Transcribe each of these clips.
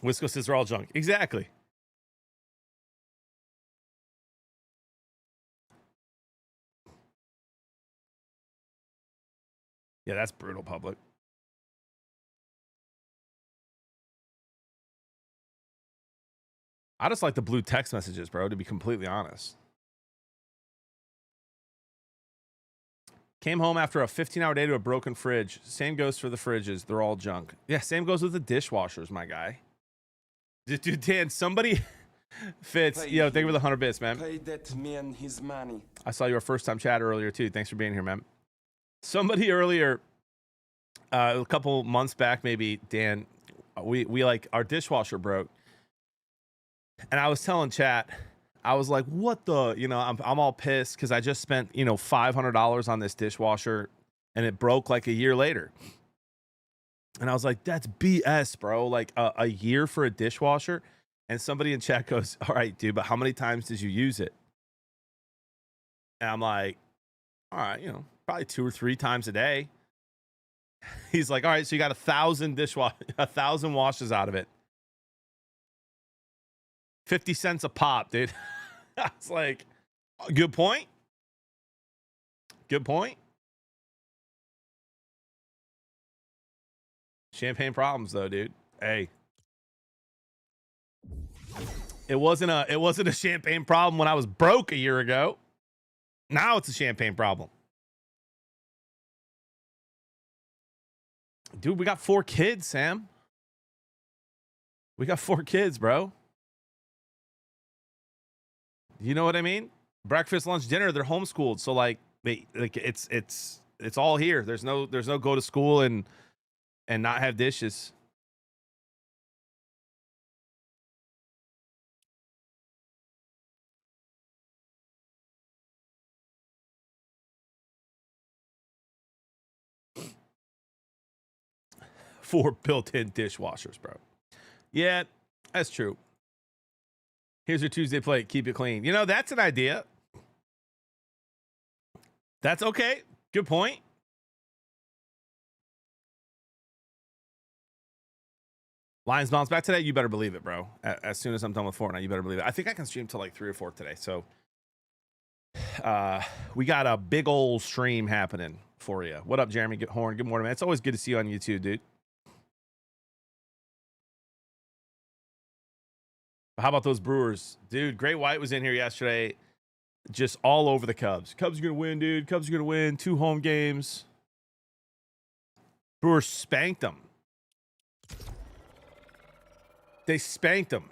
Wisco says they're all junk. Exactly. Yeah, that's brutal, public. I just like the blue text messages, bro, to be completely honest. Came home after a 15-hour day to a broken fridge. Same goes for the fridges. They're all junk. Yeah, same goes with the dishwashers, my guy. Dude, Dan, somebody... Fitz, yo, thank you for the 100 bits, man. Pay that man his money. I saw your first-time chat earlier, too. Thanks for being here, man. Somebody earlier, a couple months back, maybe, Dan, we like, our dishwasher broke. And I was telling chat, I was like, what the, you know, I'm all pissed because I just spent, you know, $500 on this dishwasher and it broke like a year later. And I was like, that's BS, bro. Like a year for a dishwasher. And somebody in chat goes, all right, dude, but how many times did you use it? And I'm like, all right, you know, probably 2 or 3 times a day. He's like, all right, so you got 1,000 washes out of it. 50 cents a pop, dude. I was like, good point. Good point. Champagne problems, though, dude. Hey. It wasn't a champagne problem when I was broke a year ago. Now it's a champagne problem. Dude, we got 4 kids, Sam. We got 4 kids, bro. You know what I mean? Breakfast, lunch, dinner, they're homeschooled. So like it's all here. There's no go to school and not have dishes. For built-in dishwashers, bro. Yeah, that's true. Here's your Tuesday plate. Keep it clean. You know, that's an idea. That's okay. Good point. Lions bounce back today. You better believe it, bro. As soon as I'm done with Fortnite, you better believe it. I think I can stream till like 3 or 4 today. So we got a big old stream happening for you. What up, Jeremy Horn? Good morning, man. It's always good to see you on YouTube, dude. How about those Brewers? Dude, Great White was in here yesterday. Just all over the Cubs. Cubs are going to win, dude. Cubs are going to win. 2 home games. Brewers spanked them. They spanked them.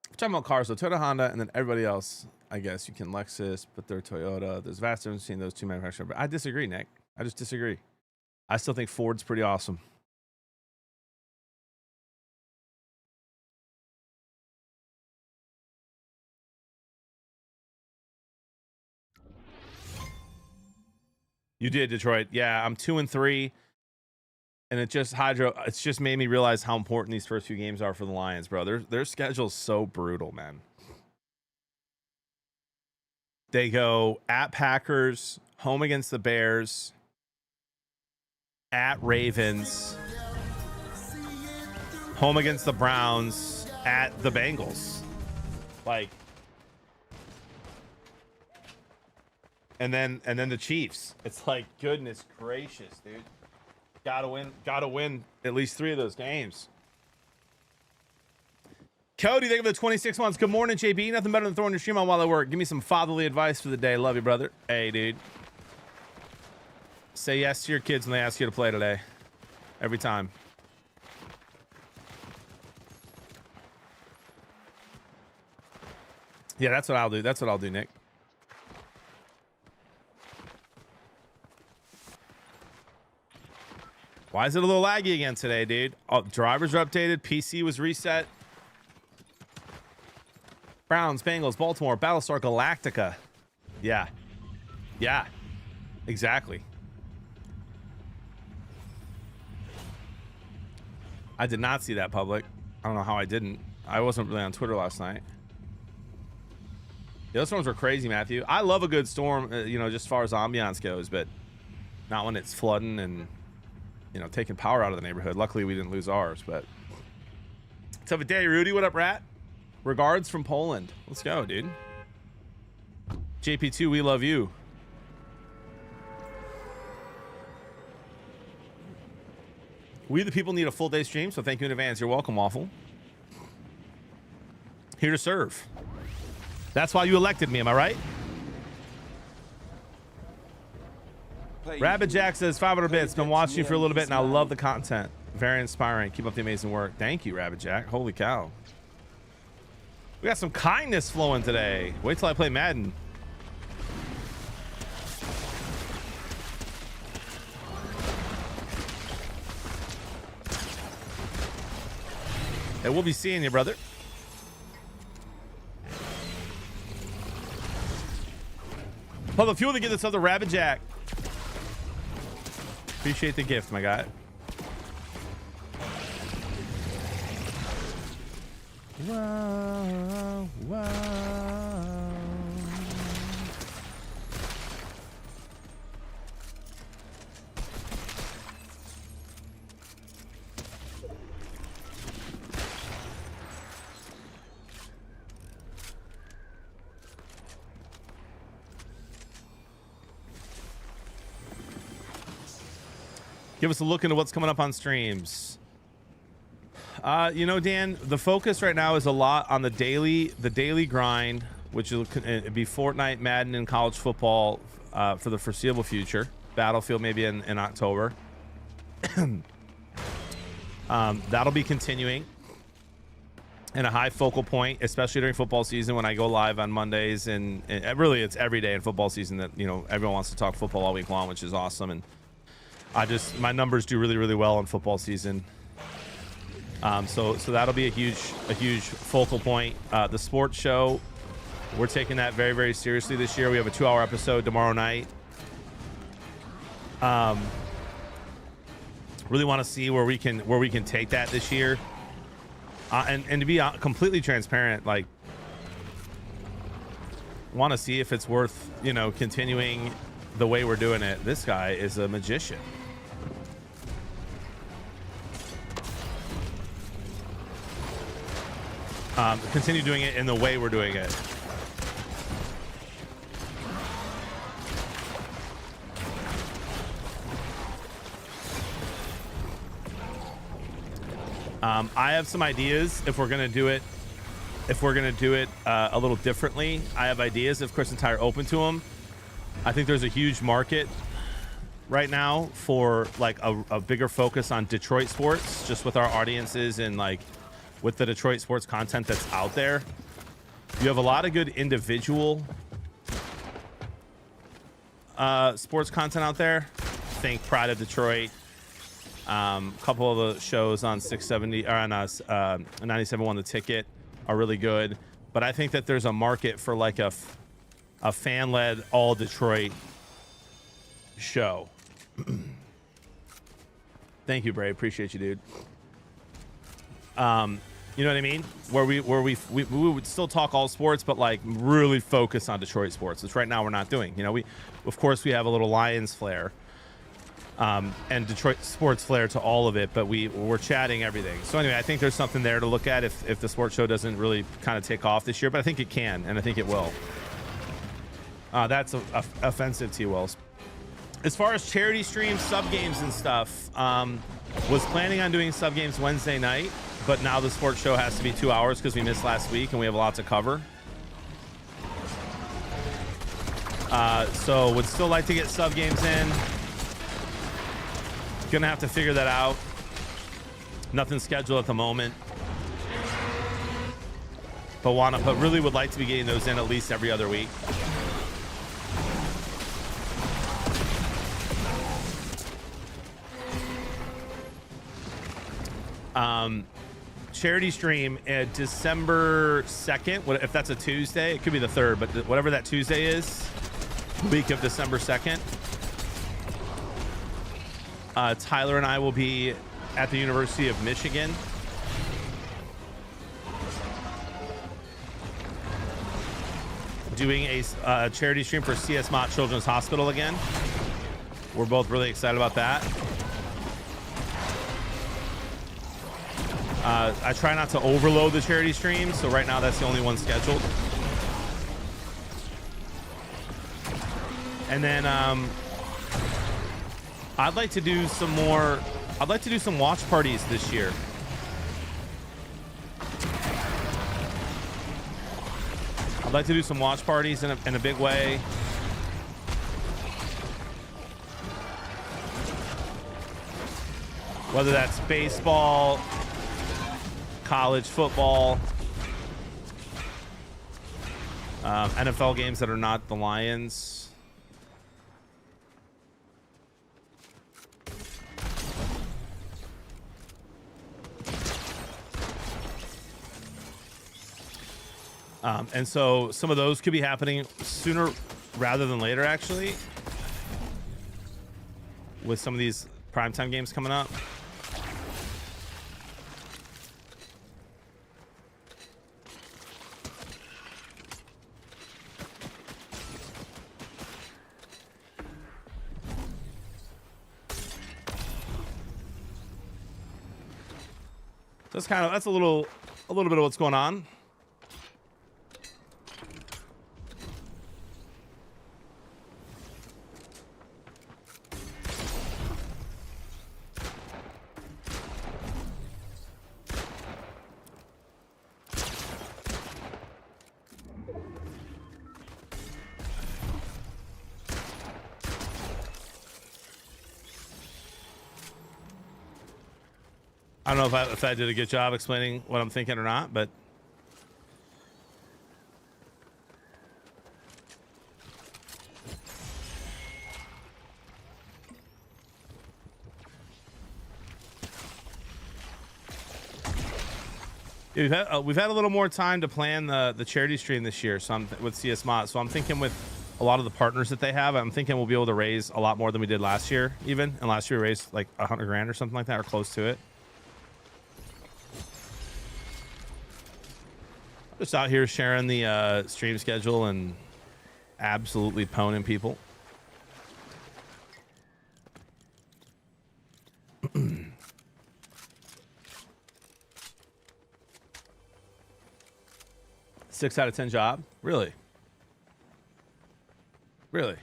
We're talking about cars, so Toyota, Honda, and then everybody else. I guess you can Lexus, but they're Toyota. There's vast difference between those 2 manufacturers. But I disagree, Nick. I just disagree. I still think Ford's pretty awesome. You did, Detroit. Yeah, I'm 2-3. And it just it's just made me realize how important these first few games are for the Lions, bro. Their schedule's so brutal, man. They go at Packers, home against the Bears, at Ravens, home against the Browns, at the Bengals. Like, and then the Chiefs. It's like, goodness gracious, dude. Gotta win at least 3 of those games. Cody, thank you for the 26 months. Good morning, JB. Nothing better than throwing your stream on while I work. Give me some fatherly advice for the day. Love you, brother. Hey, dude. Say yes to your kids when they ask you to play today. Every time. Yeah, that's what I'll do. That's what I'll do, Nick. Why is it a little laggy again today, dude? Oh, drivers are updated. PC was reset. Browns, Bengals, Baltimore, Battlestar Galactica. Yeah. Yeah. Exactly. I did not see that, public. I don't know how I didn't. I wasn't really on Twitter last night. Yeah, those storms were crazy, Matthew. I love a good storm, you know, just as far as ambiance goes, but not when it's flooding and, you know, taking power out of the neighborhood. Luckily, we didn't lose ours, but Tough day, Rudy. What up, rat? Regards from Poland. Let's go, dude. JP2, we love you. We the people need a full day stream, so thank you in advance. You're welcome, Waffle. Here to serve. That's why you elected me, am I right? Rabbit Jack says 500 bits. Been watching you for a little bit and I love the content. Very inspiring. Keep up the amazing work. Thank you, Rabbit Jack. Holy cow. We got some kindness flowing today. Wait till I play Madden. Hey, we'll be seeing you, brother. Well, if you want to get this other Rabbit Jack, appreciate the gift, my guy. Wow, wow. Give us a look into what's coming up on streams. You know, Dan, the focus right now is a lot on the daily grind, which will be Fortnite, Madden, and college football for the foreseeable future. Battlefield maybe in October. That'll be continuing and a high focal point, especially during football season when I go live on Mondays, and really it's every day in football season that, you know, everyone wants to talk football all week long, which is awesome. And my numbers do really well in football season. So that'll be a huge focal point. The sports show, we're taking that very seriously this year. We have a 2-hour episode tomorrow night. Really want to see where we can take that this year. And to be completely transparent, like, want to see if it's worth, you know, continuing the way we're doing it. This guy is a magician. Continue doing it in the way we're doing it. I have some ideas if we're gonna do it. If we're gonna do it a little differently, I have ideas. If Chris and Ty are open to them, I think there's a huge market right now for like a bigger focus on Detroit sports, just with our audiences and like with the Detroit sports content that's out there. You have a lot of good individual sports content out there. Think Pride of Detroit. A couple of the shows on 670 or on 97.1 The Ticket are really good, but I think that there's a market for like a fan-led all Detroit show. Thank you, Bray. Appreciate you, dude. You know what I mean? Where we would still talk all sports, but like really focus on Detroit sports, which right now we're not doing. You know, of course we have a little Lions flair. And Detroit sports flair to all of it, but we're chatting everything. So anyway, I think there's something there to look at if the sports show doesn't really kind of take off this year, but I think it can, and I think it will. That's offensive, T-Wells. As far as charity streams, sub games and stuff, was planning on doing sub games Wednesday night, but now the sports show has to be 2 hours because we missed last week and we have a lot to cover. So would still like to get sub games in. Gonna have to figure that out. Nothing scheduled at the moment, but really would like to be getting those in at least every other week. Charity stream December 2nd. If that's a Tuesday, it could be the 3rd, but whatever that Tuesday is, week of December 2nd. Tyler and I will be at the University of Michigan. Doing a charity stream for CS Mott Children's Hospital again. We're both really excited about that. I try not to overload the charity stream, so right now that's the only one scheduled. And then I'd like to do some more. I'd like to do some watch parties this year. I'd like to do some watch parties in a big way. Whether that's baseball, college football, NFL games that are not the Lions. And so some of those could be happening sooner rather than later, actually, with some of these primetime games coming up. That's a little bit of what's going on. I don't know if I did a good job explaining what I'm thinking or not, but we've had a little more time to plan the charity stream this year. So with CS Mod, so I'm thinking with a lot of the partners that they have, I'm thinking we'll be able to raise a lot more than we did last year, even. And last year we raised like 100 grand or something like that, or close to it. Just out here sharing the stream schedule and absolutely poning people. Six out of 10 job? Really? Really?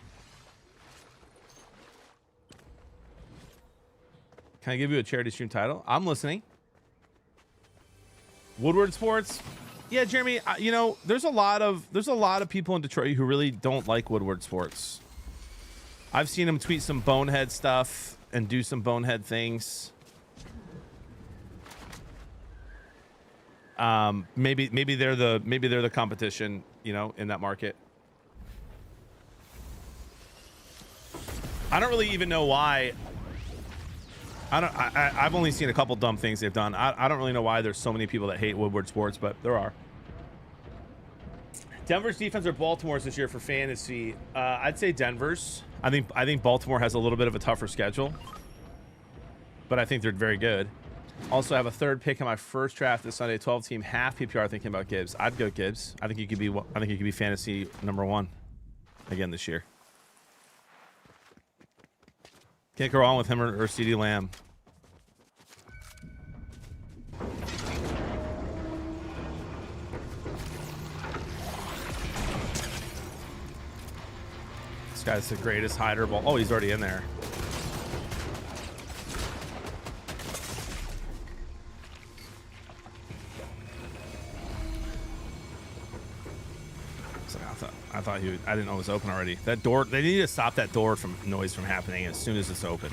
Can I give you a charity stream title? I'm listening. Woodward Sports? Yeah, Jeremy, you know, there's a lot of people in Detroit who really don't like Woodward Sports. I've seen them tweet some bonehead stuff and do some bonehead things. Maybe they're the competition, you know, in that market. I don't really even know why. I've only seen a couple dumb things they've done. I don't really know why there's so many people that hate Woodward Sports, but there are. Denver's defense or Baltimore's this year for fantasy? I'd say Denver's. I think Baltimore has a little bit of a tougher schedule, but I think they're very good. Also, I have a third pick in my first draft this Sunday, 12-team half PPR. Thinking about Gibbs. I'd go Gibbs. I think you could be fantasy #1 again this year. Can't go wrong with him or CeeDee Lamb. This guy's the greatest hider ball. Oh, he's already in there. I thought he would, I didn't know it was open already. That door, they need to stop that door from noise from happening as soon as it's open.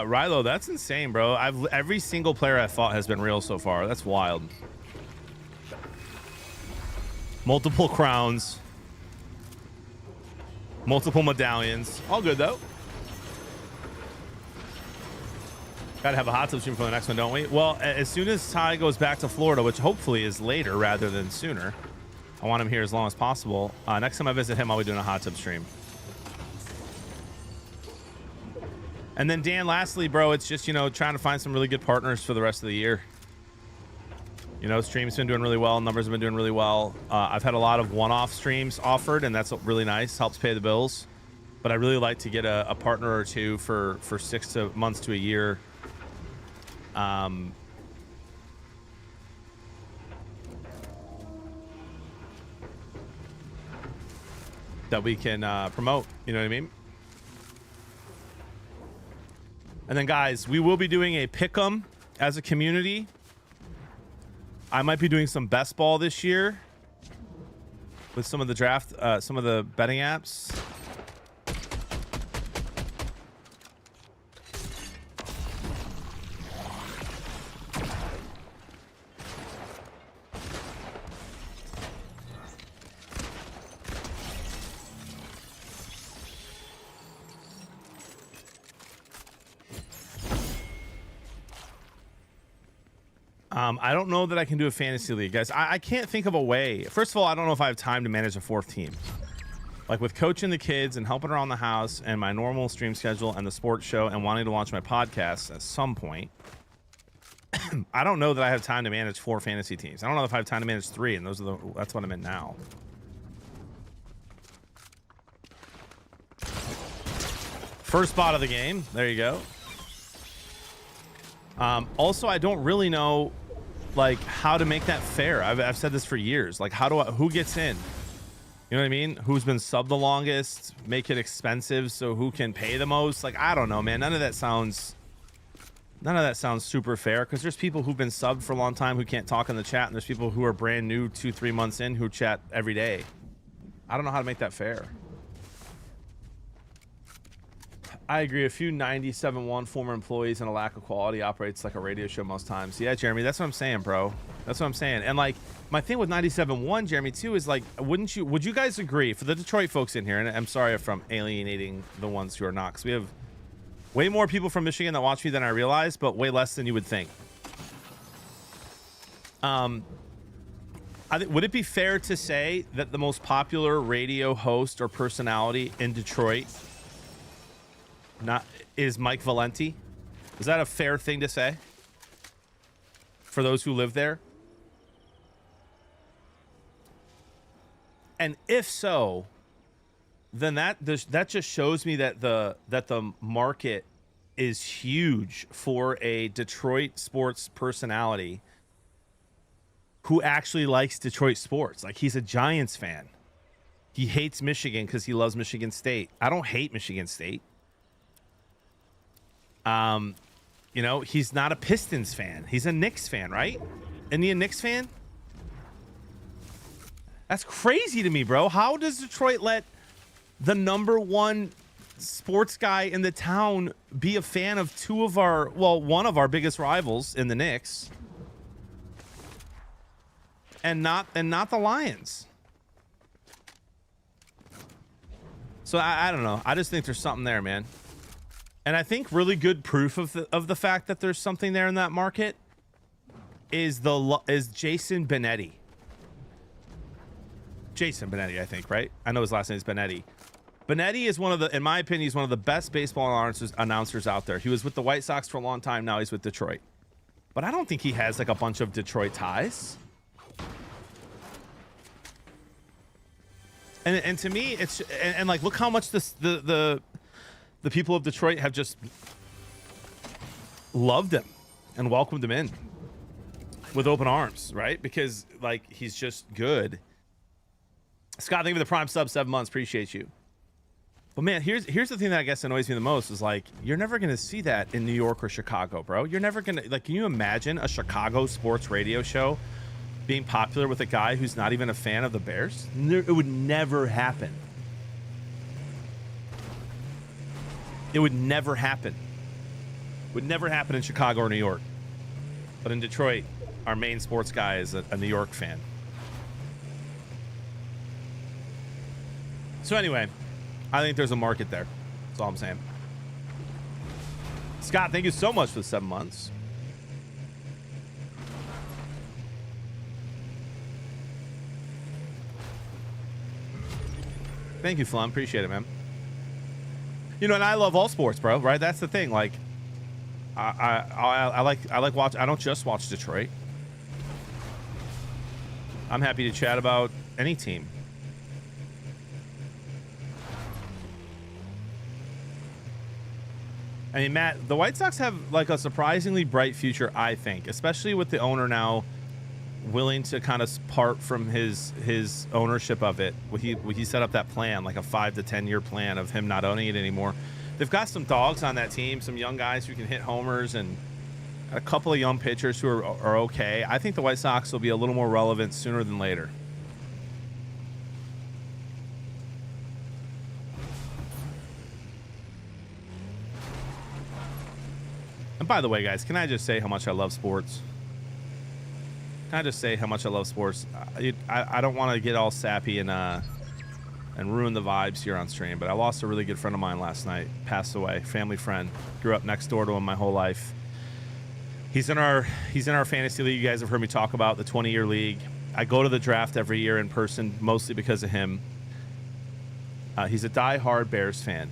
Rilo, that's insane, bro. Every single player I fought has been real so far. That's wild. Multiple crowns, multiple medallions. All good though. Gotta have a hot tub stream for the next one, don't we? Well, as soon as Ty goes back to Florida, which hopefully is later rather than sooner, I want him here as long as possible. Next time I visit him, I'll be doing a hot tub stream. And then Dan, lastly, bro, it's just, you know, trying to find some really good partners for the rest of the year. You know, streams been doing really well. Numbers have been doing really well. I've had a lot of one-off streams offered, and that's really nice. Helps pay the bills. But I really like to get a partner or two for 6 months to a year. That we can promote. You know what I mean? And then, guys, we will be doing a pick'em as a community. I might be doing some best ball this year with some of the draft, some of the betting apps. I don't know that I can do a fantasy league, guys. I can't think of a way. First of all, I don't know if I have time to manage a 4th team. Like with coaching the kids and helping around the house and my normal stream schedule and the sports show and wanting to launch my podcast at some point, I don't know that I have time to manage 4 fantasy teams. I don't know if I have time to manage 3, and that's what I'm in now. First spot of the game. There you go. Also, I don't really know like how to make that fair. I've said this for years. Like, who gets in? You know what I mean? Who's been subbed the longest? Make it expensive so who can pay the most? Like, I don't know, man. None of that sounds super fair, because there's people who've been subbed for a long time who can't talk in the chat, and there's people who are brand new 2-3 months in who chat every day. I don't know how to make that fair. I agree. A few 97.1 former employees and a lack of quality operates like a radio show most times. Yeah, Jeremy, that's what I'm saying, bro. That's what I'm saying. And like, my thing with 97.1, Jeremy, too, is like, would you guys agree, for the Detroit folks in here, and I'm sorry if I'm alienating the ones who are not, because we have way more people from Michigan that watch me than I realize, but way less than you would think. I think, would it be fair to say that the most popular radio host or personality in Detroit is Mike Valenti? Is that a fair thing to say for those who live there? And if so, then that just shows me that the market is huge for a Detroit sports personality who actually likes Detroit sports. Like, he's a Giants fan. He hates Michigan because he loves Michigan State. I don't hate Michigan State. You know, he's not a Pistons fan. He's a Knicks fan, right? Isn't he a Knicks fan? That's crazy to me, bro. How does Detroit let the #1 sports guy in the town be a fan of one of our biggest rivals in the Knicks, and not the Lions? So I don't know. I just think there's something there, man. And I think really good proof of the fact that there's something there in that market is Jason Benetti. Jason Benetti, I think, right? I know his last name is Benetti. Benetti is in my opinion, he's one of the best baseball announcers out there. He was with the White Sox for a long time. Now he's with Detroit. But I don't think he has like a bunch of Detroit ties. And to me, it's and like, look how much the people of Detroit have just loved him and welcomed him in with open arms, right? Because like, he's just good. Scott, thank you for the prime sub, 7 months. Appreciate you. But man, here's the thing that I guess annoys me the most is like, you're never gonna see that in New York or Chicago, bro. You're never gonna, like, can you imagine a Chicago sports radio show being popular with a guy who's not even a fan of the Bears? It would never happen. It would never happen. Would never happen in Chicago or New York. But in Detroit, our main sports guy is a New York fan. So anyway, I think there's a market there. That's all I'm saying. Scott, thank you so much for the 7 months. Thank you, Flum. Appreciate it, man. You know, and I love all sports, bro. Right? That's the thing. Like, I like watch. I don't just watch Detroit. I'm happy to chat about any team. I mean, Matt, the White Sox have like a surprisingly bright future, I think, especially with the owner now willing to kind of part from his ownership of it. He set up that plan, like a 5 to 10 year plan of him not owning it anymore. They've got some dogs on that team, some young guys who can hit homers, and a couple of young pitchers who are okay. I think the White Sox will be a little more relevant sooner than later. And by the way, guys, can I just say how much I love sports? Can I just say how much I love sports? I don't want to get all sappy and ruin the vibes here on stream, but I lost a really good friend of mine last night. Passed away, family friend. Grew up next door to him my whole life. He's in our fantasy league. You guys have heard me talk about the 20-year league. I go to the draft every year in person, mostly because of him. He's a diehard Bears fan,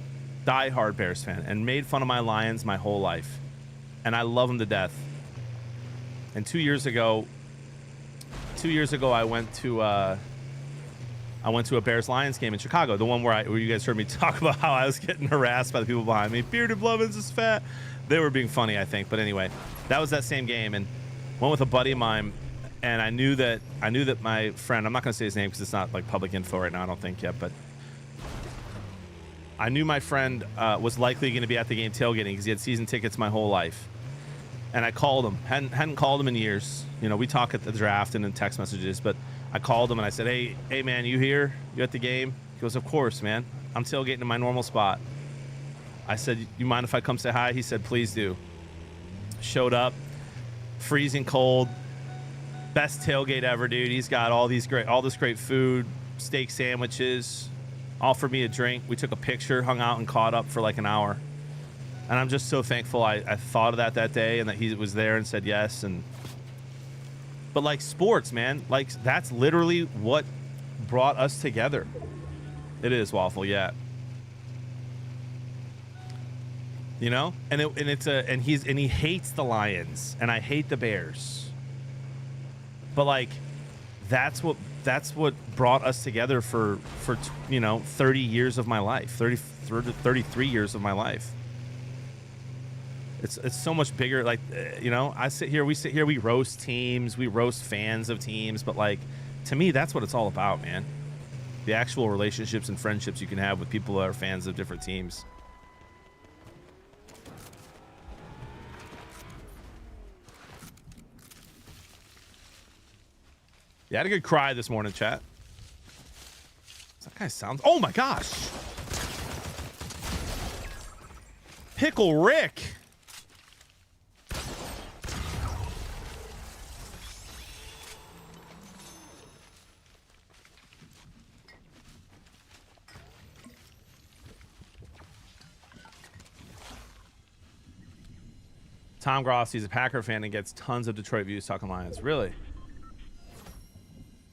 and made fun of my Lions my whole life. And I love him to death. And 2 years ago, I went to a Bears Lions game in Chicago, the one where you guys heard me talk about how I was getting harassed by the people behind me. Bearded Blevins is fat. They were being funny, I think. But anyway, that was that same game, and went with a buddy of mine. And I knew that my friend, I'm not going to say his name because it's not like public info right now, I don't think yet, but I knew my friend was likely going to be at the game tailgating because he had season tickets my whole life. And I called him. Hadn't called him in years. You know, we talk at the draft and in text messages, but I called him and I said, hey man, you here? You at the game? He goes, of course, man. I'm tailgating in my normal spot. I said, you mind if I come say hi? He said, please do. Showed up, freezing cold, best tailgate ever, dude. He's got all this great food, steak sandwiches, offered me a drink. We took a picture, hung out and caught up for like an hour. And I'm just so thankful I thought of that day and that he was there and said yes. But like sports, man, like that's literally what brought us together. It is, Waffle, yeah. You know, and he hates the Lions and I hate the Bears. But like, that's what brought us together for 30 years of my life, 33 years of my life. It's so much bigger. Like, we sit here, we roast teams, we roast fans of teams, but like, to me, that's what it's all about, man. The actual relationships and friendships you can have with people that are fans of different teams. Yeah, I had a good cry this morning, chat. That guy sounds... Oh my gosh! Pickle Rick! Tom Gross, he's a Packer fan and gets tons of Detroit views talking Lions. Really?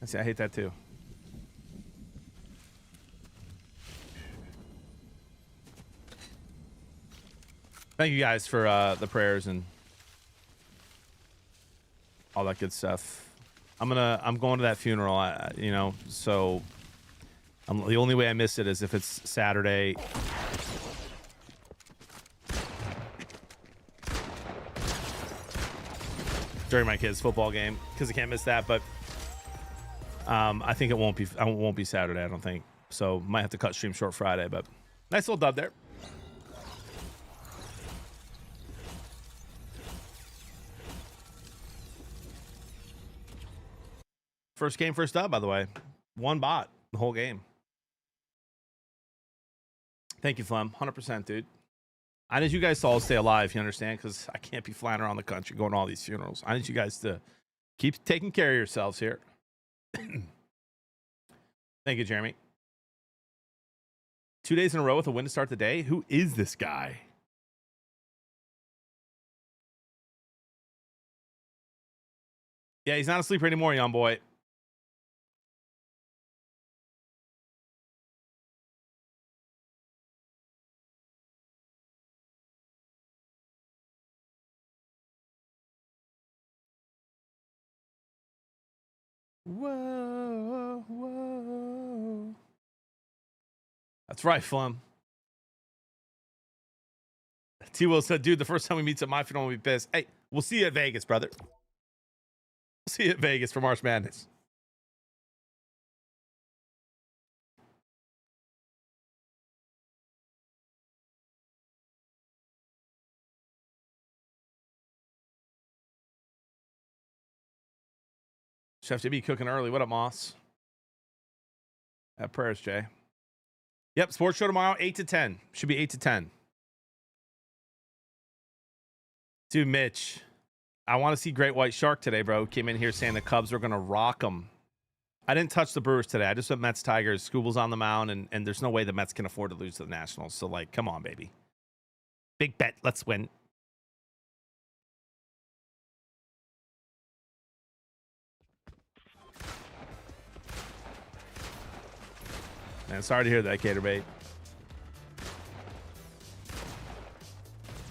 I see. I hate that too. Thank you guys for the prayers and all that good stuff. I'm going to that funeral. So the only way I miss it is if it's Saturday. During my kids' football game, because I can't miss that. But I think it won't be Saturday. I don't think so. Might have to cut stream short Friday. But nice little dub there. First game, first dub. By the way, one bot the whole game. Thank you, Flem. 100%, dude. I need you guys to all stay alive, you understand? Because I can't be flying around the country going to all these funerals. I need you guys to keep taking care of yourselves here. Thank you, Jeremy. 2 days in a row with a win to start the day? Who is this guy? Yeah, he's not a sleeper anymore, young boy. Whoa, whoa. That's right, Flum. T Will said, dude, the first time we meet at my funeral, we'll be pissed. Hey, we'll see you at Vegas, brother. We'll see you at Vegas for March Madness. Chef JB cooking early. What up, Moss? At prayers, Jay. Yep, sports show tomorrow, 8 to 10. Should be 8 to 10. Dude, Mitch, I want to see Great White Shark today, bro. Came in here saying the Cubs are going to rock them. I didn't touch the Brewers today. I just went Mets, Tigers. Scooble's on the mound, and there's no way the Mets can afford to lose to the Nationals. So, like, come on, baby. Big bet. Let's win. Man, sorry to hear that, Caterbait.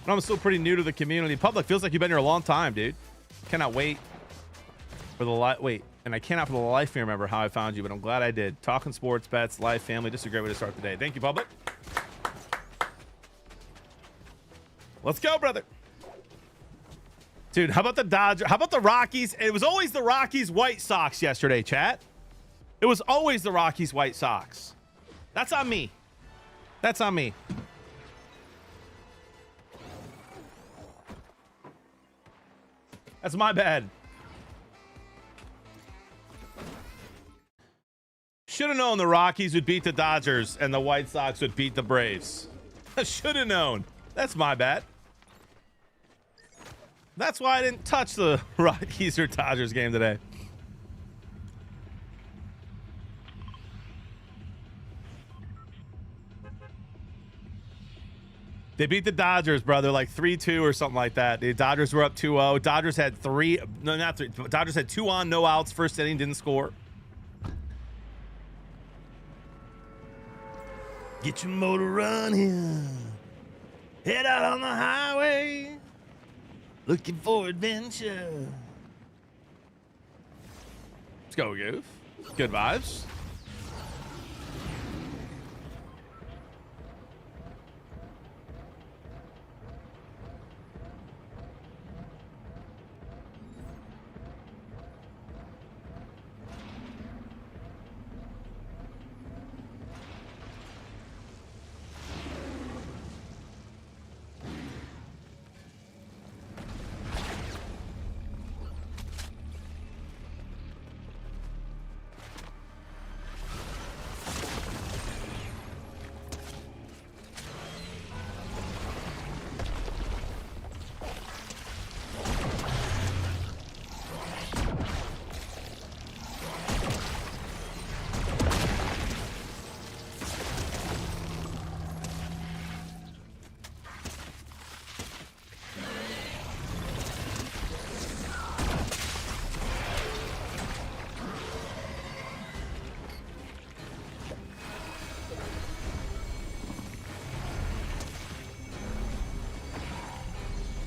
I'm still pretty new to the community. Public feels like you've been here a long time, dude. Cannot wait for the and I cannot for the life of me remember how I found you, but I'm glad I did. Talking sports, bets, life, family. Just a great way to start the day. Thank you, Public. Let's go, brother. Dude, how about the Dodgers? How about the Rockies? It was always the Rockies White Sox yesterday, chat. It was always the Rockies White Sox. That's on me. That's on me. That's my bad. Should have known the Rockies would beat the Dodgers and the White Sox would beat the Braves. I should have known. That's my bad. That's why I didn't touch the Rockies or Dodgers game today. They beat the Dodgers, brother, like 3-2 or something like that. The Dodgers were up 2-0. Dodgers had Dodgers had 2 on, no outs. First inning, didn't score. Get your motor running. Head out on the highway. Looking for adventure. Let's go, Goof. Good vibes.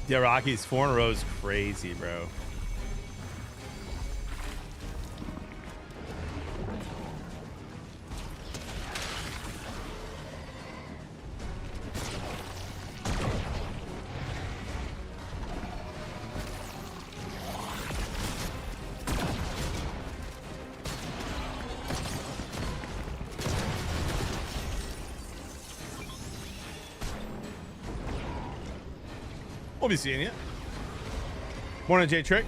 Yeah, Rockies 4 in a row is crazy, bro. We'll be seeing you. Morning, J Trick.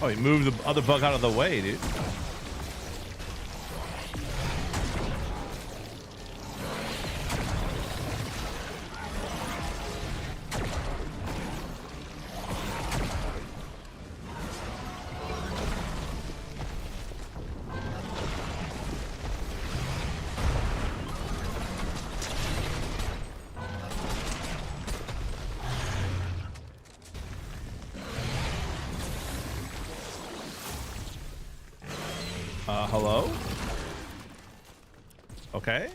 Oh, he moved the other bug out of the way, dude. Hello? Okay.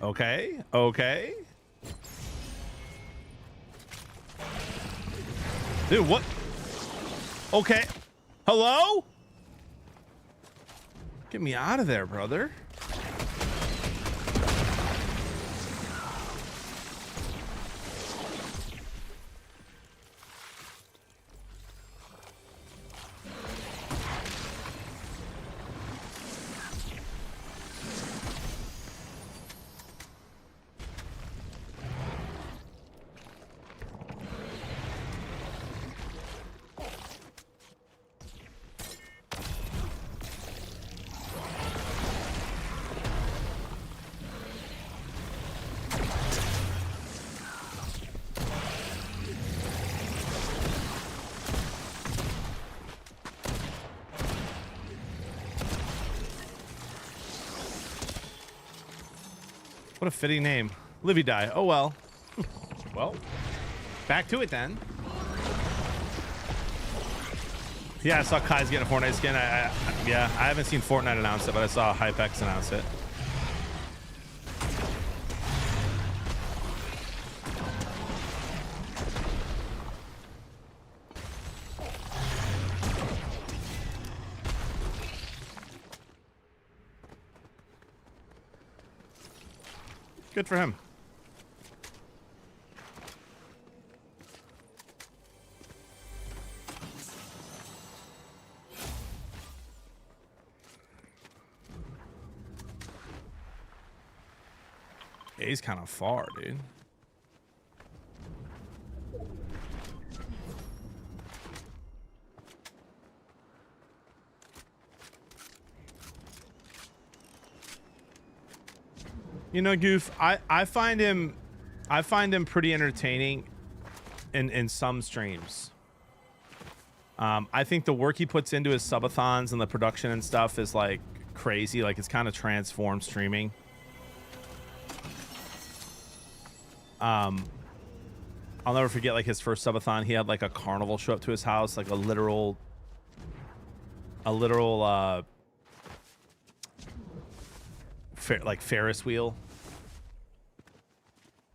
Okay. Okay. Dude, what? Okay. Hello? Get me out of there, brother. What a fitting name. Livy die. Oh, well. Well, back to it then. Yeah, I saw Kai's getting a Fortnite skin. Yeah, I haven't seen Fortnite announce it, but I saw Hypex announce it. Good for him. Yeah, he's kind of far, dude. You know, Goof, I find him pretty entertaining in some streams. I think the work he puts into his subathons and the production and stuff is like crazy. Like it's kind of transformed streaming. I'll never forget like his first subathon. He had like a carnival show up to his house, like a literal like Ferris wheel.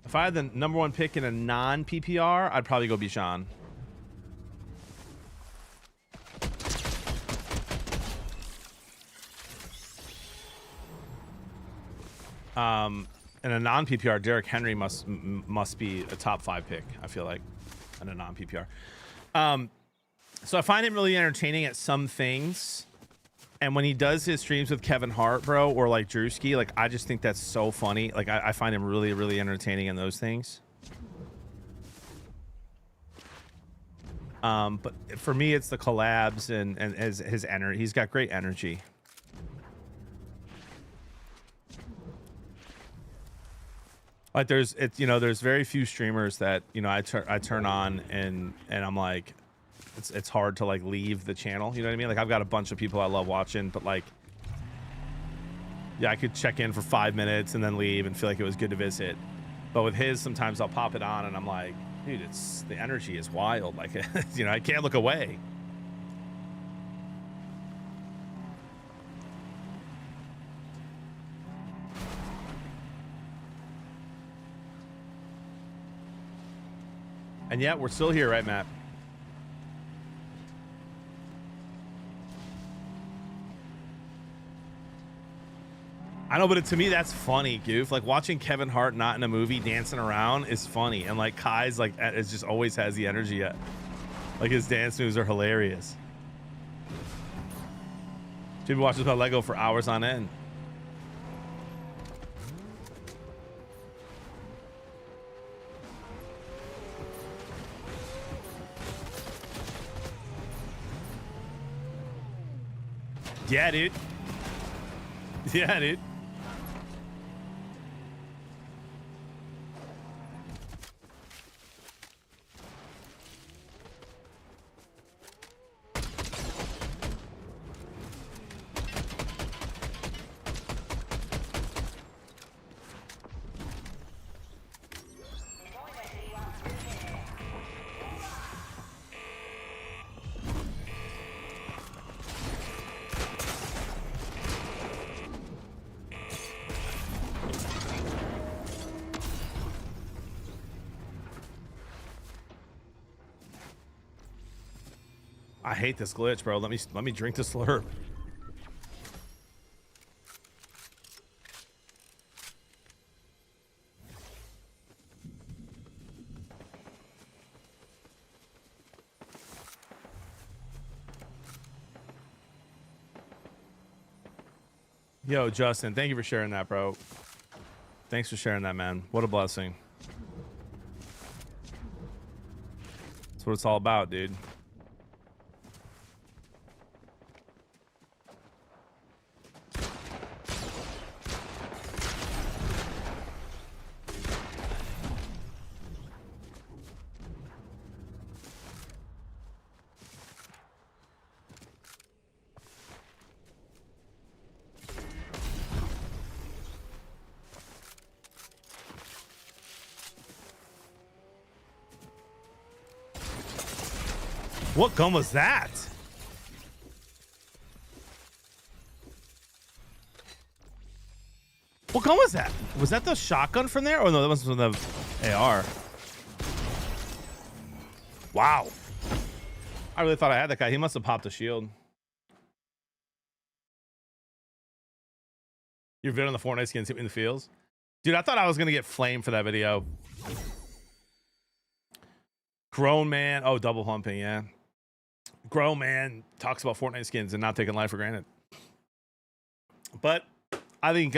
If I had the #1 pick in a non-PPR, I'd probably go Bijan. In a non-PPR, Derrick Henry must be a top 5 pick, I feel like, in a non-PPR. So I find him really entertaining at some things. And when he does his streams with Kevin Hart, bro, or like Drewski, like I just think that's so funny. Like I find him really, really entertaining in those things. But for me, it's the collabs and his energy. He's got great energy. Like there's very few streamers that I turn on and I'm like, it's hard to like leave the channel. You know what I mean? Like I've got a bunch of people I love watching, but like, yeah, I could check in for 5 minutes and then leave and feel like it was good to visit. But with his, sometimes I'll pop it on and I'm like, dude, the energy is wild. Like, I can't look away. And yet we're still here, right, Matt? I know, but to me, that's funny, Goof. Like watching Kevin Hart not in a movie dancing around is funny. And like Kai's like, it just always has the energy. Like his dance moves are hilarious. Jimmy watches my Lego for hours on end. Yeah, dude. Yeah, dude. I hate this glitch, bro. Let me drink the slurp. Yo, Justin, thank you for sharing that, bro. Thanks for sharing that, man. What a blessing. That's what it's all about, dude. What gun was that? What gun was that? Was that the shotgun from there? Oh no, that was from the AR. Wow. I really thought I had that guy. He must have popped a shield. Your vid on the Fortnite skins hit me in the fields. Dude, I thought I was gonna get flamed for that video. Grown man. Oh, double humping, yeah. Grown man talks about Fortnite skins and not taking life for granted. But I think,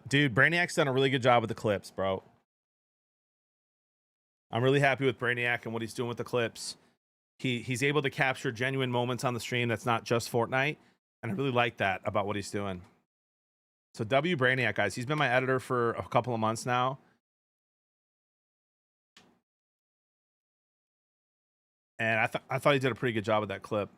dude, Brainiac's done a really good job with the clips, bro. I'm really happy with Brainiac and what he's doing with the clips. He's able to capture genuine moments on the stream that's not just Fortnite, and I really like that about what he's doing. So W Brainiac, guys, he's been my editor for a couple of months now. And I thought he did a pretty good job with that clip.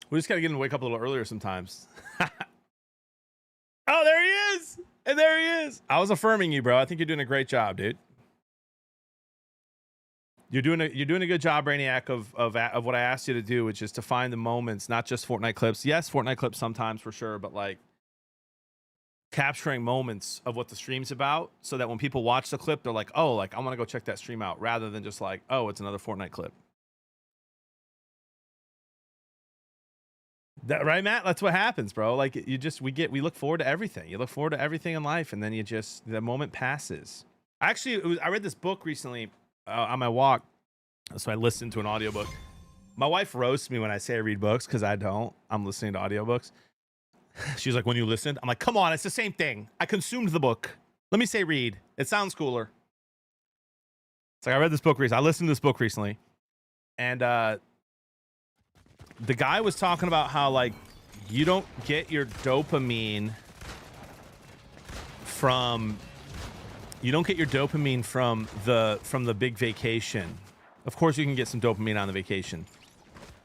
We just gotta get him to wake up a little earlier sometimes. Oh, there he is! And there he is! I was affirming you, bro. I think you're doing a great job, dude. You're doing a good job, Brainiac, of what I asked you to do, which is to find the moments, not just Fortnite clips. Yes, Fortnite clips sometimes for sure, but like capturing moments of what the stream's about, so that when people watch the clip, they're like, "Oh, like I want to go check that stream out," rather than just like, "Oh, it's another Fortnite clip." That right, Matt? That's what happens, bro. Like we look forward to everything. You look forward to everything in life, and then the moment passes. Actually, I read this book recently on my walk, so I listened to an audiobook. My wife roasts me when I say I read books because I don't. I'm listening to audiobooks. She's like, when you listened, I'm like, come on, it's the same thing. I consumed the book. Let me say read. It sounds cooler. It's like I read this book recently. I listened to this book recently, and the guy was talking about how like you don't get your dopamine from the big vacation. Of course you can get some dopamine on the vacation,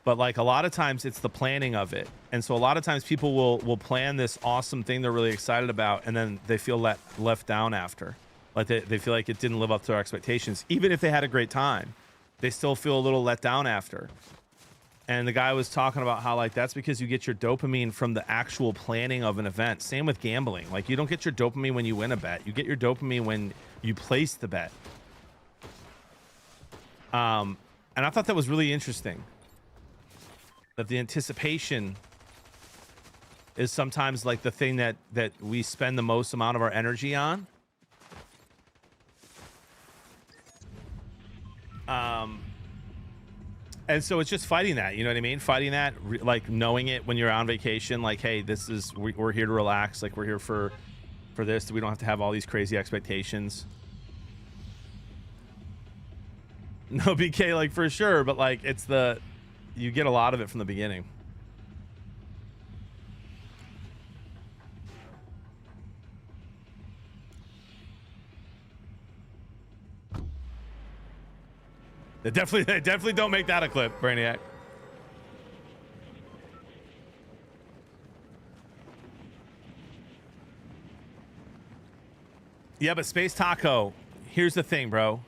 but like a lot of times it's the planning of it. And so a lot of times people will plan this awesome thing they're really excited about, and then they feel left down after. Like they feel like it didn't live up to their expectations. Even if they had a great time, they still feel a little let down after. And the guy was talking about how like that's because you get your dopamine from the actual planning of an event. Same with gambling. Like you don't get your dopamine when you win a bet. You get your dopamine when you place the bet. And I thought that was really interesting. That the anticipation is sometimes like the thing that we spend the most amount of our energy on. And so it's just fighting that, you know what I mean? Fighting that, like knowing it when you're on vacation, like, hey, this is, we're here to relax. Like we're here for this. We don't have to have all these crazy expectations. No, BK, like for sure. But like, you get a lot of it from the beginning. They definitely don't make that a clip, Brainiac. Yeah, but Space Taco, here's the thing, bro.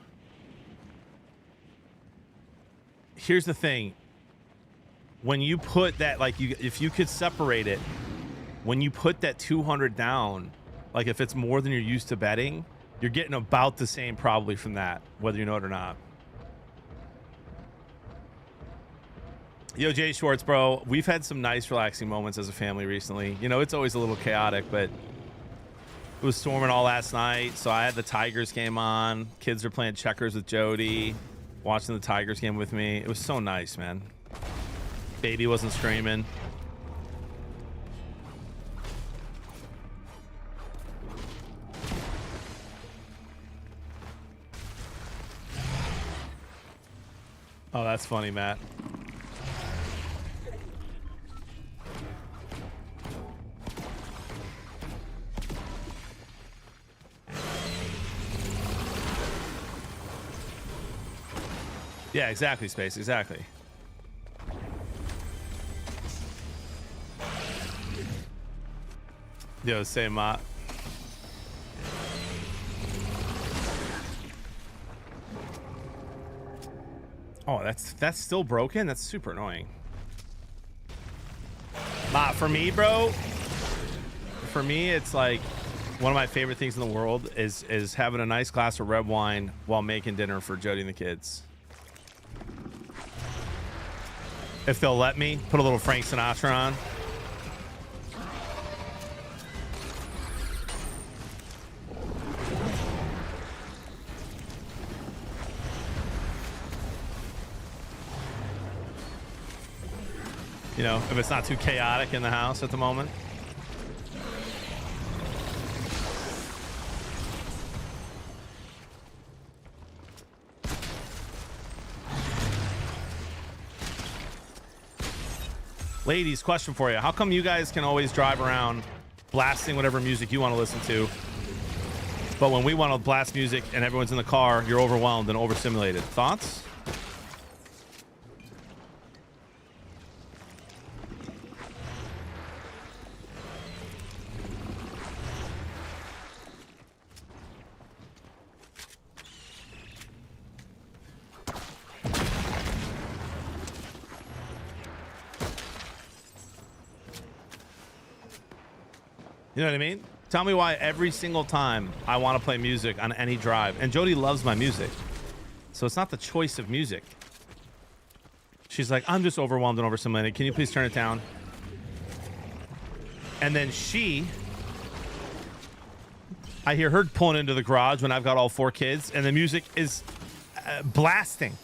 here's the thing. When you put that, like, if you could separate it, when you put that 200 down, like if it's more than you're used to betting, you're getting about the same probably from that, whether you know it or not. Yo, Jay Schwartz, bro, we've had some nice relaxing moments as a family recently. You know, it's always a little chaotic, but it was storming all last night, so I had the Tigers game on. Kids are playing checkers with Jody, watching the Tigers game with me. It was so nice, man. Baby wasn't screaming. Oh, that's funny, Matt. Yeah, exactly, Space. Exactly. Yo, same Mott. Oh, that's still broken? That's super annoying. Mott, for me, bro, for me, it's like one of my favorite things in the world is having a nice glass of red wine while making dinner for Jody and the kids. If they'll let me, put a little Frank Sinatra on. You know, if it's not too chaotic in the house at the moment. Ladies, question for you. How come you guys can always drive around blasting whatever music you want to listen to, but when we want to blast music and everyone's in the car, you're overwhelmed and overstimulated? Thoughts? You know what I mean? Tell me why every single time I want to play music on any drive. And Jody loves my music. So it's not the choice of music. She's like, I'm just overwhelmed and overstimulated. Can you please turn it down? And then I hear her pulling into the garage when I've got all 4 kids and the music is blasting.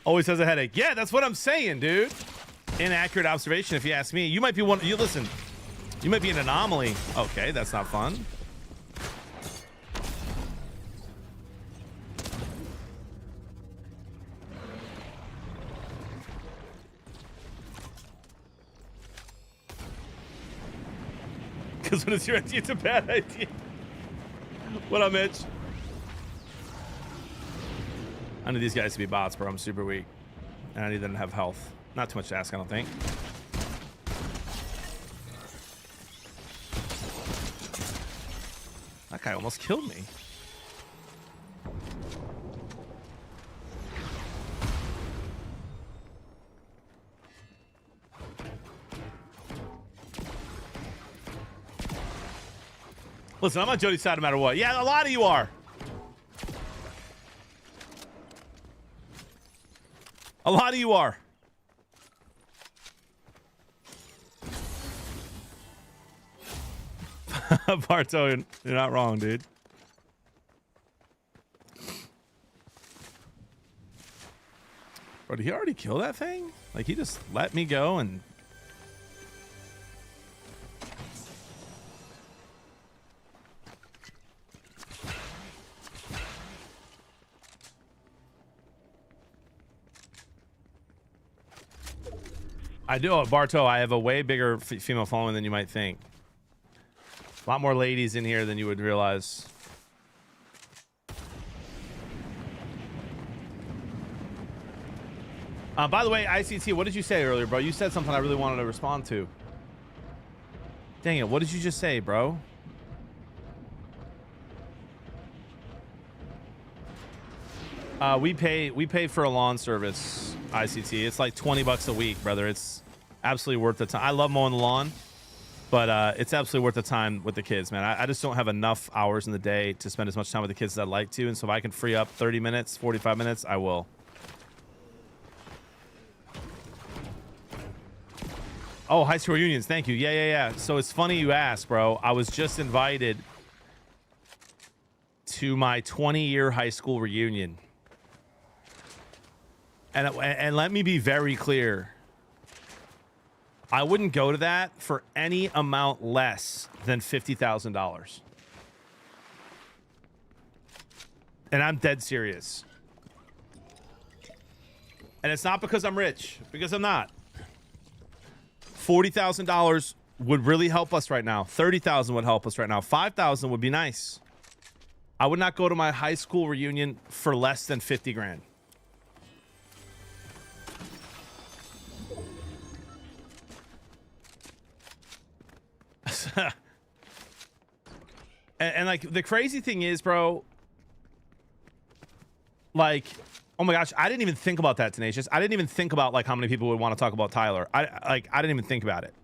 Always has a headache. Yeah, that's what I'm saying, dude. Inaccurate observation, if you ask me. You might be one. You listen. You might be an anomaly. Okay, that's not fun. Because when it's your idea, it's a bad idea. What up, Mitch? I need these guys to be bots, bro. I'm super weak. And I need them to have health. Not too much to ask, I don't think. That guy almost killed me. Listen, I'm on Jody's side no matter what. Yeah, a lot of you are. A lot of you are. Barto, you're not wrong, dude. Bro, did he already kill that thing? Like, he just let me go and... I do, Barto. I have a way bigger female following than you might think. A lot more ladies in here than you would realize. By the way, ICT, what did you say earlier, bro? You said something I really wanted to respond to. Dang it, what did you just say, bro? We pay for a lawn service, ICT. It's like $20 a week, brother. It's absolutely worth the time. I love mowing the lawn, but it's absolutely worth the time with the kids, man. I just don't have enough hours in the day to spend as much time with the kids as I'd like to, and so if I can free up 30 minutes, 45 minutes, I will. Oh, high school reunions. Thank you. Yeah. So it's funny you asked, bro. I was just invited to my 20-year high school reunion. And let me be very clear. I wouldn't go to that for any amount less than $50,000. And I'm dead serious. And it's not because I'm rich, because I'm not. $40,000 would really help us right now. $30,000 would help us right now. $5,000 would be nice. I would not go to my high school reunion for less than 50 grand. and like the crazy thing is, bro, like, oh my gosh, I didn't even think about that, Tenacious. I didn't even think about like how many people would want to talk about Tyler. I didn't even think about it.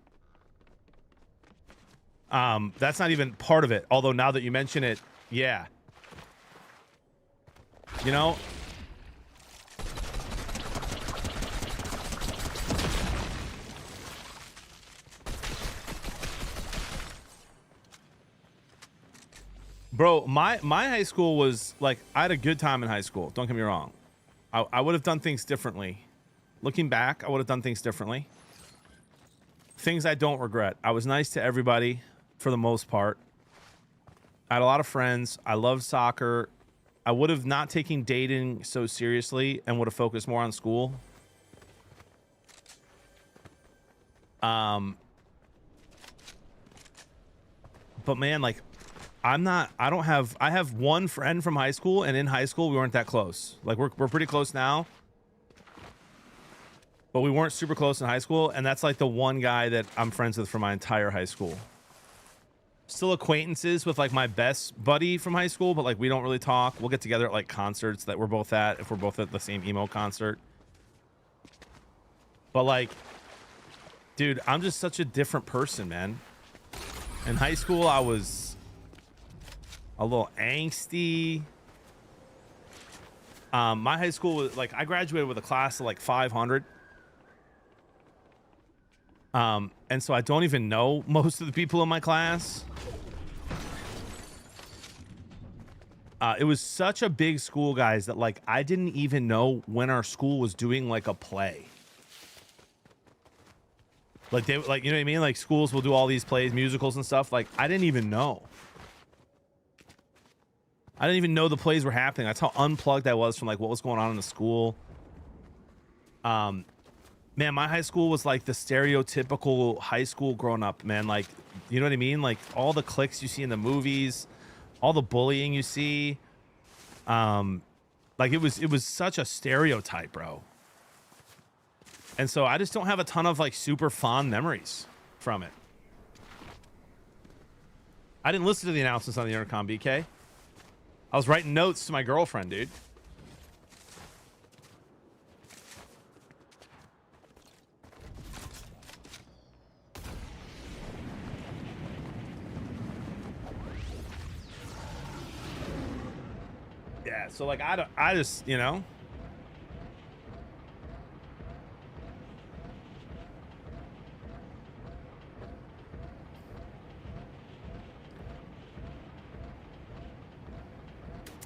That's not even part of it. Although now that you mention it, yeah. You know? Bro, my high school was like, I had a good time in high school. Don't get me wrong. I would have done things differently. Looking back, I would have done things differently. Things I don't regret. I was nice to everybody for the most part. I had a lot of friends. I loved soccer. I would have not taken dating so seriously and would have focused more on school. But man, like, I have one friend from high school, and in high school we weren't that close. Like we're pretty close now, but we weren't super close in high school, and that's like the one guy that I'm friends with for my entire high school. Still acquaintances with like my best buddy from high school, but like we don't really talk. We'll get together at like concerts that we're both at, if we're both at the same emo concert. But like, dude, I'm just such a different person, man. In high school, I was a little angsty. My high school was like, I graduated with a class of like 500. And so I don't even know most of the people in my class. It was such a big school, guys, that like I didn't even know when our school was doing like a play. Like they like, you know what I mean? Like schools will do all these plays, musicals and stuff. Like I didn't even know. I didn't even know the plays were happening. That's how unplugged I was from like what was going on in the school. Man, my high school was like the stereotypical high school grown up, man. Like, you know what I mean? Like all the cliques you see in the movies, all the bullying you see. Like it was such a stereotype, bro. And so I just don't have a ton of like super fond memories from it. I didn't listen to the announcements on the intercom, BK. I was writing notes to my girlfriend, dude. Yeah, so like I just, you know.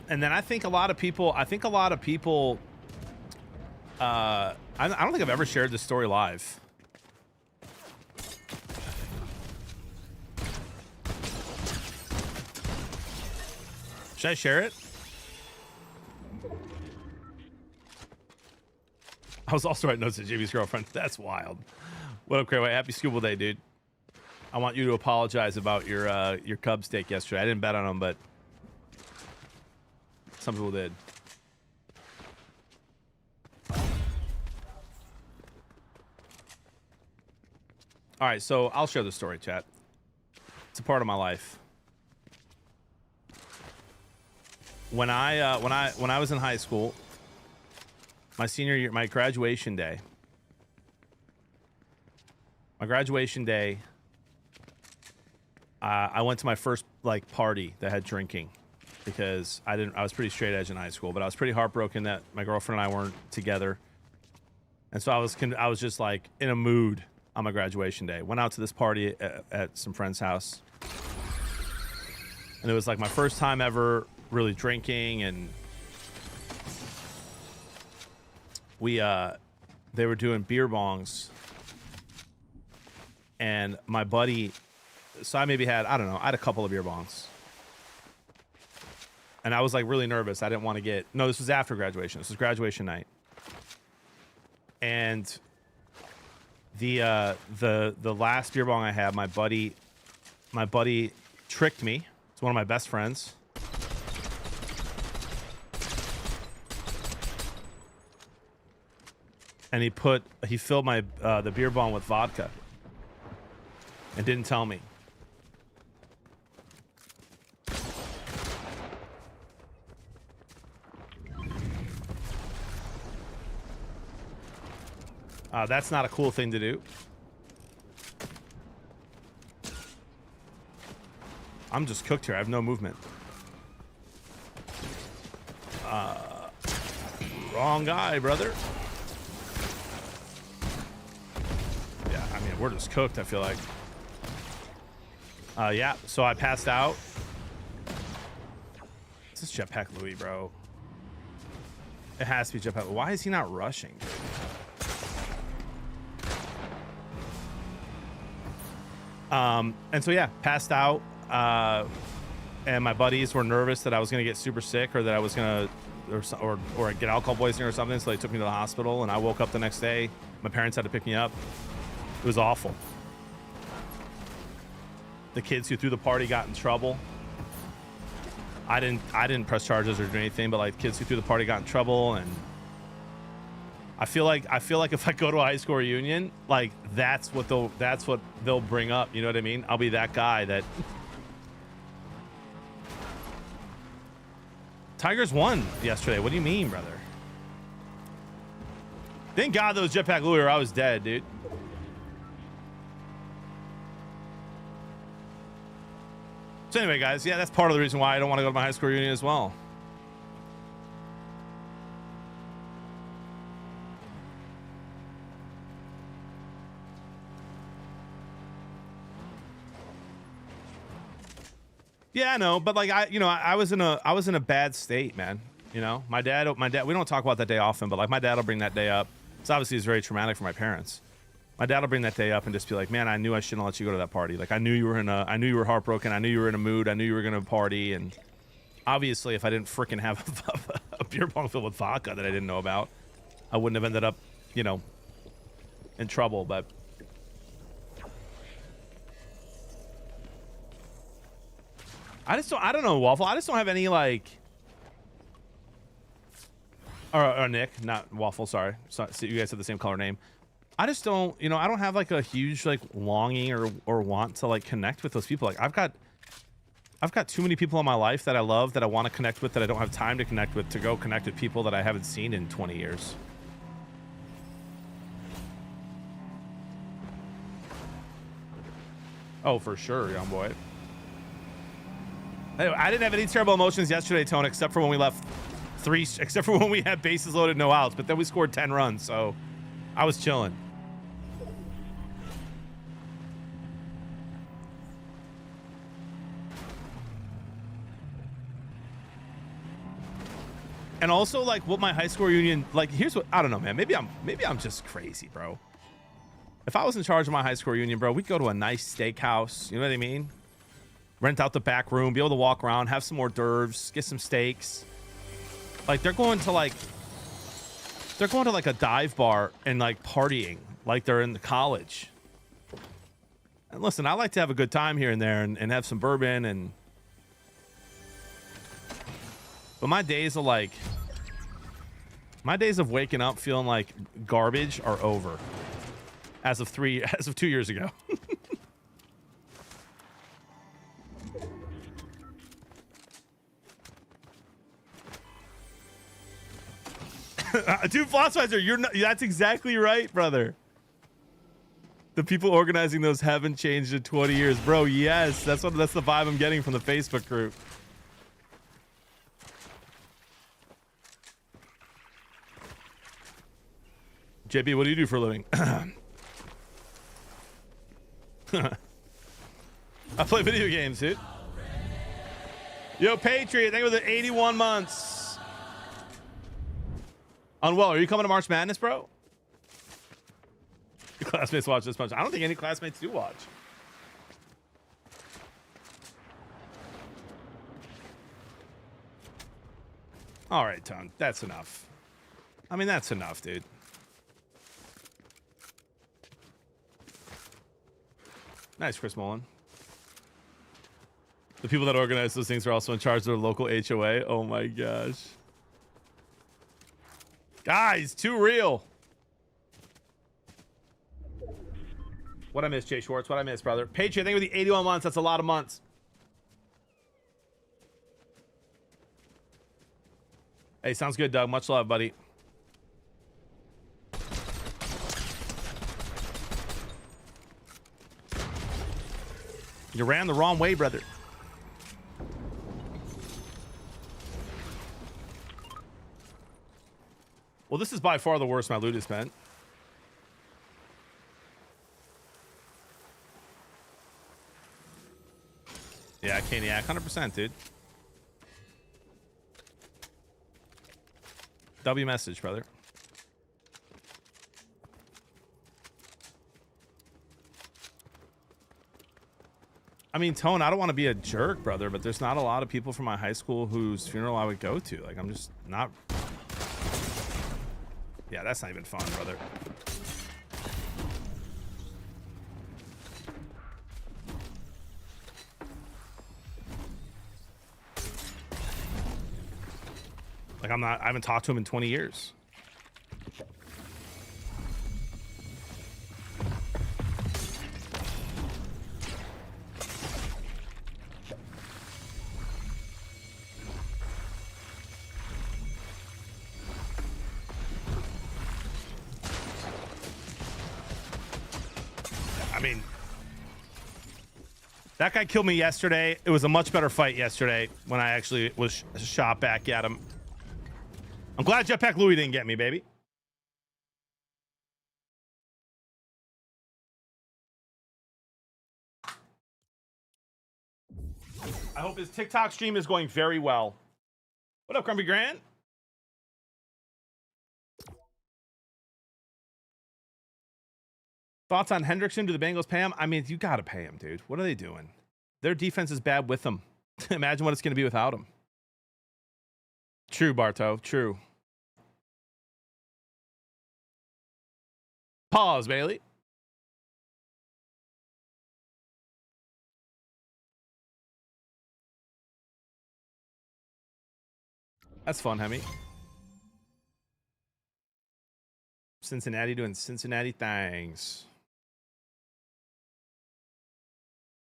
And then I think a lot of people, I don't think I've ever shared this story live. Should I share it? I was also writing notes to Jimmy's girlfriend. That's wild. What up, Crayway? Happy Scuba Day, dude. I want you to apologize about your Cub steak yesterday. I didn't bet on them, but some people did. All right, so I'll share the story, chat. It's a part of my life. When I was in high school, my senior year, my graduation day. My graduation day, I went to my first like party that had drinking because I was pretty straight edge in high school, but I was pretty heartbroken that my girlfriend and I weren't together. And so I was just like in a mood on my graduation day. Went out to this party at some friend's house. And it was like my first time ever really drinking, and they were doing beer bongs. And my buddy, so I maybe had, I don't know, I had a couple of beer bongs. And I was like really nervous. I didn't want to get, no, this was after graduation. This was graduation night. And the last beer bong I had, my buddy tricked me. It's one of my best friends. And he filled my the beer bong with vodka and didn't tell me. That's not a cool thing to do. I'm just cooked here. I have no movement. Wrong guy, brother. Yeah, I mean, we're just cooked, I feel like. Yeah, so I passed out. This is Jetpack Louis, bro. It has to be Jetpack. Why is he not rushing, dude? And so yeah, passed out, and my buddies were nervous that I was gonna get super sick or that I was gonna, or get alcohol poisoning or something. So they took me to the hospital, and I woke up the next day. My parents had to pick me up. It was awful. The kids who threw the party got in trouble. I didn't press charges or do anything, but like kids who threw the party got in trouble, and I feel like if I go to a high school reunion, like that's what they'll bring up. You know what I mean? I'll be that guy that. Tigers won yesterday. What do you mean, brother? Thank God those Jetpack Louis, or I was dead, dude. So anyway, guys, yeah, that's part of the reason why I don't want to go to my high school reunion as well. Yeah, I know, but like I was in a bad state, man. You know, my dad, we don't talk about that day often, but like my dad will bring that day up. It's obviously very traumatic for my parents. My dad will bring that day up and just be like, man, I knew I shouldn't let you go to that party. Like I knew you were heartbroken. I knew you were in a mood. I knew you were going to party. And obviously if I didn't freaking have a beer bong filled with vodka that I didn't know about, I wouldn't have ended up, you know, in trouble. But I don't know, Waffle. I just don't have any like, or Nick, not Waffle. Sorry. So you guys have the same color name. I just don't, you know, I don't have like a huge like longing or want to like connect with those people. Like I've got too many people in my life that I love, that I want to connect with, that I don't have time to connect with, to go connect with people that I haven't seen in 20 years. Oh, for sure, young boy. Anyway, I didn't have any terrible emotions yesterday, Tone, except for when we left except for when we had bases loaded, no outs, but then we scored 10 runs, so I was chilling. And also, like, what my high school reunion, like, here's what, I don't know, man. Maybe I'm just crazy, bro. If I was in charge of my high school reunion, bro, we'd go to a nice steakhouse. You know what I mean? Rent out the back room, be able to walk around, have some hors d'oeuvres, get some steaks. Like, they're going to like a dive bar and like partying like they're in the college. And listen, I like to have a good time here and there and have some bourbon but my days of waking up feeling like garbage are over as of 2 years ago. Dude, Flossweiser, you're not. That's exactly right, brother. The people organizing those haven't changed in 20 years, bro. Yes, that's the vibe I'm getting from the Facebook group. JB, what do you do for a living? I play video games, dude. Yo, Patriot, thank you for the 81 months. Unwell, are you coming to March Madness, bro? Your classmates watch this much. I don't think any classmates do watch. All right, Tone. That's enough. I mean, that's enough, dude. Nice, Chris Mullen. The people that organize those things are also in charge of their local HOA. Oh my gosh. Guys, too real. What I miss, Jay Schwartz? What I miss, brother? Patriot, I think with the 81 months, that's a lot of months. Hey, sounds good, Doug. Much love, buddy. You ran the wrong way, brother. Well, this is by far the worst my loot has been. Yeah, Caniac, 100%, dude. W message, brother. I mean, Tone, I don't want to be a jerk, brother, but there's not a lot of people from my high school whose funeral I would go to. Like, I'm just not... Yeah, that's not even fun, brother. Like, I haven't talked to him in 20 years. I mean, that guy killed me yesterday. It was a much better fight yesterday when I actually was shot back at him. I'm glad Jetpack Louie didn't get me, baby. I hope his TikTok stream is going very well. What up, Grumpy Grant? Thoughts on Hendrickson? Do the Bengals pay him? I mean, you got to pay him, dude. What are they doing? Their defense is bad with them. Imagine what it's going to be without him. True, Barto. True. Pause, Bailey. That's fun, Hemi. Cincinnati doing Cincinnati things.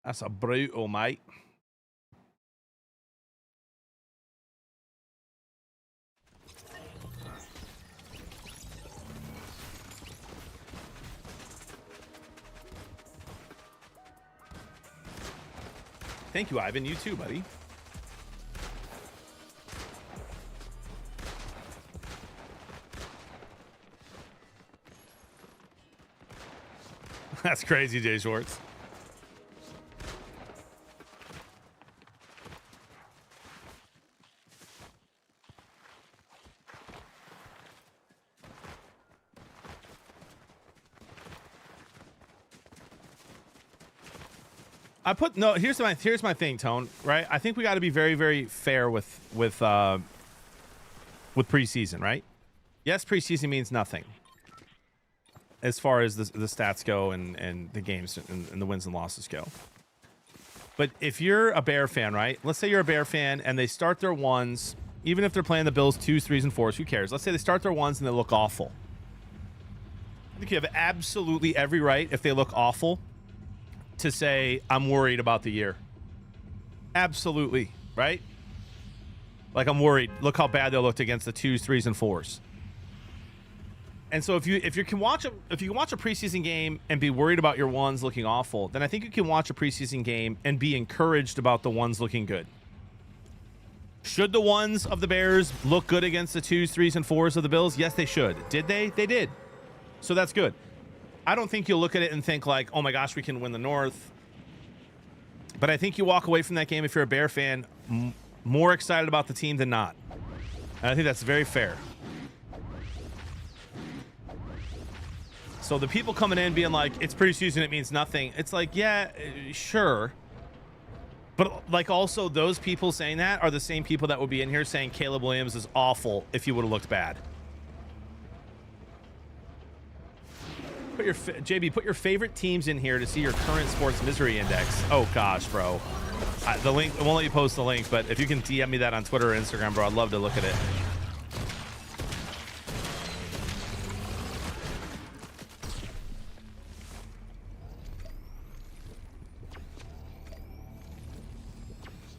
That's a brutal, mate. Thank you, Ivan. You too, buddy. That's crazy, Jay Schwartz. I put no. Here's my thing, Tone. Right? I think we got to be very, very fair with preseason, right? Yes, preseason means nothing as far as the stats go and the games and the wins and losses go. But if you're a Bear fan, right? Let's say you're a Bear fan and they start their ones, even if they're playing the Bills 2s, 3s, and 4s, who cares? Let's say they start their ones and they look awful. I think you have absolutely every right, if they look awful, to say, I'm worried about the year. Absolutely, right? Like, I'm worried. Look how bad they looked against the 2s, 3s, and 4s. And so if you can watch a preseason game and be worried about your ones looking awful, then I think you can watch a preseason game and be encouraged about the ones looking good. Should the ones of the Bears look good against the 2s, 3s, and 4s of the Bills? Yes, they should. Did they? They did. So that's good. I don't think you'll look at it and think like, oh my gosh, we can win the North. But I think you walk away from that game, if you're a Bear fan, more excited about the team than not. And I think that's very fair. So the people coming in being like, it's preseason, it means nothing. It's like, yeah, sure. But like also those people saying that are the same people that would be in here saying Caleb Williams is awful if he would have looked bad. Put your JB, put your favorite teams in here to see your current sports misery index. Oh gosh, bro. The link, I won't let you post the link, but if you can DM me that on Twitter or Instagram, bro, I'd love to look at it.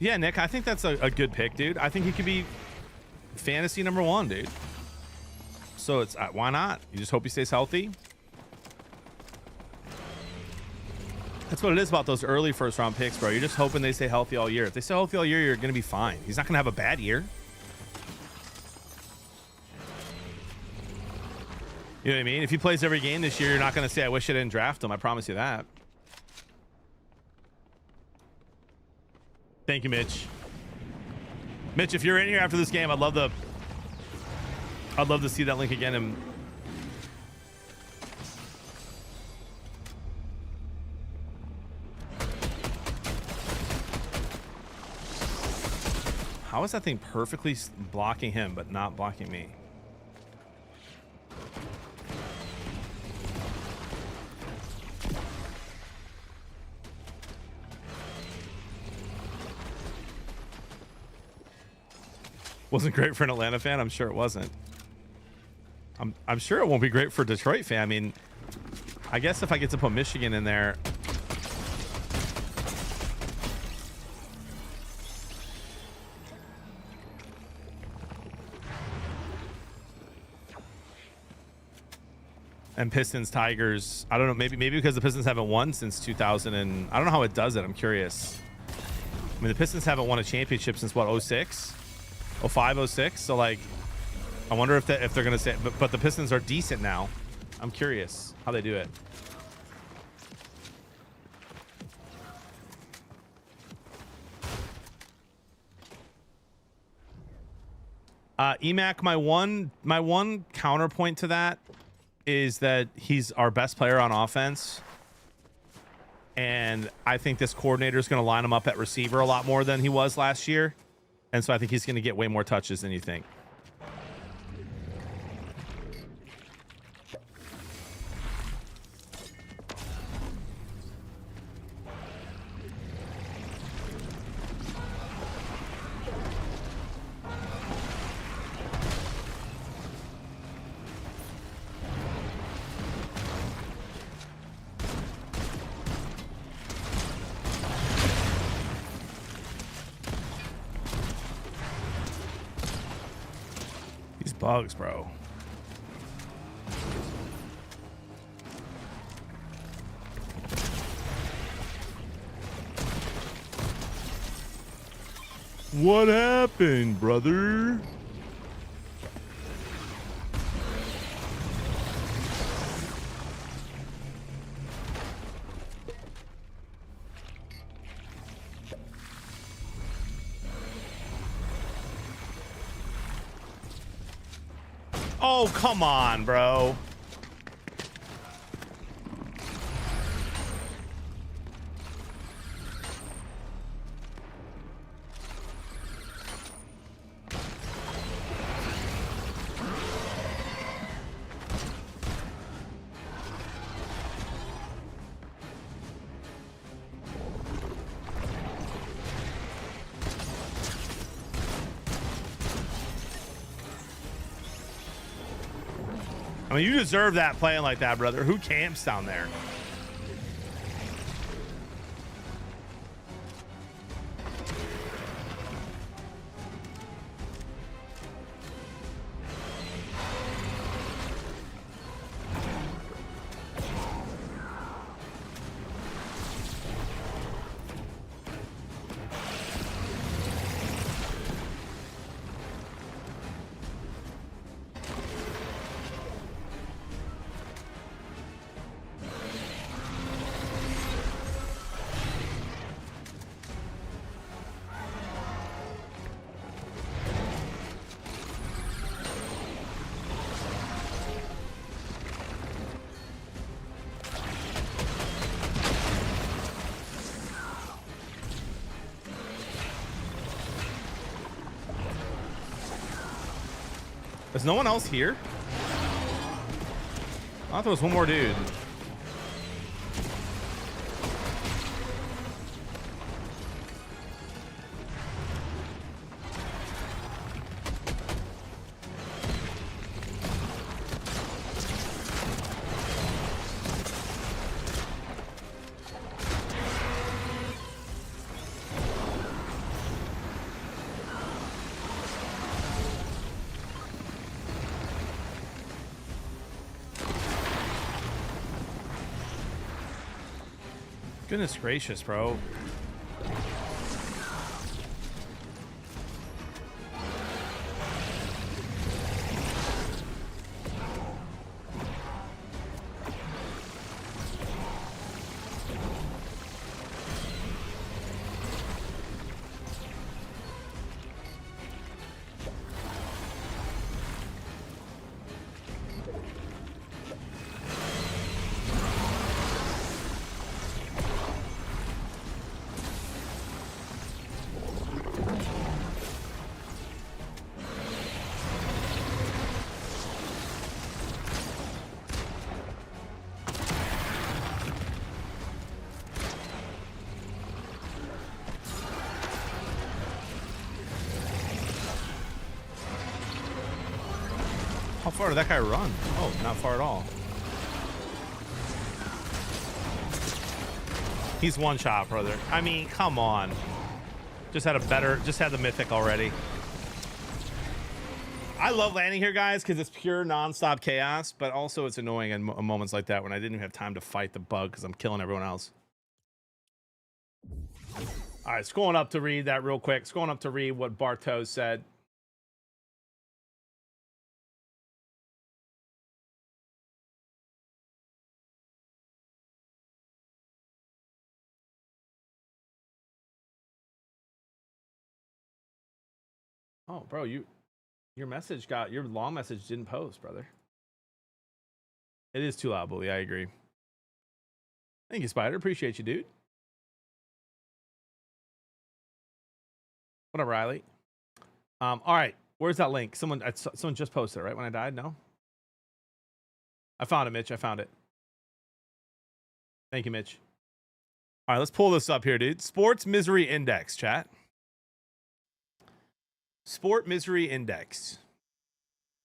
Yeah, Nick, I think that's a good pick, dude. I think he could be fantasy #1, dude. So it's why not? You just hope he stays healthy. That's what it is about those early first-round picks, bro. You're just hoping they stay healthy all year. If they stay healthy all year, you're going to be fine. He's not going to have a bad year. You know what I mean? If he plays every game this year, you're not going to say, I wish I didn't draft him. I promise you that. Thank you, Mitch. Mitch, if you're in here after this game, I'd love to see that link again. And how is that thing perfectly blocking him but not blocking me? Wasn't great for an Atlanta fan. I'm sure it wasn't. I'm sure it won't be great for a Detroit fan. I mean, I guess if I get to put Michigan in there. And Pistons, Tigers. I don't know. Maybe because the Pistons haven't won since 2000 and I don't know how it does it. I'm curious. I mean, the Pistons haven't won a championship since what, 06? 05, 06. So like, I wonder if they're gonna say, but the Pistons are decent now. I'm curious how they do it. EMAC, my one counterpoint to that is that he's our best player on offense. And I think this coordinator is going to line him up at receiver a lot more than he was last year. And so I think he's going to get way more touches than you think. Bugs, bro. What happened, brother? Oh, come on, bro. I mean, you deserve that playing like that, brother. Who camps down there? Is no one else here? I thought there was one more dude. Goodness gracious, bro. How far did that guy run? Oh, not far at all. He's one shot, brother. I mean, come on. Just had the mythic already. I love landing here, guys, because it's pure nonstop chaos, but also it's annoying in moments like that when I didn't even have time to fight the bug because I'm killing everyone else. All right, scrolling up to read that real quick. Scrolling up to read what Bartos said. Oh, bro, your long message didn't post, brother. It is too loud, Bully. I agree. Thank you, Spider. Appreciate you, dude. What up, Riley? All right, where's that link? Someone just posted it, right? When I died? No? I found it, Mitch. I found it. Thank you, Mitch. All right, let's pull this up here, dude. Sports Misery Index, chat. Sport Misery Index.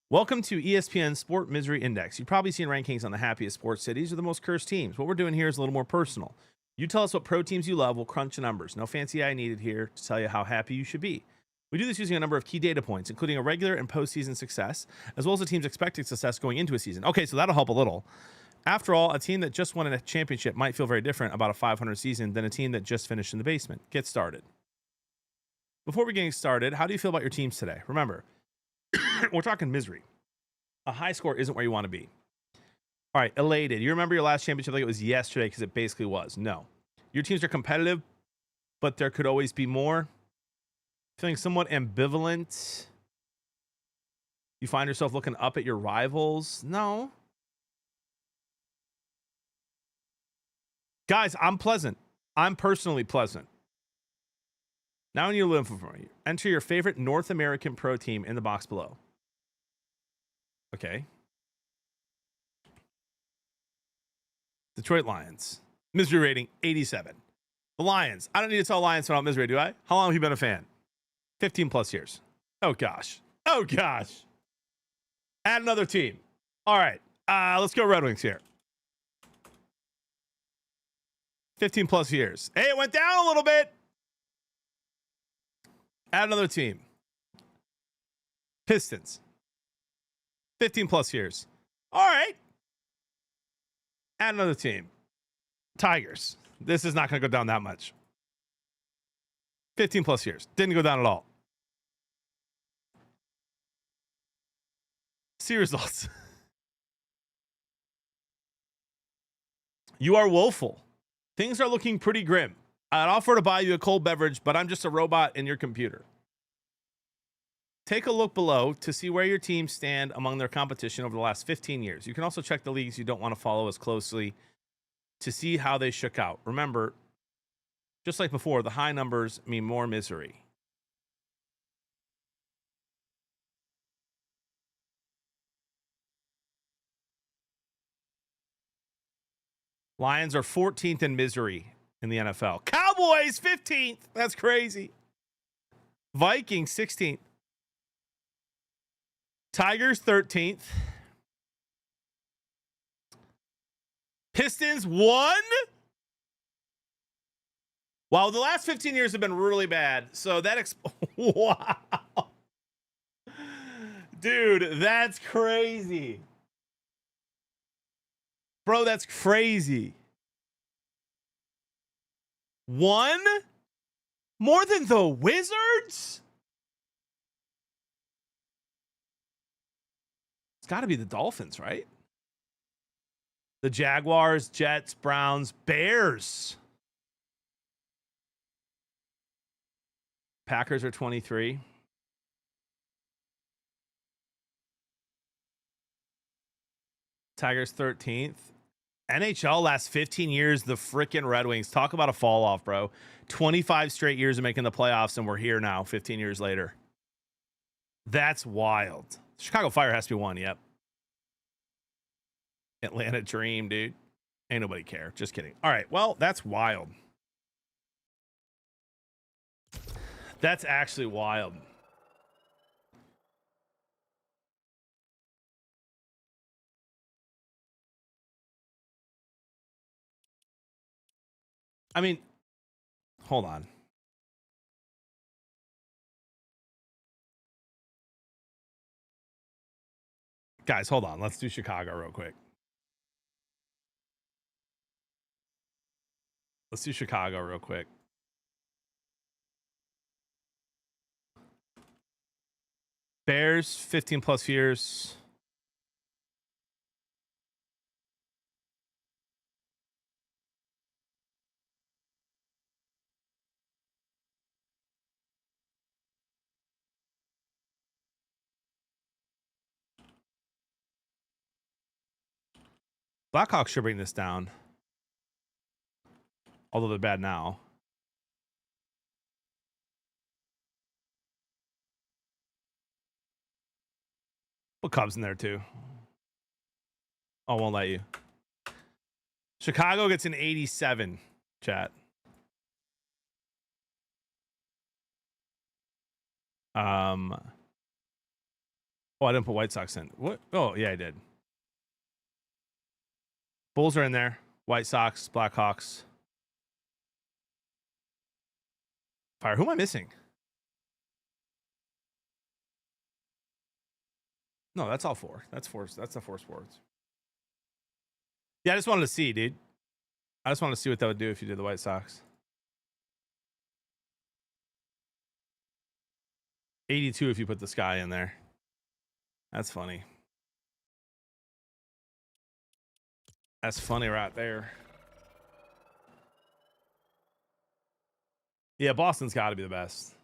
Welcome to ESPN Sport Misery Index. You've probably seen rankings on the happiest sports cities or the most cursed teams. What we're doing here is a little more personal. You tell us what pro teams you love. We'll crunch the numbers. No fancy eye needed here to tell you how happy you should be. We do this using a number of key data points, including a regular and postseason success, as well as the team's expected success going into a season. Okay, so that'll help a little. After all, a team that just won a championship might feel very different about a 500 season than a team that just finished in the basement. Get started. Before we get started, how do you feel about your teams today? Remember, we're talking misery. A high score isn't where you want to be. All right, elated. You remember your last championship like it was yesterday because it basically was. No. Your teams are competitive, but there could always be more. Feeling somewhat ambivalent. You find yourself looking up at your rivals. No. Guys, I'm pleasant. I'm personally pleasant. Now when you live for me, enter your favorite North American pro team in the box below. Okay. Detroit Lions. Misery rating 87. The Lions. I don't need to tell Lions about misery, do I? How long have you been a fan? 15 plus years. Oh gosh. Oh gosh. Add another team. All right. Let's go Red Wings here. 15 plus years. Hey, it went down a little bit. Add another team. Pistons. 15 plus years. All right. Add another team. Tigers. This is not going to go down that much. 15 plus years. Didn't go down at all. See results. You are woeful. Things are looking pretty grim. I'd offer to buy you a cold beverage, but I'm just a robot in your computer. Take a look below to see where your teams stand among their competition over the last 15 years. You can also check the leagues you don't want to follow as closely to see how they shook out. Remember, just like before, the high numbers mean more misery. Lions are 14th in misery in the NFL. Cowboys 15th. That's crazy. Vikings 16th. Tigers 13th. Pistons 1. Wow, the last 15 years have been really bad. So that wow. Dude, that's crazy. Bro, that's crazy. 1 more than the Wizards? It's got to be the Dolphins, right? The Jaguars, Jets, Browns, Bears. Packers are 23. Tigers 13th. NHL last 15 years, the freaking Red Wings. Talk about a fall off, bro. 25 straight years of making the playoffs, and we're here now, 15 years later. That's wild. Chicago Fire has to be 1, yep. Atlanta Dream, dude. Ain't nobody care. Just kidding. All right, well, that's wild. That's actually wild. I mean, hold on. Guys, hold on. Let's do Chicago real quick. Let's do Chicago real quick. Bears, 15 plus years. Blackhawks should bring this down. Although they're bad now. Put Cubs in there too. Oh, won't let you. Chicago gets an 87, chat. Oh, I didn't put White Sox in. What? Oh, yeah, I did. Bulls are in there. White Sox, Blackhawks. Fire. Who am I missing? No, that's all 4. That's 4. That's the 4 sports. Yeah, I just wanted to see, dude. I just wanted to see what that would do if you did the White Sox. 82 if you put the Sky in there. That's funny. That's funny right there. Yeah, Boston's got to be the best.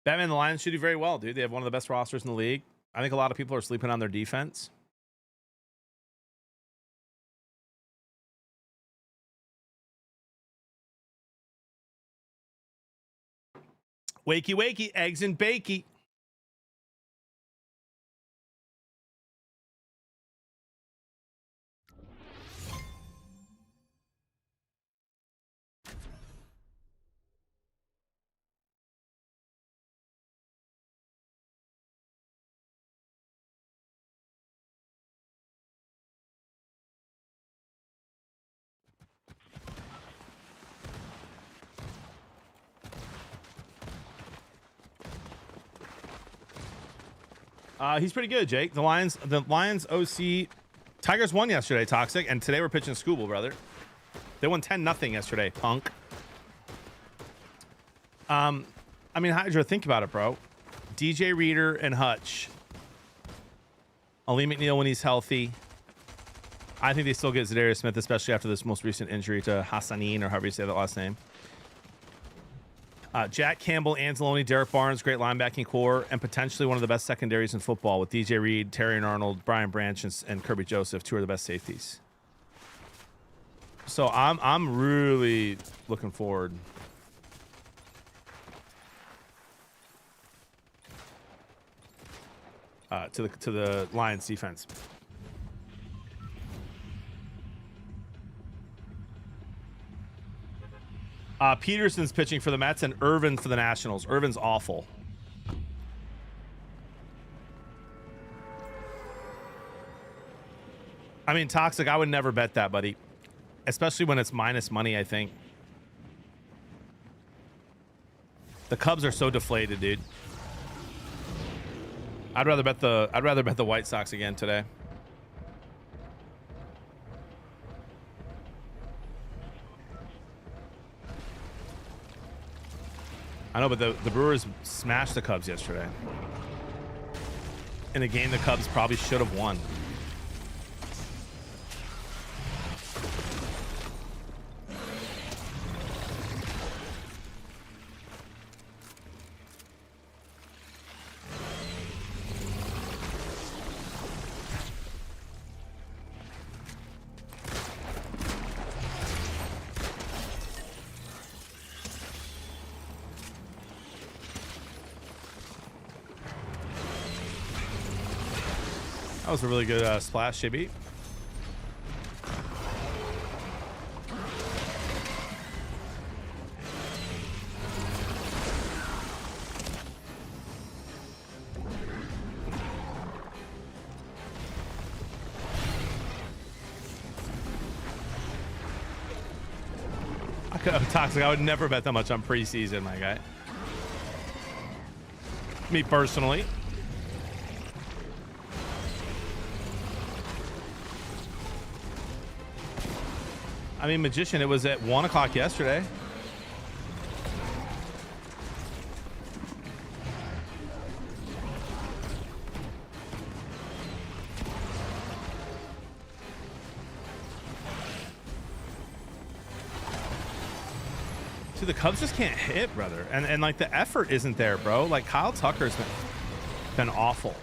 Batman and the Lions should do very well, dude. They have one of the best rosters in the league. I think a lot of people are sleeping on their defense. Wakey, wakey, eggs and bakey. He's pretty good, Jake. The Lions OC Tigers won yesterday, Toxic, and today we're pitching Scooble, brother. They won 10-0 yesterday, punk. I mean, Hydra, think about it, bro. DJ Reader and Hutch. Ali McNeil when he's healthy. I think they still get Zadarius Smith, especially after this most recent injury to Hassanin, or however you say that last name. Jack Campbell, Anzalone, Derek Barnes, great linebacking core, and potentially one of the best secondaries in football with DJ Reed, Terry Arnold, Brian Branch, and Kirby Joseph, 2 of the best safeties. So I'm really looking forward. to the Lions defense. Peterson's pitching for the Mets and Irvin for the Nationals. Irvin's awful. I mean, Toxic, I would never bet that, buddy. Especially when it's minus money, I think. The Cubs are so deflated, dude. I'd rather bet the White Sox again today. I know, but the Brewers smashed the Cubs yesterday. In a game the Cubs probably should have won. That was a really good splash, JB. Toxic, I would never bet that much on preseason, my guy. Me personally. I mean, Magician, it was at 1 o'clock yesterday. Dude, the Cubs just can't hit, brother. And like, the effort isn't there, bro. Like, Kyle Tucker's been awful.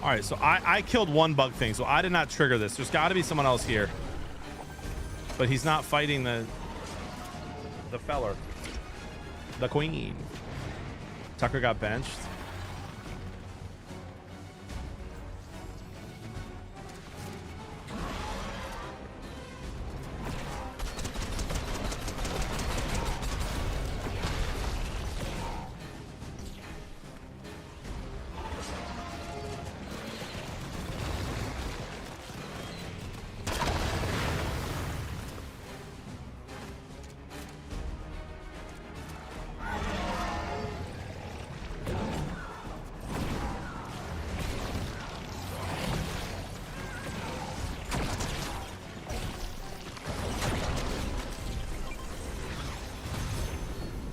All right, so I killed one bug thing, so I did not trigger this. There's got to be someone else here. But he's not fighting the feller. The queen. Tucker got benched.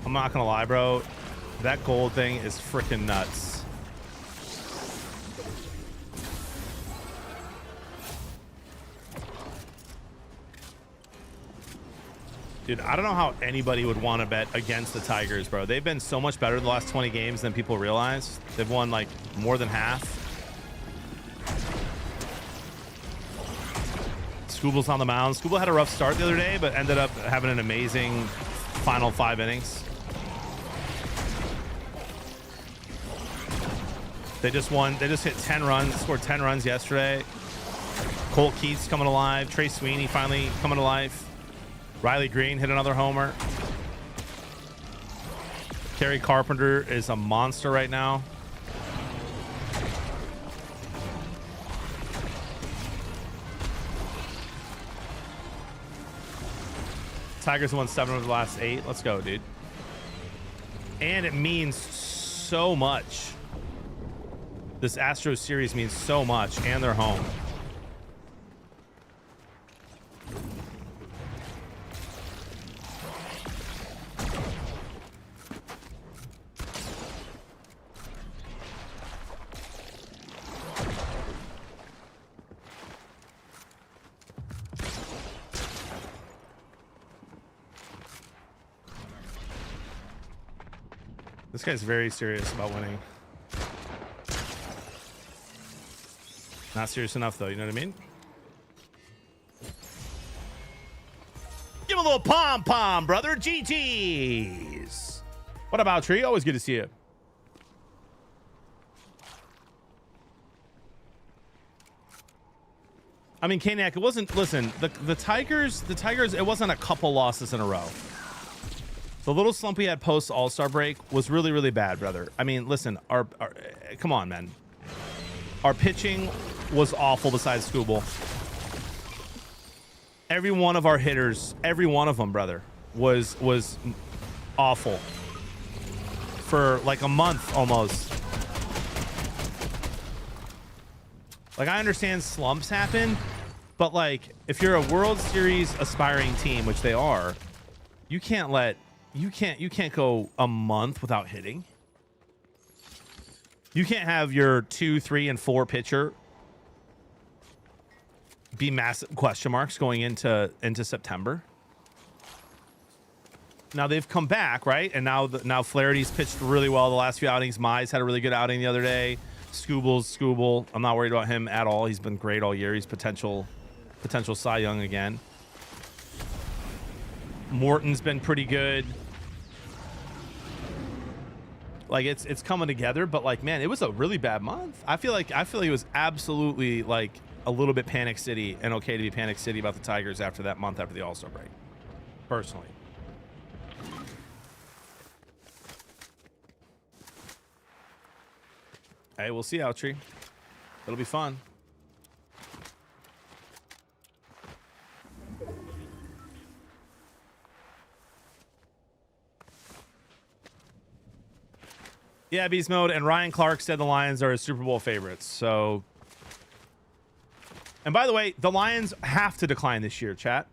I'm not gonna lie, bro. That gold thing is freaking nuts. Dude, I don't know how anybody would want to bet against the Tigers, bro. They've been so much better the last 20 games than people realize. They've won like more than half. Scooble's on the mound. Scooble had a rough start the other day, but ended up having an amazing final 5 innings. They just won. They just hit 10 runs, scored 10 runs yesterday. Colt Keith's coming alive. Trey Sweeney finally coming to life. Riley Green hit another homer. Kerry Carpenter is a monster right now. Tigers won 7 of the last 8. Let's go, dude. And it means so much. This Astros series means so much, and they're home. This guy's very serious about winning. Not serious enough, though. You know what I mean? Give him a little pom-pom, brother. GG's. What about Tree? Always good to see you. I mean, Kaniak, it wasn't... Listen, the Tigers, it wasn't a couple losses in a row. The little slump we had post All-Star break was really, really bad, brother. I mean, listen, our come on, man. Our pitching was awful besides Scooble. Every one of our hitters, every one of them, brother, was awful for like a month almost. Like, I understand slumps happen, but like if you're a World Series aspiring team, which they are, you can't go a month without hitting. You can't have your 2, 3, and 4 pitcher be massive question marks going into September. Now they've come back, right? And now Flaherty's pitched really well the last few outings. Mize had a really good outing the other day. Scooble. I'm not worried about him at all. He's been great all year. He's potential Cy Young again. Morton's been pretty good. Like it's coming together, but like, man, it was a really bad month. I feel like it was absolutely like a little bit panic city, and okay to be panic city about the Tigers after that month after the All-Star break. Personally. Hey, we'll see, Outtree. It'll be fun. Yeah, Beast Mode. And Ryan Clark said the Lions are his Super Bowl favorites. So, and by the way, the Lions have to decline this year, chat.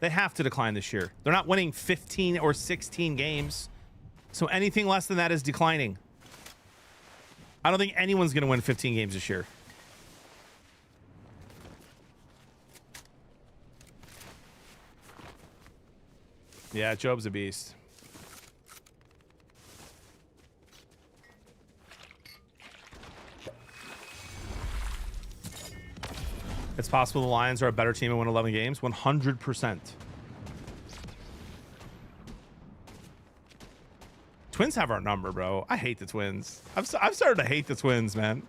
They have to decline this year. They're not winning 15 or 16 games. So anything less than that is declining. I don't think anyone's going to win 15 games this year. Yeah, Job's a beast. It's possible the Lions are a better team and win 11 games. 100%. Twins have our number, bro. I hate the Twins. I've started to hate the Twins, man.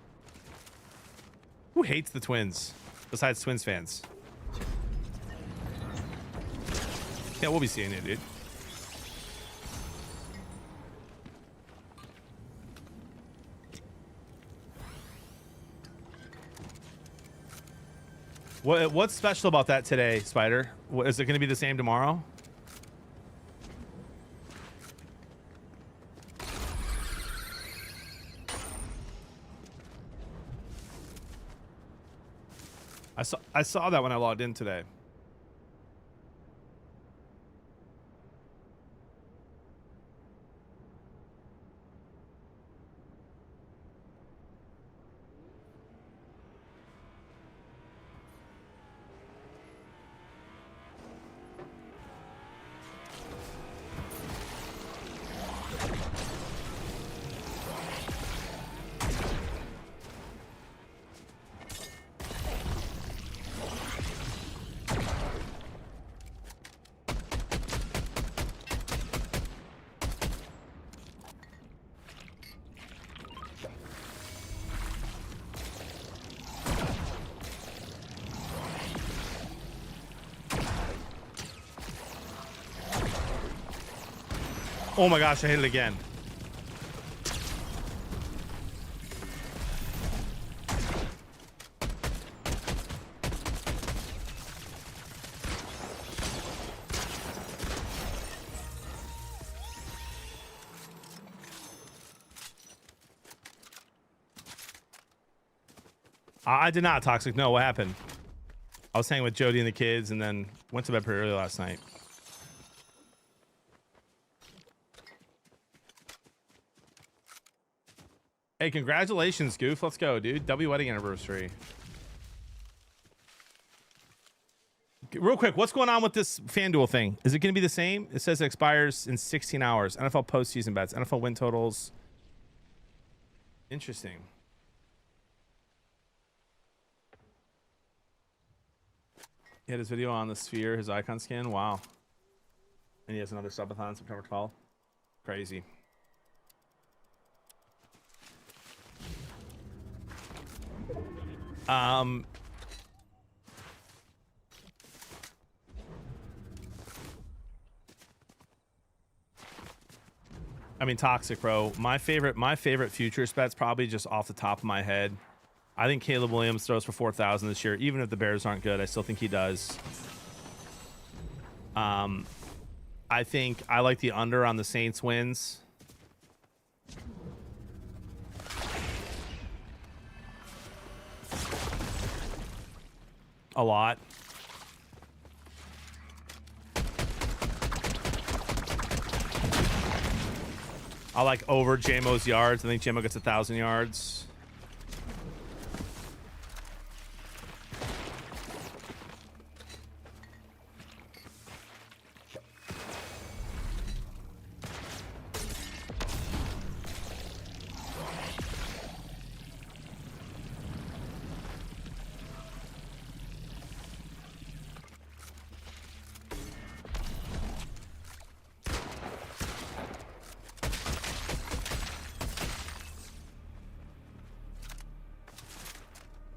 Who hates the Twins besides Twins fans? Yeah, we'll be seeing you, dude. What's special about that today, Spider? Is it going to be the same tomorrow? I saw that when I logged in today. Oh my gosh, I hit it again. I did not, Toxic. No, what happened? I was hanging with Jody and the kids and then went to bed pretty early last night. Hey, congratulations, Goof. Let's go, dude. W wedding anniversary. Real quick, what's going on with this FanDuel thing? Is it going to be the same? It says it expires in 16 hours. NFL postseason bets, NFL win totals. Interesting. He had his video on the sphere, his icon skin. Wow. And he has another subathon September 12th. Crazy. I mean, toxic, bro. My favorite futures bet's probably just off the top of my head. I think Caleb Williams throws for 4,000 this year. Even if the Bears aren't good, I still think he does. I think I like the under on the Saints wins. A lot. I like over JMO's yards. I think JMO gets 1,000 yards.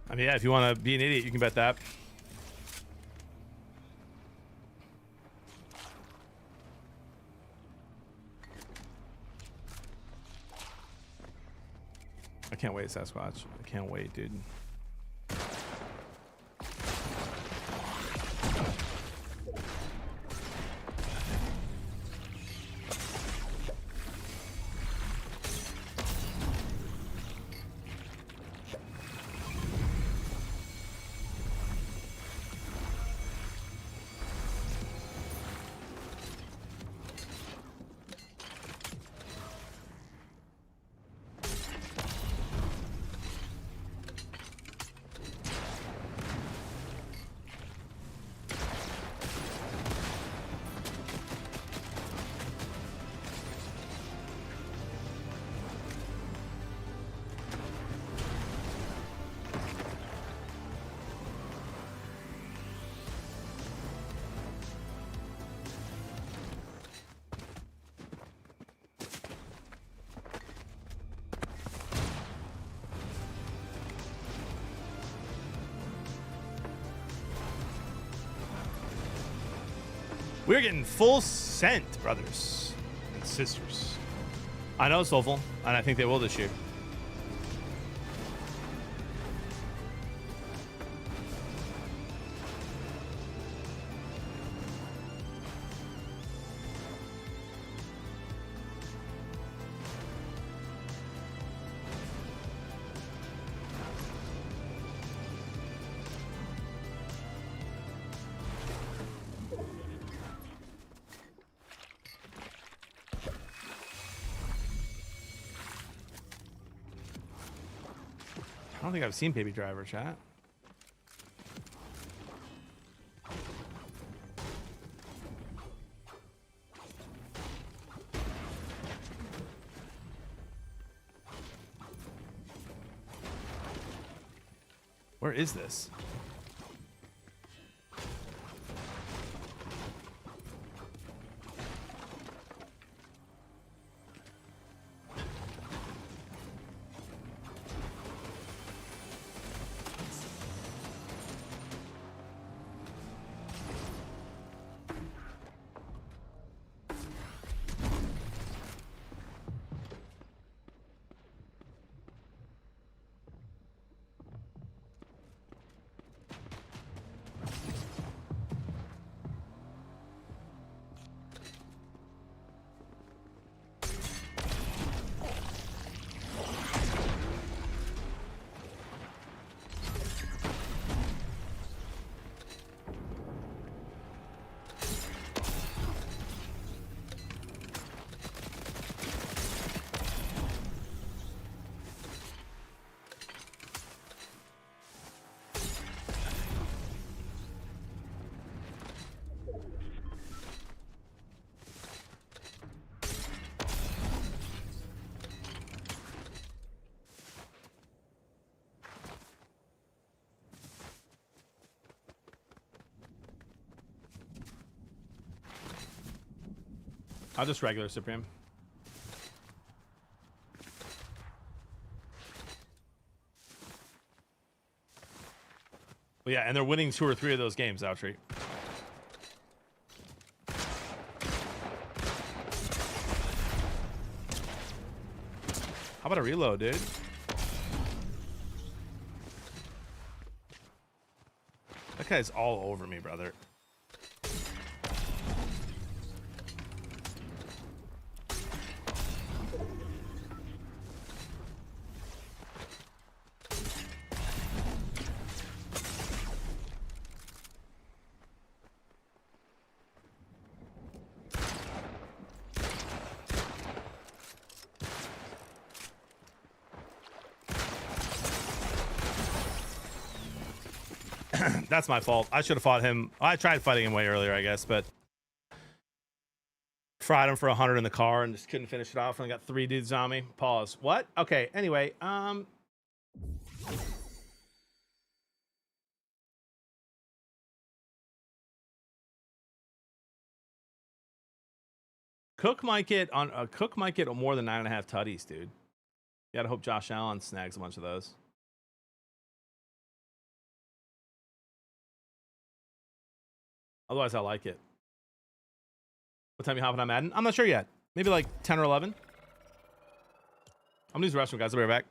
I mean, yeah, if you want to be an idiot, you can bet that. I can't wait, Sasquatch. I can't wait, dude. We're getting full scent, brothers and sisters. I know, Soulful, and I think they will this year. I don't think I've seen Baby Driver, chat. Where is this? I'll just regular Supreme. Well, yeah, and they're winning 2 or 3 of those games, Outtree. How about a reload, dude? That guy's all over me, brother. That's my fault. I should have fought him. I tried fighting him way earlier, I guess, but fried him for 100 in the car and just couldn't finish it off. And I got 3 dudes on me. Pause. What? Okay. Anyway, Cook might get more than 9.5 tutties, dude. You gotta hope Josh Allen snags a bunch of those. Otherwise, I like it. What time you hopping on Madden? I'm not sure yet. Maybe like 10 or 11. I'm gonna use the restroom, guys. I'll be right back.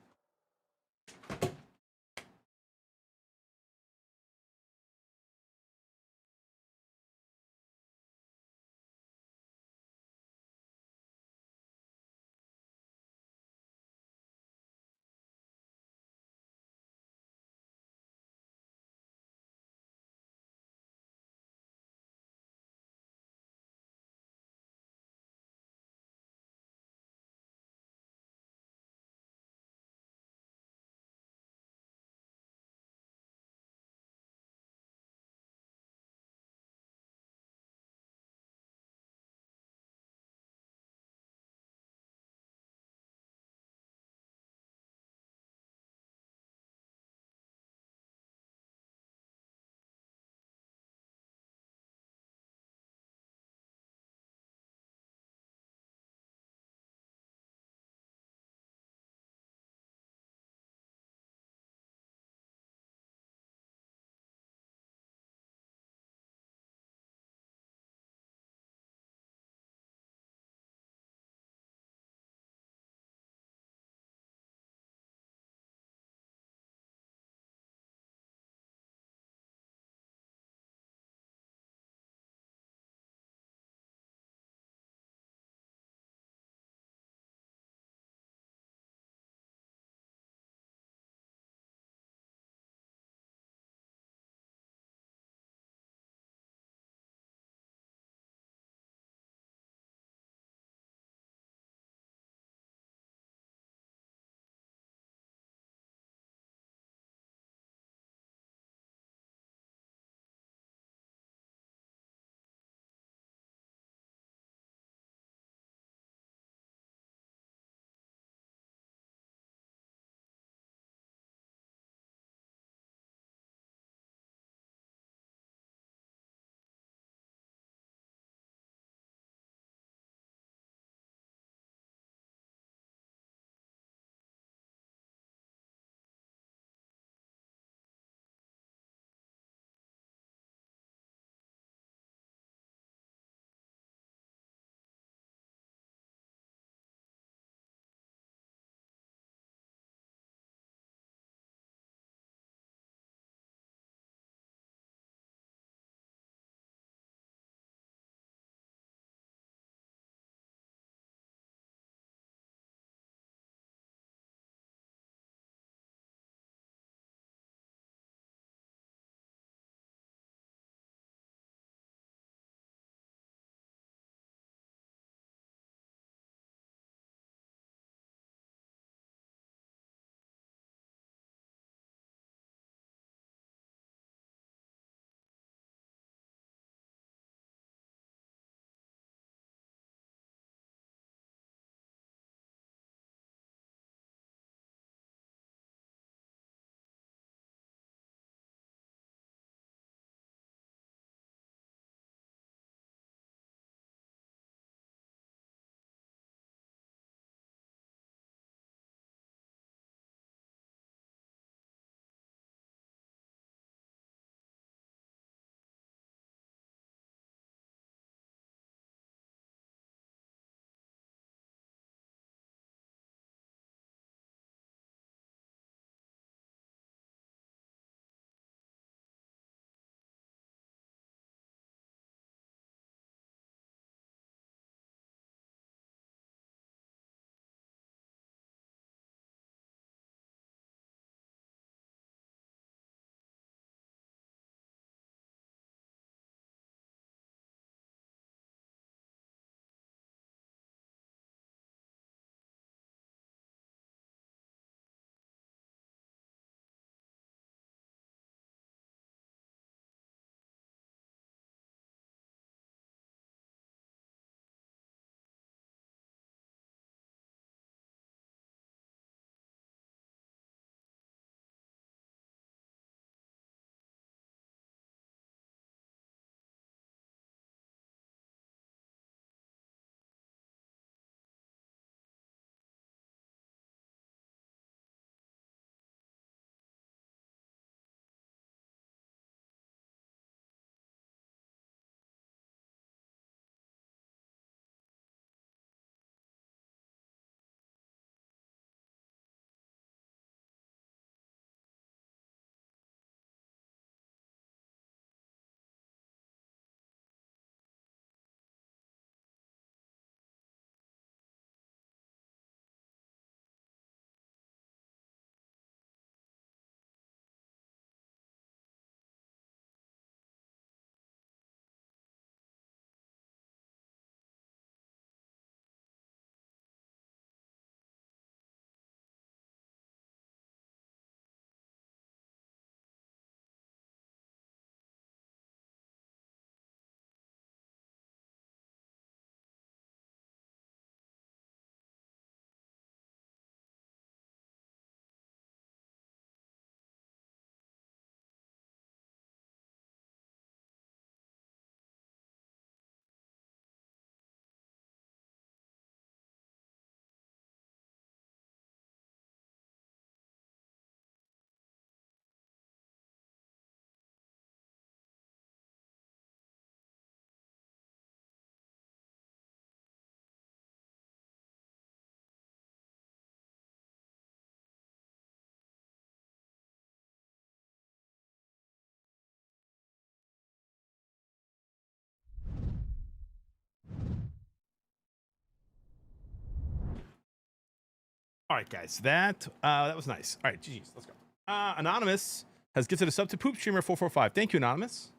All right, guys, that was nice. All right, GG's, let's go. Anonymous has gifted us up to Poop Streamer 445. Thank you, Anonymous.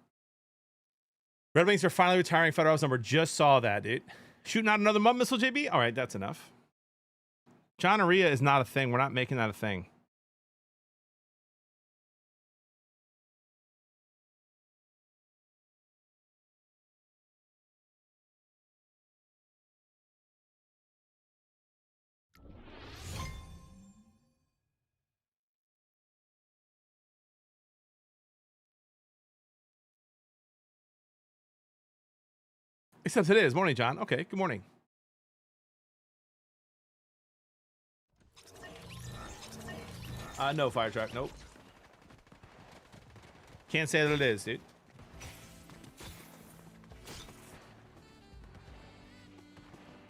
Red Wings are finally retiring Fedorov's number. Just saw that, dude. Shooting out another mud missile, JB. All right, that's enough. John Aria is not a thing. We're not making that a thing. Except it is. Morning, John. Okay, good morning. No, fire truck. Nope. Can't say that it is, dude.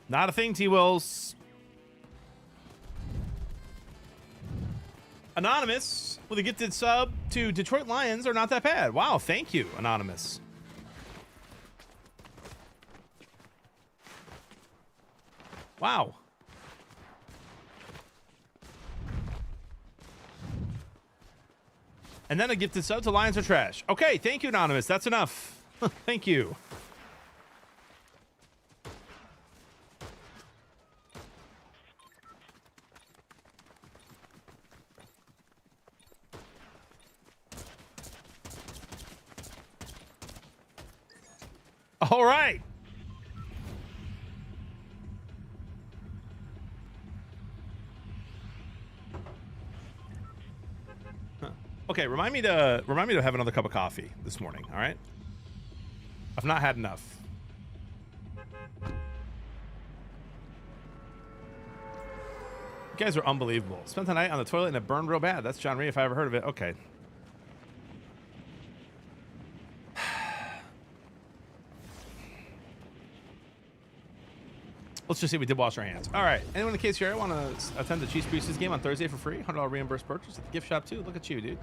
Not a thing, T-Wills. Anonymous with a gifted sub to Detroit Lions are not that bad. Wow, thank you, Anonymous. Wow. And then a gifted sub to Lions are trash. Okay, thank you, Anonymous. That's enough. Thank you. All right. Okay, remind me to have another cup of coffee this morning, all right? I've not had enough. You guys are unbelievable. Spent the night on the toilet and it burned real bad. That's John Ree if I ever heard of it. Okay. Let's just say we did wash our hands. All right. Anyone in the case here want to attend the Chiefs Preseason game on Thursday for free? $100 reimbursed purchase at the gift shop too. Look at you, dude.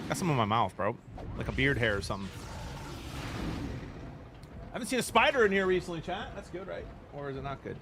Got some in my mouth, bro. Like a beard hair or something. I haven't seen a spider in here recently, chat. That's good, right? Or is it not good?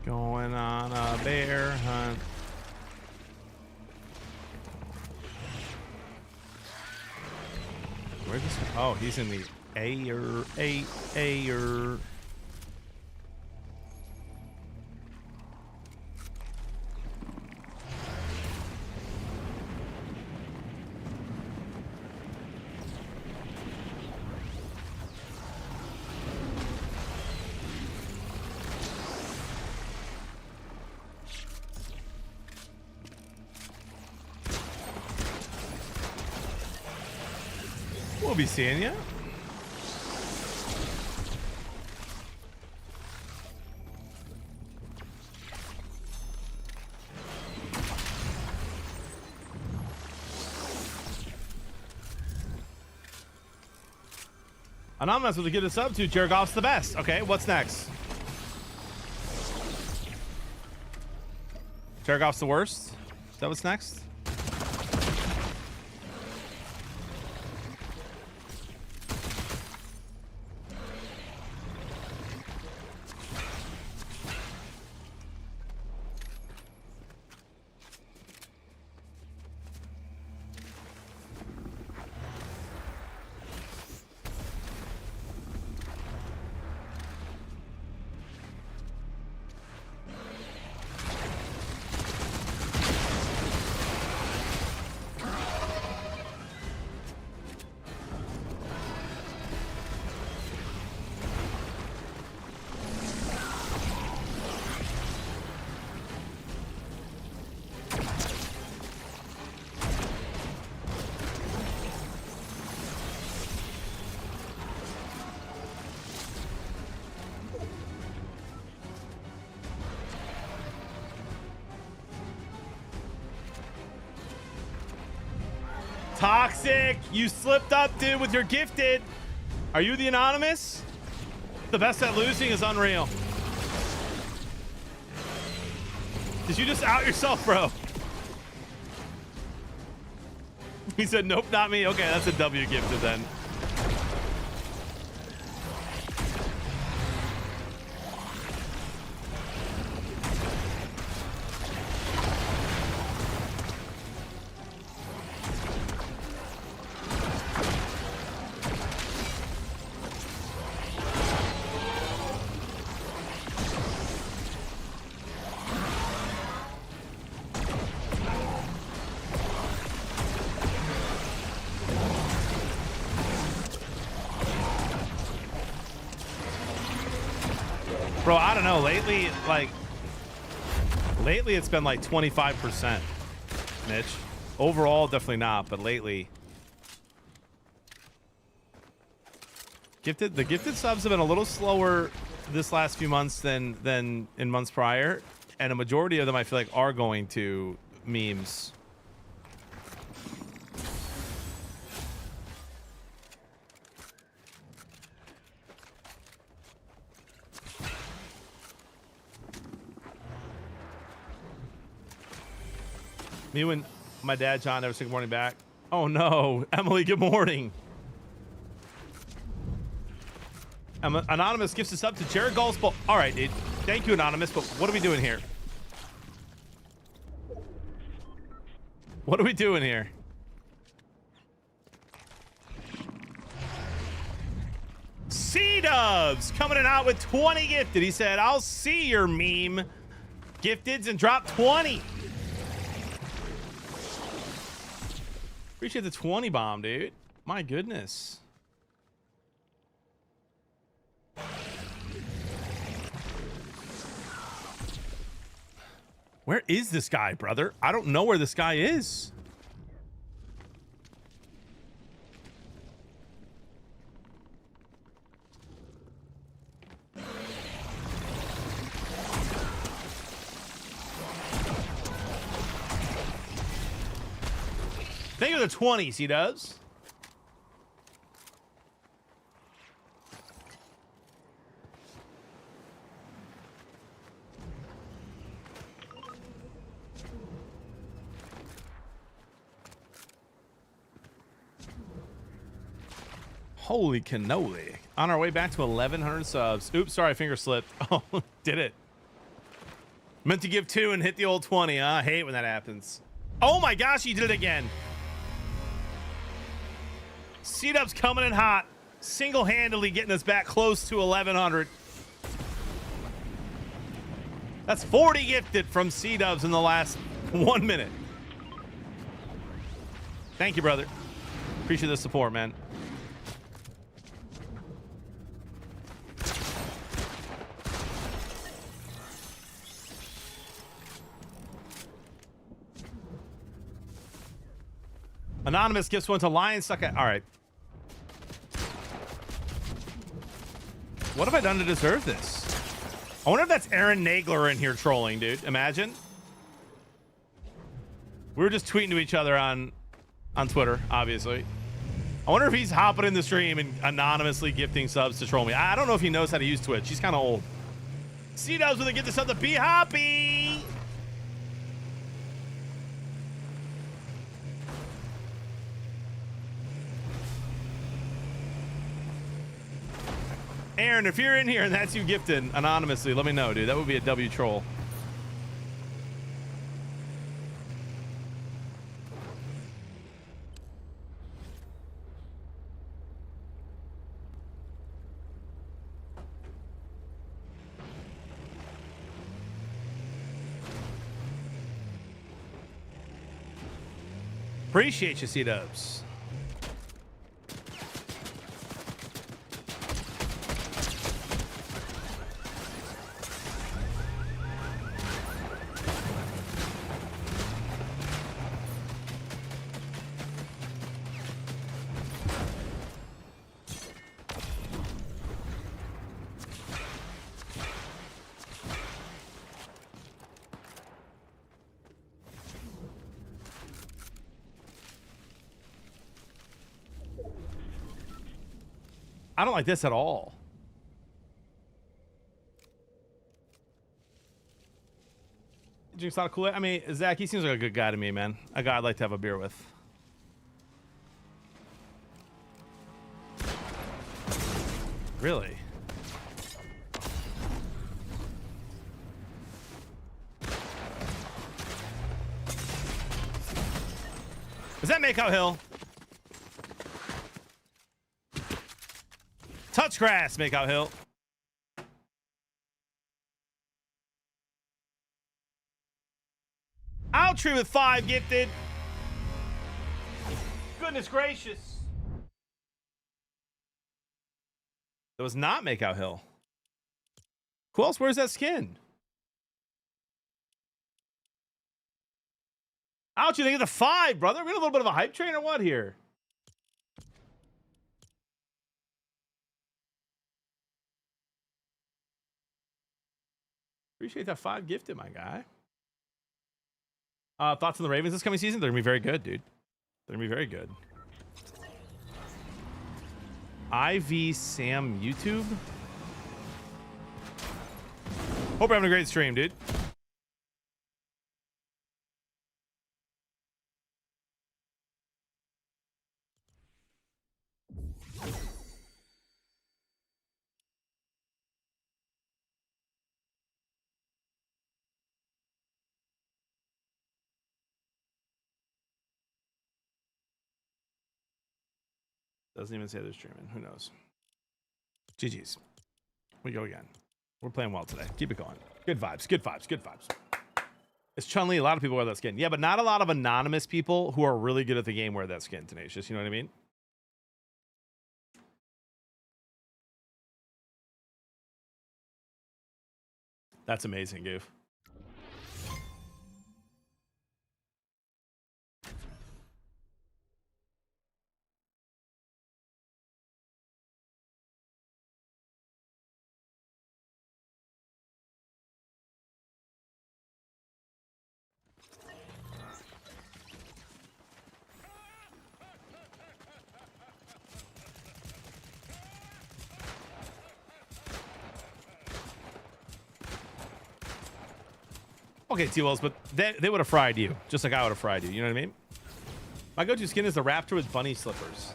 Going on a bear hunt. Where's this? Oh, he's in the air. We'll be seeing you. Anonymous with a give this up to Jared the best. Okay, what's next? Jared the worst? Is that what's next? Toxic, you slipped up, dude, with your gifted. Are you the anonymous? The best at losing is unreal. Did you just out yourself, bro? He said, nope, not me. Okay, that's a W gifted then. Bro, I don't know. Lately it's been like 25%, Mitch. Overall, definitely not, but lately. The gifted subs have been a little slower this last few months than in months prior, and a majority of them I feel like are going to memes. Me and my dad, John, never say good morning back. Oh no, Emily, good morning. Anonymous gifts us up to Jared Goldsball. All right, dude. Thank you, Anonymous, but what are we doing here? What are we doing here? C-Dubs coming in out with 20 gifted. He said, I'll see your meme gifteds and drop 20. Appreciate the 20 bomb, dude. My goodness. Where is this guy, brother? I don't know where this guy is. Think of the 20s he does. Holy cannoli. On our way back to 1,100 subs. Oops, sorry, finger slipped. Oh, did it. Meant to give 2 and hit the old 20. I hate when that happens. Oh my gosh, he did it again. C-Dub's coming in hot. Single-handedly getting us back close to 1,100. That's 40 gifted from C-Dubs in the last 1 minute. Thank you, brother. Appreciate the support, man. Anonymous gifts one to Lion Suck at. All right. What have I done to deserve this? I wonder if that's Aaron Nagler in here trolling, dude. Imagine. We were just tweeting to each other on Twitter, obviously. I wonder if he's hopping in the stream and anonymously gifting subs to troll me. I don't know if he knows how to use Twitch. He's kind of old. C-Dubs when they get this up to Be Happy. Aaron, if you're in here and that's you gifted anonymously, let me know, dude. That would be a W troll. Appreciate you, C-Dubs. I don't like this at all. Drinks a lot of Kool-Aid. I mean, Zach, he seems like a good guy to me, man. A guy I'd like to have a beer with. Really? Does that make out Hill? Touch grass, make out Hill. Outtree with 5 gifted. Goodness gracious. That was not make out Hill. Who else wears that skin? Ouch, you think of the 5, brother? We had a little bit of a hype train or what here? Appreciate that 5 gifted, my guy. Thoughts on the Ravens this coming season? They're going to be very good, dude. They're going to be very good. IV Sam YouTube. Hope you're having a great stream, dude. Doesn't even say they're streaming. Who knows? GG's. We go again. We're playing well today. Keep it going. Good vibes. Good vibes. Good vibes. It's Chun-Li. A lot of people wear that skin. Yeah, but not a lot of anonymous people who are really good at the game wear that skin, Tenacious. You know what I mean? That's amazing, Goof. Okay, T-Wells, but they would have fried you, just like I would have fried you. You know what I mean? My go-to skin is the Raptor with bunny slippers.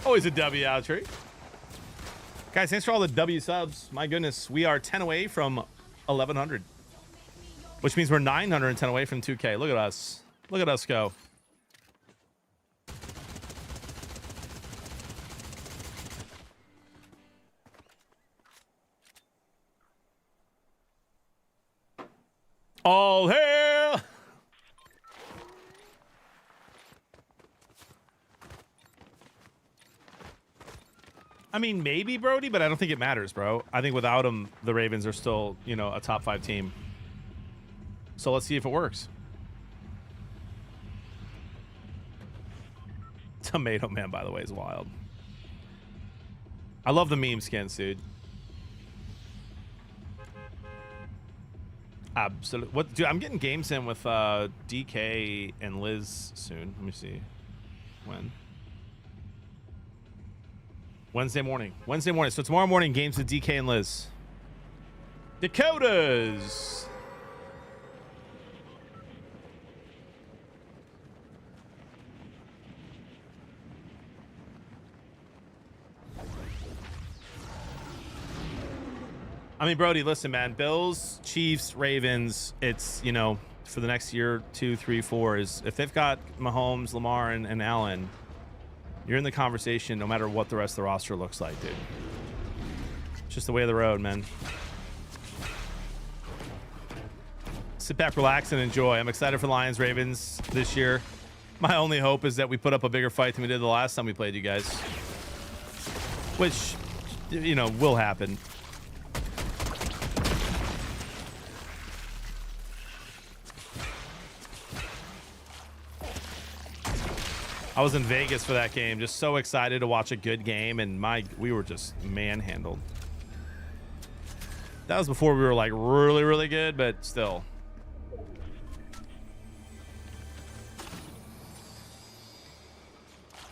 Always a W, Outtree. Guys, thanks for all the W subs. My goodness, we are 10 away from 1,100. Which means we're 910 away from 2K. Look at us. Look at us go. All hail! I mean, maybe Brody, but I don't think it matters, bro. I think without him, the Ravens are still, you know, a top 5 team. So let's see if it works. Tomato Man, by the way, is wild. I love the meme skins, dude. Absolutely. What, dude? I'm getting games in with DK and Liz soon. Let me see. When? Wednesday morning. Wednesday morning. So tomorrow morning, games with DK and Liz. Dakotas. I mean, Brody, listen, man. Bills, Chiefs, Ravens. It's, you know, for the next year, 2, 3, 4 is if they've got Mahomes, Lamar, and Allen, you're in the conversation no matter what the rest of the roster looks like, dude. It's just the way of the road, man. Sit back, relax, and enjoy. I'm excited for Lions, Ravens this year. My only hope is that we put up a bigger fight than we did the last time we played you guys. Which, you know, will happen. I was in Vegas for that game, just so excited to watch a good game, and we were just manhandled. That was before we were like really, really good, but still.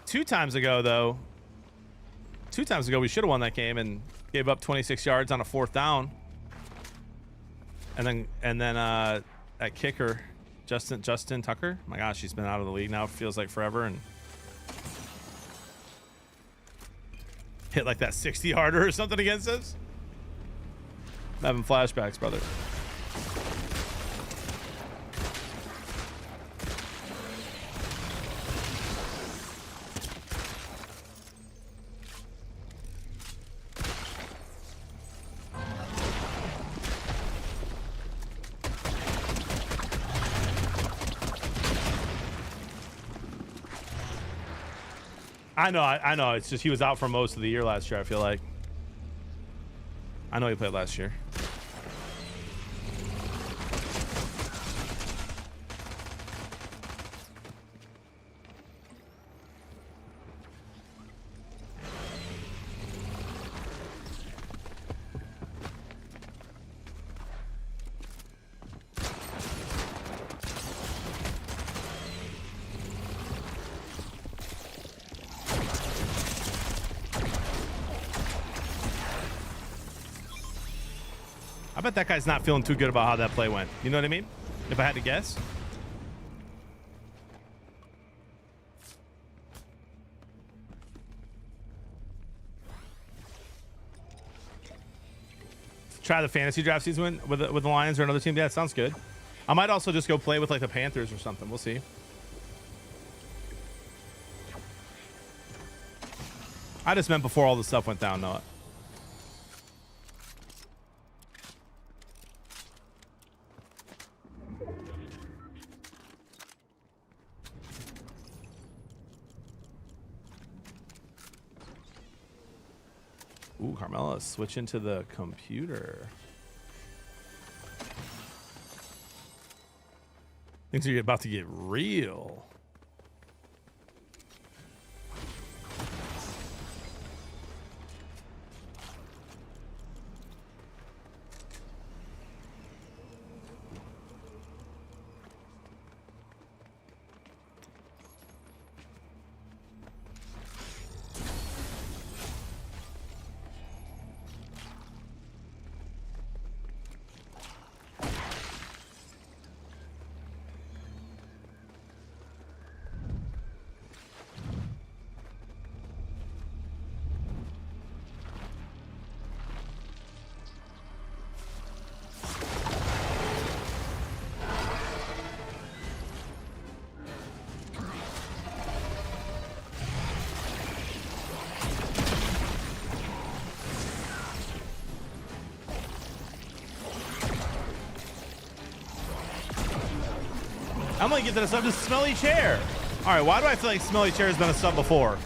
Two times ago, though, 2 times ago we should have won that game and gave up 26 yards on a 4th down. And then that kicker, Justin Tucker. My gosh, he's been out of the league now. Feels like forever, and hit like that 60-yarder or something against us. I'm having flashbacks, brother. I know. It's just he was out for most of the year last year, I feel like. I know he played last year. I bet that guy's not feeling too good about how that play went. You know what I mean? If I had to guess. Try the fantasy draft season with the Lions or another team. Yeah, it sounds good. I might also just go play with like the Panthers or something. We'll see. I just meant before all the stuff went down, Noah. Ooh, Carmella, switch into the computer. Things are about to get real. I'm gonna get to the sub to Smelly Chair. All right, why do I feel like Smelly Chair has been a sub before?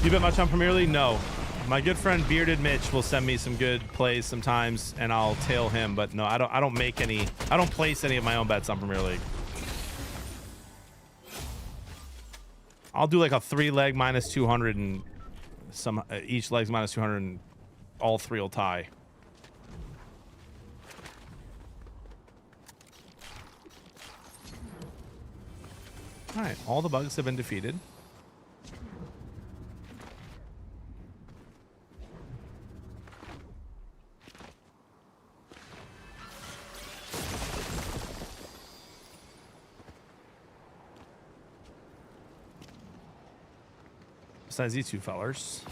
You bet much on Premier League? No. My good friend Bearded Mitch will send me some good plays sometimes, and I'll tail him. But no, I don't make any. I don't place any of my own bets on Premier League. I'll do like a 3-leg minus 200 and some each leg's minus 200 and all three will tie. All right, all the bugs have been defeated. Besides these two fellers.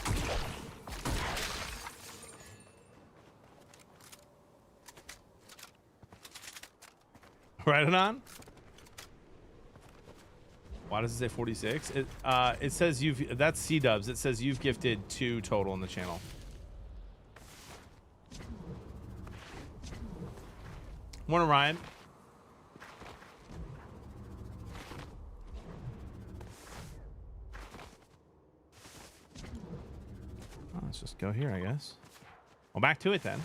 Right on. Why does it say 46? It says you've, that's C-dubs. It says you've gifted 2 total in the channel. Morning, Ryan. Let's just go here, I guess. Well, back to it then.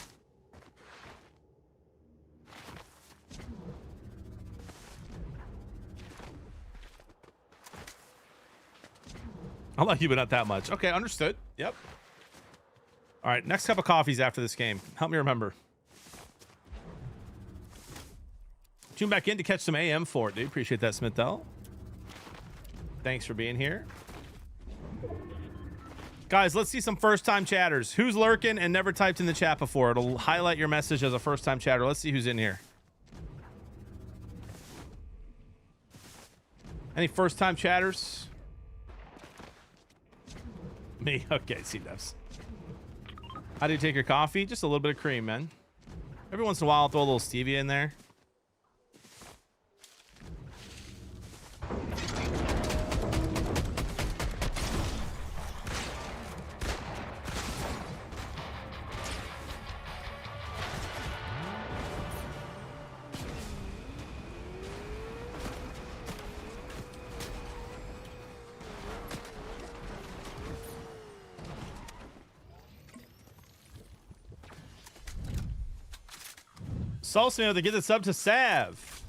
I like you, but not that much. Okay, understood. Yep. All right, next cup of coffee's after this game. Help me remember. Tune back in to catch some AM for it, dude. Appreciate that, Smith Dell. Thanks for being here. Guys, let's see some first-time chatters. Who's lurking and never typed in the chat before? It'll highlight your message as a first-time chatter. Let's see who's in here. Any first-time chatters? Me? Okay, C-Dubs. How do you take your coffee? Just a little bit of cream, man. Every once in a while, I'll throw a little stevia in there. Salsa to get this up to Sav.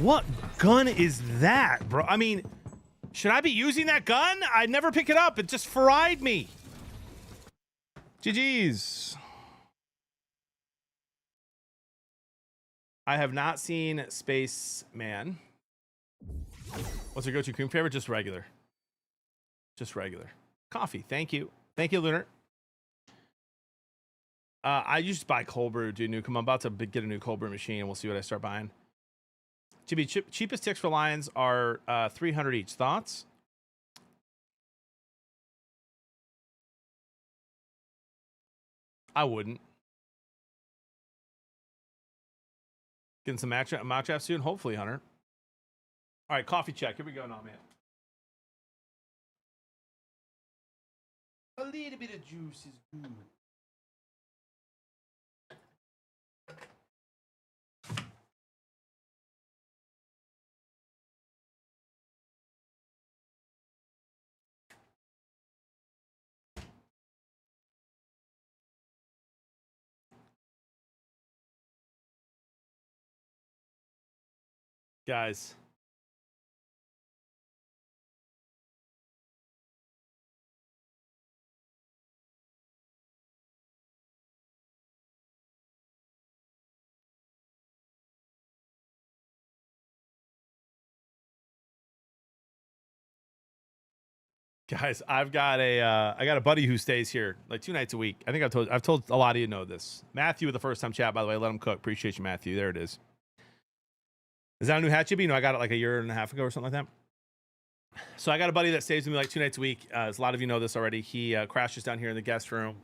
What gun is that, bro? I mean, should I be using that gun? I never pick it up. It just fried me. GG's. I have not seen Spaceman. What's your go-to cream flavor? Just regular. Just regular. Coffee. Thank you. Thank you, Lunar. I used to buy cold brew, dude. I'm about to get a new cold brew machine, and we'll see what I start buying. Cheapest ticks for Lions are 300 each. Thoughts? I wouldn't. Getting some match draft soon? Hopefully, Hunter. All right, coffee check. Here we go now, man. A little bit of juice is good. Guys. Guys, I've got a buddy who stays here like 2 nights a week. I think I've told a lot of you know this. Matthew with the first time chat, by the way. Let him cook. Appreciate you, Matthew. There it is. Is that a new hat, Chibi? You know, I got it like a year and a half ago or something like that. So I got a buddy that stays with me like 2 nights a week. As a lot of you know this already. He crashes down here in the guest room.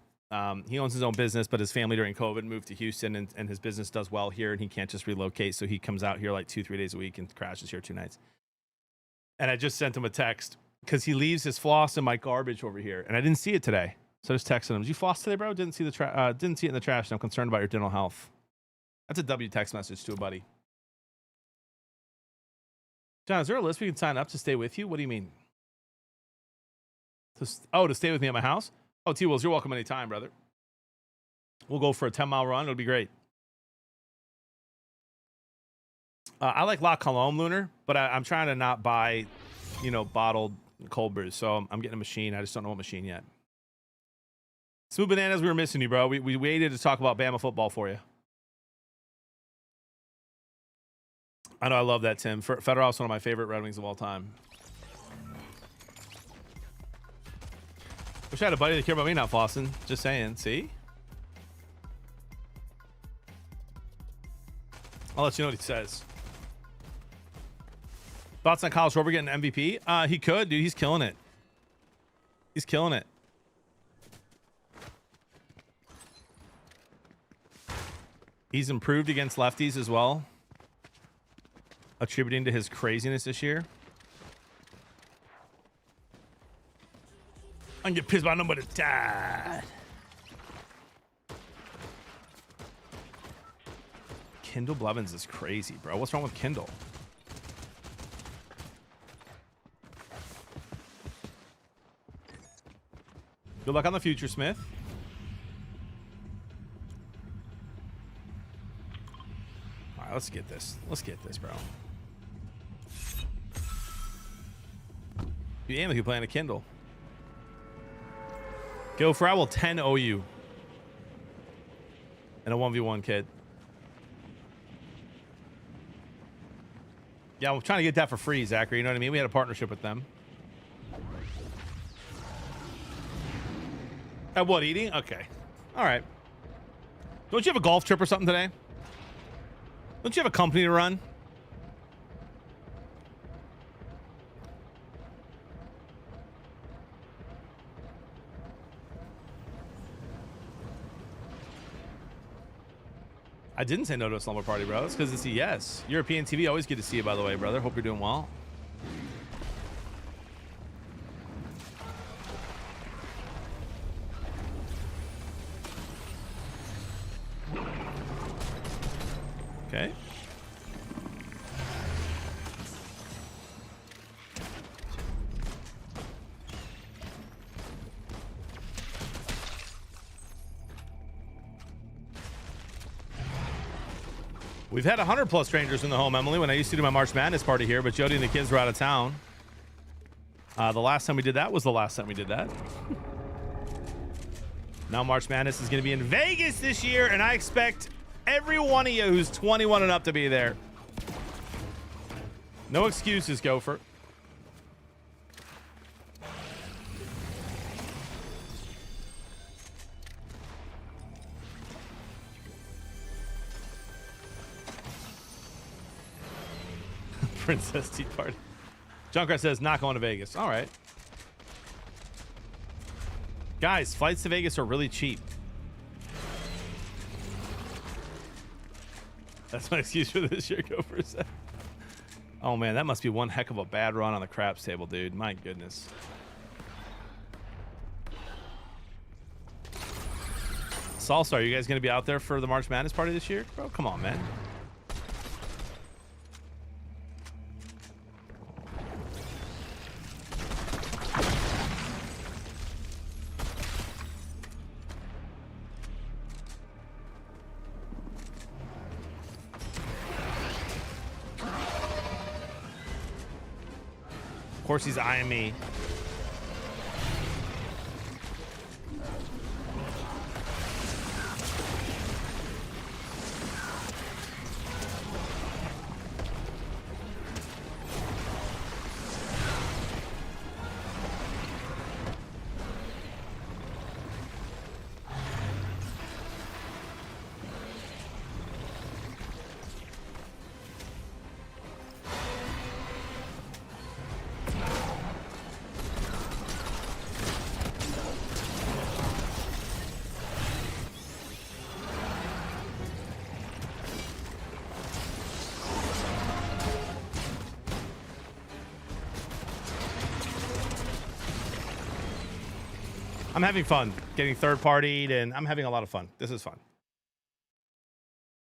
He owns his own business, but his family during COVID moved to Houston, and his business does well here, and he can't just relocate. So he comes out here like 2-3 days a week and crashes here 2 nights. And I just sent him a text because he leaves his floss in my garbage over here, and I didn't see it today. So I just texted him, "Did you floss today, bro? Didn't see the didn't see it in the trash, and I'm concerned about your dental health." That's a W text message to a buddy. John, is there a list we can sign up to stay with you? What do you mean? To stay with me at my house? Oh, T-Wills, you're welcome anytime, brother. We'll go for a 10-mile run. It'll be great. I like La Colombe, Lunar, but I'm trying to not buy, bottled cold brews. So I'm getting a machine. I just don't know what machine yet. Smooth Bananas, we were missing you, bro. We waited to talk about Bama football for you. I know I love that, Tim. Federoff's one of my favorite Red Wings of all time. Wish I had a buddy that cared about me not flossing. Just saying. See? I'll let you know what he says. Thoughts on Kyle Schwarber getting MVP? He could, dude. He's killing it. He's killing it. He's improved against lefties as well, attributing to his craziness this year. I can get pissed by nobody died. Kendall Blevins is crazy, bro. What's wrong with Kendall? Good luck on the future, Smith. All right, let's get this. Let's get this, bro. You aim like you're playing a Kindle. Go for I will 10 OU. And a 1v1 kid. Yeah, I'm trying to get that for free, Zachary. You know what I mean? We had a partnership with them. At what, eating? Okay. All right. Don't you have a golf trip or something today? Don't you have a company to run? I didn't say no to a slumber party, bro. It's because it's a yes. European TV, always good to see you, by the way, brother. Hope you're doing well. Okay. We've had 100+ strangers in the home, Emily, when I used to do my March Madness party here, but Jody and the kids were out of town. The last time we did that was the last time we did that. Now March Madness is going to be in Vegas this year, and I expect every one of you who's 21 and up to be there. No excuses, Gopher. Princess Tea Party. Junkrat says, not going to Vegas. All right. Guys, flights to Vegas are really cheap. That's my excuse for this year, Gopher said. Oh, man, that must be one heck of a bad run on the craps table, dude. My goodness. Salsa, are you guys going to be out there for the March Madness party this year? Bro, come on, man. Of course he's eyeing me. I'm having fun getting third-partied, and I'm having a lot of fun. This is fun.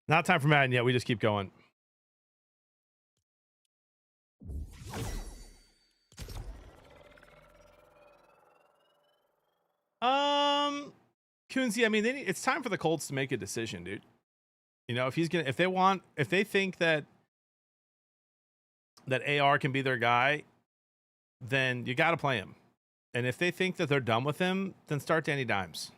Not time for Madden yet. We just keep going. Coonsy, I mean, it's time for the Colts to make a decision, dude. You know, if they think that AR can be their guy, then you got to play him. And if they think that they're done with him, then start Danny Dimes.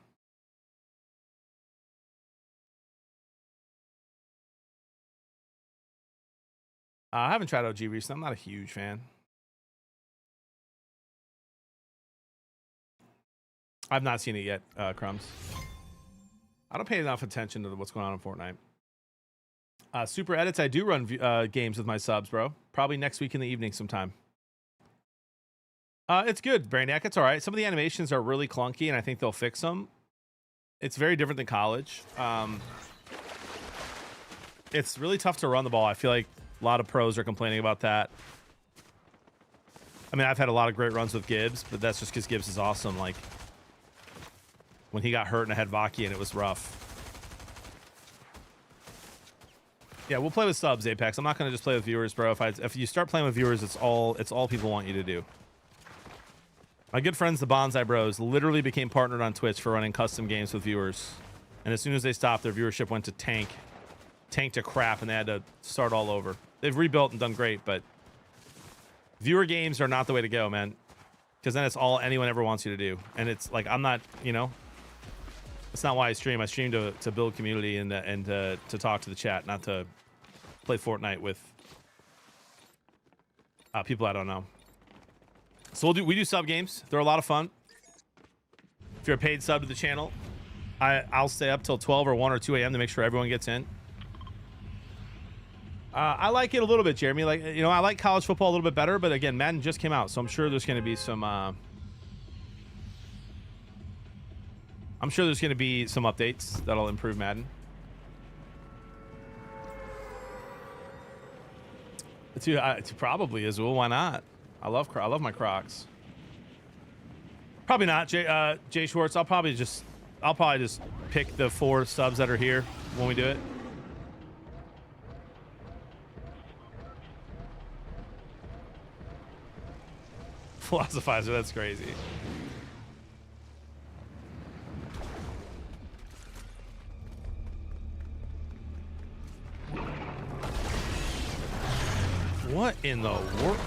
I haven't tried OG recently. I'm not a huge fan. I've not seen it yet, Crumbs. I don't pay enough attention to what's going on in Fortnite. Super Edits, I do run games with my subs, bro. Probably next week in the evening sometime. It's good, Brainiac. It's all right. Some of the animations are really clunky, and I think they'll fix them. It's very different than college. It's really tough to run the ball. I feel like a lot of pros are complaining about that. I mean, I've had a lot of great runs with Gibbs, but that's just because Gibbs is awesome. Like, when he got hurt and I had Vaki, and it was rough. Yeah, we'll play with subs, Apex. I'm not going to just play with viewers, bro. If you start playing with viewers, it's all people want you to do. My good friends, the Bonsai Bros, literally became partnered on Twitch for running custom games with viewers. And as soon as they stopped, their viewership went to tank to crap, and they had to start all over. They've rebuilt and done great, but viewer games are not the way to go, man. Because then it's all anyone ever wants you to do. And it's like, I'm not, you know, that's not why I stream. I stream to build community and to talk to the chat, not to play Fortnite with people I don't know. So we do sub games. They're a lot of fun. If you're a paid sub to the channel, I'll stay up till 12 or 1 or 2 a.m. to make sure everyone gets in. I like it a little bit, Jeremy. Like, you know, I like college football a little bit better, but again, Madden just came out, so I'm sure there's going to be some updates that'll improve Madden. Probably is. Well, why not? I love my Crocs. Probably not, Jay Schwartz. I'll probably just pick the 4 subs that are here when we do it. Philosophizer, that's crazy. What in the world?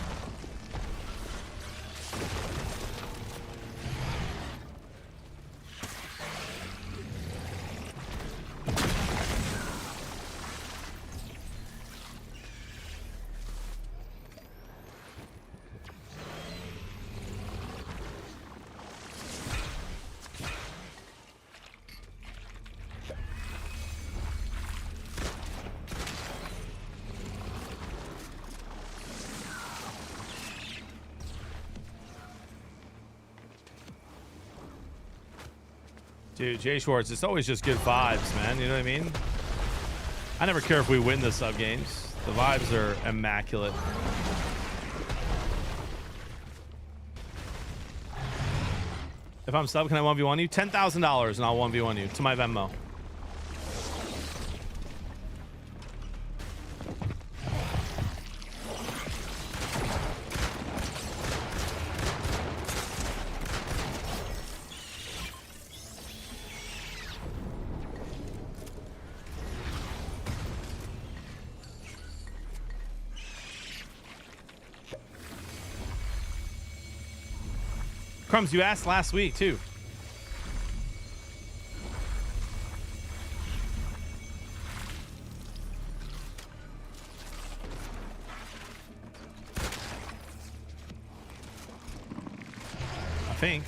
Dude, Jay Schwartz, it's always just good vibes, man. You know what I mean? I never care if we win the sub games. The vibes are immaculate. If I'm sub, can I 1v1 you? $10,000 and I'll 1v1 you to my Venmo. Crumbs, you asked last week too. I think.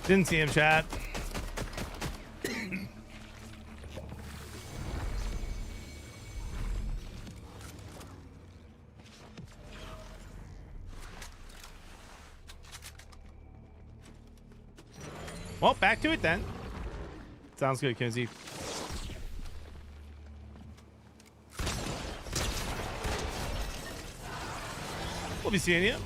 Didn't see him, chat. Well, back to it then. Sounds good, Kinsey. We'll be seeing you.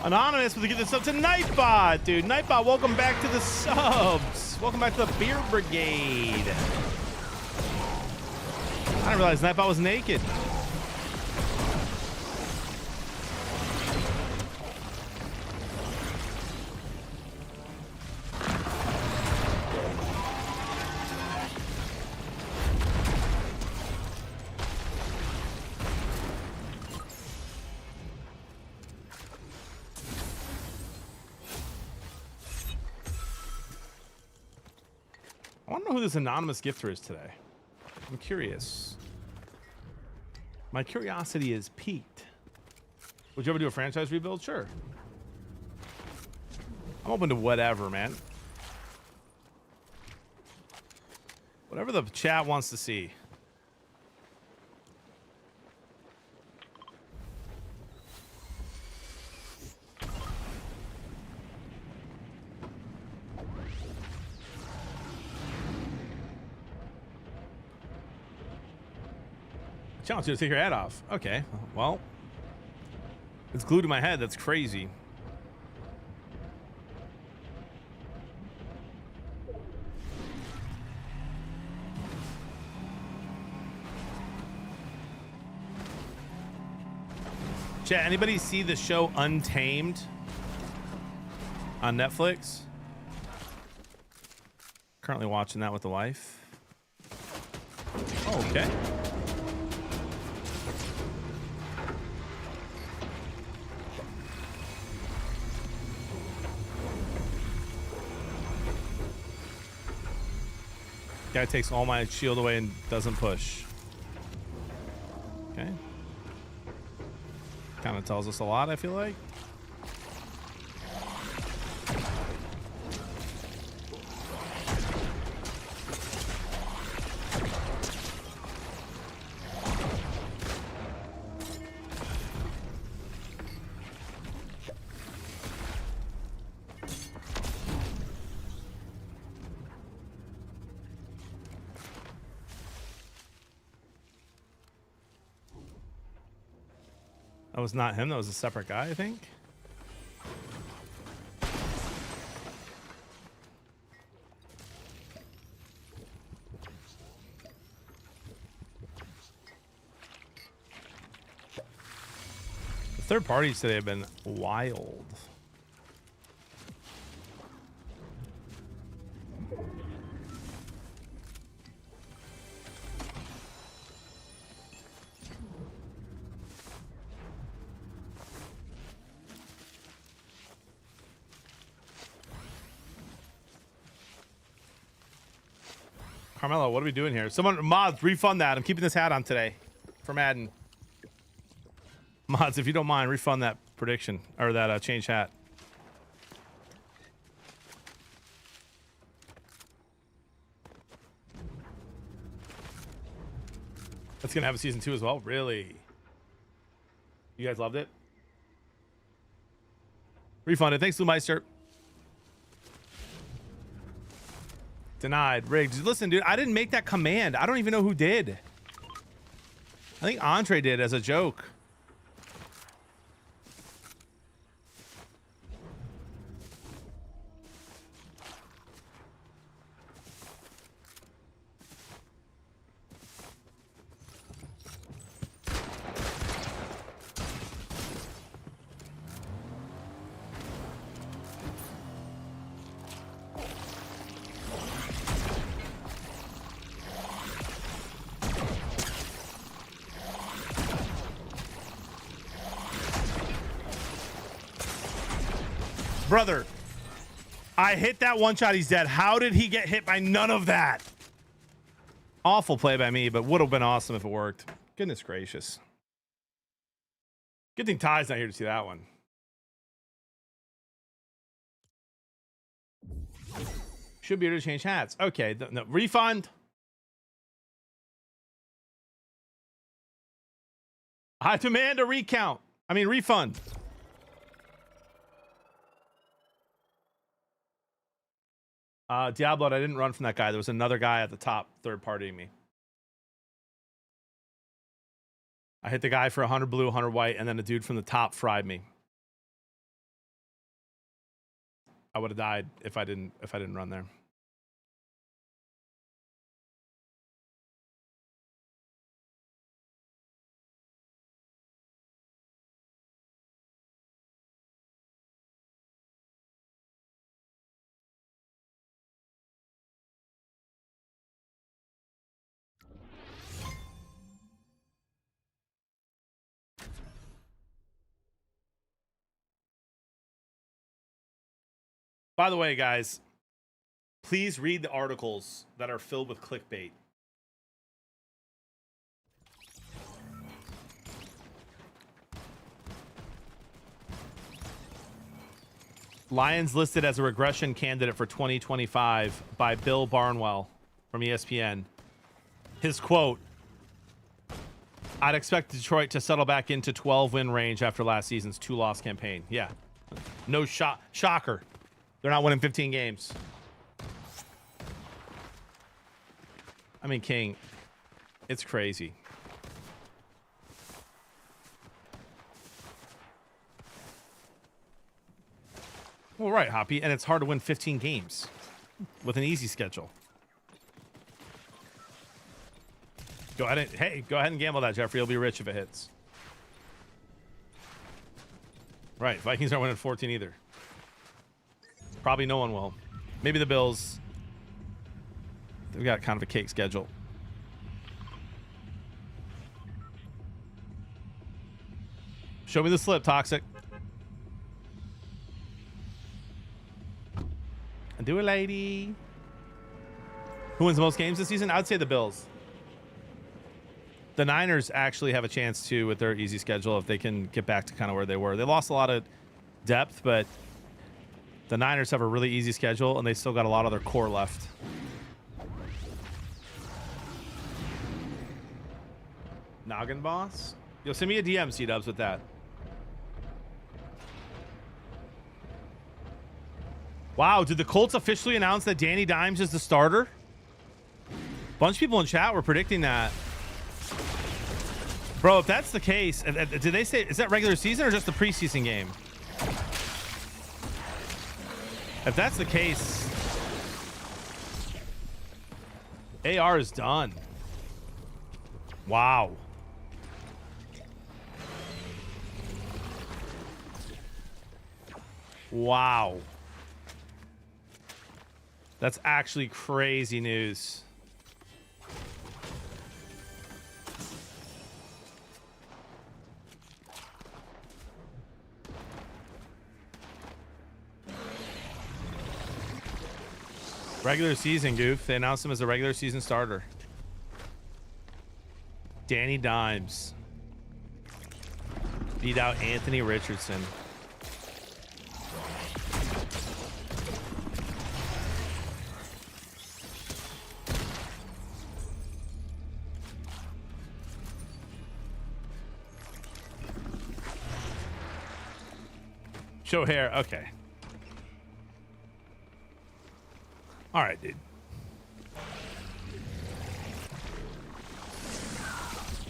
Anonymous with a good sub to Nightbot, dude. Nightbot, welcome back to the subs. Welcome back to the Beer Brigade. I didn't realize Nightbot was naked. I want to know who this anonymous gifter is today. I'm curious. My curiosity is piqued. Would you ever do a franchise rebuild? Sure. I'm open to whatever, man. Whatever the chat wants to see. Challenge you to take your head off. Okay, well, it's glued to my head. That's crazy. Chat, anybody see the show Untamed on Netflix? Currently watching that with the wife. Oh, okay. Guy takes all my shield away and doesn't push. Okay. Kind of tells us a lot, I feel like. That was not him. That was a separate guy, I think. The third parties today have been wild. Carmelo, what are we doing here? Someone, mods, refund that. I'm keeping this hat on today for Madden. Mods, if you don't mind, refund that prediction or that change hat. That's gonna have a season 2 as well. Really? You guys loved it? Refunded. Thanks, Lou Meister. Denied. Rigged. Listen, dude, I didn't make that command. I don't even know who did. I think Andre did as a joke. Brother, I hit that one shot. He's dead. How did he get hit by none of that? Awful play by me, but would have been awesome if it worked. Goodness gracious. Good thing Ty's not here to see that one. Should be able to change hats. Okay, no, refund. I demand a recount. I mean, refund. Diablo, I didn't run from that guy. There was another guy at the top, third partying me. I hit the guy for 100 blue, 100 white, and then a dude from the top fried me. I would have died if I didn't run there. By the way, guys, Please read the articles that are filled with clickbait. Lions listed as a regression candidate for 2025 by Bill Barnwell from ESPN. His quote, I'd expect Detroit to settle back into 12-win range after last season's 2-loss campaign. Yeah. No shocker. They're not winning 15 games. I mean, King, it's crazy. Well, right, Hoppy, and it's hard to win 15 games with an easy schedule. Go ahead and gamble that, Jeffrey. You'll be rich if it hits. Right, Vikings aren't winning 14 either. Probably no one will. Maybe the Bills. They've got kind of a cake schedule. Show me the slip, Toxic. Do it, lady. Who wins the most games this season? I'd say the Bills. The Niners actually have a chance too with their easy schedule if they can get back to kind of where they were. They lost a lot of depth, but the Niners have a really easy schedule and they still got a lot of their core left. Noggin boss? Yo, send me a DM, C-Dubs, with that. Wow, did the Colts officially announce that Danny Dimes is the starter? Bunch of people in chat were predicting that. Bro, if that's the case, did they say, is that regular season or just the preseason game? If that's the case, AR is done. Wow. Wow. That's actually crazy news. Regular season, Goof. They announced him as a regular season starter. Danny Dimes beat out Anthony Richardson. Show hair. Okay. All right, dude.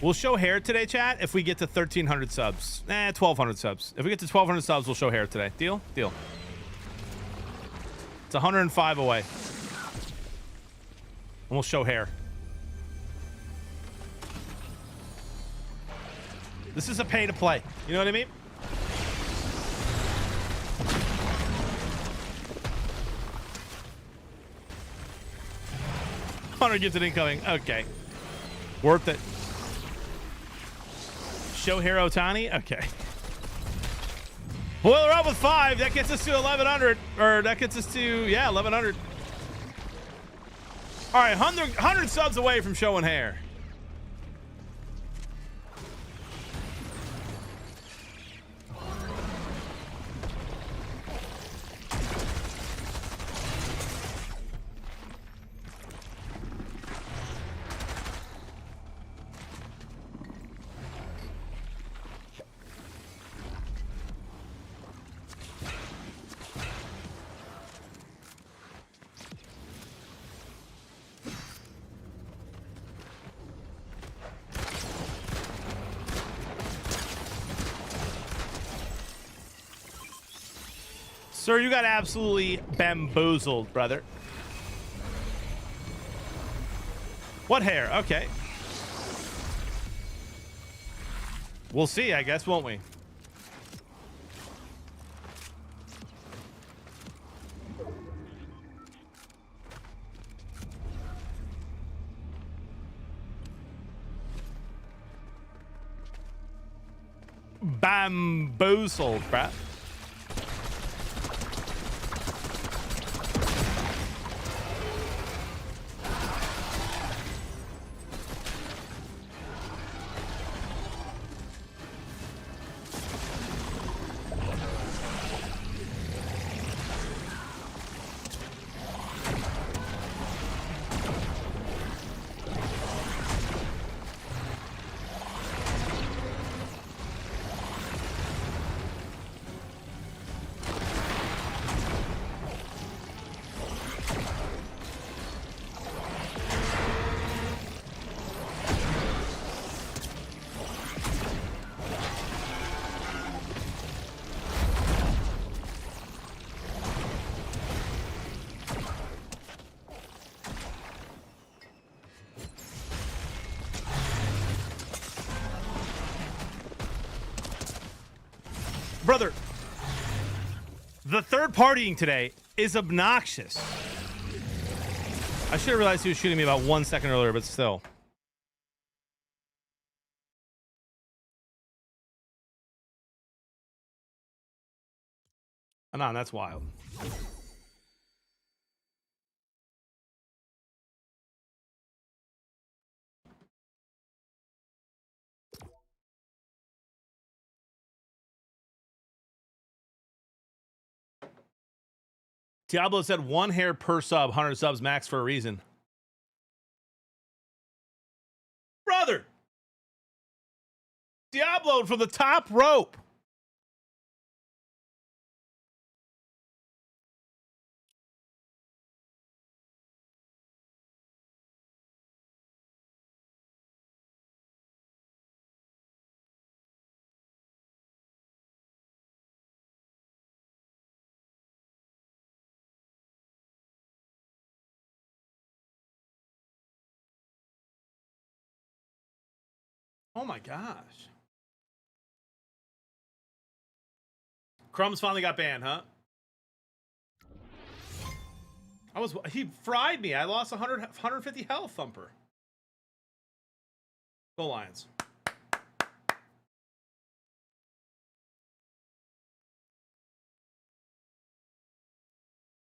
We'll show hair today, chat, if we get to 1,300 subs. 1,200 subs. If we get to 1,200 subs, we'll show hair today. Deal? Deal. It's 105 away. And we'll show hair. This is a pay to play. You know what I mean? $100 gifted incoming. Okay. Worth it. Shohei Ohtani? Okay. Boiler up with 5. That gets us to 1,100. Or that gets us to, yeah, 1,100. All right, 100 subs away from showing hair. Sir, you got absolutely bamboozled, brother. What hair? Okay. We'll see, I guess, won't we? Bamboozled, bruh. Brother, the third partying today is obnoxious. I should have realized he was shooting me about 1 second earlier, but still. Anon, that's wild. Diablo said 1 hair per sub, 100 subs max for a reason. Brother! Diablo from the top rope. Oh my gosh. Crumbs finally got banned, huh? He fried me. I lost 150 health, Thumper. Go Lions.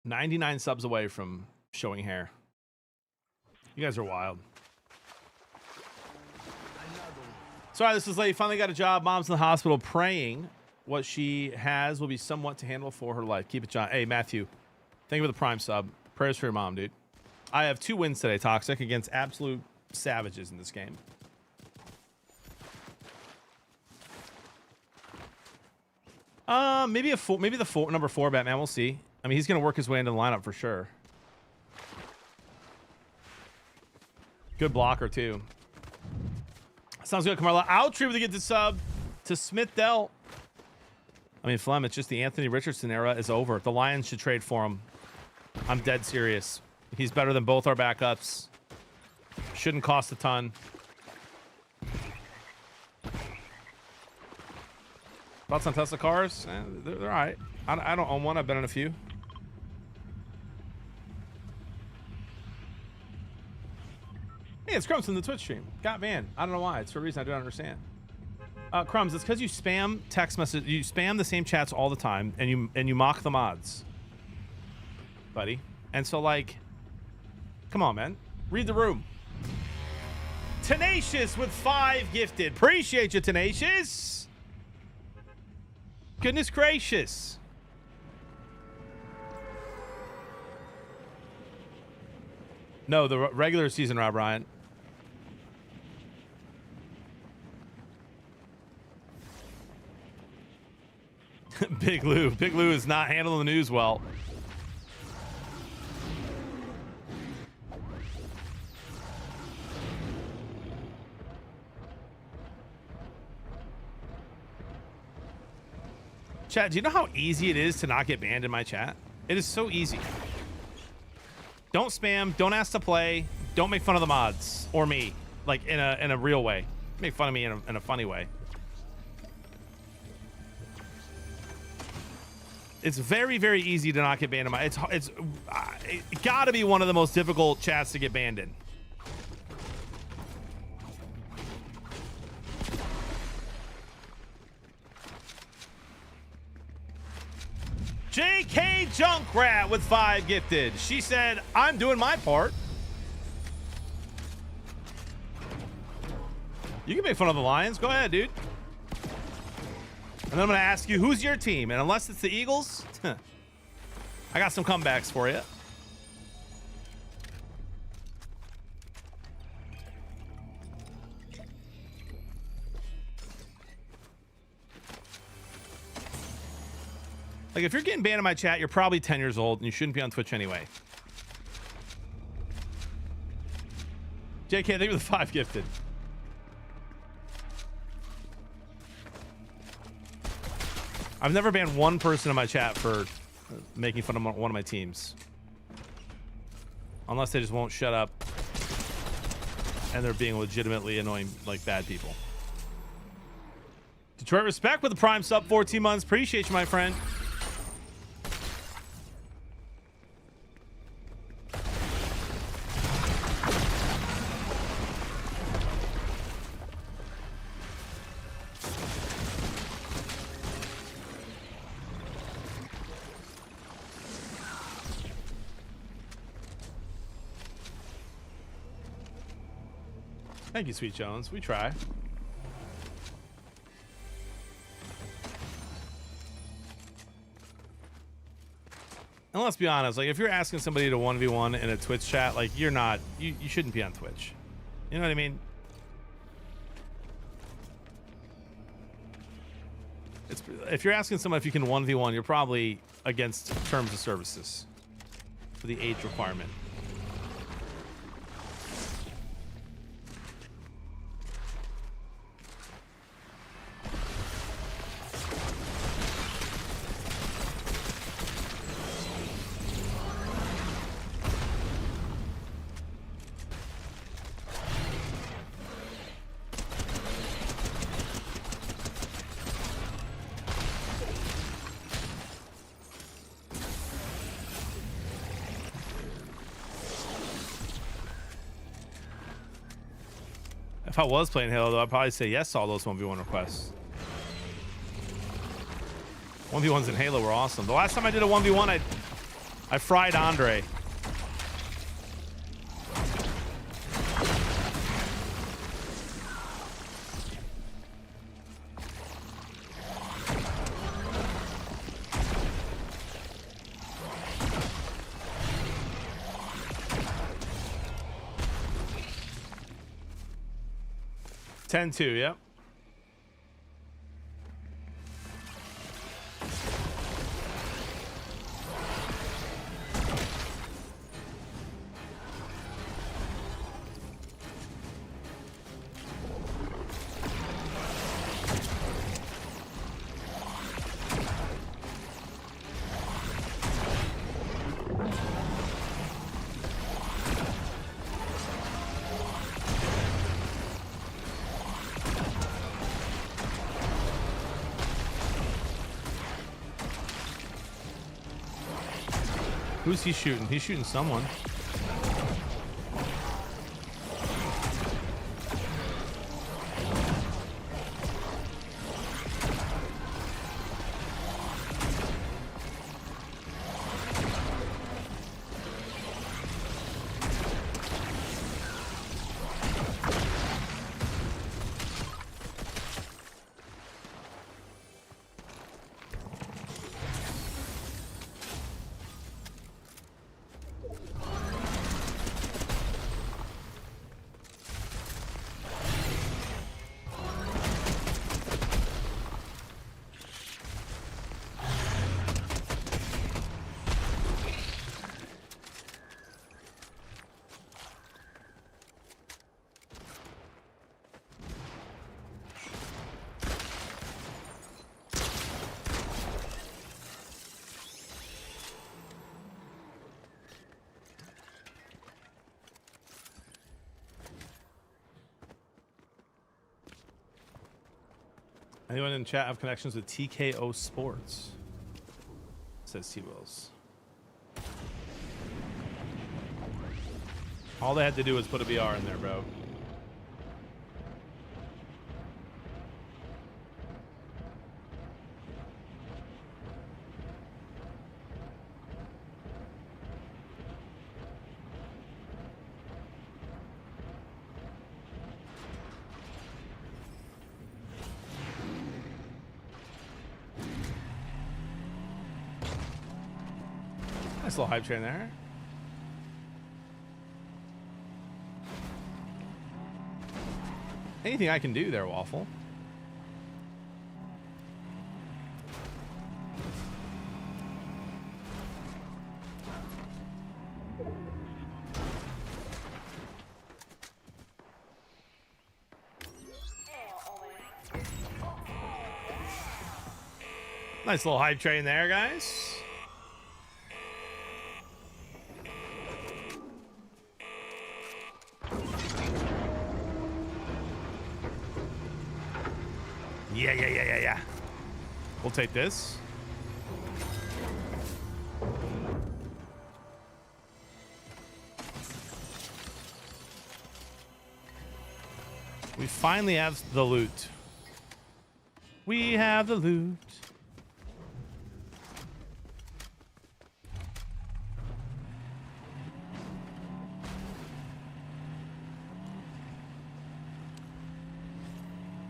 $99 subs away from showing hair. You guys are wild. Sorry, this is lady. Finally got a job. Mom's in the hospital praying what she has will be somewhat to handle for her life. Keep it, John. Hey, Matthew. Thank you for the prime sub. Prayers for your mom, dude. I have 2 wins today, Toxic, against absolute savages in this game. Maybe the number 4 Batman. We'll see. I mean, he's gonna work his way into the lineup for sure. Good blocker too. Sounds good, Kamala. Outtree to get the sub to Smith Dell. I mean, Flem, it's just the Anthony Richardson era is over. The Lions should trade for him. I'm dead serious. He's better than both our backups. Shouldn't cost a ton. Thoughts on Tesla cars? They're all right. I don't own one. I've been in a few. Hey, it's Crumbs from the Twitch stream. Got banned. I don't know why. It's for a reason I don't understand. Crumbs, it's because you spam text message. You spam the same chats all the time, and you mock the mods, buddy. And so, like, come on, man. Read the room. Tenacious with 5 gifted. Appreciate you, Tenacious. Goodness gracious. No, the regular season, Rob Ryan. Big Lou. Big Lou is not handling the news well. Chat, do you know how easy it is to not get banned in my chat? It is so easy. Don't spam. Don't ask to play. Don't make fun of the mods or me, like in a real way. Make fun of me in a funny way. It's very, very easy to not get banned in my. It's got to be one of the most difficult chats to get banned in. JK Junkrat with 5 gifted. She said, I'm doing my part. You can make fun of the Lions. Go ahead, dude. And then I'm going to ask you, who's your team? And unless it's the Eagles, I got some comebacks for you. Like, if you're getting banned in my chat, you're probably 10 years old and you shouldn't be on Twitch anyway. JK, thank you for the 5 gifted. I've never banned one person in my chat for making fun of one of my teams. Unless they just won't shut up and they're being legitimately annoying, like bad people. Detroit Respect with the Prime sub 14 months. Appreciate you, my friend. Thank you, Sweet Jones. We try. And let's be honest, like if you're asking somebody to 1v1 in a Twitch chat, like you're not, you shouldn't be on Twitch. You know what I mean? It's, if you're asking someone if you can 1v1, you're probably against terms of services for the age requirement. If I was playing Halo, though, I'd probably say yes to all those 1v1 requests. 1v1s in Halo were awesome. The last time I did a 1v1, I fried Andre. Two, yep. Who's he shooting? He's shooting someone. Anyone in chat have connections with TKO Sports? Says T-Wills. All they had to do was put a VR in there, bro. Nice little hype train there. Anything I can do there, Waffle? Nice little hype train there, guys. Yeah. We'll take this. We finally have the loot. We have the loot.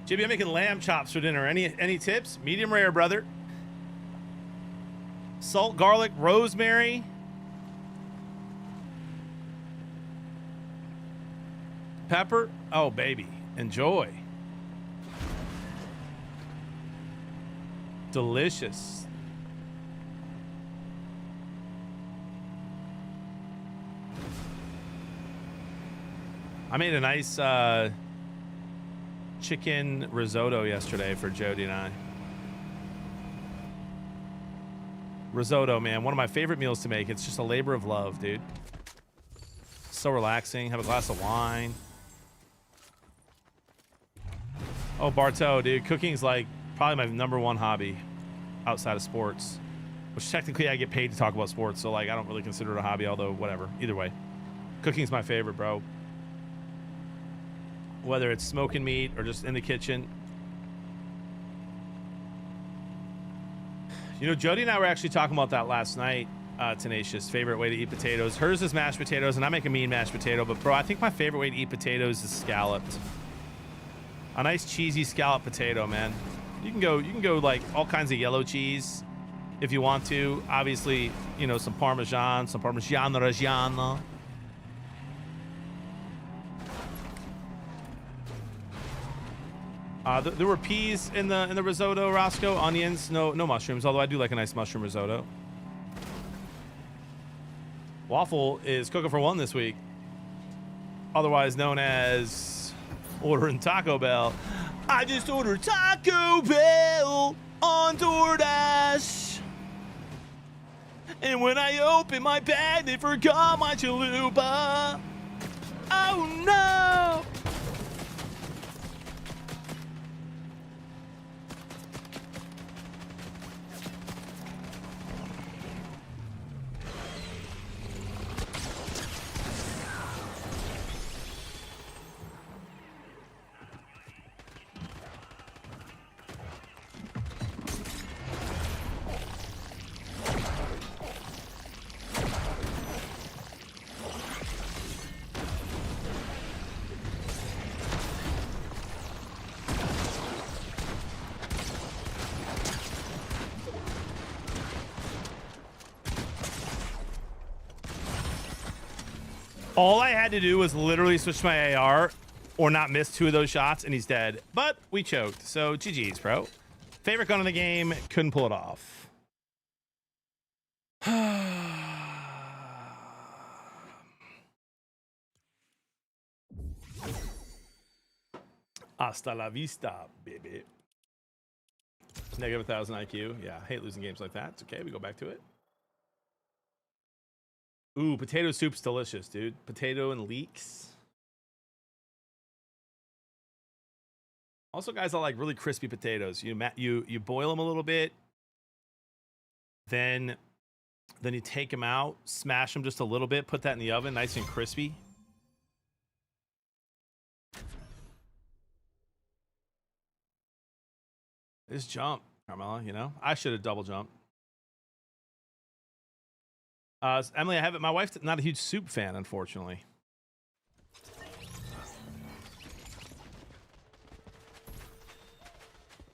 JB, I'm making lamb chops for dinner. Any tips? Medium rare, brother. Salt, garlic, rosemary. Pepper. Oh, baby. Enjoy. Delicious. I made a nice chicken risotto yesterday for Jody and I. Risotto, man, one of my favorite meals to make. It's just a labor of love, dude. So relaxing. Have a glass of wine. Oh, Bartow, dude, cooking's like probably my #1 hobby outside of sports, which technically I get paid to talk about sports, so like I don't really consider it a hobby, although whatever. Either way, cooking's my favorite, bro. Whether it's smoking meat or just in the kitchen. You know, Jody and I were actually talking about that last night. Tenacious favorite way to eat potatoes. Hers is mashed potatoes, and I make a mean mashed potato. But bro, I think my favorite way to eat potatoes is scalloped. A nice cheesy scalloped potato, man. You can go like all kinds of yellow cheese if you want to. Obviously, you know, some Parmesan Reggiano. There were peas in the risotto, Roscoe. Onions, no mushrooms. Although I do like a nice mushroom risotto. Waffle is cooking for one this week, otherwise known as ordering Taco Bell. I just ordered Taco Bell on DoorDash, and when I opened my bag, they forgot my chalupa. Oh no! All I had to do was literally switch my AR or not miss 2 of those shots, and he's dead. But we choked, so GG's, bro. Favorite gun in the game, couldn't pull it off. Hasta la vista, baby. Negative 1,000 IQ. Yeah, I hate losing games like that. It's okay, we go back to it. Ooh, potato soup's delicious, dude. Potato and leeks. Also, guys, I like really crispy potatoes. You boil them a little bit, then you take them out, smash them just a little bit, put that in the oven, nice and crispy. Just jump, Carmela. You know, I should have double jumped. Emily, I haven't. My wife's not a huge soup fan, unfortunately.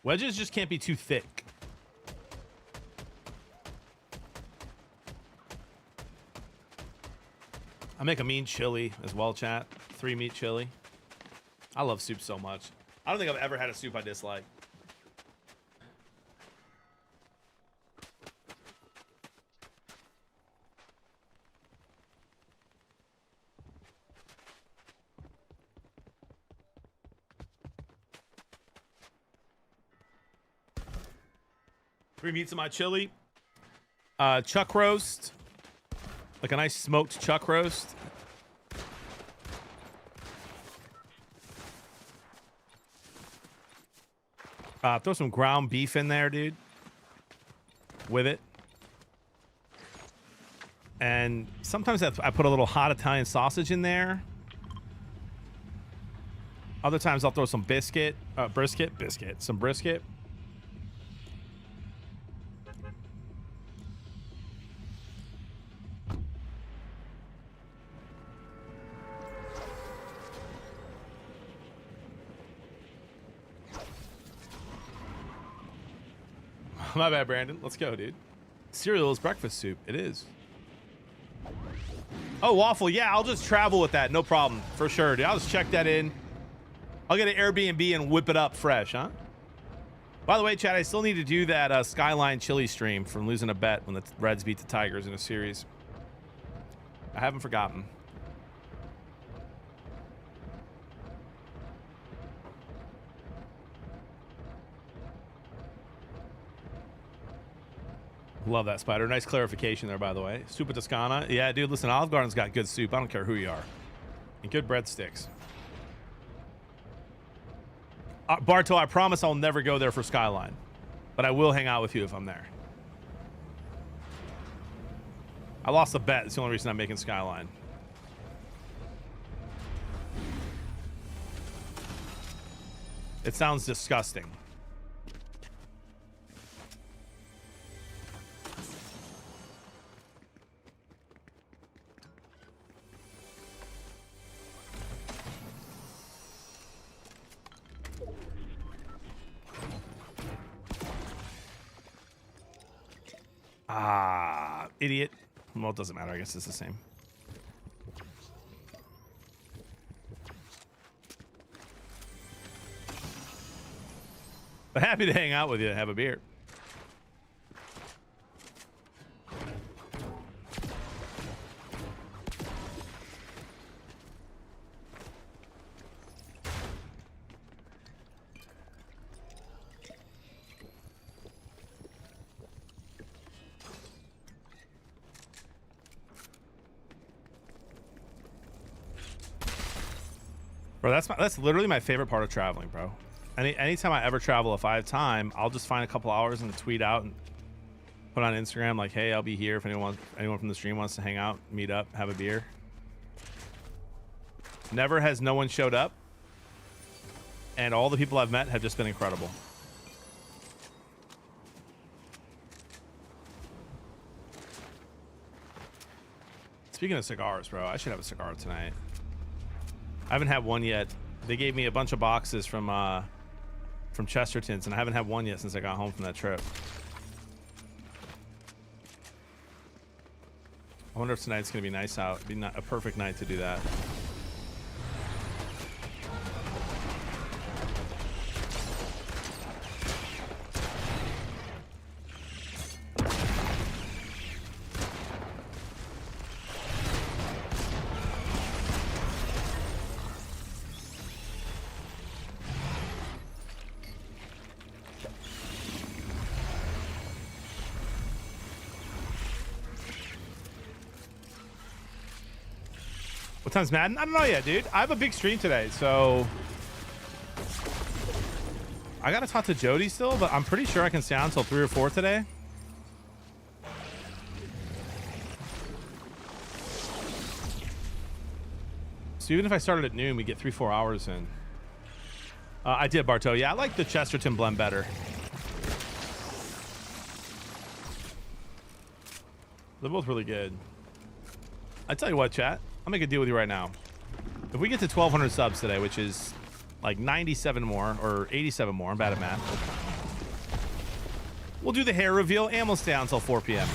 Wedges just can't be too thick. I make a mean chili as well, chat. 3-meat chili. I love soup so much. I don't think I've ever had a soup I dislike. Three meats in my chili. Chuck roast. Like a nice smoked chuck roast. Throw some ground beef in there, dude. With it. And sometimes I put a little hot Italian sausage in there. Other times I'll throw some brisket. Some brisket. My bad, Brandon. Let's go, dude. Cereal is breakfast soup. It is. Oh, waffle. Yeah, I'll just travel with that. No problem. For sure, dude. I'll just check that in. I'll get an Airbnb and whip it up fresh, huh? By the way, Chad, I still need to do that Skyline Chili stream from losing a bet when the Reds beat the Tigers in a series. I haven't forgotten. Love that, Spider. Nice clarification there, by the way. Soup at Toscana. Yeah, dude, listen, Olive Garden's got good soup. I don't care who you are. And good breadsticks. Barto, I promise I'll never go there for Skyline. But I will hang out with you if I'm there. I lost a bet. It's the only reason I'm making Skyline. It sounds disgusting. Idiot. Well, it doesn't matter. I guess it's the same. But happy to hang out with you and have a beer. Bro, that's literally my favorite part of traveling, bro. Anytime I ever travel, if I have time, I'll just find a couple hours and tweet out and put on Instagram like, hey, I'll be here if anyone from the stream wants to hang out, meet up, have a beer. Never has no one showed up, and all the people I've met have just been incredible. Speaking of cigars, bro, I should have a cigar tonight. I haven't had one yet. They gave me a bunch of boxes from Chesterton's, and I haven't had one yet since I got home from that trip. I wonder if tonight's gonna be nice out. It'd be a perfect night to do that. What time's Madden? I don't know yet, dude. I have a big stream today, so I gotta talk to Jody still, but I'm pretty sure I can stay on until 3 or 4 today. So even if I started at noon, we get 3-4 hours in. I did, Barto. Yeah, I like the Chesterton blend better. They're both really good. I tell you what, chat. I'll make a deal with you right now. If we get to 1,200 subs today, which is like 97 more or 87 more, I'm bad at math. We'll do the hair reveal and we'll stay on until 4 p.m.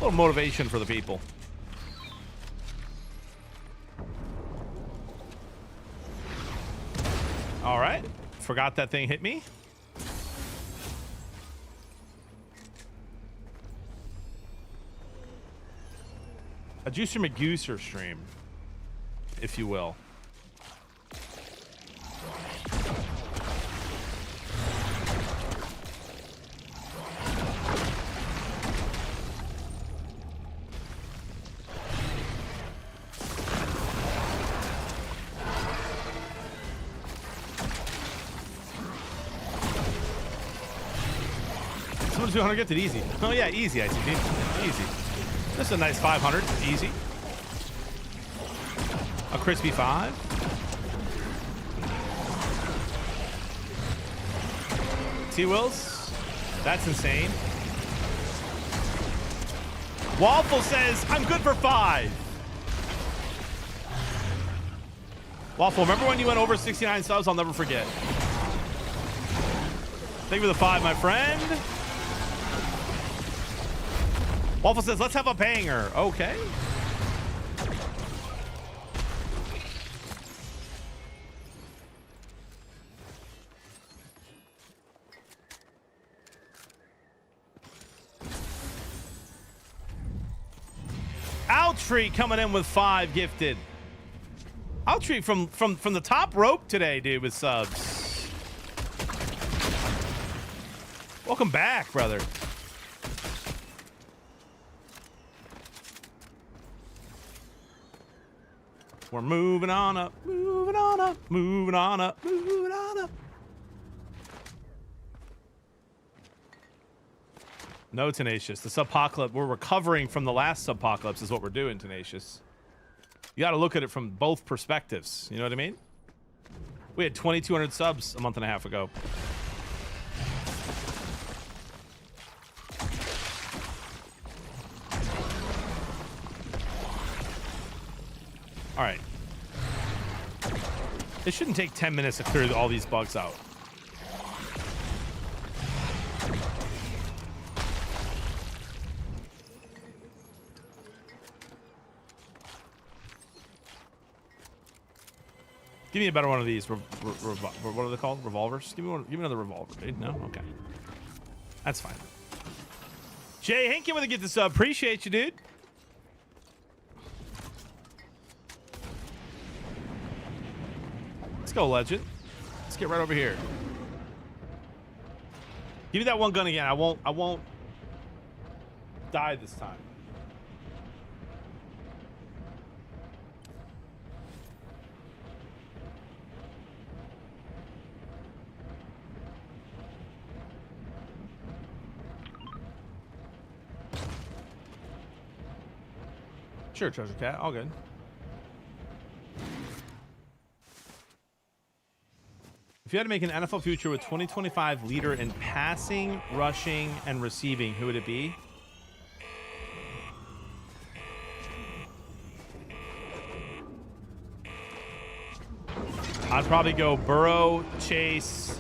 A little motivation for the people. All right. Forgot that thing hit me. A Juicer McGooser stream, if you will. was 200 gifted, easy. Oh yeah, easy, ICT, easy. This is a nice 500, easy. A crispy 5. T-Wills, that's insane. Waffle says, I'm good for 5. Waffle, remember when you went over 69 subs? I'll never forget. Thank you for the 5, my friend. Waffle says, let's have a banger. Okay. Outree coming in with 5 gifted. Outree from the top rope today, dude, with subs. Welcome back, brother. We're moving on up, moving on up, moving on up, moving on up. No, Tenacious. The subpocalypse, we're recovering from the last subpocalypse is what we're doing, Tenacious. You got to look at it from both perspectives. You know what I mean? We had 2,200 subs a month and a half ago. All right. It shouldn't take 10 minutes to clear all these bugs out. Give me a better one of these. What are they called? Revolvers? Give me one. Give me another revolver, dude. No? Okay. That's fine. Jay Hinkin with a get this up. Appreciate you, dude. Let's go, legend. Let's get right over here. Give me that one gun again. I won't die this time. Sure, Treasure Cat. All good. If you had to make an NFL future with 2025 leader in passing, rushing, and receiving, who would it be? I'd probably go Burrow, Chase.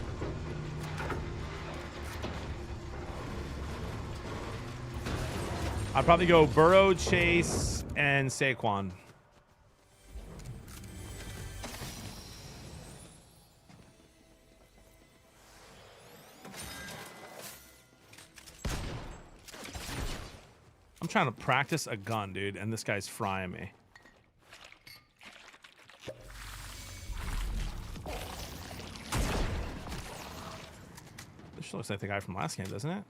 I'd probably go Burrow, Chase, and Saquon. I'm trying to practice a gun, dude, and this guy's frying me. This looks like the guy from last game, doesn't it?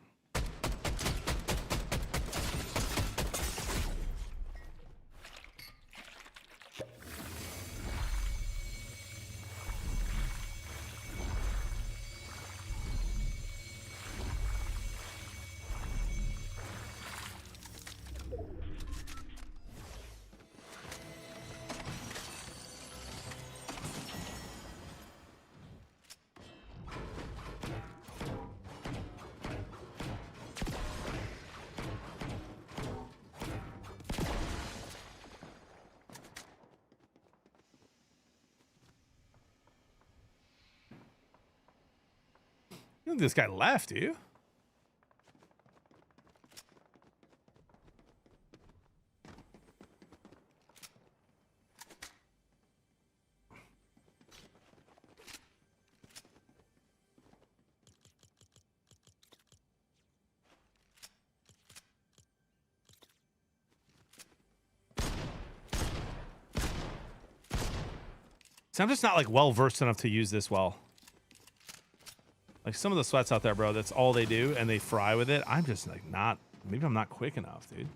You think this guy left, do you? See, I'm just not like well versed enough to use this well. Like some of the sweats out there, bro, that's all they do and they fry with it. I'm just like not, maybe I'm not quick enough, dude.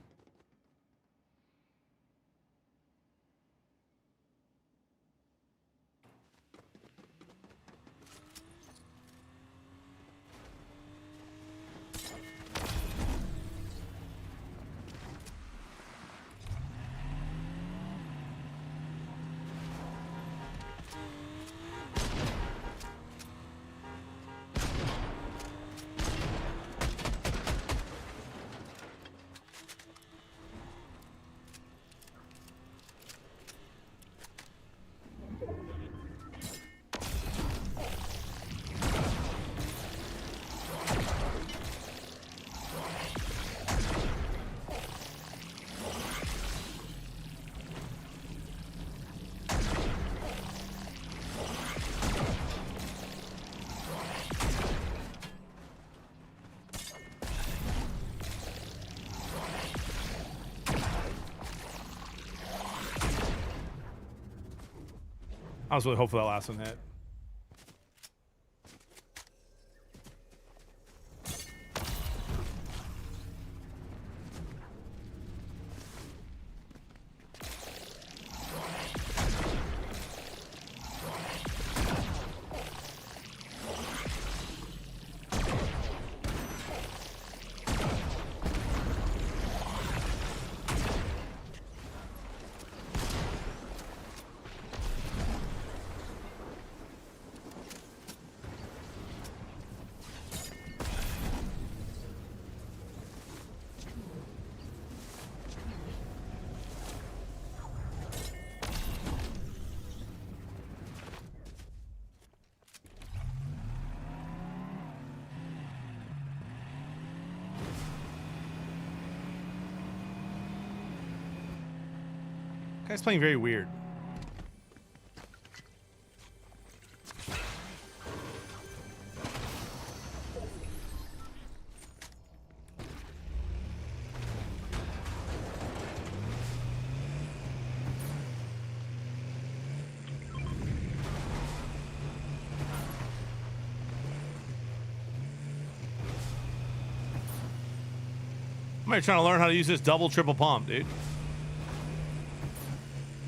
I was really hopeful that last one hit. Guy's playing very weird. I'm trying to learn how to use this double triple pump, dude.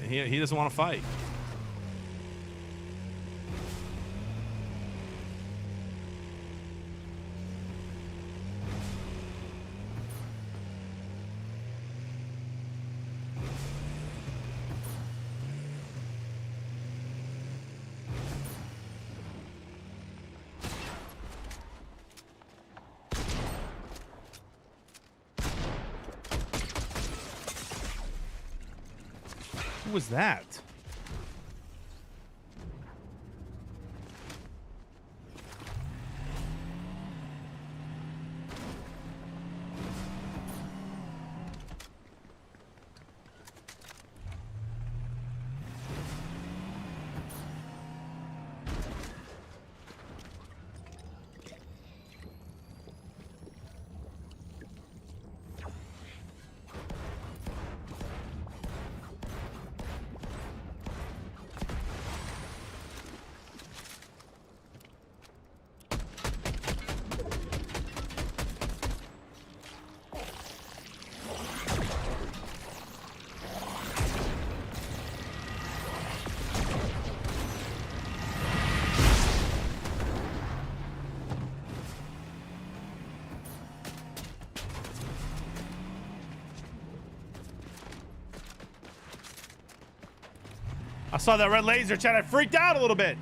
And he doesn't want to fight. Who was that? I saw that red laser, Chad. I freaked out a little bit.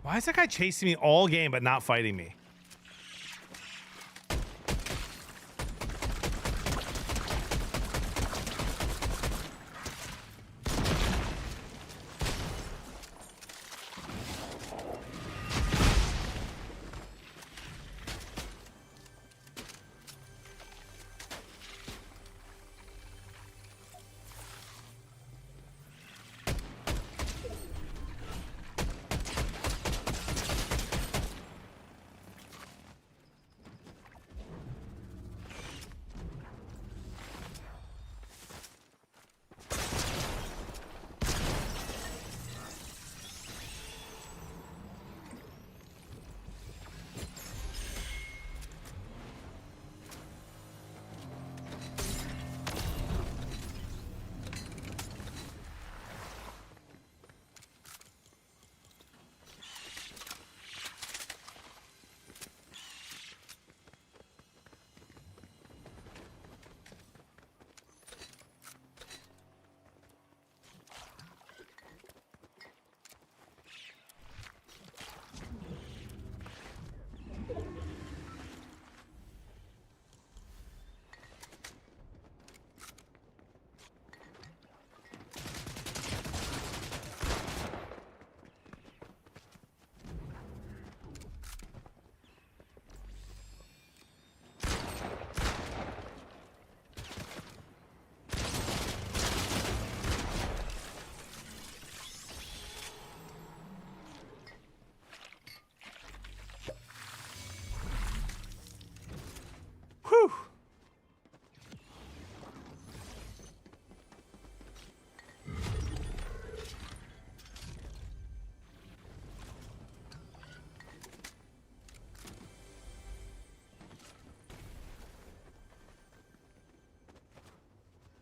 Why is that guy chasing me all game but not fighting me?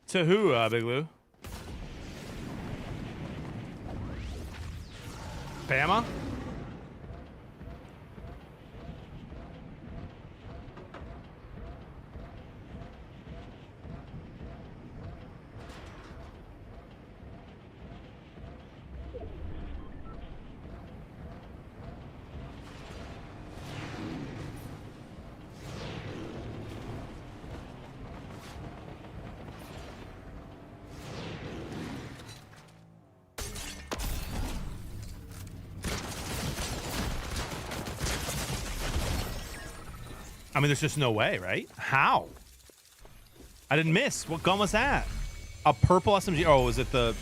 To who, Big Lou? Bama? I mean, there's just no way, right? How? I didn't miss. What gun was that? A purple SMG? Oh, was it the...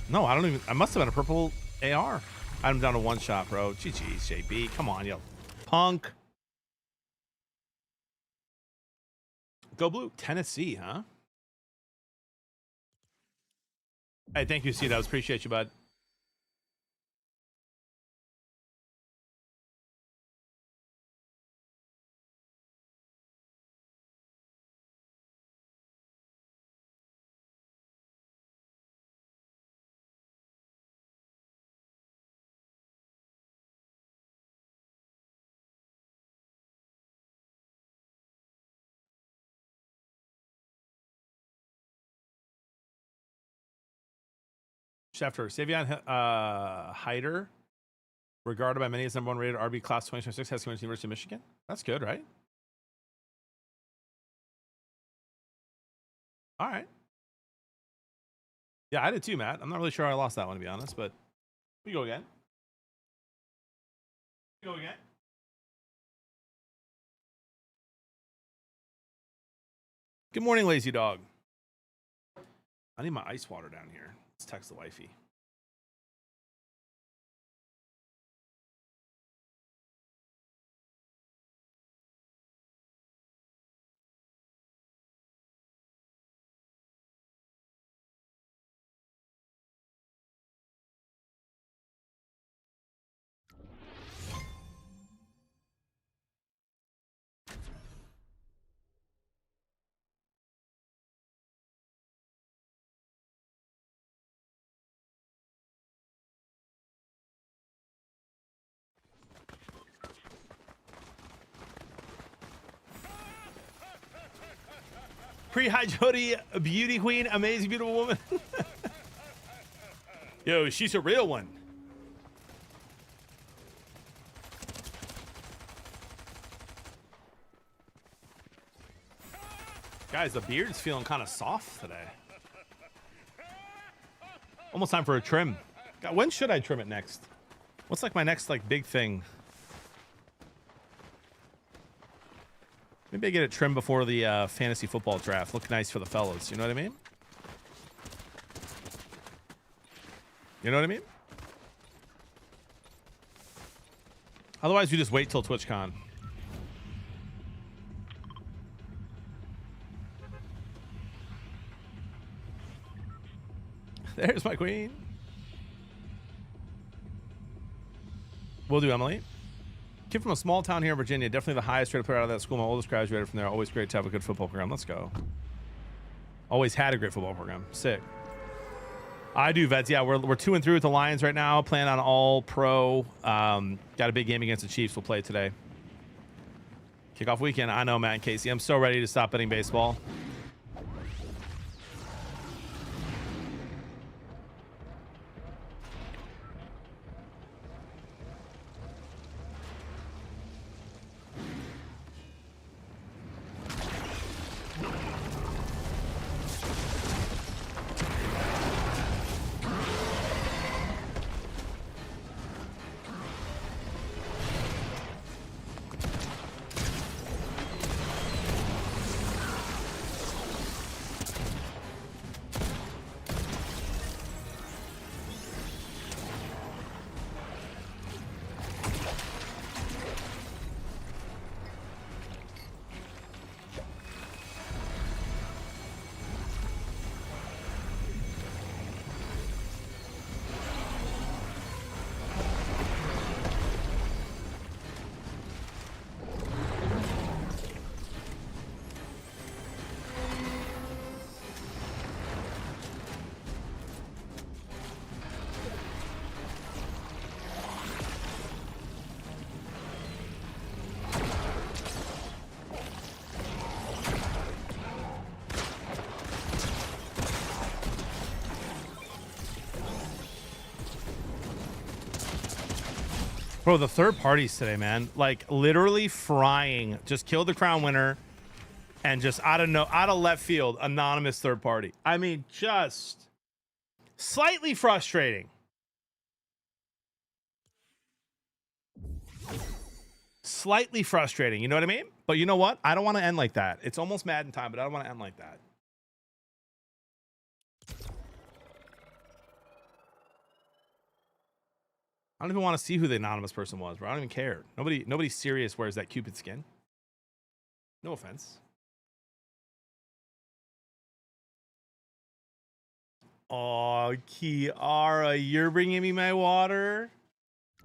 No, I don't even... I must have been a purple AR. I'm down to one shot, bro. GG's, JB. Come on, yo. Punk. Go blue. Tennessee, huh? Hey, thank you, C. That was appreciate you, bud. Schefter, Savion Hyder, regarded by many as number one rated RB class 2026, has come to University of Michigan. That's good, right? All right. Yeah, I did too, Matt. I'm not really sure I lost that one, to be honest, but we go again. We go again. Good morning, lazy dog. I need my ice water down here. Let's text the wifey. Pre-hi Jody, a beauty queen, amazing, beautiful woman. Yo, she's a real one. Guys, the beard's feeling kind of soft today. Almost time for a trim. God, when should I trim it next? What's like my next like big thing? Maybe I get it trimmed before the fantasy football draft. Look nice for the fellas. You know what I mean? You know what I mean? Otherwise, we just wait till TwitchCon. There's my queen. Will do, Emily. Kid from a small town here in Virginia. Definitely the highest rated player out of that school. My oldest graduated from there. Always great to have a good football program. Let's go. Always had a great football program. Sick. I do, Vets. Yeah, we're 2-3 with the Lions right now. Playing on all pro. Got a big game against the Chiefs. We'll play today. Kickoff weekend. I know, Matt and Casey. I'm so ready to stop betting baseball. Bro, the third parties today, man. Like, literally frying. Just killed the crown winner. And just, out of left field, anonymous third party. I mean, just slightly frustrating. Slightly frustrating. You know what I mean? But you know what? I don't want to end like that. It's almost Madden time, but I don't want to end like that. I don't even want to see who the anonymous person was, bro. I don't even care. Nobody serious wears that Cupid skin. No offense. Oh, Kiara, you're bringing me my water.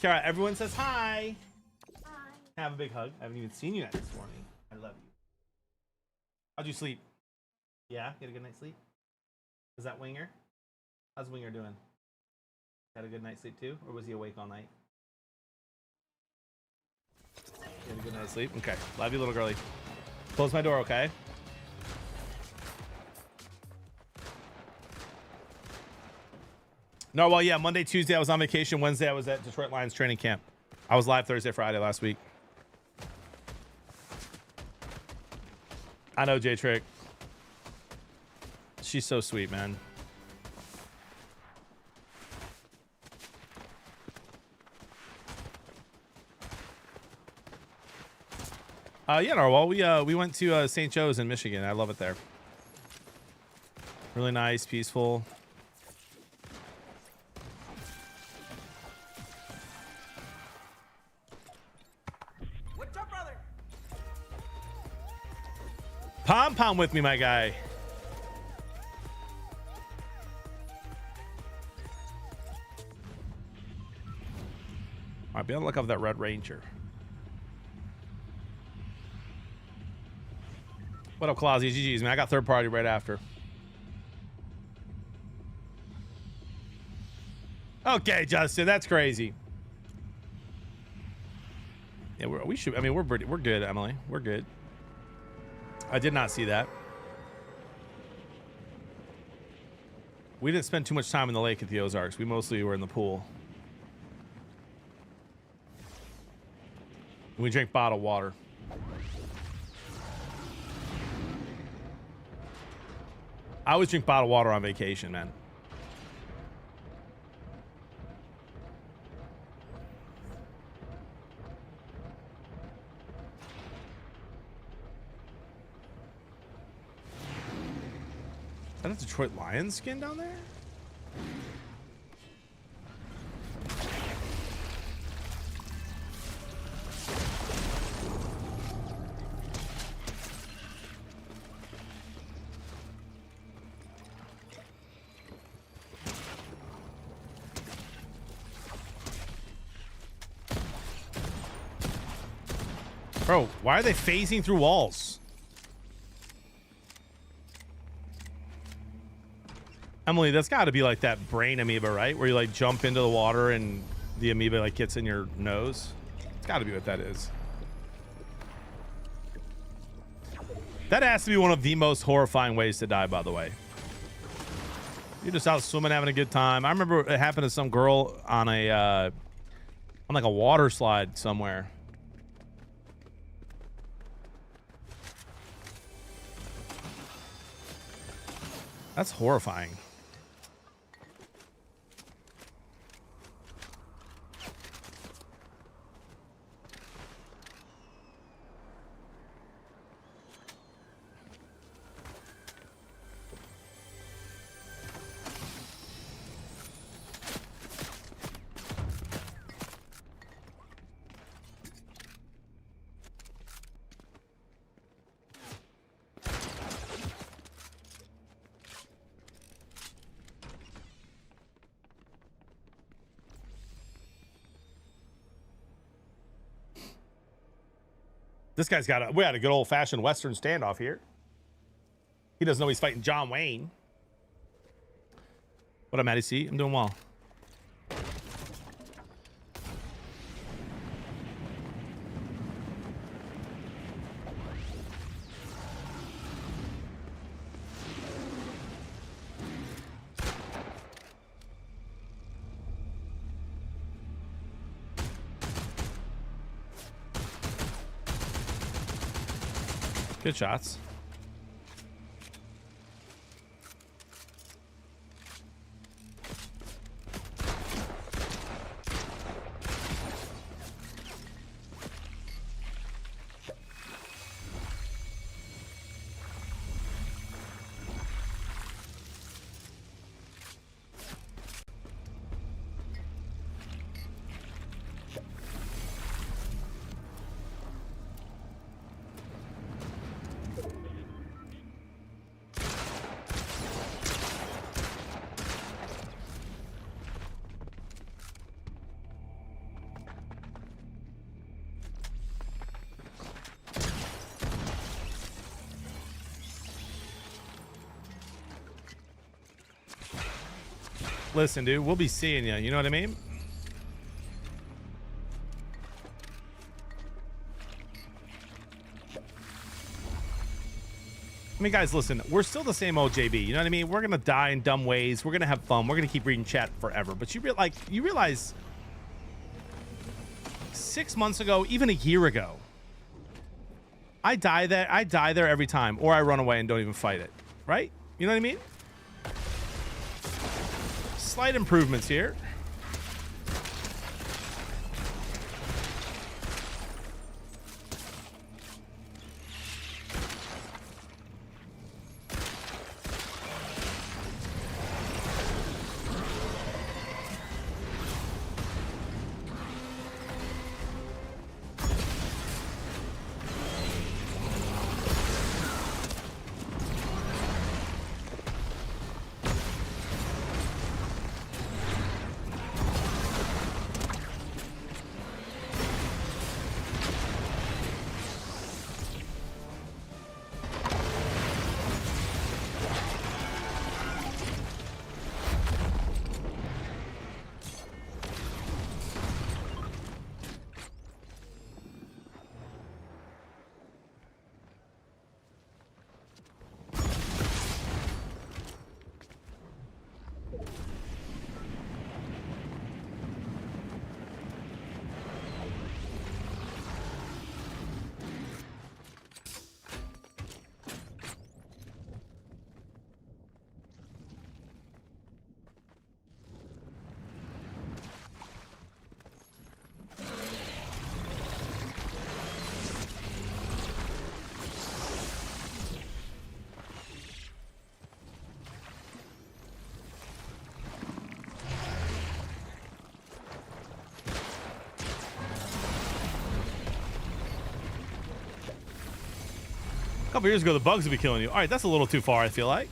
Kiara, everyone says hi. Hi. Have a big hug. I haven't even seen you yet this morning. I love you. How'd you sleep? Yeah, you had a good night's sleep? Is that Winger? How's Winger doing? Had a good night's sleep too? Or was he awake all night? You had a good night's sleep? Okay. Love you, little girlie. Close my door, okay? No, well, yeah, Monday, Tuesday, I was on vacation. Wednesday, I was at Detroit Lions training camp. I was live Thursday, Friday last week. I know, J-Trick. She's so sweet, man. Yeah, Narwhal, we went to St. Joe's in Michigan. I love it there. Really nice, peaceful. What's up, brother? Pom-pom with me, my guy. All right, be on the lookout for that Red Ranger. What up, Clausy? GG's, man. I got third party right after. Okay, Justin, that's crazy. Yeah, we should. I mean, we're good, Emily. We're good. I did not see that. We didn't spend too much time in the lake at the Ozarks. We mostly were in the pool. We drank bottled water. I always drink bottled water on vacation, man. Is that a Detroit Lions skin down there? Bro, why are they phasing through walls? Emily, that's got to be like that brain amoeba, right? Where you like jump into the water and the amoeba like gets in your nose. It's got to be what that is. That has to be one of the most horrifying ways to die, by the way. You're just out swimming, having a good time. I remember it happened to some girl on a on like a water slide somewhere. That's horrifying. This guy's we had a good old-fashioned Western standoff here. He doesn't know he's fighting John Wayne. What up, Matty C? I'm doing well. Good shots. Listen, dude, we'll be seeing you. You know what I mean? I mean, guys, listen, we're still the same OJB. You know what I mean? We're going to die in dumb ways. We're going to have fun. We're going to keep reading chat forever. But you realize 6 months ago, even a year ago, I die there every time, or I run away and don't even fight it. Right? You know what I mean? Slight improvements here. A couple years ago, the bugs would be killing you. All right, that's a little too far, I feel like.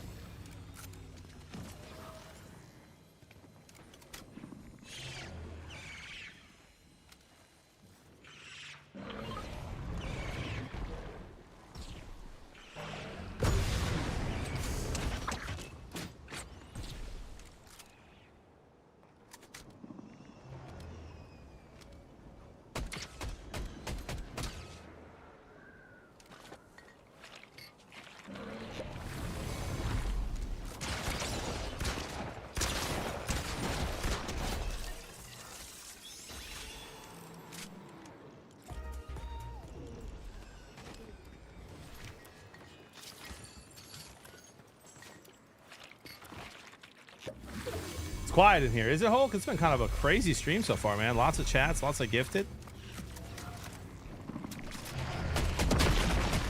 Quiet in here. Is it, Hulk? It's been kind of a crazy stream so far, man. Lots of chats, lots of gifted.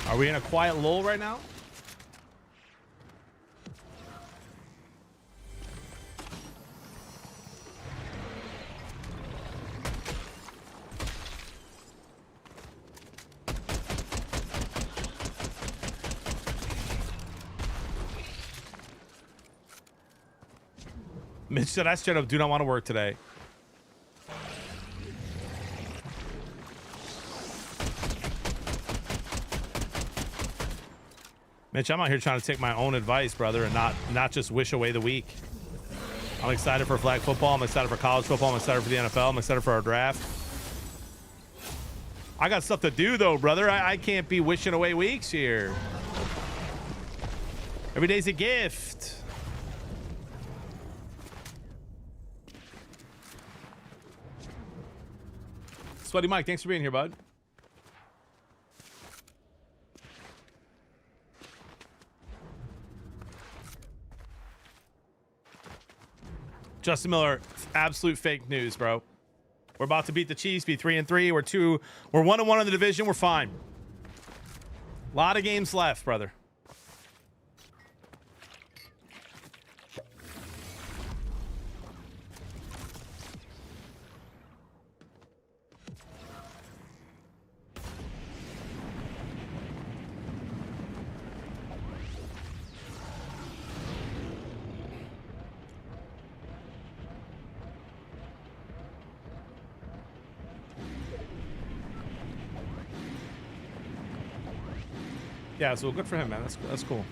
Are we in a quiet lull right now? Mitch said, I straight up do not want to work today. Mitch, I'm out here trying to take my own advice, brother, and not just wish away the week. I'm excited for flag football. I'm excited for college football. I'm excited for the NFL. I'm excited for our draft. I got stuff to do, though, brother. I can't be wishing away weeks here. Every day's a gift. Sweaty Mike, thanks for being here, bud. Justin Miller, absolute fake news, bro. We're about to beat the Chiefs, be 3-3. We're 1-1 in the division. We're fine. A lot of games left, brother. Yeah, so good for him, man. That's cool.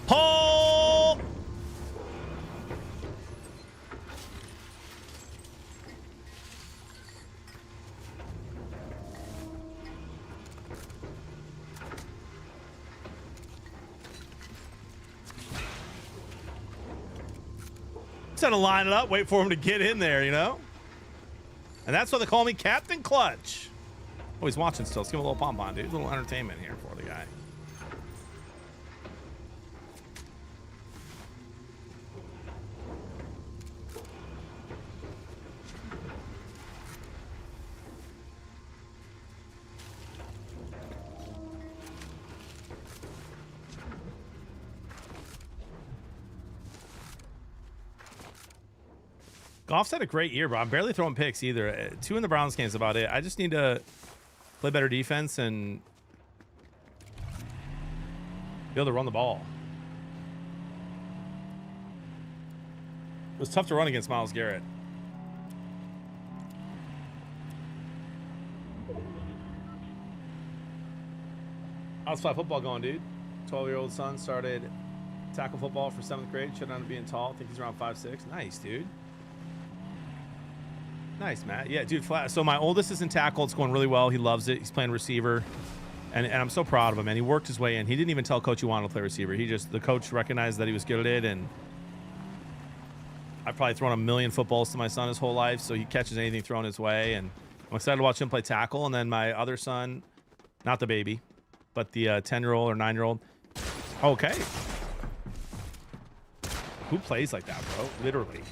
Hole! Instead of line it up, wait for him to get in there, you know? And that's why they call me Captain Clutch. Oh, he's watching still. Let's give him a little pom-pom, dude. A little entertainment here for the guy. Goff's had a great year, bro. I'm barely throwing picks either. 2 in the Browns game is about it. I just need to play better defense and be able to run the ball. It was tough to run against Myles Garrett. How's flag football going, dude? 12-year-old son started tackle football for 7th grade. Shouldn't end up being tall. I think he's around 5'6". Nice, dude. Nice, Matt. Yeah, dude. Flat. So my oldest is in tackle. It's going really well. He loves it. He's playing receiver, and I'm so proud of him. And he worked his way in. He didn't even tell coach he wanted to play receiver. The coach recognized that he was good at it. And I've probably thrown a million footballs to my son his whole life, so he catches anything thrown his way. And I'm excited to watch him play tackle. And then my other son, not the baby, but the 10-year-old or 9-year-old. Okay. Who plays like that, bro? Literally.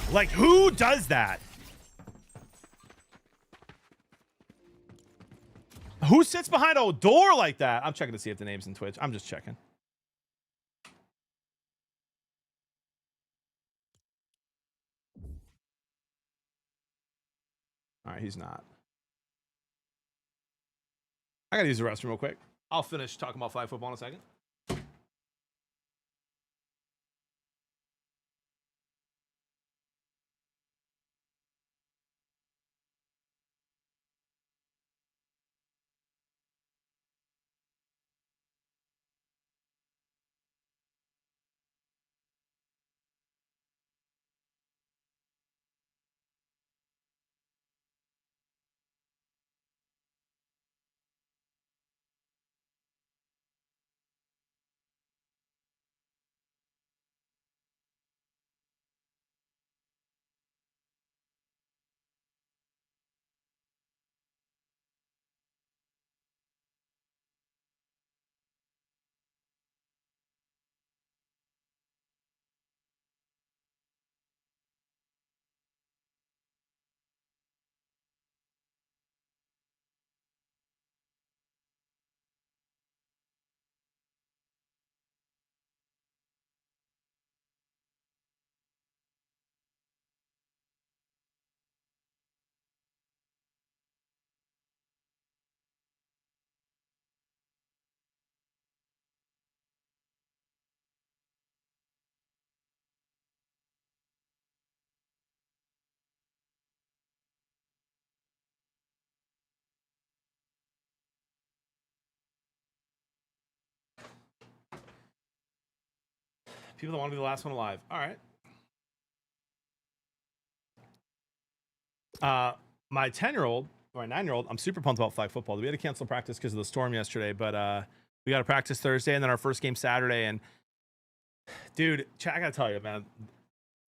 Like, who does that? Who sits behind a door like that? I'm checking to see if the name's in Twitch. I'm just checking. All right, he's not. I gotta use the restroom real quick. I'll finish talking about flag football in a second. People that want to be the last one alive. All right. My 10-year-old, my 9-year-old, I'm super pumped about flag football. We had to cancel practice because of the storm yesterday, but we got to practice Thursday and then our first game Saturday. And dude, I gotta tell you, man,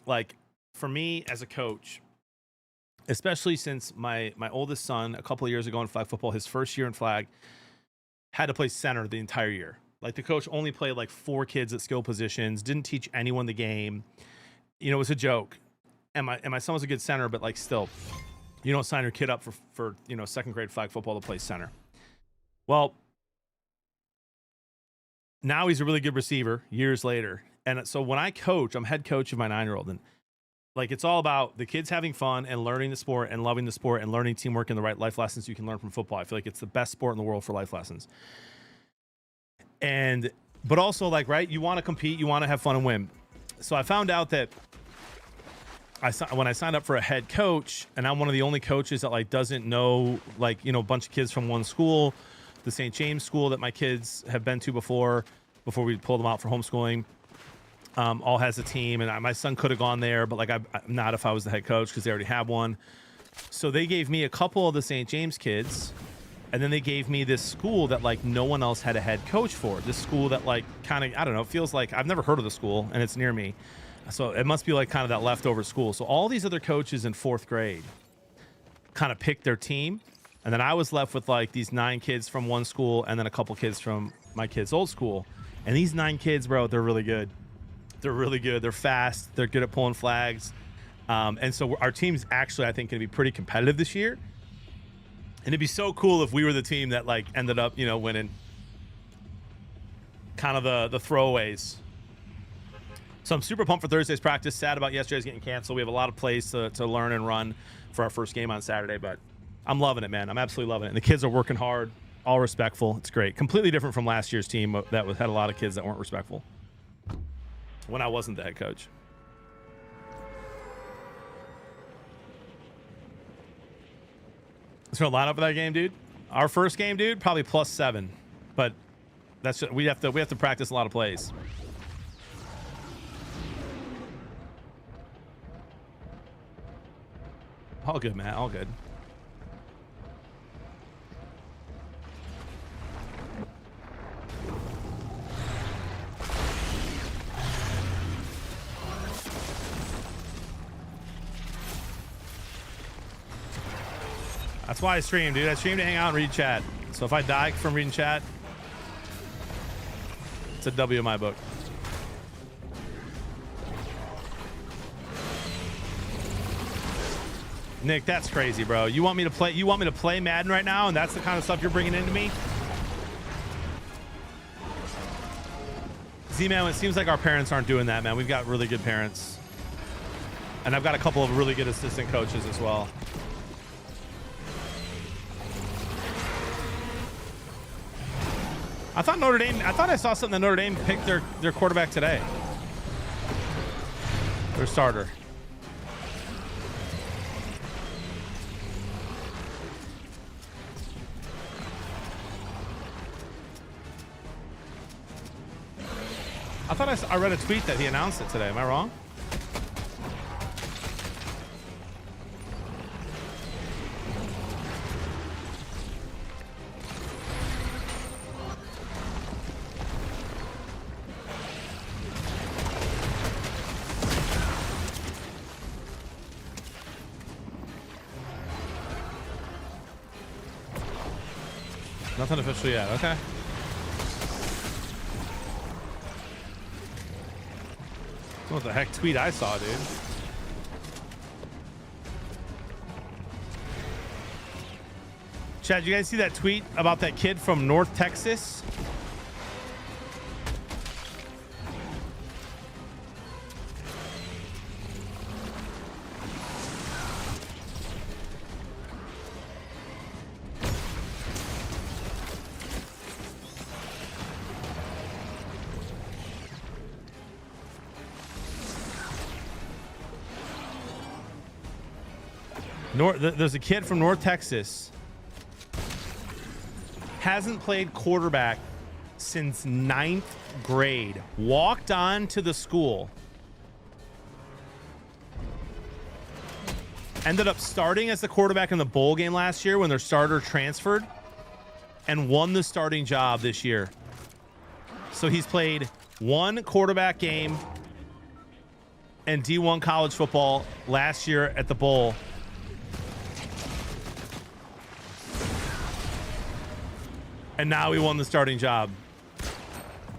like for me as a coach, especially since my oldest son a couple of years ago in flag football, his first year in flag, had to play center the entire year. Like the coach only played like 4 kids at skill positions, didn't teach anyone the game. You know, it was a joke. And my son was a good center, but like still, you don't sign your kid up for you know, 2nd grade flag football to play center. Well, now he's a really good receiver years later. And so when I coach, I'm head coach of my 9-year-old, and like it's all about the kids having fun and learning the sport and loving the sport and learning teamwork and the right life lessons you can learn from football. I feel like it's the best sport in the world for life lessons. And but also like, right, you want to compete, you want to have fun and win. So I found out that when I signed up for a head coach, and I'm one of the only coaches that like doesn't know, like, you know, a bunch of kids from one school, the St. James school that my kids have been to before we pulled them out for homeschooling, all has a team, and my son could have gone there, but like I'm not if I was the head coach because they already have one. So they gave me a couple of the St. James kids, and then they gave me this school that like no one else had a head coach for. This school that like kind of, I don't know, feels like I've never heard of the school, and it's near me. So it must be like kind of that leftover school. So all these other coaches in 4th grade kind of picked their team. And then I was left with like these 9 kids from one school and then a couple kids from my kids' old school. And these 9 kids, bro, they're really good. They're really good. They're fast. They're good at pulling flags. And so our team's actually, I think, going to be pretty competitive this year. And it'd be so cool if we were the team that like ended up, you know, winning kind of the throwaways. So I'm super pumped for Thursday's practice. Sad about yesterday's getting canceled. We have a lot of plays to learn and run for our first game on Saturday, but I'm loving it, man. I'm absolutely loving it. And the kids are working hard, all respectful. It's great. Completely different from last year's team that had a lot of kids that weren't respectful when I wasn't the head coach. Is there a lineup for that game, dude? Our first game, dude, probably +7, but that's just, we have to practice a lot of plays. All good, man. All good. That's why I stream, dude. I stream to hang out and read chat. So if I die from reading chat, it's a W in my book. Nick, that's crazy, bro. You want me to play Madden right now, and that's the kind of stuff you're bringing into me? Z-Man, it seems like our parents aren't doing that, man. We've got really good parents. And I've got a couple of really good assistant coaches as well. I thought I saw something that Notre Dame picked their quarterback today. Their starter. I thought I read a tweet that he announced it today. Am I wrong? Nothing official yet. Okay. What the heck tweet I saw, dude? Chad, you guys see that tweet about that kid from North Texas? There's a kid from North Texas, hasn't played quarterback since 9th grade, walked on to the school ended up starting as the quarterback in the bowl game last year when their starter transferred and won the starting job this year. So he's played one quarterback game in D1 college football last year at the bowl. And now he won the starting job.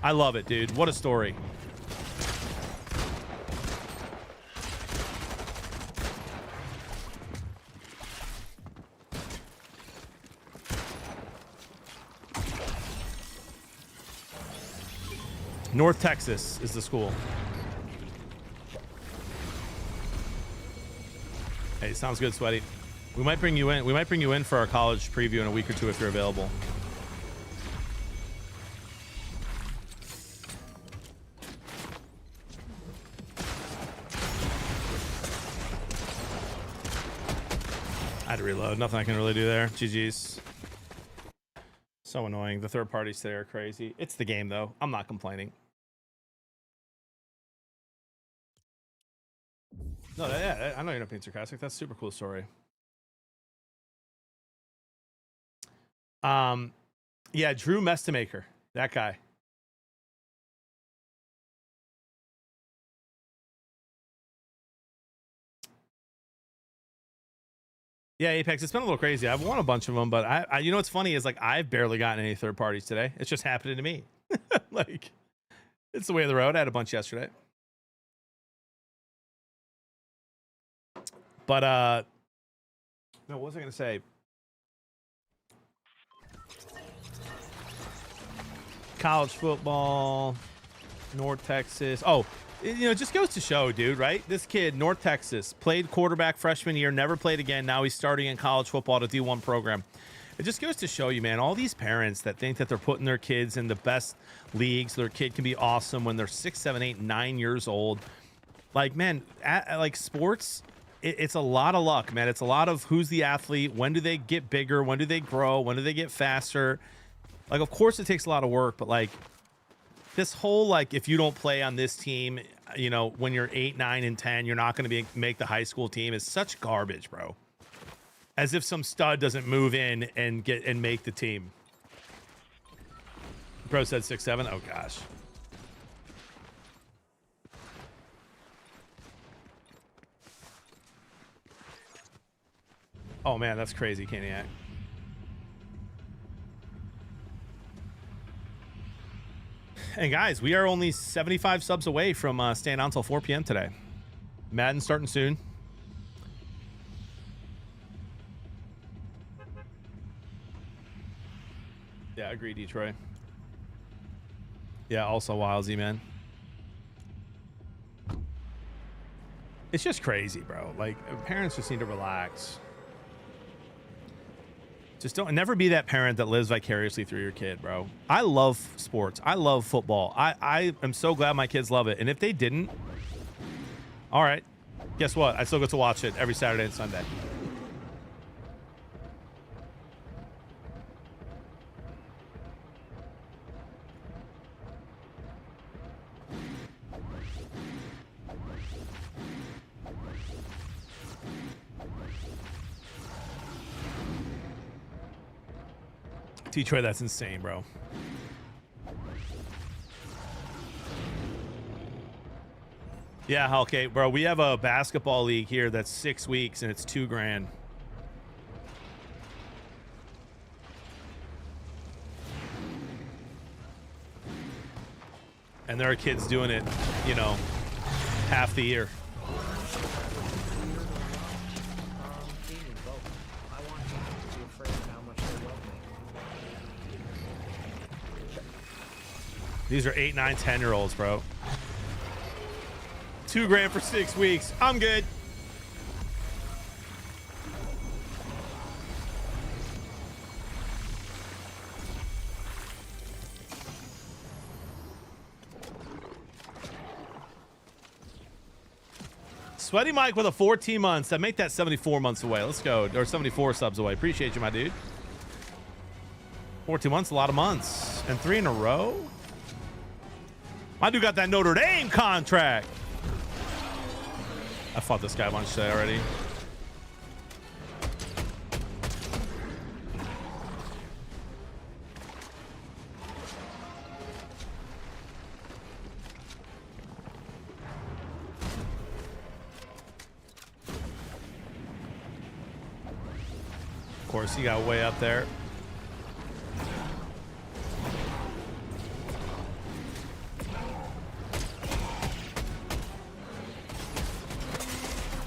I love it, dude. What a story. North Texas is the school. Hey, sounds good, Sweaty. We might bring you in. We might bring you in for our college preview in a week or two if you're available. I had to reload. Nothing I can really do there. GG's. So annoying. The third parties today are crazy. It's the game, though. I'm not complaining. No, yeah, I know you're not being sarcastic. That's a super cool story. Yeah, Drew Mestamaker. That guy. Yeah, Apex, it's been a little crazy. I've won a bunch of them, but I you know what's funny is like I've barely gotten any third parties today. It's just happening to me. Like, it's the way of the road. I had a bunch yesterday. But no, what was I gonna say? College football, North Texas. Oh, you know, it just goes to show, dude, right? This kid, North Texas, played quarterback freshman year, never played again. Now he's starting in college football at a D1 program. It just goes to show you, man, all these parents that think that they're putting their kids in the best leagues, their kid can be awesome when they're 6, 7, 8, 9 years old. Like, man, like sports, it's a lot of luck, man. It's a lot of who's the athlete, when do they get bigger, when do they grow, when do they get faster. Like, of course it takes a lot of work, but like this whole, like, if you don't play on this team, you know, when you're 8, 9, and 10, you're not going to make the high school team is such garbage, bro. As if some stud doesn't move in and make the team. Bro said 6, 7. Oh gosh. Oh man, that's crazy, Caniac. And guys, we are only 75 subs away from staying on until 4 p.m. today. Madden starting soon. Yeah, I agree, Detroit. Yeah, also Wildsy, man. It's just crazy, bro. Like, parents just need to relax. Just don't never be that parent that lives vicariously through your kid, bro. I love sports. I love football. I am so glad my kids love it. And if they didn't, all right, guess what? I still get to watch it every Saturday and Sunday. Detroit, that's insane, bro. Yeah, okay, bro. We have a basketball league here that's 6 weeks and it's $2,000. And there are kids doing it, you know, half the year. These are 8, 9, 10-year-olds, bro. $2,000 for 6 weeks. I'm good. Sweaty Mike with a 14 months. I make that 74 months away. Let's go. Or 74 subs away. Appreciate you, my dude. 14 months, a lot of months. And 3 in a row? My dude got that Notre Dame contract. I fought this guy a bunch today already. course, he got way up there.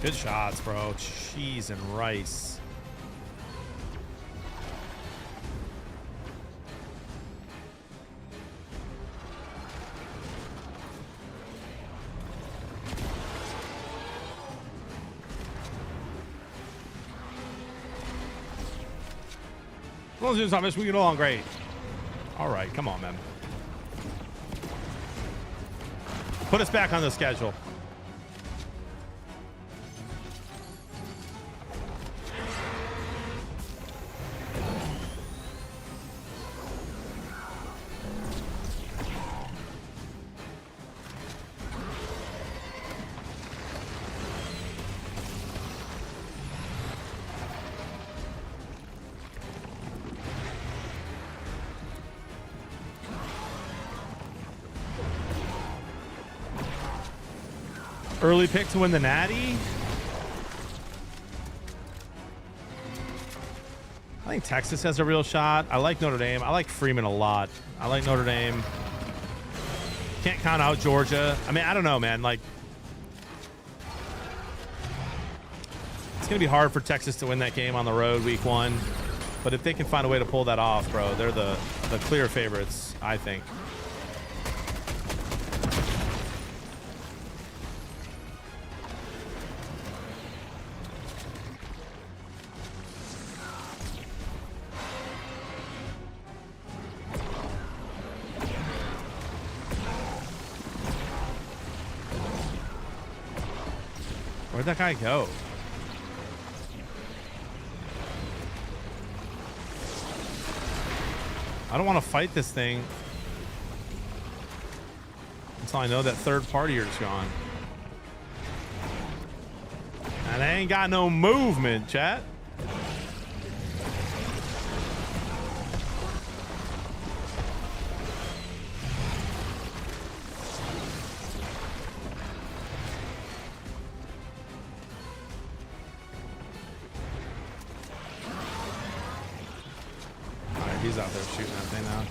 Good shots, bro. Cheese and rice. As long as Thomas, we get along great. All right, come on, man. Put us back on the schedule. Early pick to win the Natty. I think Texas has a real shot. I like Notre Dame. I like Freeman a lot. I like Notre Dame. Can't count out Georgia. I mean, I don't know, man. Like, it's going to be hard for Texas to win that game on the road week 1. But if they can find a way to pull that off, bro, they're the clear favorites, I think. Where'd that guy go? I don't want to fight this thing until I know that third partier's gone. And I ain't got no movement, chat. He's out there shooting that thing now.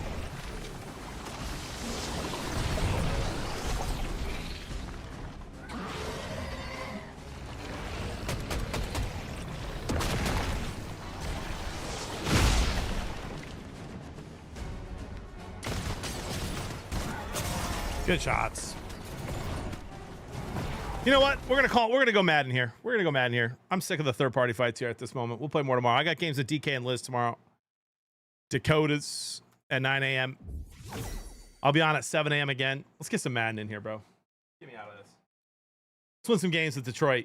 Good shots. You know what? We're gonna go Madden here. We're gonna go Madden here. I'm sick of the third party fights here at this moment. We'll play more tomorrow. I got games with DK and Liz tomorrow. Dakotas at 9 a.m. I'll be on at 7 a.m. again. Let's get some Madden in here, bro. Get me out of this. Let's win some games with Detroit.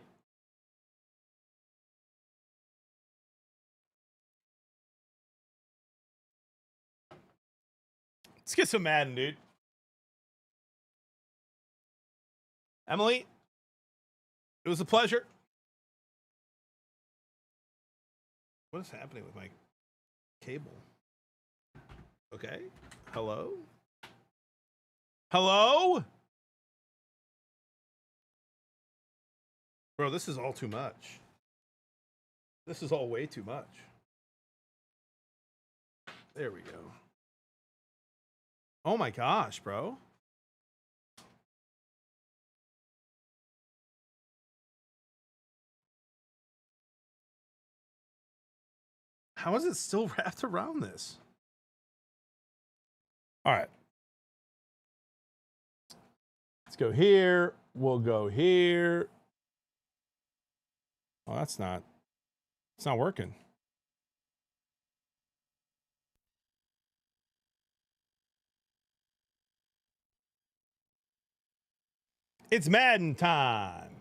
Let's get some Madden, dude. Emily, it was a pleasure. What is happening with my cable? Okay. Hello? Hello? Bro, this is all too much. This is all way too much. There we go. Oh my gosh, bro. How is it still wrapped around this? All right. Let's go here. We'll go here. Oh, it's not working. It's Madden time.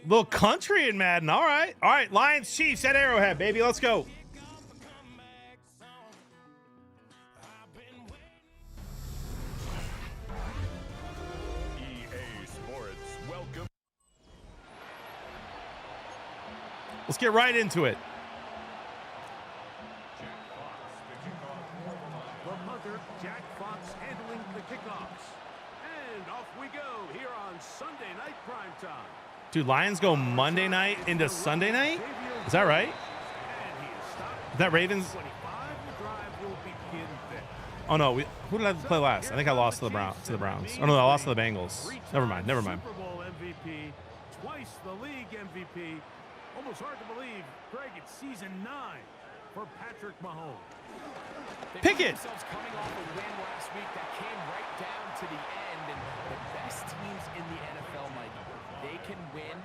Little country in Madden. All right. All right. Lions Chiefs at Arrowhead, baby. Let's go. Let's get right into it. The punter, Jack Fox, handling the kickoffs. And off we go here on Sunday night primetime. Dude, Lions go Monday night into Sunday night? Is that right? Is that Ravens? Oh no, who did I play last? I think I lost to the Browns. Oh no, I lost to the Bengals. Never mind. Super Bowl MVP, twice the league MVP. Almost hard to believe, Greg, it's season 9 for Patrick Mahomes. Pick it. Coming off a win last week that came right down to the end, and the best teams in the NFL, Mike, they can win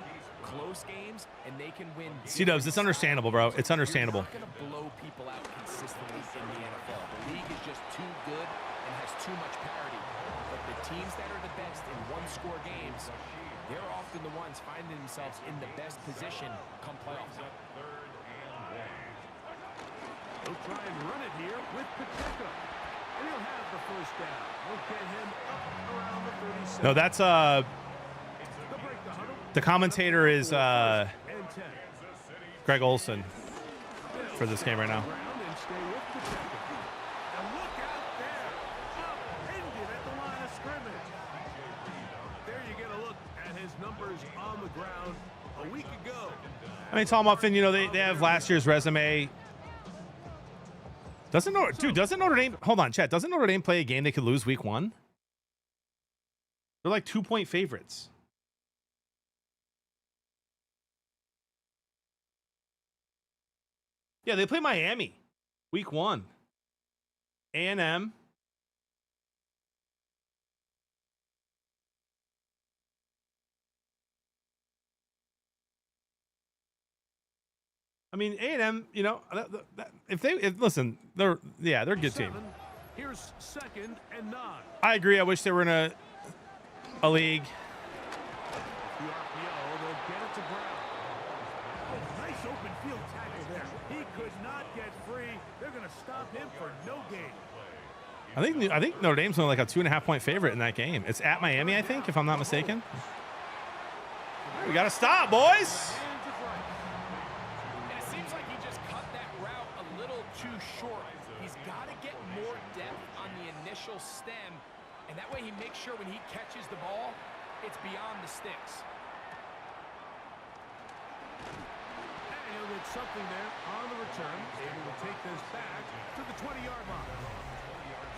close games and they can win. C-Dubs, it's understandable, bro. It's understandable. You're not going to blow people out consistently in the NFL. The league is just too good and has too much parity. But the teams that are the best in one-score games, they're often the ones finding themselves in the best position come playoff time. He'll try and run it here with Pacheco. And he'll have the first down. We'll get him up around the 37. No, that's the commentator is Greg Olson for this game right now. There you get a look at his numbers on the ground a week ago. I mean, Tom Muffin, you know, they have last year's resume. Doesn't Notre Dame, hold on, chat, doesn't Notre Dame play a game they could lose week 1? They're like 2-point favorites. Yeah, they play Miami week 1. A&M. I mean, A&M, you know, listen, they're a good team. Here's 2nd and 9. I agree. I wish they were in a league. The RPO, they'll get it to Brown. Oh, nice open field tackle there. He could not get free. They're going to stop him for no gain. I think Notre Dame's only like a 2.5-point favorite in that game. It's at Miami, I think, if I'm not mistaken. We got to stop, boys. Stem, and that way he makes sure when he catches the ball, it's beyond the sticks. And he'll get something there on the return, able to take this back to the 20-yard line.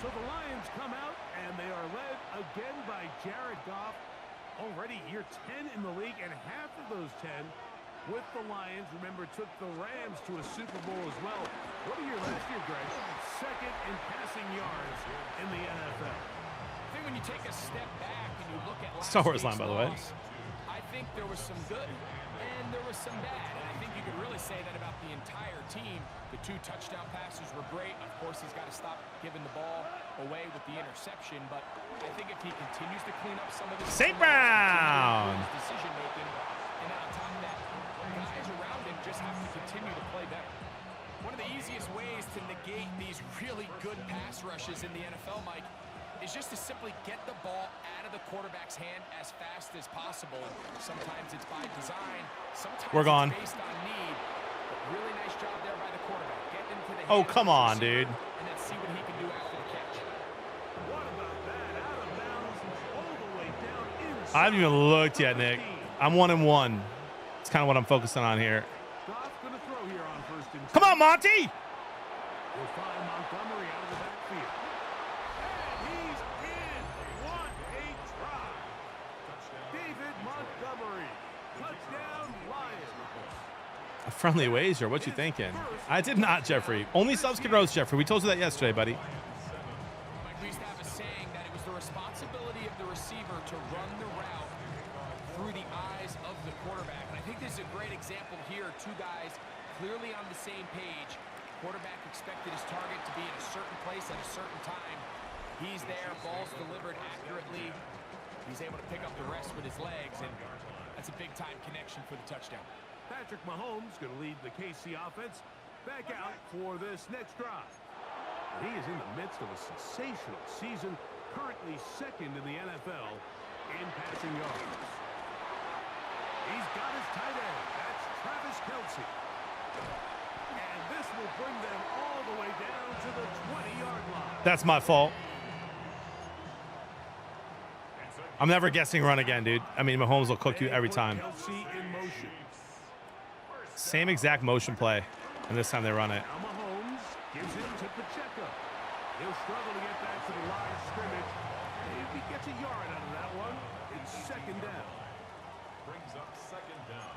So the Lions come out, and they are led again by Jared Goff. Already year 10 in the league, and half of those 10 with the Lions. Remember, took the Rams to a Super Bowl as well. What a year last year, Greg. 2nd in passing yards in the NFL. I think when you take a step back and you look at last Star Wars week's line, by the way. loss, I think there was some good and there was some bad. And I think you could really say that about the entire team. The 2 touchdown passes were great. Of course, he's got to stop giving the ball away with the interception. But I think if he continues to clean up some of his St. Brown decision making, and on top of that, guys around him just have to continue to play better. One of the easiest ways to negate these really good pass rushes in the NFL, Mike, is just to simply get the ball out of the quarterback's hand as fast as possible. Sometimes it's by design, sometimes we're gone. It's based on need. But really nice job there by the quarterback. Get into the Oh, come on, dude. And then see what he can do after the catch. What about that? Out of bounds, all the way down inside. I haven't even looked yet, Nick. I'm 1-1. It's kind of what I'm focusing on here. Goff gonna throw here on 1st and 10. Come on, Monty. We'll find Montgomery out of the backfield. And he's in. What a try. David Montgomery. Touchdown, Lions. A friendly wager. What you thinking? I did not, Jeffrey. Only subs can roast, Jeffrey. We told you that yesterday, buddy. Mike, we used to have a saying that it was the responsibility of the receiver to run the route through the eyes of the quarterback. And I think this is a great example here. 2 guys clearly on the same page. Quarterback expected his target to be in a certain place at a certain time. He's there, ball's delivered accurately. He's able to pick up the rest with his legs, and that's a big-time connection for the touchdown. Patrick Mahomes going to lead the KC offense back out for this next drive. He is in the midst of a sensational season, currently 2nd in the NFL in passing yards. He's got his tight end. That's Travis Kelce. And this will bring them all the way down to the 20-yard line. That's my fault. I'm never guessing run again, dude. I mean, Mahomes will cook you every time. Kelsey in motion. Same exact motion play, and this time they run it. Now Mahomes gives it to Pacheco. He'll struggle to get back to the line of scrimmage. Maybe gets a yard out of that one. It's second down. Brings up second down.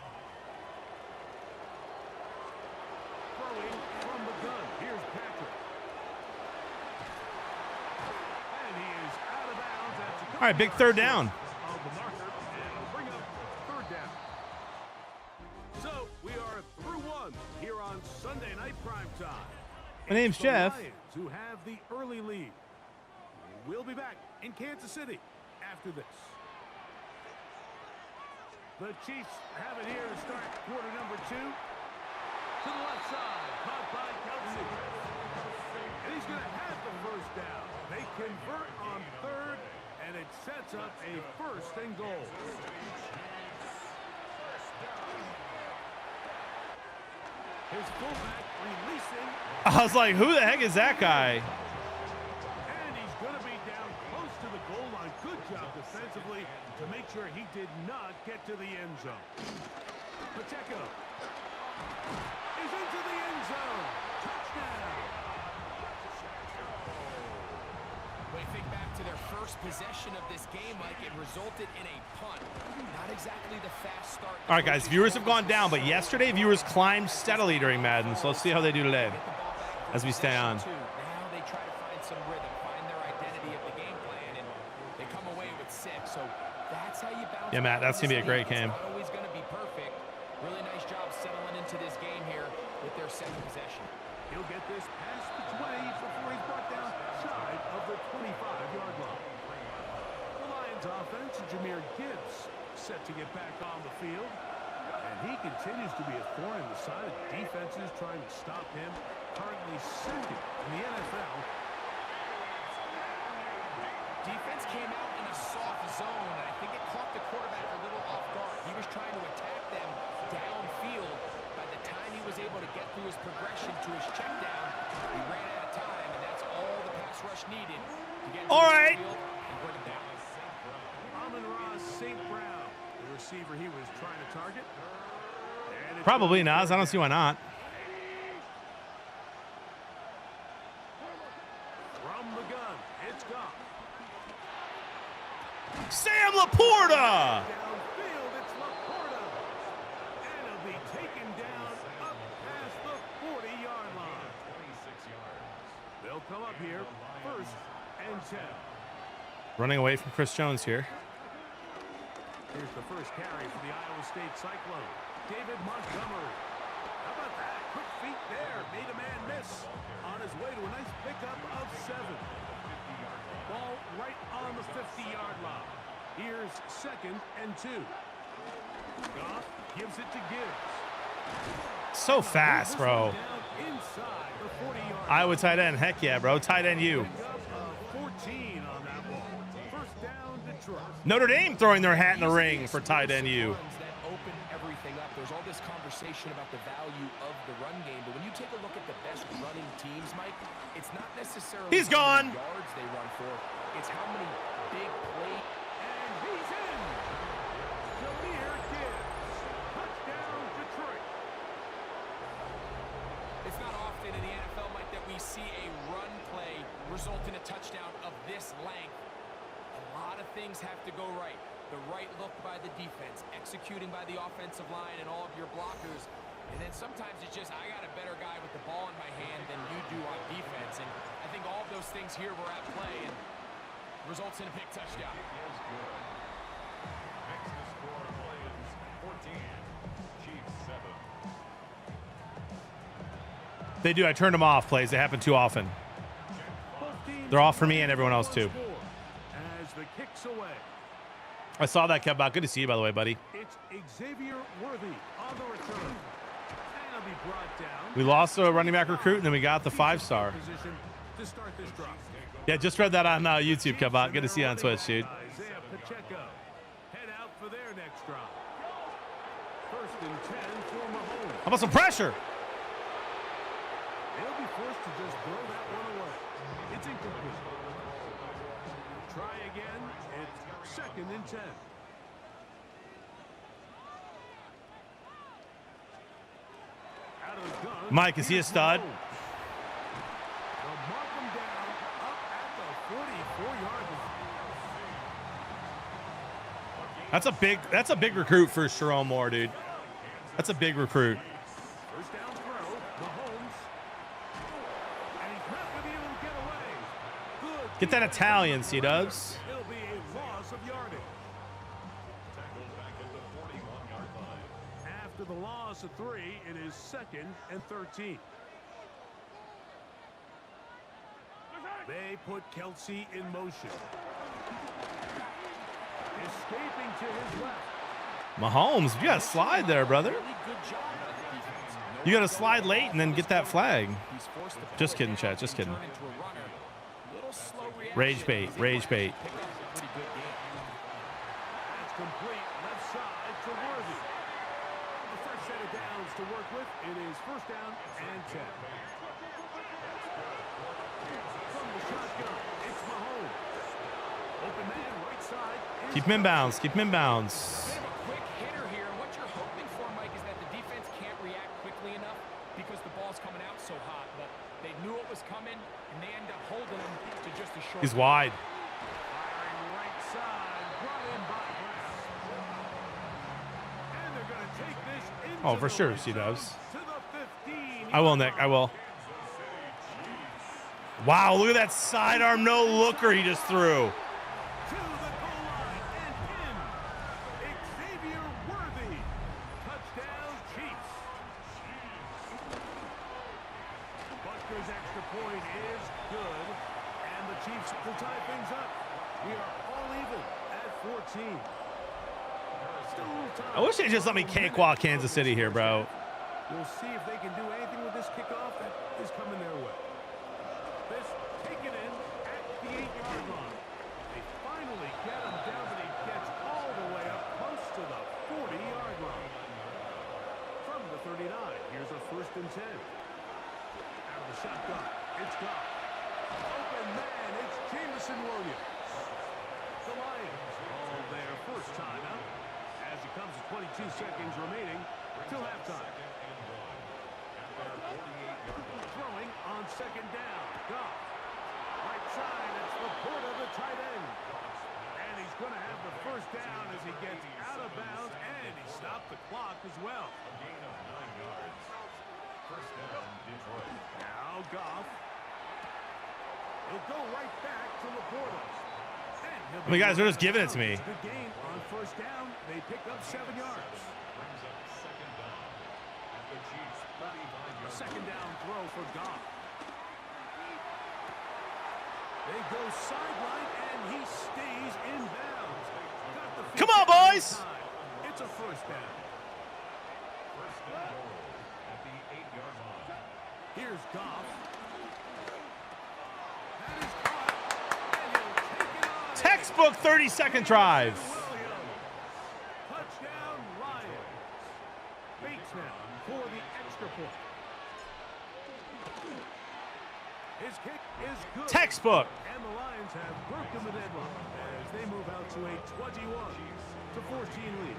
Throwing from the gun. Here's Patrick. And he is out of bounds. That's a All right, big third down. of the marker, and it'll bring up third down. So we are through one here on Sunday Night Prime Time. My name's It's the Jeff. Lions who have the early lead. We'll be back in Kansas City after this. The Chiefs have it here to start quarter number 2. To the left side, caught by Kelsey. And he's going to have the first down. They convert on third, and it sets up a first and goal. His fullback releasing. I was like, who the heck is that guy? And he's going to be down close to the goal line. Good job defensively to make sure he did not get to the end zone. Pacheco is into the end zone. Touchdown. When you think back to their first possession of this game, Mike, it resulted in a punt. Not exactly the fast start. All right, guys, viewers have gone down, but yesterday viewers climbed steadily during Madden, so let's see how they do today as we stay on. Now they try to find some rhythm, find their identity of the game plan, and they come away with 6. So that's how you bounce. Yeah, Matt, that's going to be a great game. It's not always going to be perfect. Really nice job settling into this game here with their second possession. He'll get this past the 20 before he's brought down shy of the 25-yard line. The Lions offense, Jahmyr Gibbs, set to get back on the field. And he continues to be a thorn in the side of defenses trying to stop him. Currently second in the NFL. Defense came out in a soft zone, and I think it caught the quarterback a little off guard. He was trying to attack them downfield. By the time he was able to get through his progression to his check down, he ran out of time, and that's all the pass rush needed to get All right. the field and bring it down. Amon-Ra St. Brown, the receiver he was trying to target. And it's Probably not. I don't see why not. from the gun. It's gone. Sam Laporta! Downfield, it's Laporta. And he'll be taken down up past the 40-yard line. 26 yards. They'll come up here, first and 10. Running away from Chris Jones here. Here's the first carry for the Iowa State Cyclone. David Montgomery. How about that? Quick feet there. Made a man miss. On his way to a nice pickup of 7. Ball right on the 50-yard line. Here's second and 2. Goff gives it to Gibbs. So fast, bro. Down inside the 40-yard line. Iowa tight end. Heck yeah, bro. Tight end you. Pickup of 14 on that ball. First down, Detroit. Notre Dame throwing their hat in the ring for tight end you. Runs that open everything up. There's all this conversation about the value of the run game, but when you take a look at the best running teams, Mike, it's not necessarily He's how gone. many yards they run for. It's how many big plays. And he's in. Jahmyr Gibbs. Touchdown, Detroit. It's not often in the NFL, Mike, that we see a run play result in a touchdown of this length. A lot of things have to go right. The right look by the defense, executing by the offensive line and all of your blockers. And then sometimes it's just, I got a better guy with the ball in my hand than you do on defense. And I think all of those things here were at play and results in a big touchdown. Makes the score Lions 14, Chiefs 7. They do. I turned them off plays. They happen too often. They're off for me and everyone else too. As the kicks away, I saw that, Kevbot. Good to see you, by the way, buddy. it's Xavier Worthy on the return. And he'll be brought down. We lost a running back recruit, and then we got the 5-star. Position to start this drive. Yeah, just read that on YouTube, Kevbot. Good to see you on Twitch, dude. Isaiah Pacheco head out for their next drive. First and 10 for Mahomes. How about some pressure? He'll be forced to just throw that one away. It's incomplete. Try again. It's 2nd and 10. Out of the gun. Mike, is he a stud? They'll mark him down up at the 44-yard line. That's a big recruit for Sharon Moore, dude. That's a big recruit. First down throw, Mahomes. And he's not going to be able to get away. Good. Get that Italian, C-dubs. It'll be a loss of yardage. Tackled back at the 41-yard line. After the loss of 3, it is 2nd and 13. They put Kelsey in motion. Escaping to his left. Mahomes, you got to slide there, brother. Really good job by the defense. No You got to slide late and then get that flag. He's forced to Just pull kidding, it Chat. down Just and kidding. turn into a runner. Little slow Rage reaction. bait. He's Rage able to bait. pick up a pretty good game. That's complete left side to Worthy. A fresh set of downs to work with. It is 1st down and 10. From the shotgun, it's Mahomes. Open man, right side. is Keep him in bounds. Keep him in bounds. Bit of a quick hitter here. What you're hoping for, Mike, is that the defense can't react quickly enough because the ball's coming out so hot. But they knew it was coming, and they end up holding him to just a short. He's wide. firing right side, brought in by Brown. And they're going to take this into Oh, for the sure, red C-dubs. zone to the 15. I will, Nick. I will. Wow, look at that sidearm no-looker he just threw. To the goal line and in. Xavier Worthy. Touchdown, Chiefs. Butker's extra point is good. And the Chiefs will tie things up. We are all even at 14. Still a little time. I wish they just let me cakewalk Kansas City here, bro. We'll see if they can do anything with this kickoff that is coming their way. This taken in at the 8-yard line. They finally get him down, but he gets all the way up close to the 40-yard line. From the 39, here's a 1st and 10. Out of the shotgun, it's Goff. Open man, it's Jameson Williams. The Lions call their first timeout as it comes to 22 seconds remaining till halftime. Throwing on 2nd down. Goff. Right side, it's Laporta, the tight end. And he's going to have the 1st down as he gets out of bounds, and he stopped the clock as well. Gain of 9 yards. 1st down, Detroit. Now Goff. He'll go right back to Laporta. And he'll I mean, guys, they're just giving it to me. Good gain on 1st down. They pick up 7 yards. Brings up 2nd down. At the Chiefs' 35-yard 2nd down throw for Goff. They go sideline, and he stays in bounds. Got the Come on, boys. It's a 1st down. 1st and goal at the 8-yard line. Here's Goff. That is caught, and he'll take it on. Textbook 30-second drive. Williams. Touchdown, Lions. Bates now for the extra point. His kick is good. Textbook. And the Lions have broken the deadline as they move out to a 21-14 lead.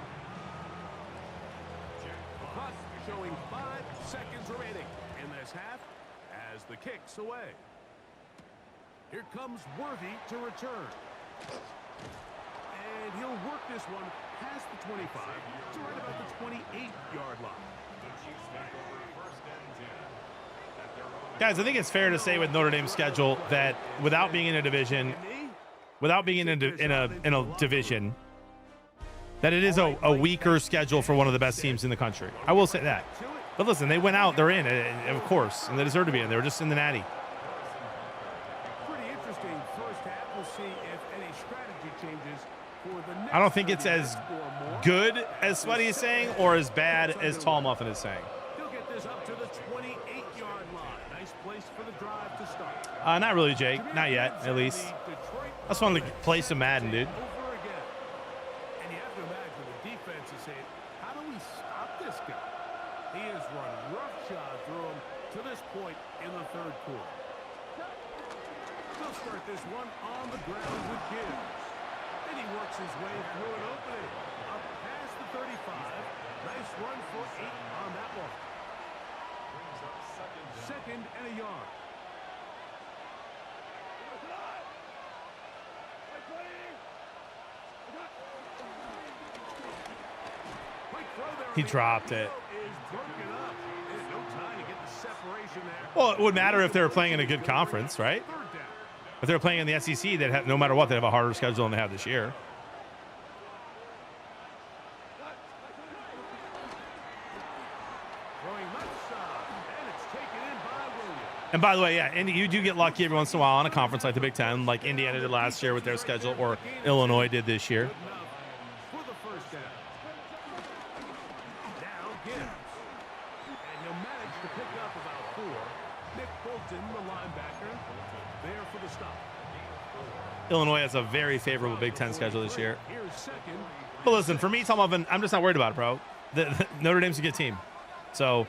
The clock showing 5 seconds remaining in this half as the kick's away. Here comes Worthy to return. And he'll work this one past the 25 to right about the 28-yard line. The Chiefs take over 1st and 10. At their own Guys, I think it's fair to say with Notre Dame's schedule that without being in a division, that it is a weaker schedule for one of the best teams in the country. I will say that. But listen, they went out, they're in, of course, and they deserve to be in. They were just in the natty. Pretty interesting 1st half. We'll see if any strategy changes for the next. I don't think it's as 30 minutes or more. good as Spuddy is saying or as bad as Tall Muffin is saying. He'll get this up to the 28-yard line. Nice place for the drive to start. Not really, Jake. Not yet, at least. I just wanted to play some Madden, dude. Over again. And you have to imagine the defense is saying, how do we stop this guy? He has run roughshod through him to this point in the start this one on the ground with Gibbs. And he works his way through an opening. Up past the 35. Nice run for 8 on that one. Second and a yard. He dropped it. Is broken up. There's no time to get the separation there. Well, it would matter if they were playing in a good conference, right? Third down. If they were playing in the SEC, they'd have, no matter what, they'd have a harder schedule than they have this year. Throwing left side, and it's taken in by Williams. And by the way, yeah, Indy, you do get lucky every once in a while on a conference like the Big Ten, like Indiana did last year with their schedule, or Illinois did this year. Good enough for the first down. Now Gibbs. And he'll manage to pick up about 4. Nick Bolton, the linebacker, there for the stop. Illinois has a very favorable Big Ten schedule this year. Here's second. But listen, for me, Tom Lovin, I'm just not worried about it, bro. Notre Dame's a good team. So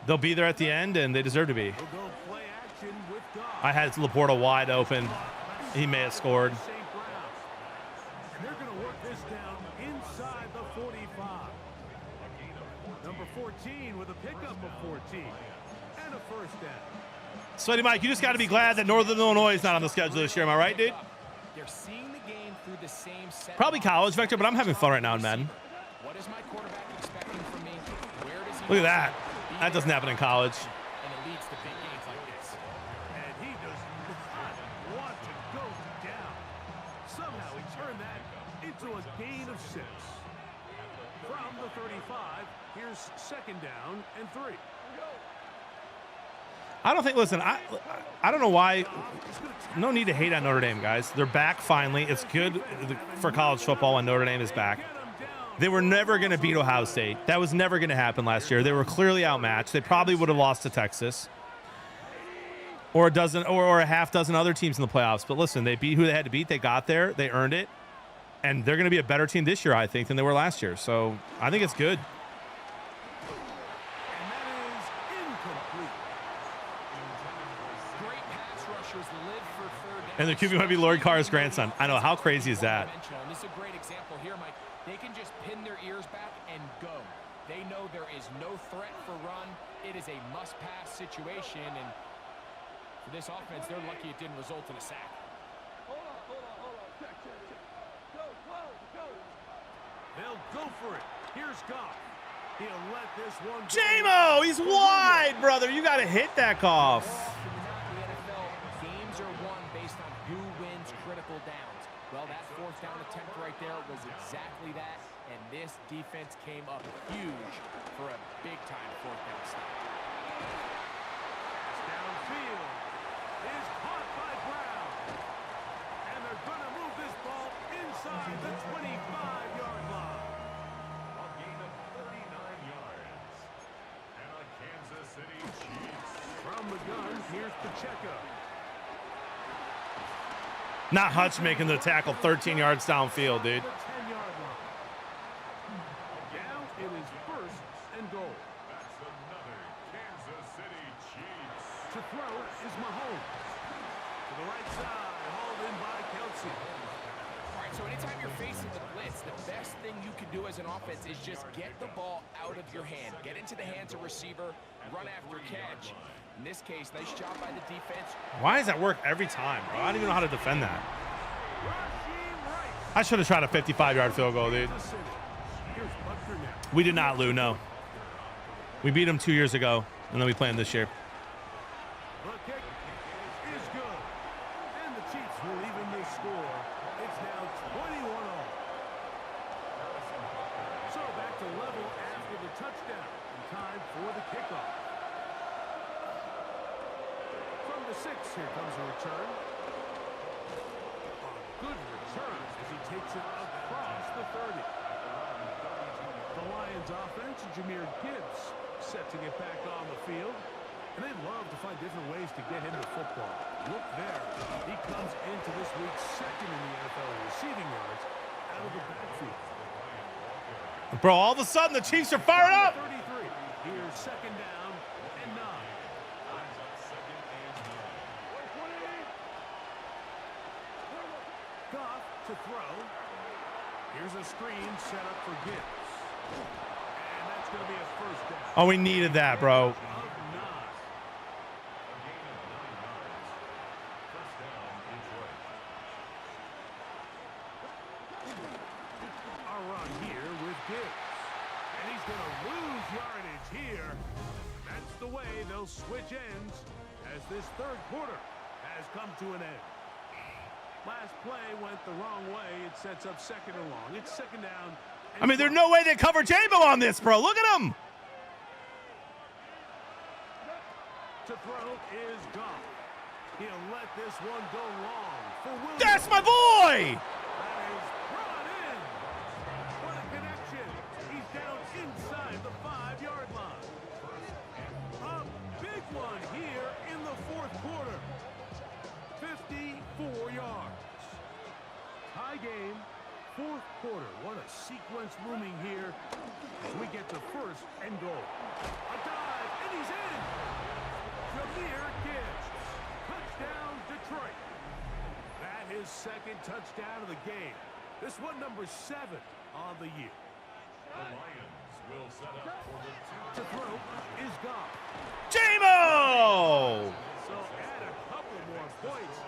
they'll be there at the end, and they deserve to be. We'll go play action with Goff. I had Laporta wide open. He may have scored. St. Brown. And they're going to work this down inside the 45. Number 14 with a pickup of 14. And a first down. Sweaty Mike, you just got to be glad that Northern Illinois is not on the schedule this year. Am I right, dude? They're seeing the game through the same set. Probably college, Vector, but I'm having fun right now in Madden. What is my quarterback expecting from me? Where does he Look at that. That doesn't happen in college. And it leads to big games like this. And he does not want to go down. Somehow he turned that into a gain of 6. From the 35, here's second down and 3. I don't think, listen, I don't know why. No need to hate on Notre Dame, guys. They're back finally. It's good for college football when Notre Dame is back. They were never going to beat Ohio State. That was never going to happen last year. They were clearly outmatched. They probably would have lost to Texas or a half dozen other teams in the playoffs. But listen, they beat who they had to beat. They got there. They earned it. And they're going to be a better team this year, I think, than they were last year. So I think it's good. And that is incomplete. Great pass rushers live for third down. And the QB might be Lord Carr's grandson. I know. How crazy is that? And this is a great example here, Mike. They can just pin their ears back and go. They know there is no threat for run. It is a must-pass situation, and for this offense, they're lucky it didn't result in a sack. They'll go for it. Here's Goff. He'll let this one go. J-Mo, he's wide, brother. You got to hit that cough. Often than not in the NFL, games are won based on who wins critical downs. Well, that fourth down attempt right there was exactly that, and this defense came up huge for a big-time fourth down stop. Downfield is caught by Brown. And they're going to move this ball inside the 25-yard line. A gain of 39 yards. And a Kansas City Chiefs. From the gun, here's Pacheco. Not Hutch making the tackle 13 yards downfield, dude. The 10-yard line. Now it is first and goal. That's another Kansas City Chiefs. To throw is Mahomes. To the right side, hauled in by Kelsey. All right, so anytime you're facing the blitz, the best thing you can do as an offense is just get the ball out of your hand. Get into the hands of receiver, run after catch. In this case, nice job by the defense. Why does that work every time, bro? I don't even know how to defend that. Rasheem Rice. I should have tried a 55-yard field goal, dude. Kansas City. Here's Butker now. We did not, Lou, no. We beat them 2 years ago, and then we play them this year. The kick is good. And the Chiefs will even this score. It's now 21-all. So back to level after the touchdown. And time for the kickoff. From the 6, here comes a return. A good return as he takes it across the 30. The Lions offense, Jahmyr Gibbs, set to get back on the field. And they love to find different ways to get him the football. Look there. He comes into this week second in the NFL in receiving yards out of the backfield. Bro, all of a sudden, the Chiefs are fired up. 33. Here's second down and 9. Goff to throw. Here's a screen set up for Gibbs. And that's going to be a first down. Oh, we needed that, bro. Of 9. A gain of 9 yards. First down, Detroit. A run here with Gibbs. And he's going to lose yardage here. That's the way they'll switch ends as this third quarter has come to an end. Last play went the wrong way. It sets up second and long. It's second down. I mean, there's no way they cover Jabo on this, bro. Look at him. To throw is Goff. He'll let this one go long for Williams. That's my boy. That is brought in. What a connection. He's down inside the 5-yard line. A big one here in the fourth quarter. 54 yards. Tie game, fourth quarter. What a sequence looming here as we get to first and goal. A dive, and he's in. Jameer Gibbs. Touchdown, Detroit. That is second touchdown of the game. This one number 7 on the year. The Lions will set up for the To throw is Goff. Jabo. So add a couple more points,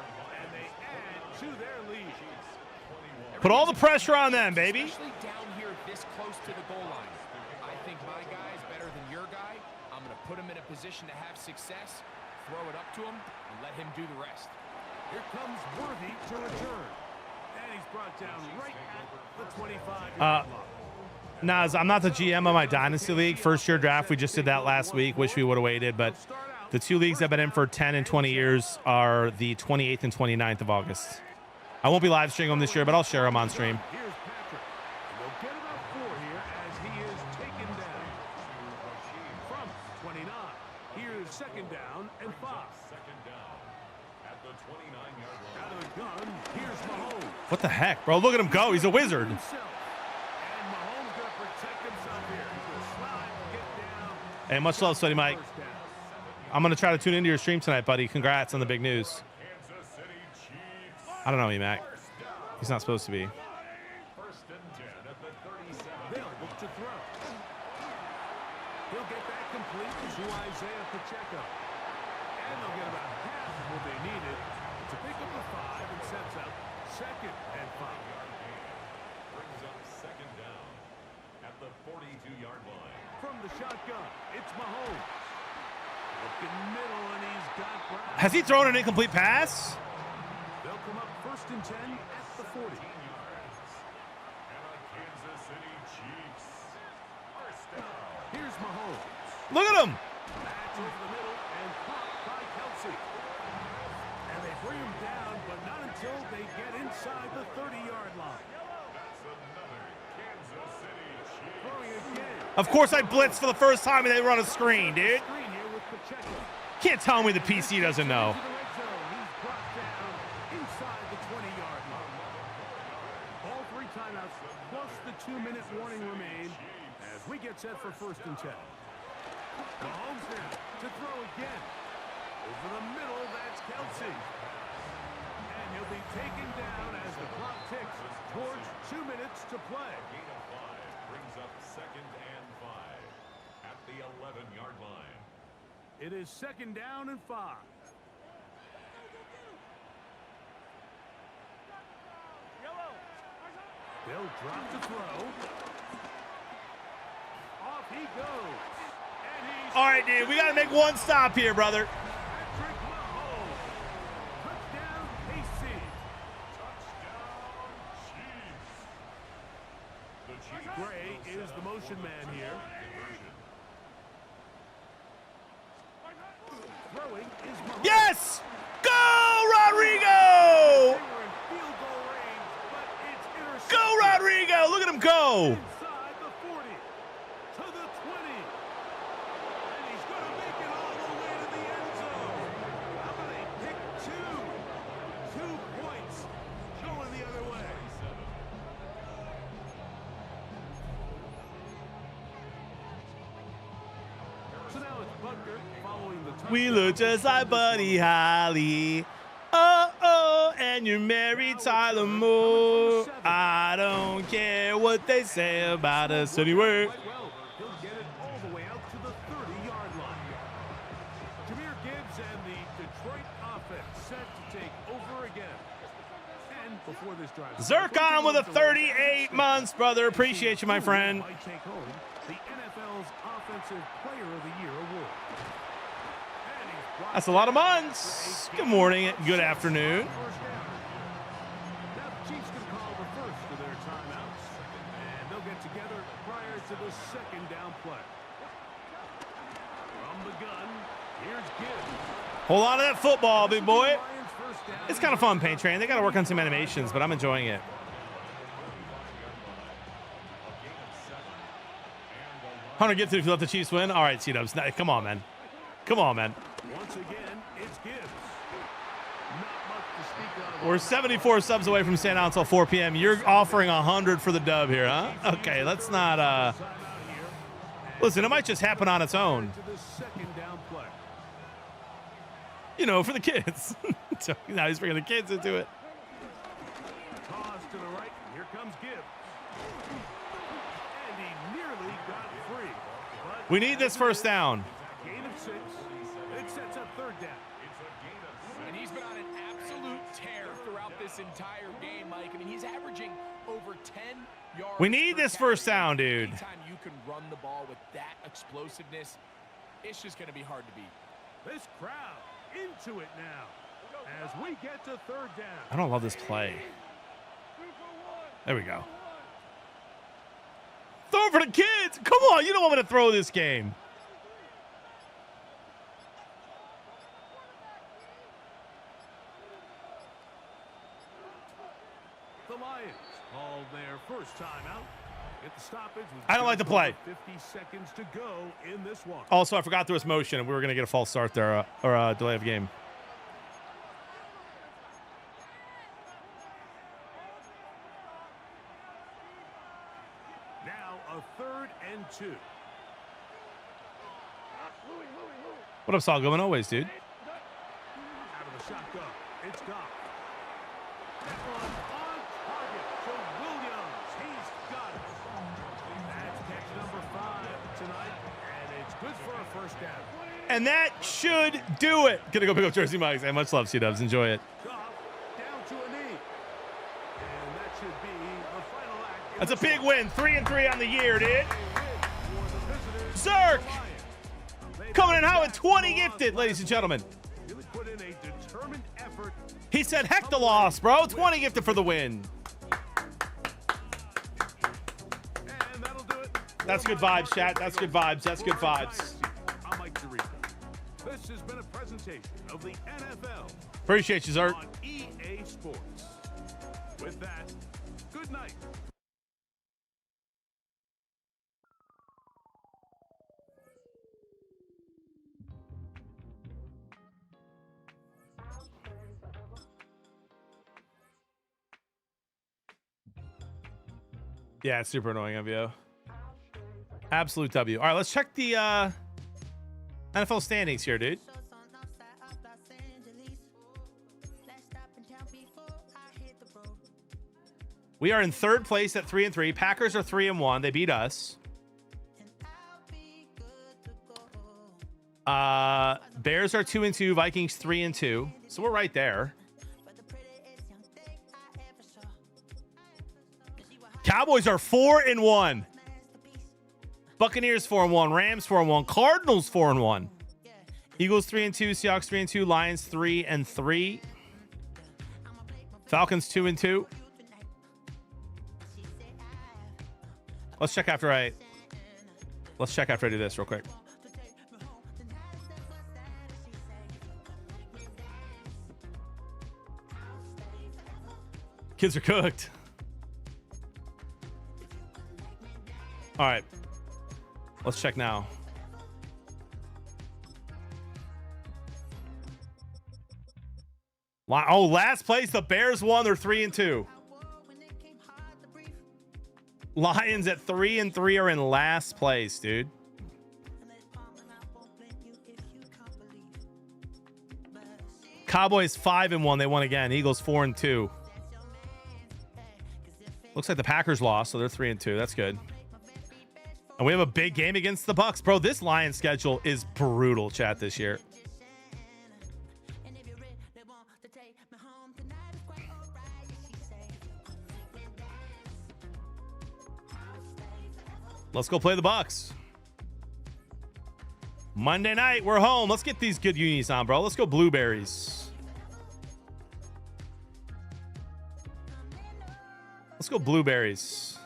and they add to their lead. Put all the pressure on them, baby. Especially down here this close to the goal line. I think my guy is better than your guy. I'm going to put him in a position to have success, throw it up to him, and let him do the rest. Here comes Worthy to return. And he's brought down right at the 25-yard line. Nas, I'm not the GM of my Dynasty League. First year draft, we just did that last week. Wish we would have waited, but the 2 leagues I've been in for 10 and 20 years are the 28th and 29th of August. I won't be live streaming them this year, but I'll share them on stream. Here's Patrick. They'll get about 4 here as he is taken down. From 29. Here's second down and 5. second down at the 29-yard line. Out of the gun, here's Mahomes. What the heck, bro? Look at him go. He's a wizard. Himself. And Mahomes going to protect himself here. He's going to slide, get down. Hey, much love, Sweaty Mike. First down. I'm going to try to tune into your stream tonight, buddy. Congrats on the big news. Kansas City Chiefs. I don't know, E-Mac. He's not supposed to be. First and 10 at the 37. They'll look to throw. He'll get that complete to Isaiah Pacheco. And they'll get about half of what they needed to pick up the 5 and sets up second and 5. Brings up second down at the 42-yard line. From the shotgun, it's Mahomes. Looking middle, and he's got Brown. Has he thrown an incomplete pass? They'll come up first and 10 at the 40. 15 yards. And a Kansas City Chiefs. First down. Here's Mahomes. Look at him. That's over the middle and caught by Kelsey. And they bring him down, but not until they get inside the 30-yard line. That's another Kansas City Chiefs. Throwing again. Of course I blitz for the first time and they run a screen, dude. Screen here with Pacheco. Can't tell me the PC doesn't know. To the red zone. He's brought down inside the 20-yard line. All 3 timeouts plus the 2-minute warning remain as we get set for first and 10. Mahomes now to throw again. Over the middle, that's Kelsey. And he'll be taken down as the clock ticks towards 2 minutes to play. Gain of 5 brings up second and 5 at the 11-yard line. It is second down and 5. They'll drop to throw. Off he goes. And he's All right, dude. We got to make one stop here, brother. Patrick Mahomes. Touchdown, KC. Touchdown, Chiefs. The Chiefs Gray will is set the up motion for man the here. conversion. Throwing is Mahomes. Yes! Go, Rodrigo! They were in field goal range, but it's intercepted. Go, Rodrigo! Look at him go! Inside the 40 to the 20. And he's going to make it all the way to the end zone. How about a pick 2? 2 points going the other way. So now it's Butker following the touchdown. We look just like Buddy Holly. Oh, oh, and and you marry Tyler Moore. I don't care what they say about us anyway. Well, he'll get it all the way out to the 30-yard line. Jameer Gibbs and the Detroit offense set to take over again. And before this drive, Zircon with a 38 months, brother. Appreciate you, my friend. might take home the NFL's Offensive Player of the Year award. And he's brought That's a lot of months. Good morning, good afternoon. first down. Now the Chiefs can call the first of their timeouts, and they'll get together prior to the second down play. From the gun, here's Gibbs. Hold on to that football, big boy. Lions first down. It's kind of fun, Paint Train. They got to work on some animations, but I'm enjoying it. Hunter gifted if you let the Chiefs win. All right, C-Dubs. Come on, man. Come on, man. Once again, it's Gibbs. Not much to speak of. We're 74 subs away from staying out until 4 p.m. You're offering 100 for the dub here, huh? Okay, let's not. Timeout here. Listen, it might just happen on its own. To the second down play. You know, for the kids. So now he's bringing the kids into it. Toss to the right. Here comes Gibbs. And he nearly got free. But We need this first down. gain of 6. It sets up third down. And he's been on an absolute tear throughout this entire game, Mike. I mean, he's averaging over 10 yards. We need per this first carry. down, dude. Anytime you can run the ball with that explosiveness, it's just going to be hard to beat. This crowd into it now as we get to third down. I don't love this play. There we go. Throw it for the kids. Come on, you don't want me to throw this game. The Lions call their first timeout. Get the stoppage. with I don't like the just play. over 50 seconds to go in this one. Also, I forgot there was motion, and we were going to get a false start there, or a delay of game. Now a 3rd and 2. What up, Saul Goodman? Always, dude. Out of the shotgun. It's Goff. That one on target to Williams. He's got it. That's catch number 5 tonight, and it's good for a first down. And that should do it. Gonna go pick up Jersey Mike's. And much love, C-Dubs. Enjoy it. Goff down to a knee. And that should be the final act. in That's a this big one. win. 3-3 on the year, dude. A win for the visitors. Zerk! The Lions. They Coming in hot back with 20 the gifted, loss ladies and gentlemen. Really put in a determined effort. He said, heck the loss, bro. 20 gifted for the win. And that'll do it. That's good vibes, chat. That's good vibes. That's good vibes. I'm Mike Tirico. This has been a presentation of the NFL Appreciate you, Zerk. on EA Sports. With that, good night. Yeah, it's super annoying, MVO. Absolute W. All right, let's check the NFL standings here, dude. We are in 3rd place at 3-3. Packers are 3-1. They beat us. Bears are 2-2. Vikings 3-2. So we're right there. Cowboys are 4-1. Buccaneers 4-1. Rams 4-1. Cardinals 4-1. Eagles 3-2. Seahawks 3-2. Lions 3-3. Falcons 2-2. Let's check after I do this real quick. Kids are cooked. All right. Let's check now. Oh, last place, the Bears won. They're 3-2. Lions at 3-3 are in last place, dude. Cowboys 5-1. They won again. Eagles 4-2. Looks like the Packers lost, so they're 3-2. That's good. And we have a big game against the Bucks. Bro, this Lions schedule is brutal, chat, this year. Let's go play the Bucks. Monday night, we're home. Let's get these good unis on, bro. Let's go blueberries. Let's go blueberries.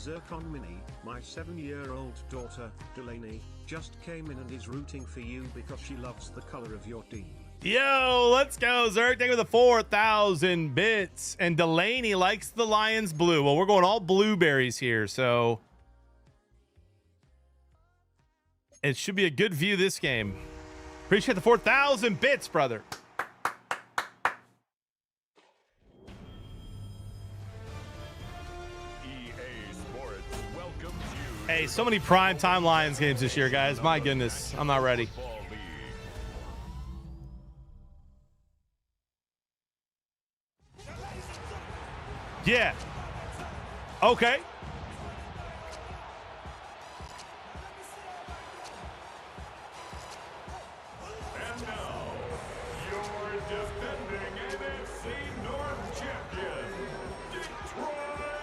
Zircon Mini, my 7-year-old daughter, Delaney, just came in and is rooting for you because she loves the color of your team. Yo, let's go, Zerk. Thank you for the 4,000 bits. And Delaney likes the Lions blue. Well, we're going all blueberries here, so it should be a good view this game. Appreciate the 4,000 bits, brother. Hey, so many primetime Lions games this year, guys. My goodness, I'm not ready. Yeah. Okay. And now, your defending NFC North champion, Detroit Lions.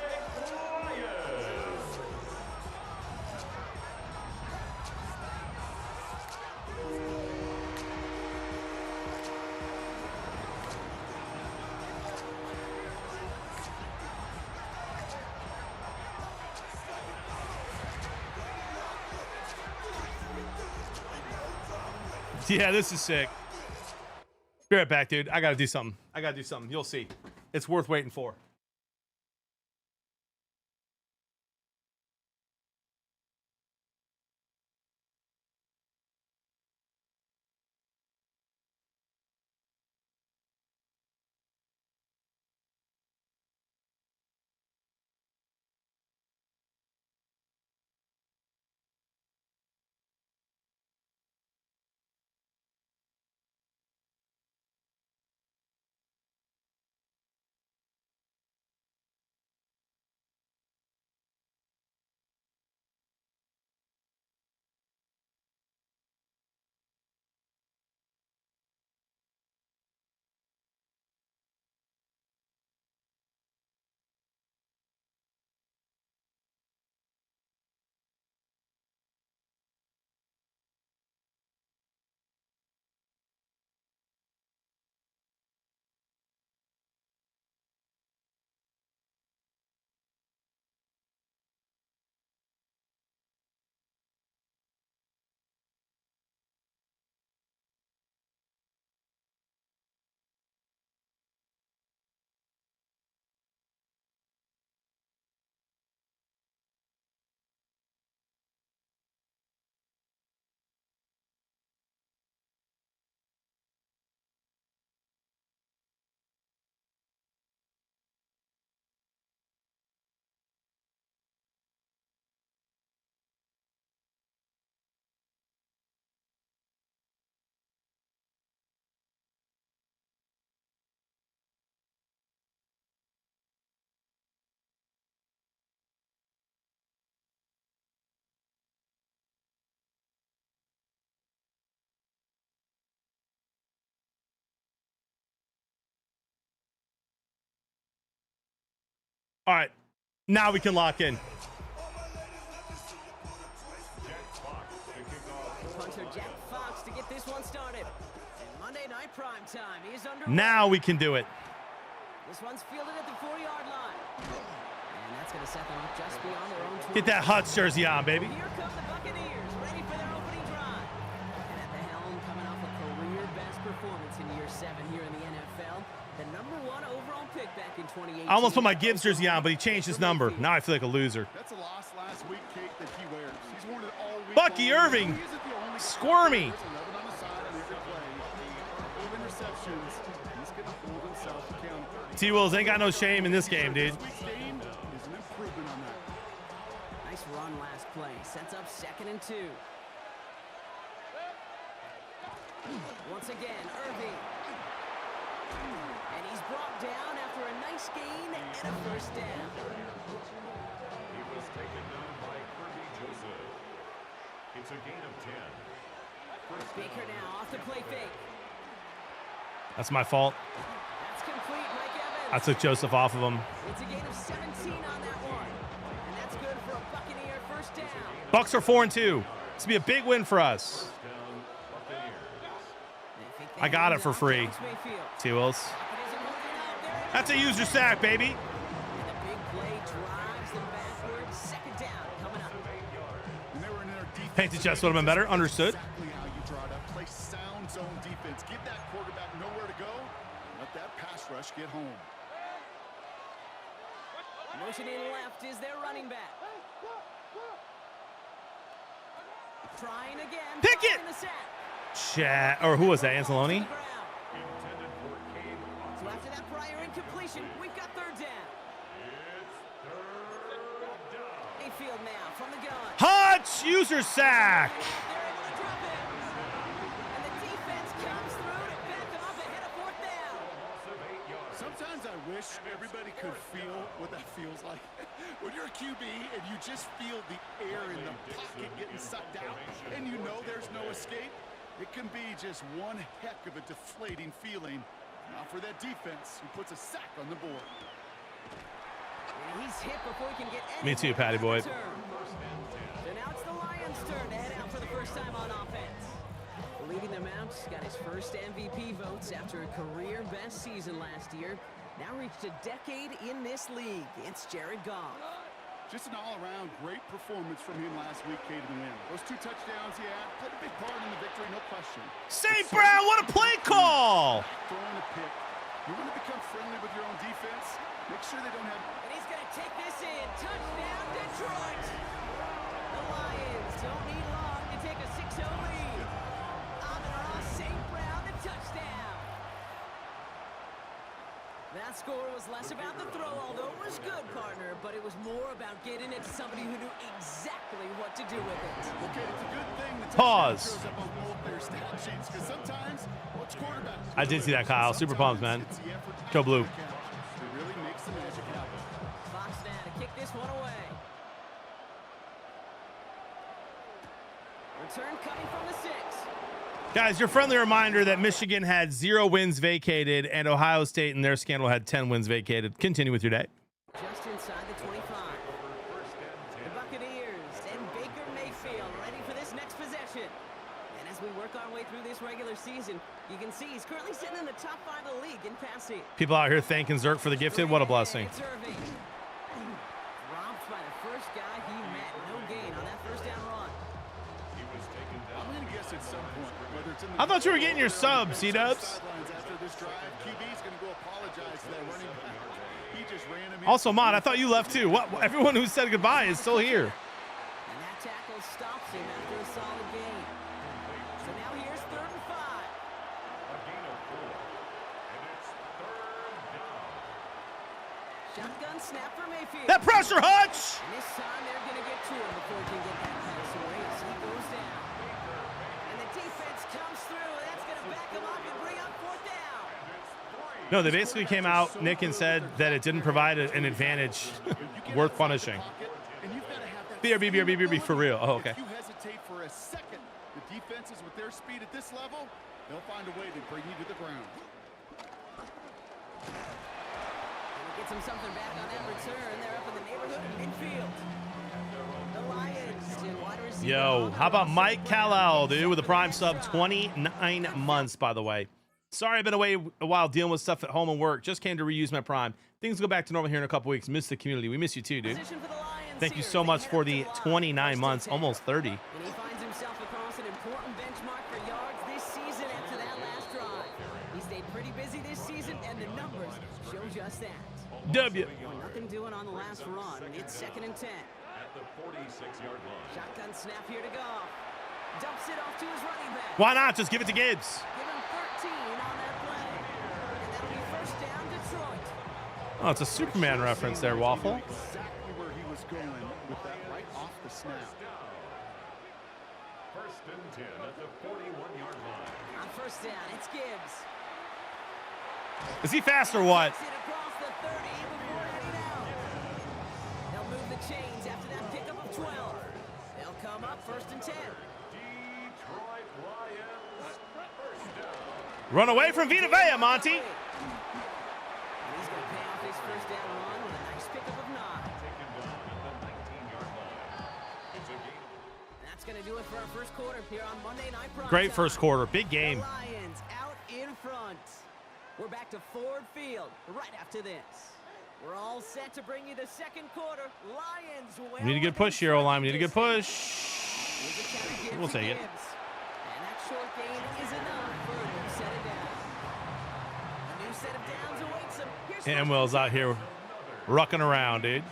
Yeah, this is sick. Be right back, dude. I gotta do something. You'll see. It's worth waiting for. All right. Now we can lock in. Punter Jack Fox to get this one started. And Monday night prime time is underway. Now we can do it. This one's fielded at the 4-yard line. And That's going to set them up just beyond their own 20. Get that Huts jersey on, baby. Here come the Buccaneers, ready for their opening drive. And at the helm, coming off a career-best performance in year 7 here in the NFL, the #1 overall pick back in 2018. I almost put my Gibbs jersey on, but he changed his number. Now I feel like a loser. That's a loss last week, Kate, that he wears. He's worn it all week. Bucky long. Irving, He isn't the only guy. squirmy. There's 11 on the side on every play. 4 interceptions. He's going to hold himself accountable. T-Wills ain't got no shame in this game, dude. This week's game is an improvement on that. Nice run last play. Sets up 2nd and 2. Once again, Irving. And he's brought down after a nice gain and a first down. He was taken down by Kirby Joseph. It's a gain of 10. First down. Baker now off the play fake. That's my fault. That's complete, Mike Evans. I took Joseph off of him. It's a gain of 17 on that one. And that's good for a Buccaneer first down. Bucks are 4-2. This will be a big win for us. First down, Buccaneers. They think they I got have it for off free. Alex Mayfield. T-Wills. It isn't working out. There it That's a user sack, baby. is. And the big play drives them backwards. 2nd down coming up. And they were in their defense. Painted chest would have been better. Understood. Exactly how you draw it up. Play sound zone defense. Give that quarterback nowhere to go. Let that pass rush get home. Motion in left is their running back. Trying again. Pickett! following the sack. Chat. Or who was that? Anzalone? Intended for Cade So after that prior incompletion, we've got 3rd down. It's 3rd down. Mayfield now from the gun. Hutch! User sack. They're able to drop it. And the defense comes through to back them up ahead of 4th down. Loss of 8 yards. Sometimes I wish everybody could feel what that feels like. When you're a QB and you just feel the air in the pocket getting sucked out and you know there's no escape, it can be just one heck of a deflating feeling. Now for that defense, who puts a sack on the board. And he's hit before he can get Me too, anywhere Patty on boy. the turn. So now it's the Lions' turn to head out for the first time on offense. Leading them out, got his first MVP votes after a career-best season last year. Now reached a decade in this league. It's Jared Goff. Just an all-around great performance from him last week, Kate, in the win. Those 2 touchdowns he had played a big part in the victory, no question. St. Brown, what a play call! Throwing a pick. You want to become friendly with your own defense? Make sure they don't have... And he's going to take this in. Touchdown, Detroit! The Lions don't need long to take a 6-0 lead. Amon-Ra St. Brown, the touchdown. That score was less about the throw, although it was good, partner, but it was more about getting it to somebody who knew exactly what to do with it. Okay, it's a good thing the Pause. touchdown shows up on both their stat sheets, because sometimes, well, it's quarterbacks. I did see that, Kyle. Super pumped, man. It's the effort Go Blue. that really makes the magic happen. Fox now to kick this one away. Return coming from the 6. Guys, your friendly reminder that Michigan had 0 wins vacated and Ohio State in their scandal had 10 wins vacated. Continue with your day. Just inside the 25. The Buccaneers and Baker Mayfield ready for this next possession. And as we work our way through this regular season, you can see he's currently sitting in the top 5 of the league in passing. People out here thanking Zerk for the gifted. What a blessing. It's Irving. Dropped by the first guy he met. No gain on that first down run. He was taken down. I'm going to guess at some point, whether it's in the... I thought you were getting your sub, C-dubs. sidelines after this drive, QB's going to go apologize to that running back. He just ran him in. Also, Mod, I thought you left too. What? Everyone who said goodbye is still here. And that tackle stops him after a solid gain. So now here's 3rd and 5. A gain of 4. And it's 3rd down. Shotgun snap for Mayfield. That pressure, Hutch! And this time they're going to get to him before he can get that pass away as he goes down. And the defense comes through. That's going to back him up and bring up 4th down. No, they basically came out, Nick, and said that it didn't provide an advantage worth punishing. BRB for real. Oh, okay. If you hesitate for a second, the defenses with their speed at this level, they'll find a way to bring you to the ground. And he gets him something back on that return. They're up in the neighborhood of midfield. The Lions and wide receiver. Yo, how about Mike Kal-El, dude, with a prime sub, 29 months, by the way. Sorry I've been away a while dealing with stuff at home and work. Just came to reuse my prime. things go back to normal here in a couple weeks. Miss the community. We miss you too, dude. Position for the Lions Thank you here. so They much head for up to the line. 29 First and months, 10. almost 30. And he finds himself across an important benchmark for yards this season after that last drive. He stayed pretty busy this season, and the numbers show just that. W. Well, nothing doing on the last run. It's 2nd and 10. At the 46-yard line. Shotgun snap here to go. Dumps it off to his running back. Why not? Just give it to Gibbs. Give him 13 on that play. And that'll be first down, Detroit. Oh, it's a Superman reference there, Waffle. Exactly where he was going with that right off the snap. First and 10 at the 41-yard line. On first down, it's Gibbs. Is he fast or what? Takes it across the 30 before heading out. They'll move the chains after that pickup of 12. They'll come up first and 10. Detroit Lions. First down. Run away from Vita Vea, Monty. And he's going to pay off his first down run with a nice pickup of 9. Taken down at the 19-yard line. It's a game. That's going to do it for our first quarter here on Monday Night Prime Great Time. first quarter. Big game. The Lions out in front. We're back to Ford Field right after this. We're all set to bring you the second quarter. Lions well We need a good push here, O-line. We need a good push. We'll take it. And that short gain is enough for a new set of downs. A new set of downs awaits him. Here's Amwell's out here rucking around, dude. They'll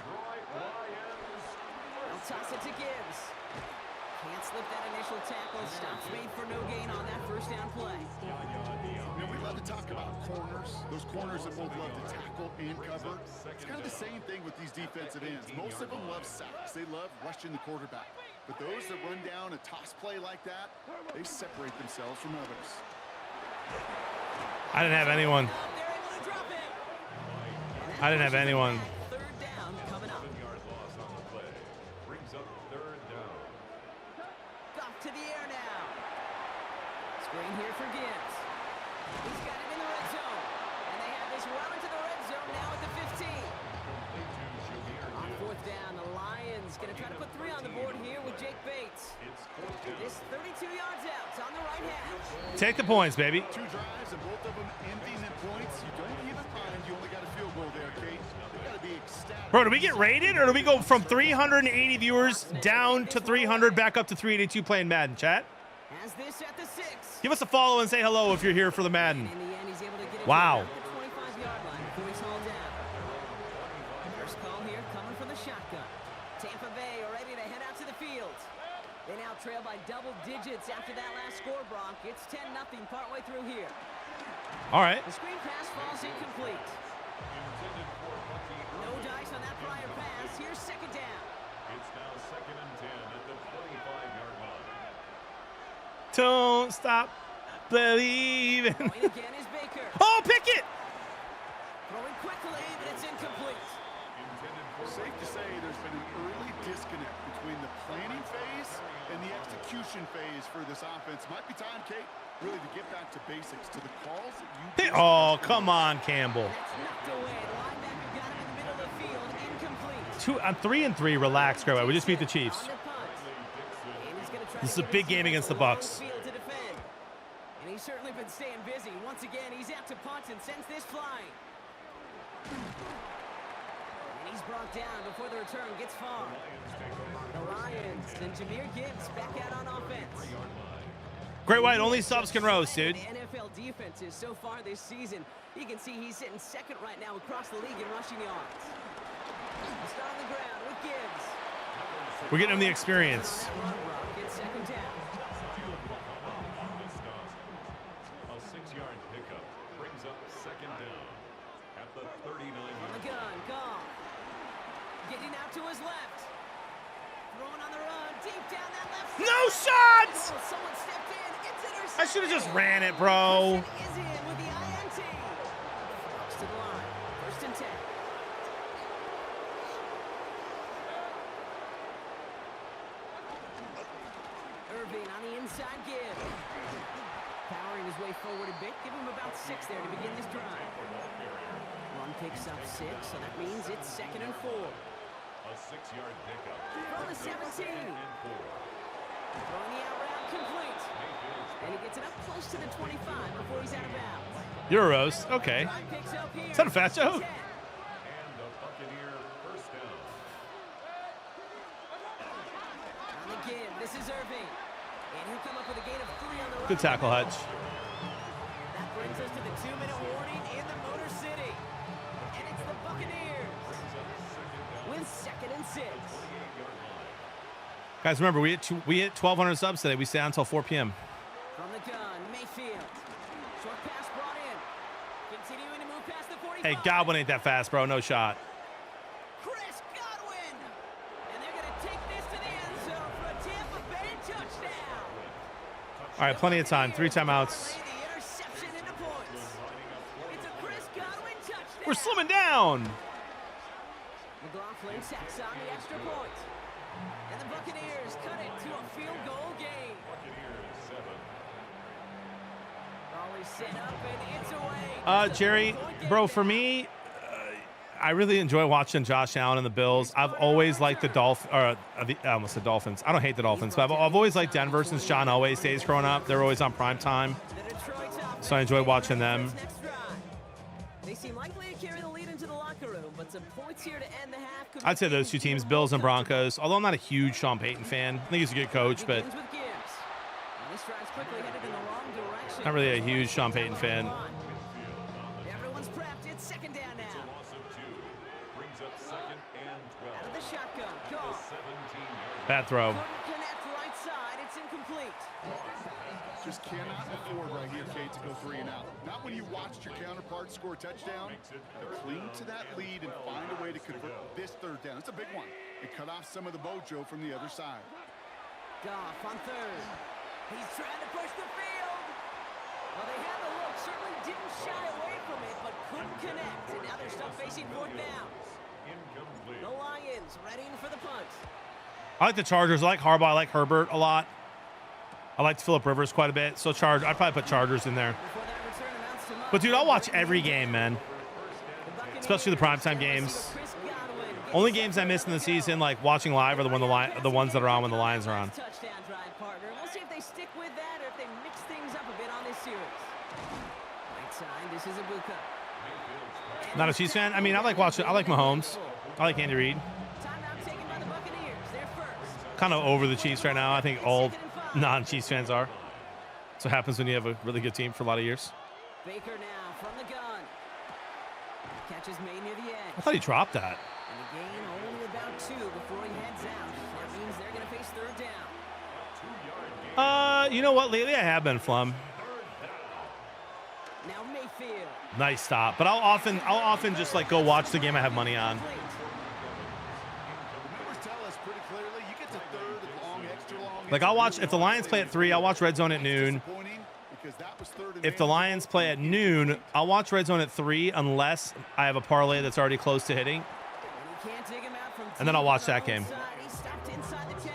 toss it to Gibbs. Can't slip that initial tackle. Stops made for no gain on that first down play. You know, we love to talk about corners, those corners that both love to tackle and cover. It's kind of the same thing with these defensive ends. Most of them love sacks. They love rushing the quarterback. But those that run down a toss play like that, they separate themselves from others. I didn't have anyone. They're able to drop it. And that I didn't have pushes it anyone. back. Third down coming up. 7-yard loss on the play. Brings up third down. Off to the air now. Screen here for Gibbs. He's got it in the red zone. And they have this well into the red zone now at the 15. On fourth down, the Lions going to try to put 3 on the board here with Jake Bates. This 32 yards out. It's on the right hash. Take the points, baby. 2 drives and both of them ending in points. You don't even mind. You only got a field goal there, Kate. They got to be ecstatic. Bro, do we get rated or do we go from 380 viewers down to 300 back up to 382 playing Madden, chat? Has this at the 6. Give us a follow and say hello if you're here for the Madden. In the end, he's able to get it Wow. to the 25-yard line before he's hauled down. First call here coming from the shotgun. Tampa Bay are ready to head out to the field. They now trail by double digits after that last score, Brock. It's 10-0 partway through here. All right. The screen pass falls incomplete. No dice on that prior pass. Here's second down. It's now 2nd and 10 at the 25-yard line. Don't stop believing. Point again is Baker. Oh, Pickett! Throwing quickly, but it's incomplete. Safe to say there's been an early disconnect between the planning phase and the execution phase for this offense. Might be time, Kate, really to get back to basics, to the calls that you just Oh, come on, Campbell. That's knocked away. The linebacker got him in the middle of the field. Incomplete. I'm 3-3. Relax, Greg. We just beat the Chiefs. On the punt. And he's gonna try This is to a get big his game team against the along Bucks. field to defend. And he's certainly been staying busy. Once again, he's out to punt and sends this flying. And he's brought down before the return gets far. The Lions and Jahmyr Gibbs back out on offense. Great White, only subs can roast, dude. The NFL defenses so far this season, you can see he's sitting second right now across the league in rushing yards. He'll start on the ground with Gibbs. We're getting him the experience. Gets second down. A 6-yard pickup brings up 2nd down at the 39-yard On the gun, Goff. Getting out to his left. Throwing on the run, deep down that left side. No shots! Oh, someone stepped in. It's intercepted. I should have just ran it, bro. Is in with the INT. Fox to the line. First and 10. Irving on the inside give. Powering his way forward a bit. Give him about 6 there to begin this drive. Run picks up 6, so that means it's 2nd and 4. A 6-yard pickup. From the 17. Throwing the out route complete. And he gets it up close to the 25 before he's out of bounds. You're a roast. Okay. Drive picks up here. Is that a fat joke? This is Irving. And he'll come up with a gain of 3 on the run. Good tackle, Hutch. That brings us to the 2-minute warning in the Motor City. And it's the Buccaneers with 2nd and 6. Guys, remember, we hit 1,200 subs today. We stay on until 4 p.m. From the gun, Mayfield. Short pass brought in. Continuing to move past the 45. Hey, Godwin ain't that fast, bro. No shot. Chris Godwin. And they're going to take this to the end zone for a Tampa Bay touchdown. All right, plenty of time. 3 timeouts. The interception into points. It's a Chris Godwin touchdown. We're slimming down. McLaughlin sacks on the extra point. And the Buccaneers cut it to a field goal game. Always set up and it's away. Jerry, bro, for me, I really enjoy watching Josh Allen and the Bills. I've always liked the Dolphins. I almost said Dolphins. I don't hate the Dolphins, but I've always liked Denver since John Elway's days growing up. They're always on prime time, so I enjoy watching them. They seem likely to carry the lead into the locker room, but some points here to end the half. I'd say those two teams, Bills and Broncos. Although I'm not a huge Sean Payton fan. I think he's a good coach, but not really a huge Sean Payton fan. Everyone's prepped. It's 2nd down now. Out of the shotgun. Goal. Bad throw. Connect right side. It's incomplete. Just cannot afford right here, Kate, to go 3 and out. Not when you watched your counterpart score a touchdown. Cling to that lead and find a way to convert this 3rd down. It's a big one. And cut off some of the mojo from the other side. Goff on 3rd. He's trying to push the field. Well, they had the look. Certainly didn't shy away from it, but couldn't connect. And now they're still facing 4th down. The Lions readying for the punt. I like the Chargers. I like Harbaugh. I like Herbert a lot. I liked Phillip Rivers quite a bit. So I'd probably put Chargers in there. But dude, I'll watch every game, man. Especially the primetime games. Only games I miss in the season, like watching live, are the ones that are on when the Lions are on. Touchdown drive, partner. We'll see if they stick with that or if they mix things up a bit on this series. Right side, this is Ibuka. Not a Chiefs fan. I mean, I like Mahomes. I like Andy Reid. Timeout taken by the Buccaneers. They're first. Kind of over the Chiefs right now. I think all non-Chiefs fans are. That's what happens when you have a really good team for a lot of years. Baker now from the gun. Catch is made near the edge. I thought he dropped that. And a gain only about 2 before he heads out. That means they're going to face 3rd down. You know what? Lately I have been Flum. Now Mayfield. Nice stop. But I'll often just like go watch the game I have money on. Like I'll watch, if the Lions play at 3, I'll watch Red Zone at noon. If the Lions play at noon, I'll watch Red Zone at 3 unless I have a parlay that's already close to hitting. And then I'll watch that game. He stopped inside the 10.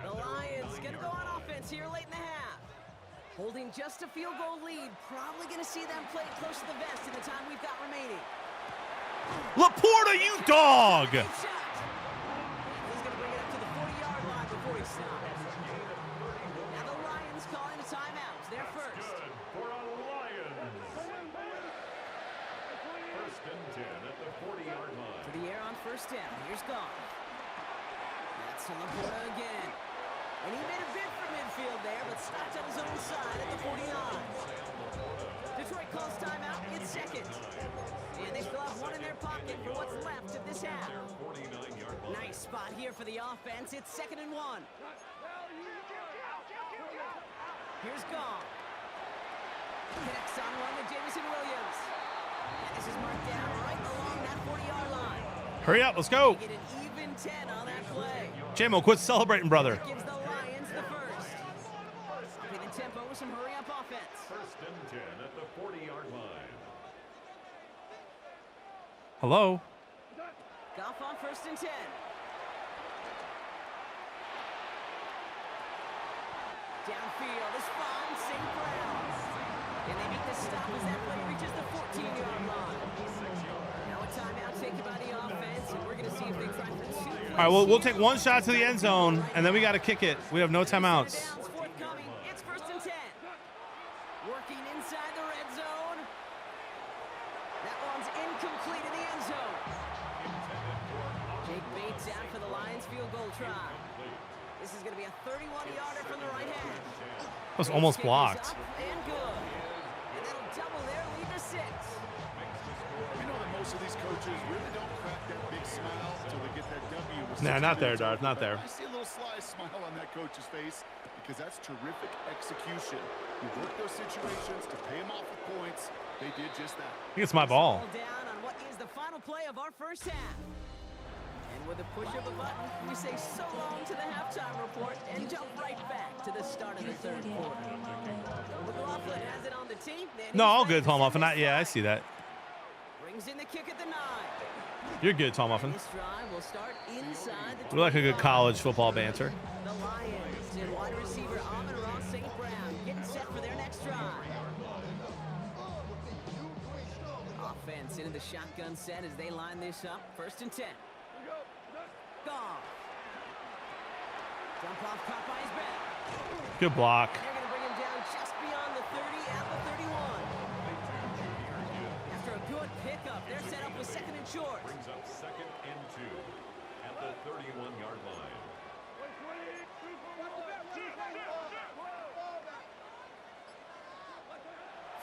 The Lions going to go on offense here late in the half. Holding just a field goal lead. Probably going to see them play close to the vest in the time we've got remaining. Laporta, you dog! He's going to bring it up to the 40-yard line before he stops. Now the Lions calling a timeout. They're first. For a Lions. 1st and 10 at the 40-yard line. To the air on 1st down. Here's Goff. That's to Laporta again. And he made a bid for midfield there, but stopped on his own side at the 49. Detroit calls timeout. It's 2nd. And they still have 1 in their pocket for what's left of this half. Nice spot here for the offense. It's 2nd and 1. Here's Goff. Connects on one with Jameson Williams. And this is marked down right along that 40-yard line. Hurry up, let's go. Get an even 10 on that play. JMO, quit celebrating, brother. Gives the Lions the first. Upping the tempo with some hurry-up offense. 1st and 10 at the 40-yard line. Hello? Goff on 1st and 10. Downfield is fine, St. Brown. And they make the stop as that play reaches the 14-yard line. Now a timeout taken by the offense, and we're going to see if they try for 2. All right, we'll take 1 shot to the end zone, and then we got to kick it. We have no timeouts. Forthcoming. It's 1st and 10. Working inside the red zone. That one's incomplete in the end zone. Jake Bates out for the Lions field goal try. This is going to be a 31-yarder from the right hand. That was almost blocked. And good. And that'll double their lead to 6. We know that most of these coaches really don't crack that big smile until they get that W. with Nah, 60 not there, minutes Darth, over. not there. I see a little sly smile on that coach's face because that's terrific execution. You work those situations to pay them off with points. They did just that. I think it's my ball. Down on what is the final play of our first half. And with a push of a button, we say so long to the halftime report and jump right back to the start of the third quarter. McLaughlin has it on the tee. No, all good, Tom Muffin. Yeah, I see that. Brings in the kick at the 9. You're good, Tom Muffin. This drive will start inside the We like a good 25. college football banter. The Lions and wide receiver Amon-Ra St. Brown getting set for their next drive. Offense into the shotgun set as they line this up. 1st and 10. Goff. Jump off caught by his back. Good block. They're going to bring him down just beyond the 30 at the 31. After a good pickup, they're set up with 2nd and short. Brings up 2nd and 2 at the 31-yard line.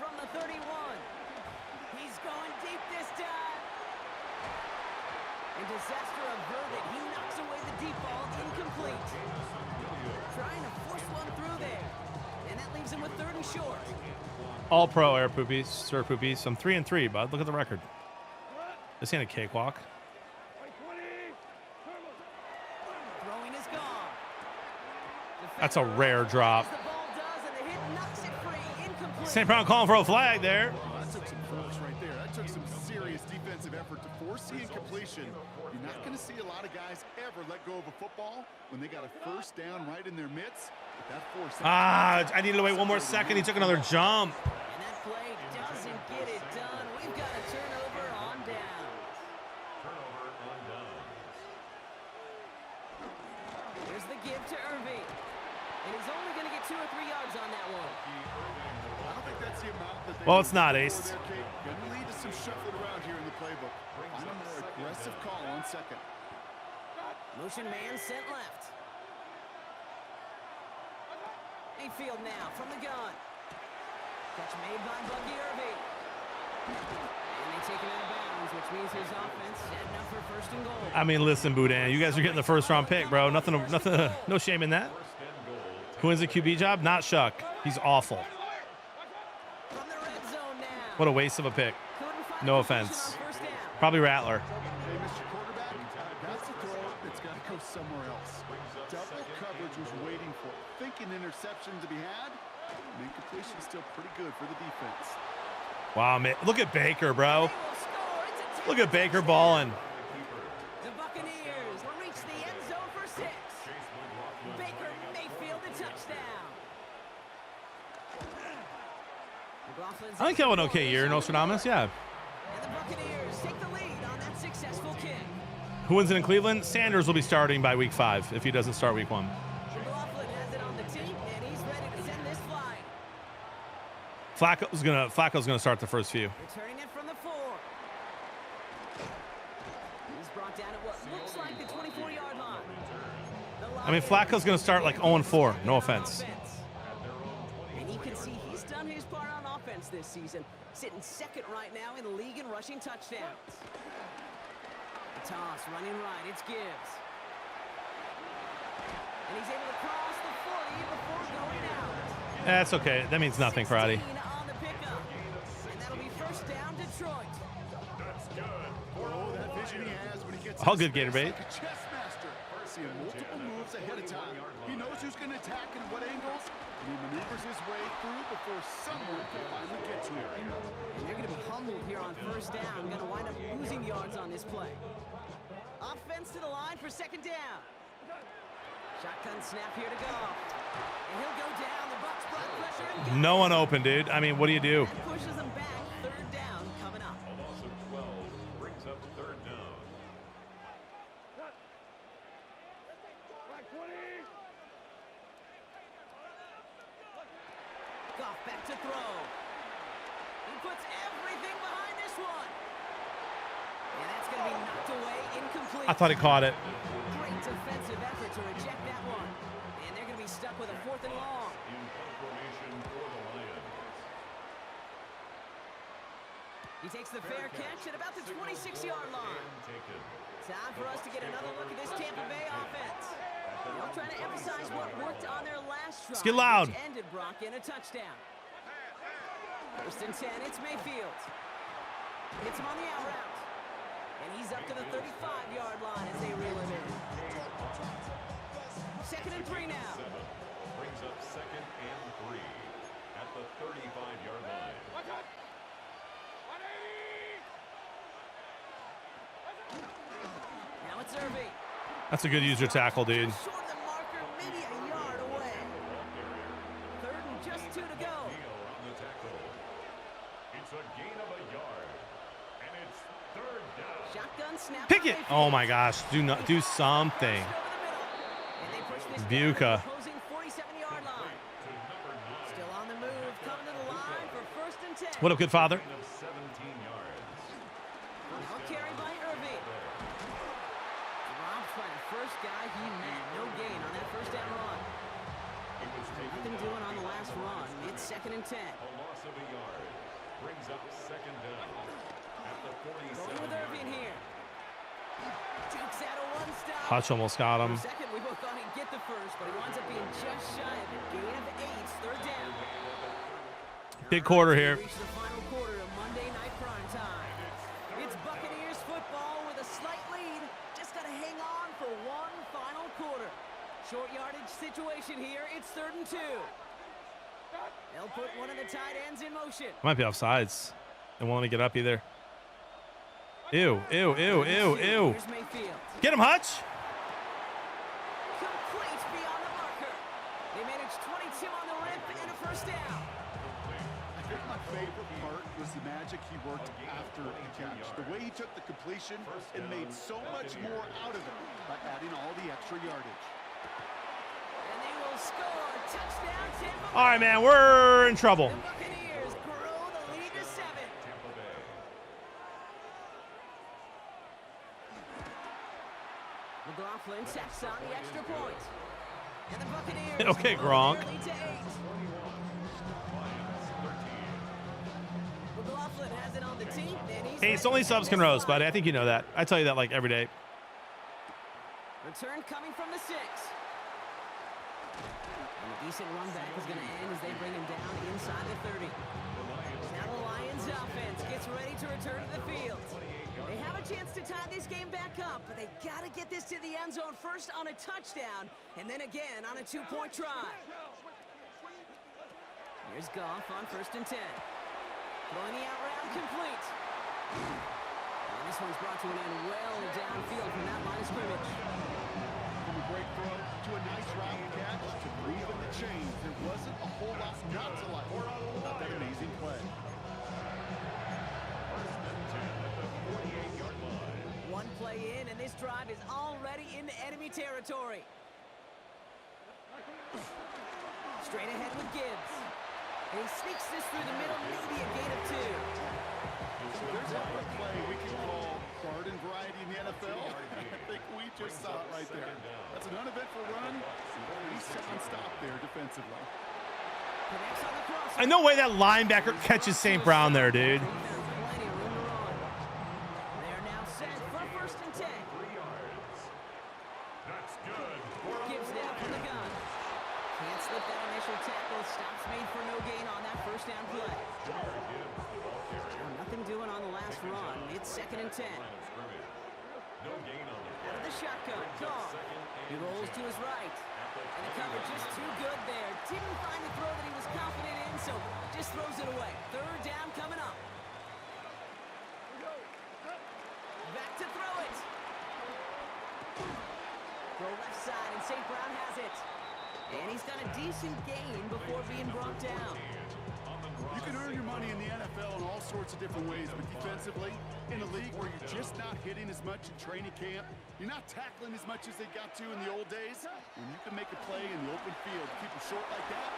From the 31. He's going deep this time. And disaster averted. He knocks away the deep ball, incomplete. Trying to force one through there. And that leaves him with 3rd and short. All pro air poopies, sir poopies. I'm 3 and 3, bud. Look at the record. This ain't a cakewalk. Throwing is gone. That's a rare drop. The ball does, and the hit knocks it free. Incomplete. St. Brown calling for a flag there. That took some force right there. That took some serious defensive effort to force the incompletion. You're not going to see a lot of guys ever let go of a football when they got a 1st down right in their midst. But that force. I needed to wait 1 more second. He took another jump. And that play doesn't get it done. We've got a turnover on downs. Turnover on downs. Here's the give to Irving. And he's only going to get 2 or 3 yards on that one. I don't think that's the amount that they Well, it's were not, looking Ace. for there, Kate. Gonna lead to some shuffling around here in the playbook. Find a more aggressive call on 2nd. Motion man sent left. Mayfield now from the gun. Catch made by Bucky Irving. And they take him out of bounds, which means his offense setting up for 1st and goal. I mean, listen, Boudin, you guys are getting the 1st round pick, bro. Nothing, no shame in that. Who wins the QB job? Not Shuck. He's awful. From the red zone now. What a waste of a pick. Couldn't find No a position offense. on 1st down. Probably Rattler. Hey, Mr. Quarterback, that's a throw that's got to go somewhere else. Double coverage was waiting for it. Thinking interception to be had. And incompletion still pretty good for the defense. Wow, man. Look at Baker, bro. They will score. It's a Look at Baker balling. The Buccaneers will reach the end zone for 6. Baker Mayfield a touchdown. McLaughlin's I think that went okay year, Nostradamus. Yeah. And the Buccaneers take the lead on that successful kick. Who wins it in Cleveland? Sanders will be starting by week 5 if he doesn't start week 1. McLaughlin has it on the tee, and he's ready to send this flying. Flacco's gonna start the first few. Returning it from the 4. He's brought down at what looks like the 24-yard line. I mean, Flacco's gonna start like 0-4. No offense. And you can see he's done his part on offense this season, sitting 2nd right now in the league in rushing touchdowns. The toss running right, it's Gibbs. And he's able to cross the 40 before going out. That's okay. That means nothing, Karate. 16 on the pickup. And that'll be 1st down Detroit. Oh, that vision he has when he gets All in good, space Gatorade. like a chess master. Seeing multiple moves ahead of time. He knows who's going to attack and what angles, and he maneuvers his way through before someone can finally get to him. And they're going to be humbled here on 1st down. Going to wind up losing yards on this play. Offense to the line for 2nd down. Shotgun snap here to go. And he'll go down. The Bucs brought pressure and go. No one open, dude. I mean, what do you do? That pushes them back. 3rd down coming up. A loss of 12 brings up 3rd down. Goff back to throw. He puts everything behind this one. And that's going to be knocked away, incomplete. I thought he caught it. Great defensive effort to reject that one. 4th and long. In punt formation for the Lions. He takes the fair catch at about the 26-yard line. Time for us to get another look at this Tampa Bay offense. They'll try to emphasize what worked on their last drive. Let's get loud. Which ended Brock in a touchdown. 1st and 10, it's Mayfield. Hits him on the out route. And he's up to the 35-yard line as they reel it in. 2nd and 3 now. Brings up 2nd and 3 at the 35-yard line. Now it's Irving. That's a good user tackle, dude. Short of the marker, maybe a yard away. 3rd and just 2 to go. Neal on the tackle. It's a gain of a yard. And it's 3rd down. Shotgun snap. Pick it. Oh my gosh. Do something. Buka. Opposing 47-yard line. Still on the move, coming to the line for 1st and 10. What up, good father? Gain of 17 yards. Now carried by Irving. Rob trying the first guy he met. No gain on that 1st down run. Nothing doing on the last run. It's 2nd and 10. A loss of a yard. Brings up 2nd down at the 47. Going with Irving here. Takes out a one-stop. Hutch almost got him. For a second, we both thought he'd get the first, but he winds up being just shy of a gain of 8. 3rd down. Big quarter here. Reach the final quarter of Monday Night Prime Time. It's Buccaneers football with a slight lead. Just got to hang on for one final quarter. Short yardage situation here. It's 3rd and 2. They'll put one of the tight ends in motion. Might be offsides. They won't let me get up either. Ew, ew, ew, ew, ew. Here's Mayfield. Get him, Hutch. Complete beyond the marker. They managed 22 on the rip and a 1st down. I think my favorite part was the magic he worked after the catch. The way he took the completion and made so much more out of it by adding all the extra yardage. And they will score. Touchdown, Tampa. All right, man. We're in trouble. The Buccaneers grow the lead to 7. Tampa Bay. McLaughlin sets on the extra point. And the Buccaneers Okay, grow Gronk. their lead to 8. McLaughlin has it on the team, and he's Hey, it's ready only to subs can this roast, line. buddy. I think you know that. I tell you that like every day. Return coming from the 6. And a decent run back is going to end as they bring him down inside the 30. Now the Lions offense gets ready to return to the field. They have a chance to tie this game back up, but they got to get this to the end zone first on a touchdown, and then again on a 2-point try. Here's Goff on 1st and 10. Throwing the out route complete. And this one's brought to an end well downfield from that line of scrimmage. From a great throw to a nice route catch to breathe in the chains. There wasn't a whole lot not to like about that amazing play. One play in, and this drive is already into enemy territory. Straight ahead with Gibbs. And he sneaks this through the middle, maybe a gain of 2. There's a play we can call garden variety in the NFL. I think we just saw it right there. That's an uneventful run. He's on stop there defensively. Connects on the cross. And no way that linebacker catches St. Brown there, dude. Plenty of room to run. They are now set for 1st and 10. That's good. Gibbs now from the gun. Can't slip that initial tackle. Stops made for no gain on that 1st down play. Nothing doing on the last run. It's 2nd and 10. No gain on the Out of the shotgun. Goff. He rolls to his right. And the coverage just too good there. Didn't find the throw that he was confident in, so just throws it away. 3rd down coming up. Back to throw it. Throw left side, and St. Brown has it. And he's got a decent gain before being brought down. You can earn your money in the NFL in all sorts of different ways, but defensively, in a league where you're just not hitting as much in training camp, you're not tackling as much as they got to in the old days, when you can make a play in the open field, keep it short like that,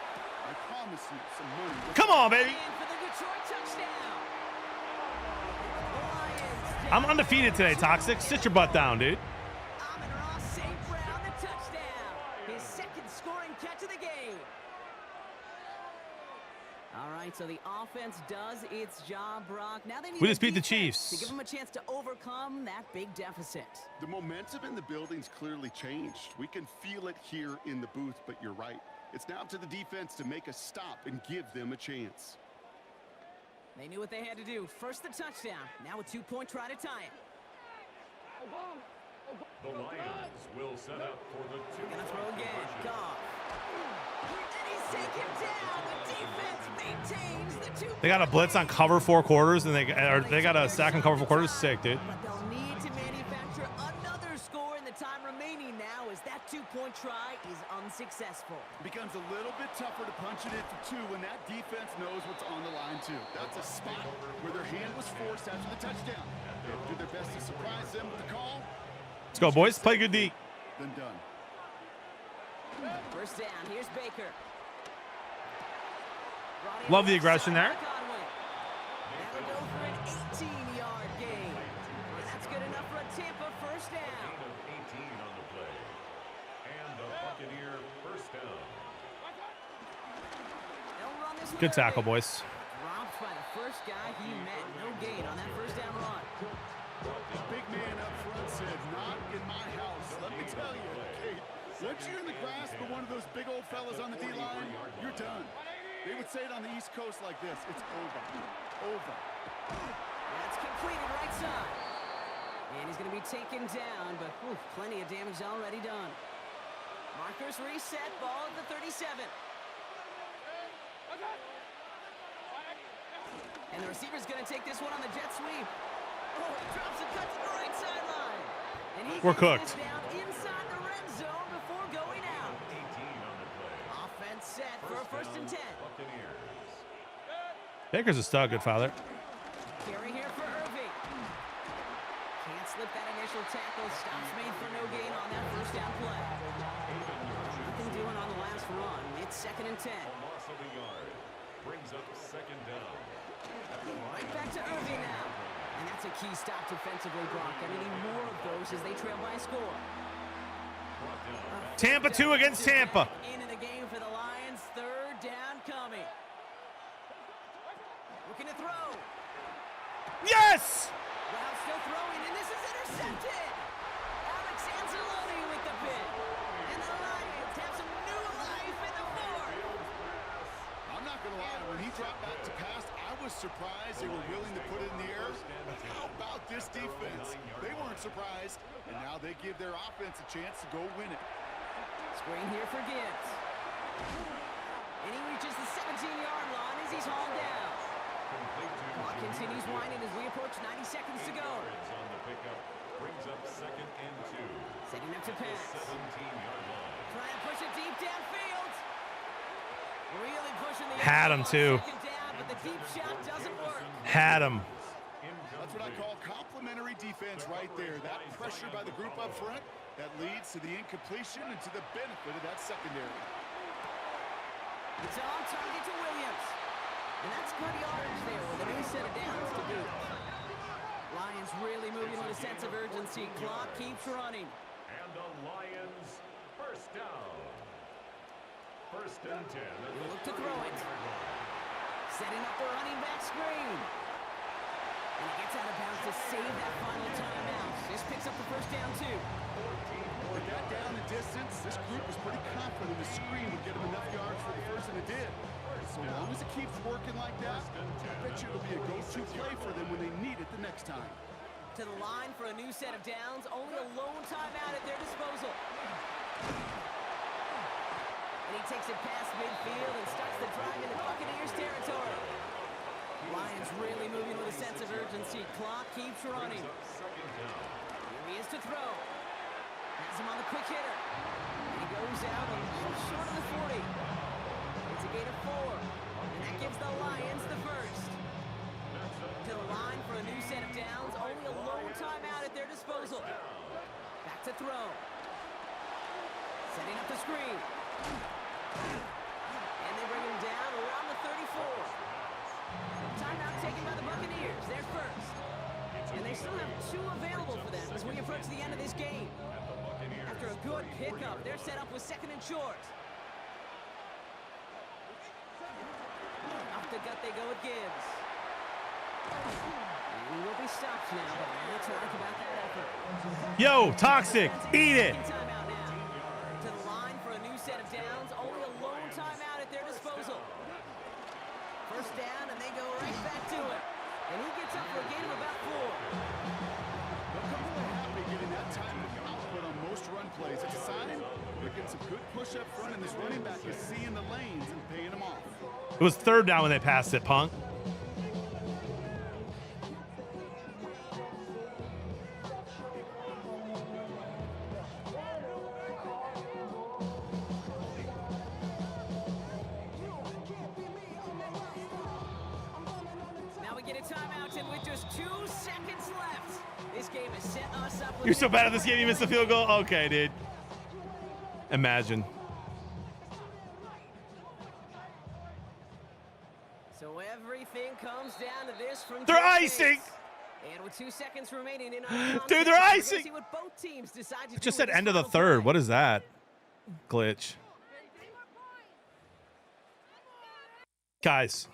I promise you some money. Come on, baby. And for the Detroit touchdown. The Lions I'm undefeated today, Toxic. Sit your butt down, dude. Amon-Ra St. Brown, the touchdown. His 2nd scoring catch of the game. All right, so the offense does its job, Brock. Now they need We just a beat the defense Chiefs. to give them a chance to overcome that big deficit. The momentum in the building's clearly changed. We can feel it here in the booth, but you're right. It's now up to the defense to make a stop and give them a chance. They knew what they had to do. First the touchdown. Now a 2-point try to tie it. The Lions will set up for the Gonna throw two-point again. conversion. Goff. And he's taken down. The defense maintains the 2. They got a blitz on cover 4 quarters, and they got a sack on cover 4 quarters. Sick, dude. But they'll need to manufacture another score in the time remaining now as that 2-point try is unsuccessful. It becomes a little bit tougher to punch it in for 2 when that defense knows what's on the line, too. That's a spot where their hand was forced after the touchdown. They have to do their best to surprise them with the call. Let's go, boys. Play good D. Then done. First down. Here's Baker. Love the aggression there. That'll go for an 18-yard gain. And that's good enough for a Tampa first down. Gain of 18 on the play. And the Buccaneer first down. They'll run this Good one tackle, early. boys. Dropped by the first guy he met. No gain on that first down run. The big man up front said, not in my house. Let me tell you, Kate, once you're in the grasp of one of those big old fellas on the D-line, you're done. They would say it on the East Coast like this. It's over. Over. That's completed right side. And he's going to be taken down, but plenty of damage already done. Markers reset, ball at the 37. And the receiver's going to take this one on the jet sweep. Oh, he drops and cuts to the right sideline. And he We're gets cooked. this down inside the red zone before going out. 18 on the play. Offense set for a first and 10. Buccaneers. Baker's a stud, good father. Carry here for Irving. Can't slip that initial tackle. Stops made for no gain on that first down play. Nothing doing on the last run. It's second and 10. A loss of a yard. Brings up second down. Right back to Irving now. And that's a key stop defensively, Brock. They're needing more of those as they trail by a score. Tampa 2 against Tampa. Into the game for the Lions. Third down coming. Looking to throw. Yes! Brown still throwing, and this is intercepted. Alex Anzalone with the pick. And the Lions have some new life in the fourth. I'm not going to lie, when he dropped back to pass, I was surprised they were willing to put it in the air. But how about this defense? They weren't surprised, and now they give their offense a chance to go win it. Screen here for Gibbs. And he reaches the 17-yard line as he's hauled down. Clock continues winding as we approach 90 seconds to go. On the pickup. Brings up second and 2. Setting up to pass. 17-yard line. Trying to push it deep downfield. Really pushing the Had him, too. second down, but the deep shot doesn't work. Had him. That's what I call complementary defense right there. That pressure by the group up front, that leads to the incompletion and to the benefit of that secondary. It's on target to Williams. And that's good yardage there with a new set of downs to boot. Lions really moving with a sense of urgency. Clock keeps running. And the Lions first down. First and 10. He'll look to throw it. Setting up the running back screen. And he gets out of bounds to save that final timeout. This picks up the first down, too. With that down the distance, this group was pretty confident the screen would get them enough yards for the first, and it did. So long as it keeps working like that, I bet you it'll be a go-to play for them when they need it the next time. To the line for a new set of downs. Only a lone timeout at their disposal. And he takes it past midfield and starts the drive into Buccaneers territory. Lions really moving with a sense of urgency. Clock keeps running. Here he is to throw. Has him on the quick hitter. And he goes out a little short of the 40. It's a gain of 4. And that gives the Lions the first. To the line for a new set of downs. Only a lone timeout at their disposal. Back to throw. Setting up the screen. And they bring him down around the 34. Timeout taken by the Buccaneers. They're first. And they still have 2 available for them as we approach the end of this game. After a good pickup, they're set up with second and short. Off the gut they go with Gibbs. And he will be stopped now, but what's like about that effort? Yo, Toxic, eat it. Timeout now. To the line for a new set of downs. Only a lone timeout at their disposal. First down, and they go right back to it. And he gets up for a gain of about 4. They'll come away happy getting that type of output on most run plays. It's a sign they're getting some good push up front, and this running back is seeing the lanes and paying them off. It was third down when they passed it, Punk. Now we get a timeout, and with just 2 seconds left, this game has set us up with You're so bad at this game, you missed the field goal? Okay, dude. Imagine. So everything comes down to this from They're 2 icing! minutes. And with 2 seconds remaining in our Dude, they're contest, we're gonna icing! see what both teams decide to It do just with said this end of the final third. play. What is that? Glitch. Guys.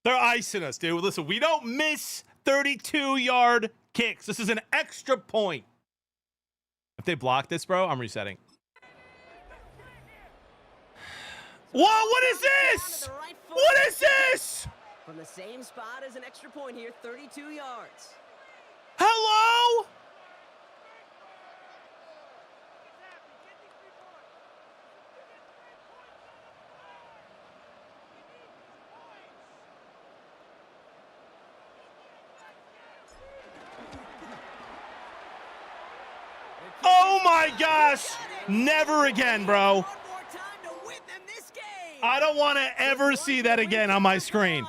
They're icing us, dude. Listen, we don't miss 32-yard kicks. This is an extra point. If they block this, bro, I'm resetting. Whoa, what is this? What is this? From the same spot as an extra point here, 32 yards. Hello? Oh my gosh. Never again, bro. One more time to win them this game. I don't want to ever see that again on my screen.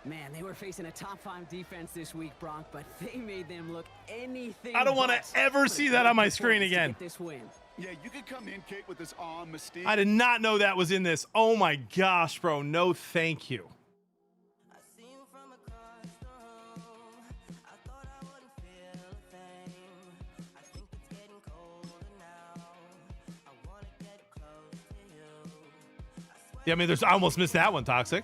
Man, they were facing a top 5 defense this week, Bronk, but they made them look anything. I don't want but. to ever see that on my screen again. This win. Yeah, you could come in, Kate, with this awe and mystique. I did not know that was in this. Oh my gosh, bro. No, thank you. Yeah, I mean, I almost missed that one, Toxic.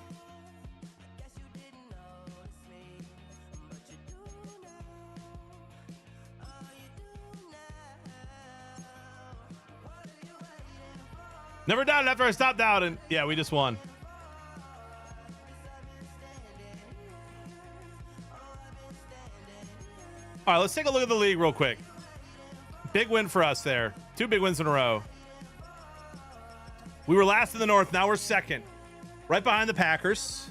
Never doubted after I stopped doubting. Yeah, we just won. All right, let's take a look at the league real quick. Big win for us there. 2 big wins in a row. We were last in the North. Now we're second. Right behind the Packers.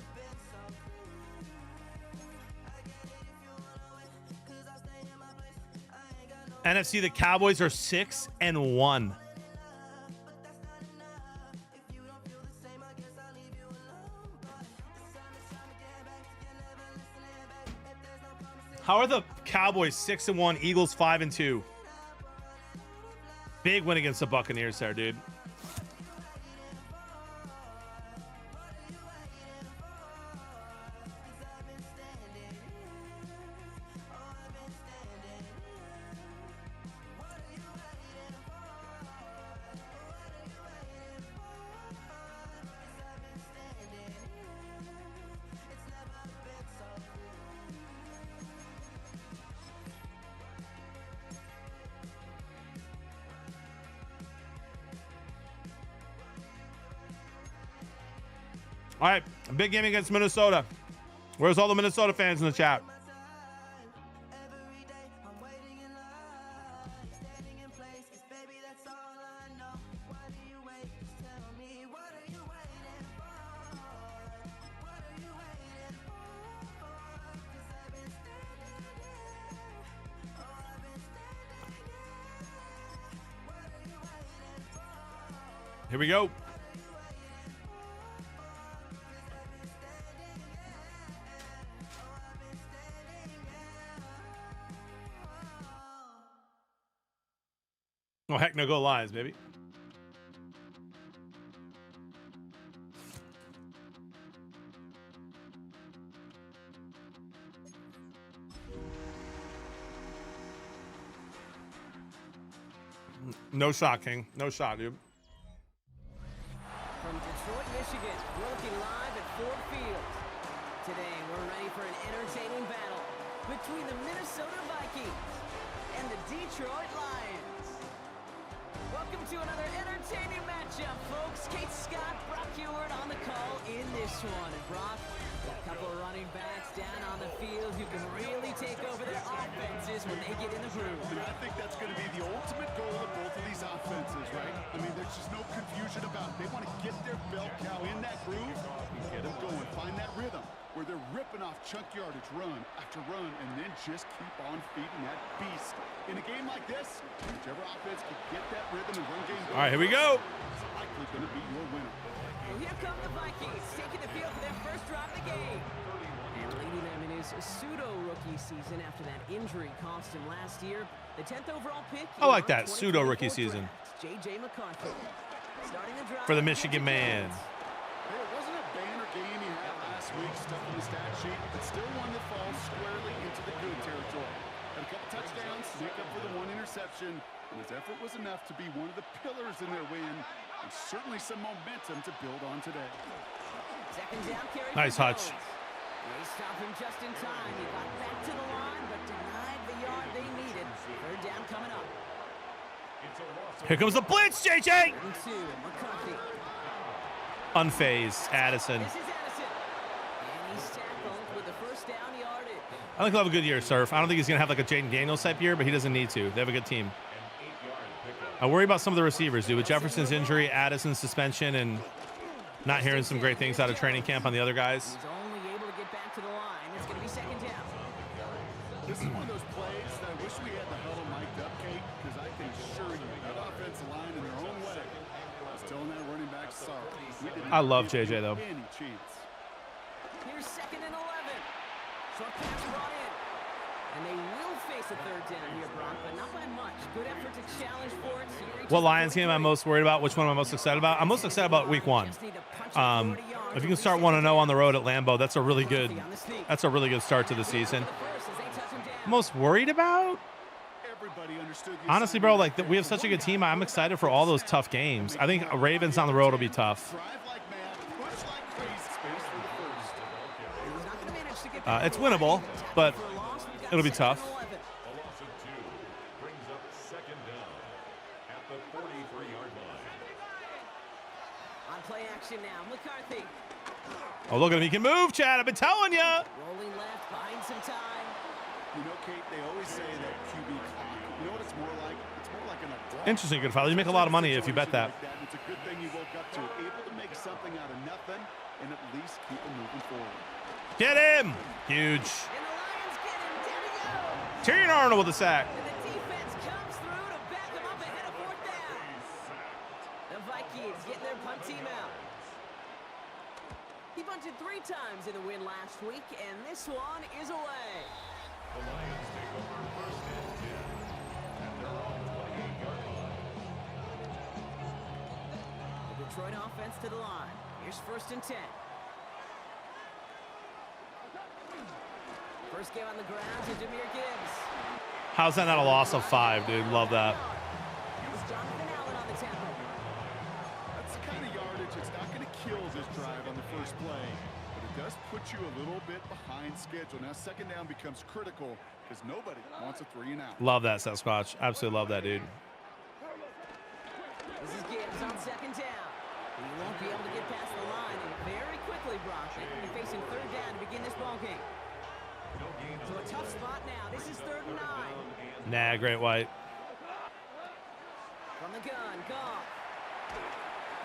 NFC, the Cowboys are 6-1. How are the Cowboys 6-1, Eagles 5-2? Big win against the Buccaneers there, dude. All right, big game against Minnesota. Where's all the Minnesota fans in the chat? Here we go. Oh, heck no, go Lions, baby. No shot, King. No shot, dude. Michigan. We're looking live at Ford Field. Today, we're ready for an entertaining battle between the Minnesota Vikings and the Detroit Lions. Welcome to another entertaining matchup, folks. Kate Scott, Brock Ewart on the call in this one. And Brock, a couple of running backs down on the field who can really take over their offenses when they get in the groove. I think that's going to be the ultimate goal of both of these offenses, right? I mean, there's just no confusion about it. They want to get their bell cow in that groove and get them going. Find that rhythm where they're ripping off chunk yardage run after run and then just keep on feeding that beast. In a game like this, whichever offense can get that rhythm and run game going, All right, here we go. it's likely going to be your winner. Well, here come the Vikings, taking the field for their first drive of the game. And leading them in his pseudo-rookie season after that injury cost him last year. The 10th overall pick. I like that pseudo-rookie season. J.J. McCarthy. Starting the drive For the Michigan man. Hey, it wasn't a banner game he had last week, stuck in the stat sheet, but still one that falls squarely into the good territory. Had a couple touchdowns, make up for the one interception, and his effort was enough to be one of the pillars in their win, and certainly some momentum to build on today. Second down carry. Nice hutch. They stopped him just in time. He got back to the line, but denied the yard they needed. Third down coming up. Here comes the blitz, JJ. 32, McCarthy. Unfazed, Addison. This is Addison. And he's tackled with the first down yardage. I think he'll have a good year, Surf. I don't think he's going to have like a Jaden Daniels type year, but he doesn't need to. They have a good team. I worry about some of the receivers, dude. With Jefferson's injury, Addison's suspension, and not hearing some great things out of training camp on the other guys. He's only able to get back to the line. It's going to be second down. This is one of those plays that I wish we had the huddle mic'd up, Kate, because I can assure you that offensive line in their own way was telling that running back sorry. We didn't I love give JJ, you though. any chance. Here's second and 11. Short pass brought in. And they will face a third down here, Brock, but not by much. Good effort to challenge for it. What Lions game I'm most worried about? Which one am I most excited about? I'm most excited about week 1. If you can start 1-0 on the road at Lambeau, that's a really good start to the season. Most worried about? Everybody understood the Honestly, bro, like we have such a good team. I'm excited for all those tough games. I think Ravens on the road will be tough. drive like mad, push like crazy, space for the first. It's winnable, but it'll be tough. A loss of 2 brings up second down at the 43-yard line. On play action now, McCarthy. Oh, look at him. He can move, Chad. I've been telling you. Rolling left, buying some time. You know, Kate, they always say that QB clock. You know what it's more like? It's more like an abrupt. Interesting, good fellow. You make a lot of money if you bet that. It's a good thing you woke up to it. Able to make something out of nothing and at least keep it moving forward. Get him. Huge. And the Lions get him. Down he goes. Tyrion Arnold with a sack. And the defense comes through to back him up ahead of fourth down. The Vikings getting their punt team out. He bunted 3 times in the win last week, and this one is away. The Lions take over first and 10 at their own 28-yard line. The Detroit offense to the line. Here's first and 10. First game on the ground to Jahmyr Gibbs. How's that not a loss of 5, dude? Love that. It was Jonathan Allen on the tackle. That's the kind of yardage it's not going to kill this drive on the first play, but it does put you a little bit behind schedule. Now second down becomes critical because nobody wants a 3 and out. Love that, Sasquatch. Absolutely love that, dude. This is Gibbs on second down. He won't be able to get past the line, and very quickly, Brock, they will be facing third down to begin this ballgame. So a tough spot now. This is 3rd and 9. Nah, Great White. From the gun, Goff.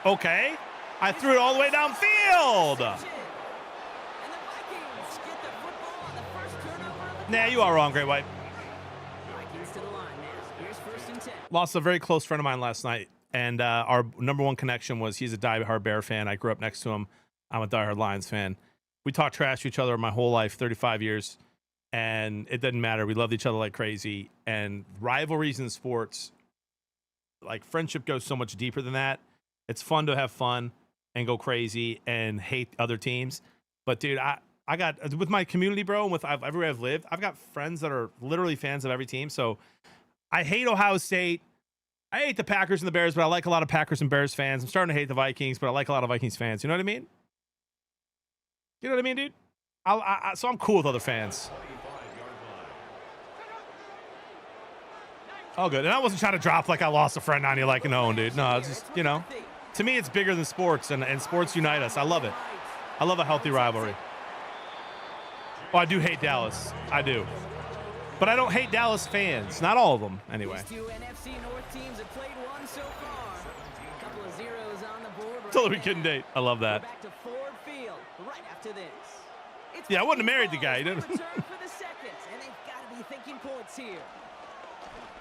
Okay. I threw it all the way downfield. And the Vikings get the football on the first turnover of the Nah, you are wrong, Great White. Vikings to the line now. Here's first and 10. Lost a very close friend of mine last night, and our number one connection was he's a diehard Bear fan. I grew up next to him. I'm a diehard Lions fan. We talked trash to each other my whole life, 35 years, and it didn't matter. We loved each other like crazy. And rivalries in sports, like friendship goes so much deeper than that. It's fun to have fun and go crazy and hate other teams. But, dude, I got, with my community, bro, and with everywhere I've lived, I've got friends that are literally fans of every team. So I hate Ohio State. I hate the Packers and the Bears, but I like a lot of Packers and Bears fans. I'm starting to hate the Vikings, but I like a lot of Vikings fans. You know what I mean? You know what I mean, dude? So I'm cool with other fans. All good. And I wasn't trying to drop like I lost a friend on you like an own, dude. No, it's just, you know, to me, it's bigger than sports, and sports unite us. I love it. I love a healthy rivalry. Oh, I do hate Dallas. I do. But I don't hate Dallas fans. Not all of them, anyway. These two NFC North teams have played one so far. A couple of zeros on the board. Totally we couldn't date. I love that. We're back to Ford Field right after this. It's Yeah, I wouldn't have married the guy. You didn't. return for the seconds, and they've got to be thinking points here.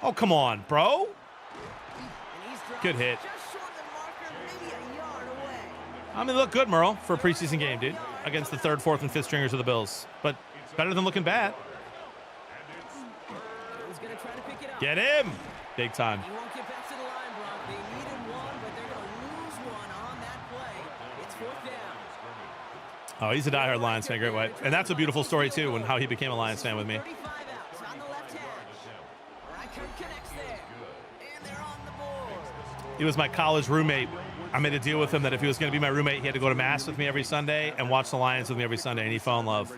Oh, come on, bro. And he's dropped Good hit. just short of the marker, maybe a yard away. I mean, look good, Merle, for a preseason game, dude, against the 3rd, 4th, and 5th stringers of the Bills. But better than looking bad. He's going to try to pick it up. Get him. Big time. He won't get back to the line, Brock. They needed one, but they're going to lose one on that play. It's 4th down. Oh, he's a diehard Lions fan, great white. And that's a beautiful story, too, and how he became a Lions fan with me. 35 outs on the left hash. Reichert connects there. And they're on the board. He was my college roommate. I made a deal with him that if he was going to be my roommate, he had to go to Mass with me every Sunday and watch the Lions with me every Sunday, and he fell in love.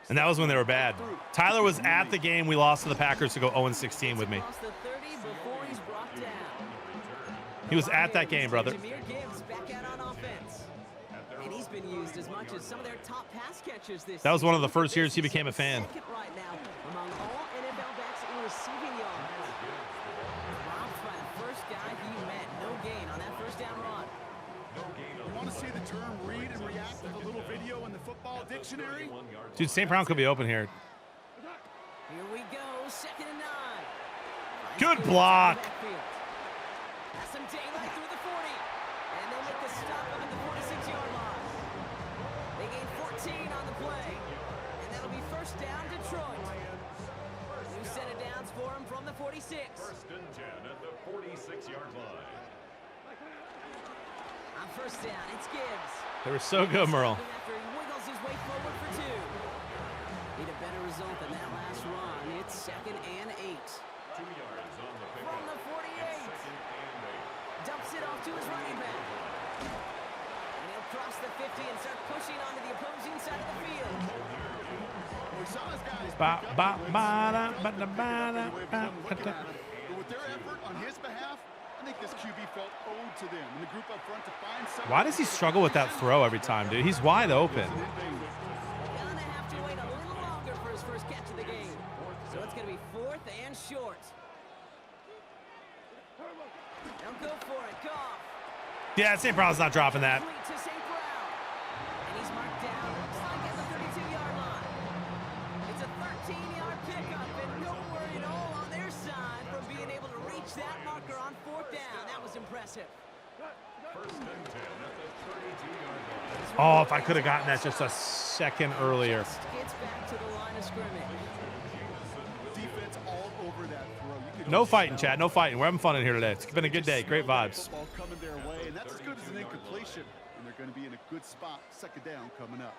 And that was when they were bad. Tyler was at the game we lost to the Packers to go 0-16 with me. Lost the 30 before he's brought down. He was at that game, brother. Jameer Gibbs back out on offense. And he's been used as much as some of their top pass catchers this That was one of the season. first years he became a fan. Second right now among all NFL backs in receiving yards. Robbed by the first guy he met. No gain on that first down run. You want to see the term read and react with a little video in the football dictionary? Dude, St. Brown could be open here. Here we go, 2nd and 9. Good block. Has some daylight through the 40. And they'll make the stop up at the 46-yard line. They gain 14 on the play. And that'll be 1st down, Detroit. New set of downs for him from the 46. 1st and 10 at the 46-yard line. On 1st down, it's Gibbs. They were so good, Merle. After he wiggles his way forward for 2. Need a better result than that last run. It's 2nd and 8. 2 yards on the pickup. From the 48. 2nd and 8. Dumps it off to his running back. And he'll cross the 50 and start pushing onto the opposing side of the field. We saw his guys Ba, pick up ba, the ba, da, blitz. ba, da, ba, da, The way ba, we've been looking da. at it. But with their effort on his behalf, I think this QB felt owed to them. And the group up front to find someone. Why does he struggle with that throw every time, dude? He's wide open. Gonna have to wait a little longer for his first catch of the game. So it's gonna be 4th and short. Don't go for it, Goff. Yeah, St. Brown's not dropping that. Complete to St. Brown. And he's marked down, looks like at the 32-yard line. It's a 13-yard pickup, and no worry at all on their side from being able to reach that marker on 4th down. That was impressive. 1st and 10 at the 32-yard line. Oh, if I could have gotten that just a second earlier. Just gets back to the line of scrimmage. Defense all over that throw. You could No almost fighting, smell Chad. No fighting. We're having fun in here today. It's been a good day. Great vibes. football coming their way, and that's as good as an incompletion. And they're going to be in a good spot. 2nd down coming up.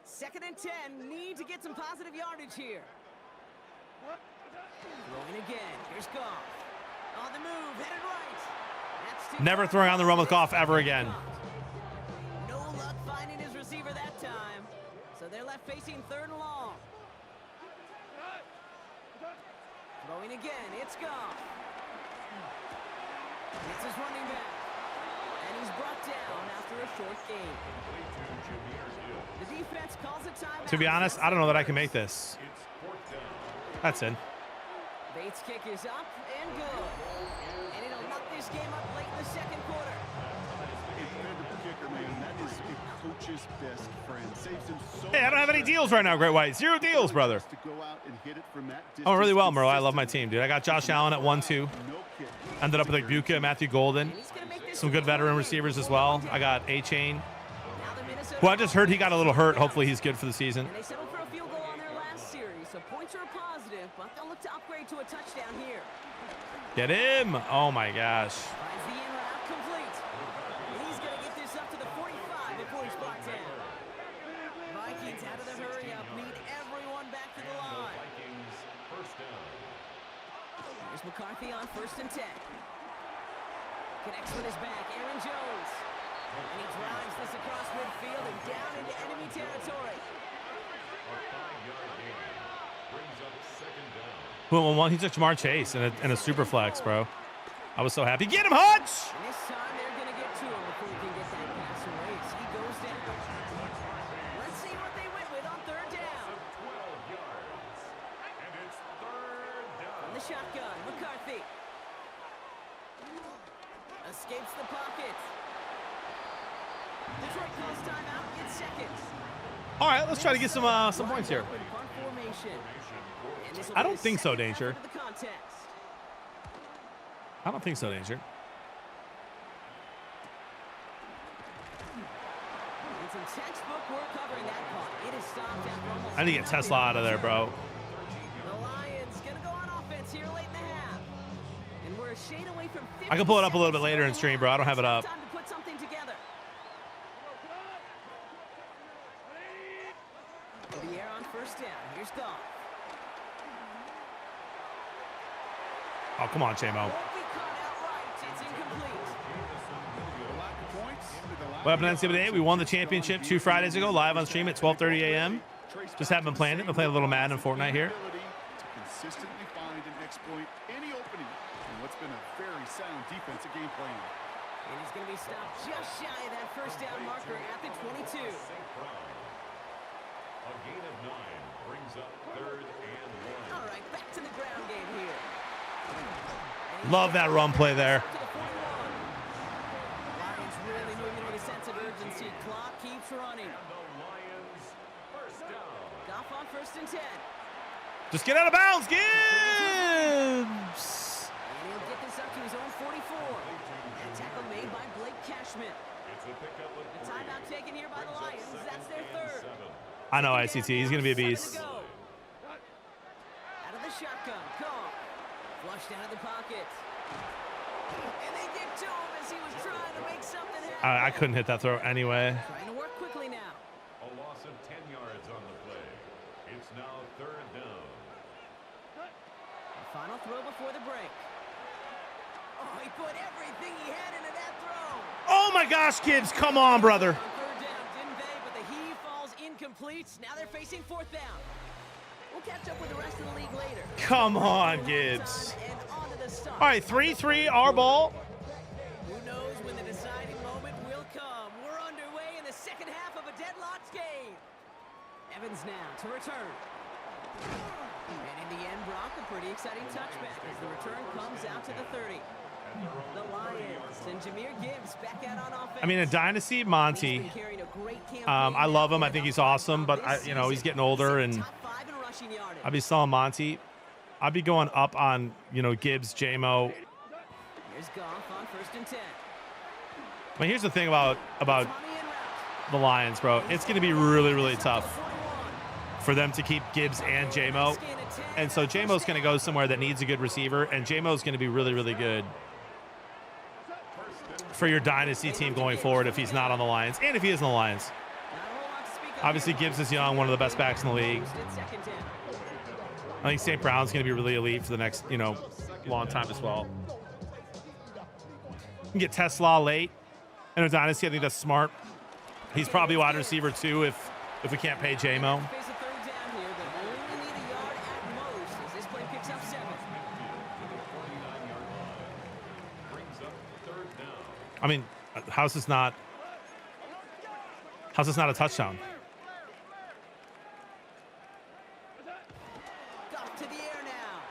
Second and 10. Need to get some positive yardage here. Throwing again. Here's Goff. On the move. Headed right. That's too Never far. throwing on the run with Goff ever again. No luck finding his receiver that time. So they're left facing 3rd and long. Throwing again. It's Goff. It's his running back. And he's brought down after a short game. The defense calls a timeout. To be honest, I don't know that I can make this. It's 4th down. That's in. Bates' kick is up and good. And it'll knock this game up late in the 2nd quarter. A defender kicker, man, that is a coach's best friend. Saves him so Hey, I don't have any deals right now, Great White. 0 deals, brother. to go out and hit it from that Oh, really distance well, Merle. I love my team, consistently. dude. I got Josh Allen at 1-2. No kick. Ended up with like Buka, Matthew Golden. And he's gonna make this Some good veteran receivers as well. I got A-Chain. Now the Minnesota Well, I just heard he got a little hurt. Hopefully he's good for the season. And they settled for a field goal on their last series, so points are a positive, but they'll look to upgrade to a touchdown here. Get him. Oh, my gosh. Finds the in route complete. And he's going to get this up to the 45 before he's brought down. Vikings out of the hurry up. Need everyone back to the line. Vikings first down. Here's McCarthy on 1st and 10. Connects with his back, Aaron Jones. And he drives this across midfield and down into enemy territory. A 5-yard gain brings up second down. Well, he took Jamar Chase in a super flex, bro. I was so happy. Get him, Hutch! And this time they're going to get to him before he can get that pass away as he goes down. Let's see what they went with on 3rd down. 12 yards. And it's 3rd down. From the shotgun, McCarthy. Escapes the pocket. Detroit calls timeout in seconds. All right, let's try to get some points here. Punt formation. And this will I be don't the think so, second half Danger. of the contest. I don't think so, Danger. It's some textbook work covering that punt. It is stopped after almost I need to get Tesla out of there, bro. The Lions gonna go on offense here late in the half. And we're a shade away from 50 I can pull it up a little bit seconds later in stream, bro. I don't have it up. Time to put something together. To the air on 1st down. Here's Goff. Oh, come on, Chamo. Won't be caught outright. It's incomplete. The lack of points, the lack What happened of on NCAA? We won the championship 2 Fridays ago, live on stream at 12:30 a.m. Just haven't been playing it. Been playing a little Madden and Fortnite here. ability to consistently find and exploit any opening in what's been a very sound defensive game plan. And he's going to be stopped just shy of that 1st down marker at the 22. A gain of 9 brings up 3rd and 1. All right, back to the ground game here. Love that run play there. To the 41. Lions really moving with a sense of urgency. Clock keeps running. The Lions first down. Goff on 1st and 10. Just get out of bounds, Gibbs! And he'll get this up to his own 44. And a tackle made by Blake Cashman. It's a pickup of The 3. timeout taken here by the Lions. That's their 3rd. 7. I know, ICT. He's going to be a 7 to beast. go. Out of the shotgun. Goff. Flushed out of the pocket. And they get to him as he was trying to make something happen. I couldn't hit that throw anyway. Trying to work quickly now. A loss of 10 yards on the play. It's now 3rd down. The final throw before the break. Oh, he put everything he had into that throw. Oh my gosh, Gibbs. Come on, brother. On 3rd down, didn't they? But the heave falls incomplete. Now they're facing 4th down. We'll catch up with the rest of the league later. Come on, Gibbs. And on to the start. All right, 3-3, our ball. Who knows when the deciding moment will come? We're underway in the second half of a deadlocked game. Evans now to return. And in the end, Brock, a pretty exciting touchback as the return comes out to the 30. The Lions and Jahmyr Gibbs back out on offense. I mean, in Dynasty, Monty, He's been carrying a great campaign I love him. I now think he's in awesome, but this he's season. getting older, He's and top 5 in rushing yardage. I'd be selling Monty. I'd be going up on, Gibbs, JMO. Here's Goff on 1st and 10. I mean, here's the thing about Tommy en route. the Lions, bro. It's going to be really, really tough 41. for them to keep Gibbs and JMO. And so JMO's going to go somewhere that needs a good receiver, and JMO's going to be really, really good for your Dynasty team going forward if he's not on the Lions, and if he is on the Lions. Obviously, Gibbs is young, one of the best backs in the league. I think St. Brown's going to be really elite for the next, long time as well. You can get Tesla late in a Dynasty. I think that's smart. He's probably wide receiver too if we can't pay JMO. Face a 3rd down here, but only need a yard at most as this play picks up 7. Brings up 3rd down. I mean, how's this not a touchdown? Goff to the air now.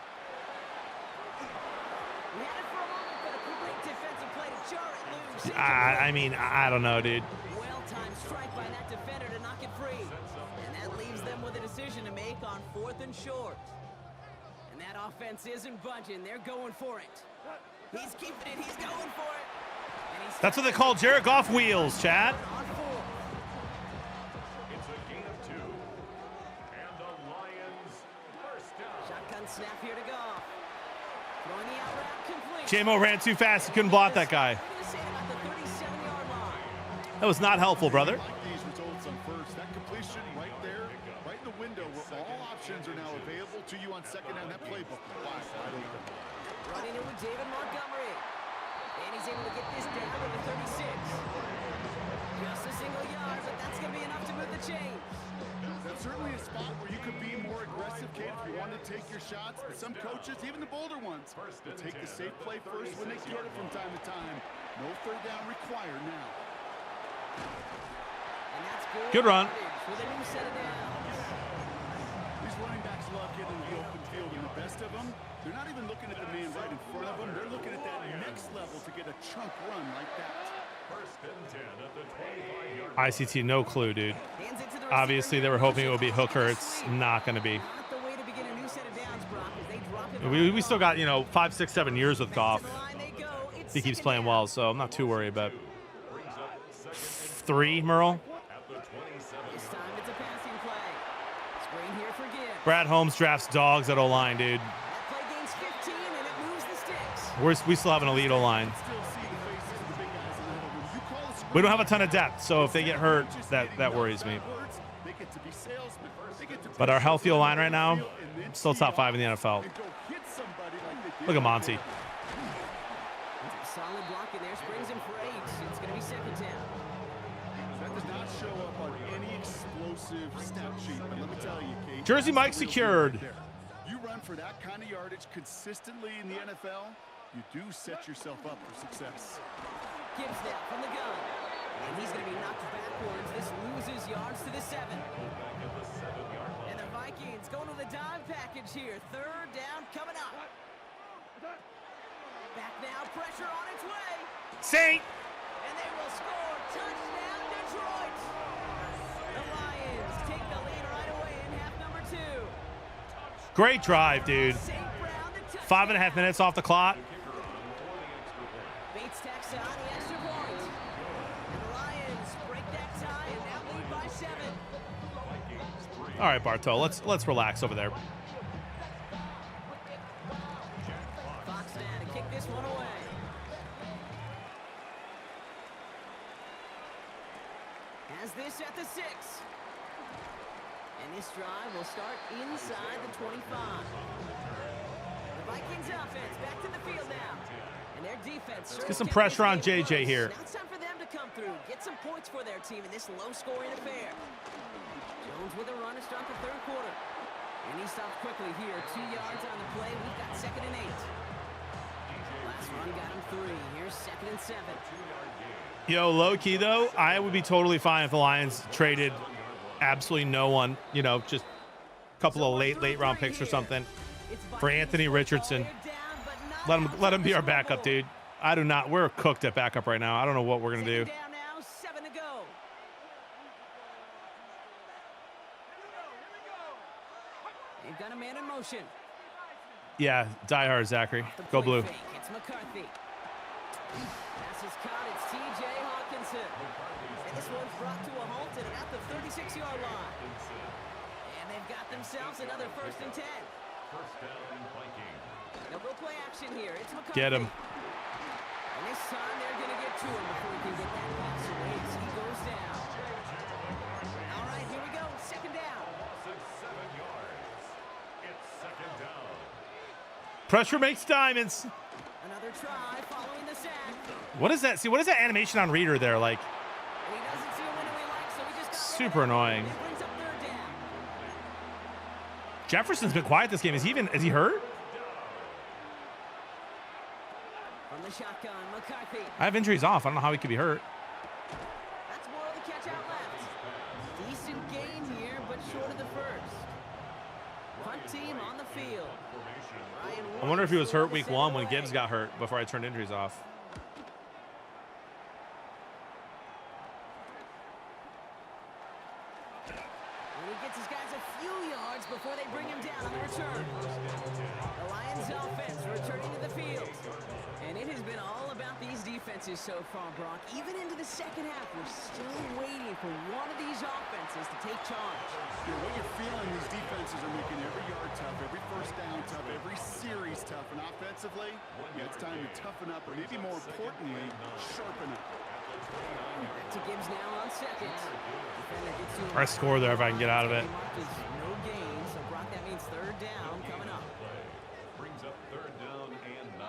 We had it for a moment, but a great defensive play to jar it loose. I don't know, dude. Well-timed strike by that defender to knock it free. And that leaves them with a decision to make on 4th and short. And that offense isn't budging. They're going for it. He's keeping it. He's going for it. And he's That's what they call Jared Goff wheels, Chad. on 4th. It's a gain of 2. And the Lions first down. Shotgun snap here to Goff. Throwing the out route complete. JMO ran too fast. He couldn't block that guy. I'm gonna say about the 37-yard line. That was not helpful, brother. Like these results on first. That completion right there options are now available to you on second down. That playbook wide open. Running it with David Montgomery. And he's able to get this down to the 36. Just a single yard, but that's going to be enough to move the chains. That's certainly a spot where you could be more aggressive, Kate, if you want to take your shots. But some coaches, even the bolder ones, will take the safe play first when they get it from time to time. No third down required now. And that's Good run. With a new set of downs. These running backs love getting in the open field, and the best of them, they're not even looking at the man right in front of them. They're looking at that next level to get a chunk run like that. First and 10 at the 25-yard ICT, no clue, dude. Hands it to the Obviously, they were hoping it would be Hooker. It's not going to be. Not the way to begin a new set of downs, Brock, as they drop it We still got, 5, 6, 7 years with Goff. to the line they go. It's He keeps second playing down. well, so I'm not too worried about 3, Merle. at the 27. This time it's a passing play. Screen here for Gibbs. Brad Holmes drafts dogs at O-line, dude. That play gains 15 and it moves the sticks. We still have an elite O-line. Still see the faces of the big guys in the huddle room. You call a screen, We don't have a ton of depth, so if they get hurt, that worries me. they get to be salesmen. They get to But our healthy O-line right now, and then still top 5 in the NFL. and go hit somebody like they did Look at Monty. Solid block in there, springs him for 8. It's going to be second down. That does not show up on any explosive stat sheet, but let me tell you, Kate. Jersey Mike that's the real secured. deal right there. You run for that kind of yardage consistently in the NFL, you do set yourself up for success. Gibbs now from the gun. And he's going to be knocked backwards. This loses yards to the 7. And the Vikings going to the dime package here. Third down coming up. Back now, pressure on its way. Saint! And they will score. Touchdown, Detroit. The Lions take the lead right away in half number 2. Great drive, dude. St. Brown, the touchdown. 5.5 minutes off the clock. Bates tacks on the extra point. And the Lions break that tie and now lead by 7. All right, Bartow, let's relax over there. Fox now to kick this one away. Has this at the 6. And this drive will start inside the 25. The Vikings offense back to the field now. And their defense. Let's get some pressure on JJ here. Now it's time for them to come through. Get some points for their team in this low-scoring affair. Jones with a run to start the third quarter. And he stops quickly here. 2 yards on the play. We've got second and 8. Last run got him 3. Here's second and 7. Yo, low key though, I would be totally fine if the Lions traded absolutely no one, just a couple of late round picks or something for Anthony Richardson. Let him be our backup, dude. We're cooked at backup right now. I don't know what we're gonna do. Down now, 7 to go. They've got a man in motion. Yeah, die hard, Zachary. The Go play blue. fake. It's McCarthy. Pass is caught. It's T.J. Hawkinson. And this one's brought to a halt at about the 36-yard line. And they've got themselves another first and 10. First down, Viking. They'll go play action here. It's McCarthy. Get him. And this time they're going to get to him before he can get that pass away as he goes down. All right, here we go. Second down. Loss of 7 yards. It's second down. Pressure makes diamonds. Another try following the sack. What is that? See, what is that animation on Reader there? Like, And he doesn't see a window he likes, so he just got super rid of it. annoying. It brings up third down. Jefferson's been quiet this game. Is he hurt? From the shotgun, McCarthy. I have injuries off. I don't know how he could be hurt. That's more of the catch out left. Decent gain here, but short of the first. Punt team on the field. I wonder if he was hurt week 1 when Gibbs got hurt before I turned injuries off. And he gets his guys a few yards before they bring him down on the return. The Lions offense returning to the field. And it has been all about these defenses so far, Brock. Even into the second half, we're still waiting for one of these offenses to take charge. What you're feeling, these defenses are making every yard tough, every first down tough, every series tough. And offensively, it's time to toughen up, or maybe more importantly, sharpen up. Back to Gibbs now on second. Defender gets to him. I score there if I can get out of it. Marked as no gain, so Brock, that means means third down coming up. Brings up third down and 9.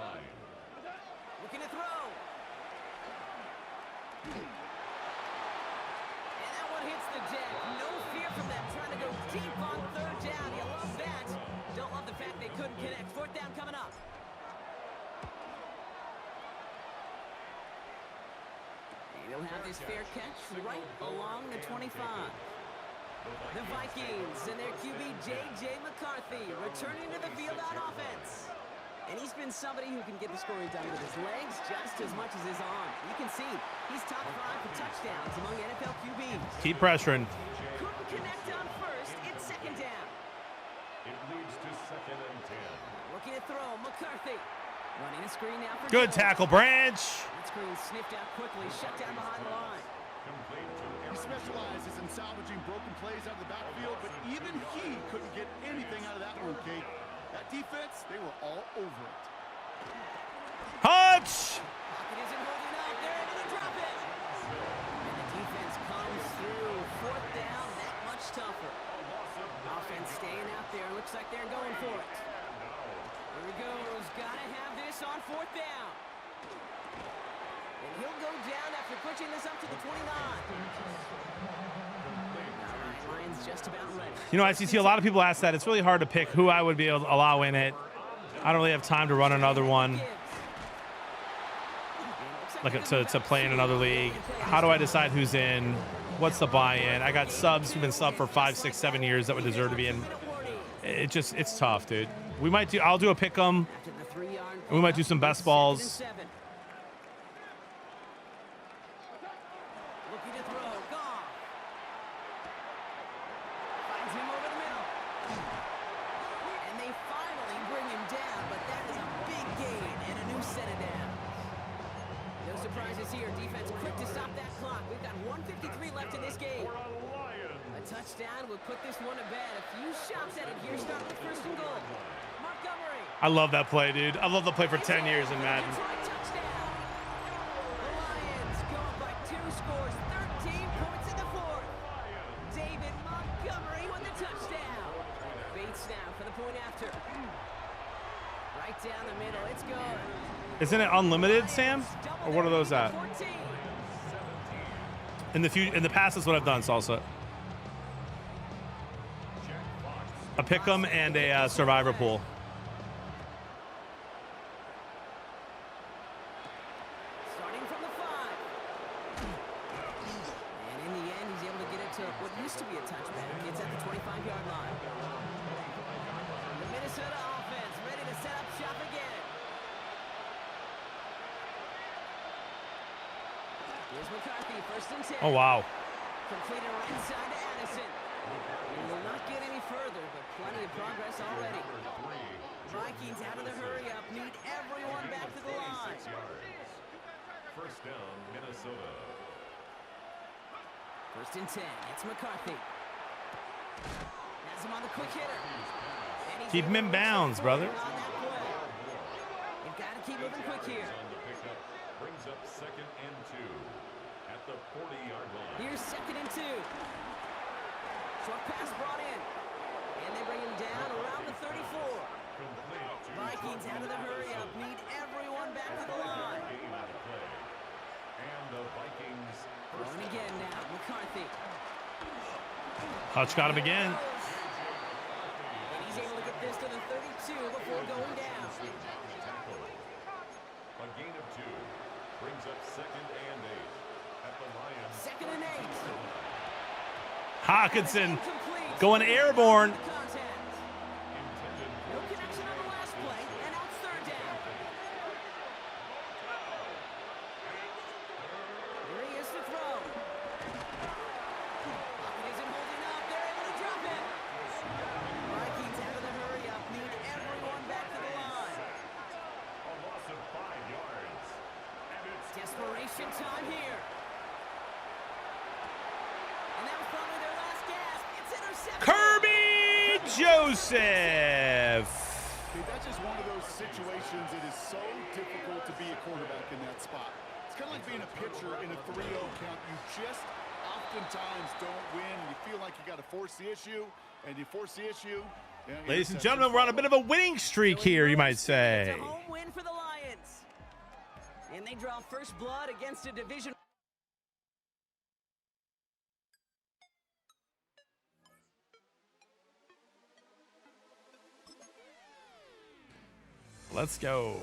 Looking to throw. And that one hits the deck. No fear from them. Trying to go deep on third down. You love that. Don't love the fact they couldn't connect. Fourth down coming up. He'll have his fair catch right along the 25. The Vikings and their QB J.J. McCarthy returning to the field on offense. And he's been somebody who can get the scoring done with his legs just as much as his arm. You can see he's top 5 for touchdowns among NFL QBs. Keep pressuring. Couldn't connect on first. It's second down. It leads to second and 10. Looking to throw. McCarthy running a screen now for Good Jones. tackle, Branch. That screen sniffed out quickly. Shut down behind the line. He specializes in salvaging broken plays out of the backfield, but even he couldn't get anything out of that one, Kate. That defense, they were all over it. Hutch! Pocket isn't holding up. They're able to drop it. And the defense comes through. Fourth down, that much tougher. Offense staying out there. Looks like they're going for it. Here he goes. Gotta have this on fourth down. And he'll go down after pushing this up to the 29. Lions just about ready. You know, I see a lot of people ask that. It's really hard to pick who I would be able to allow in it. I don't really have time to run another one. Like to play in another league. How do I decide who's in? What's the buy-in? I got subs who've been subbed for 5, 6, 7 years that would deserve to be in. It's tough, dude. I'll do a pick 'em. We might do some best balls. Looking to throw. Gone. Finds him over the middle. And they finally bring him down, but that is a big gain and a new set of downs. No surprises here. Defense quick to stop that clock. We've got 1:53 left in this game. A touchdown will put this one to bed. A few shots at it here. Start with first and goal. Montgomery. I love that play, dude. I love the play for 10 years in Madden. The Lions go up by 2 scores, 13 points in the fourth. David Montgomery with the touchdown. Bates now for the point after. Right down the middle, it's good. Isn't it unlimited, Sam? Or what are those at? 14. In the past, that's what I've done, Salsa. A pick 'em and a survivor pool. Starting from the 5. And in the end, he's able to get it to what used to be a touchback. It's at the 25-yard line. The Minnesota offense ready to set up shop again. Here's McCarthy, first and 10. Oh, wow. Completed right inside to Addison. He will not get any further, but plenty of progress already. Vikings out of the hurry up, need everyone back to the line. First down, Minnesota. First and 10, it's McCarthy. Has him on the quick hitter. And he's Keep him in able to bounds, reach brother. on that play. You've got to keep moving quick here. On the pickup, brings up second and 2 at the 40-yard line. Here's second and 2. Short pass brought in. And they bring him down around the 34. Vikings out of the hurry up. Need everyone back to the line. And the Vikings Going again now. McCarthy. Hutch got him again. And he's able to get this to the 32 before going down. a gain of 2 brings up second and 8 at the Lions. Second and 8. Hawkinson going airborne. No connection on the last play, and now it's third down. Here he is to throw. Pocket isn't holding up. They're able to drop it. Vikings out of the hurry up. Need everyone back to the line. A loss of 5 yards. And it's Desperation time here. And that was probably their last gasp. It's intercepted. Kirby Joseph. Dude, that's just one of those situations. It is so difficult to be a quarterback in that spot. It's kind of like being a pitcher in a 3-0 count. You just oftentimes don't win. You feel like you got to force the issue. and you force the issue. Ladies and gentlemen, we're on a bit of a winning streak here, you might say. It's a home win for the Lions. And they draw first blood against a division. Let's go.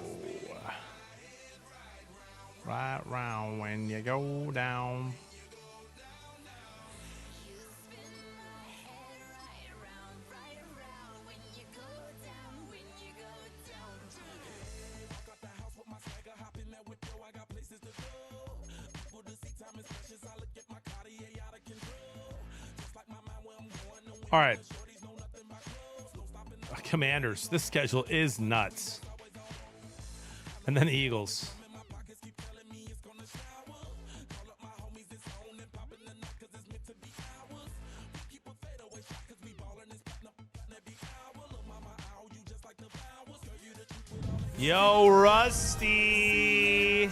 Right round when you go down. All right. Commanders, this schedule is nuts. And then the Eagles. Yo, Rusty.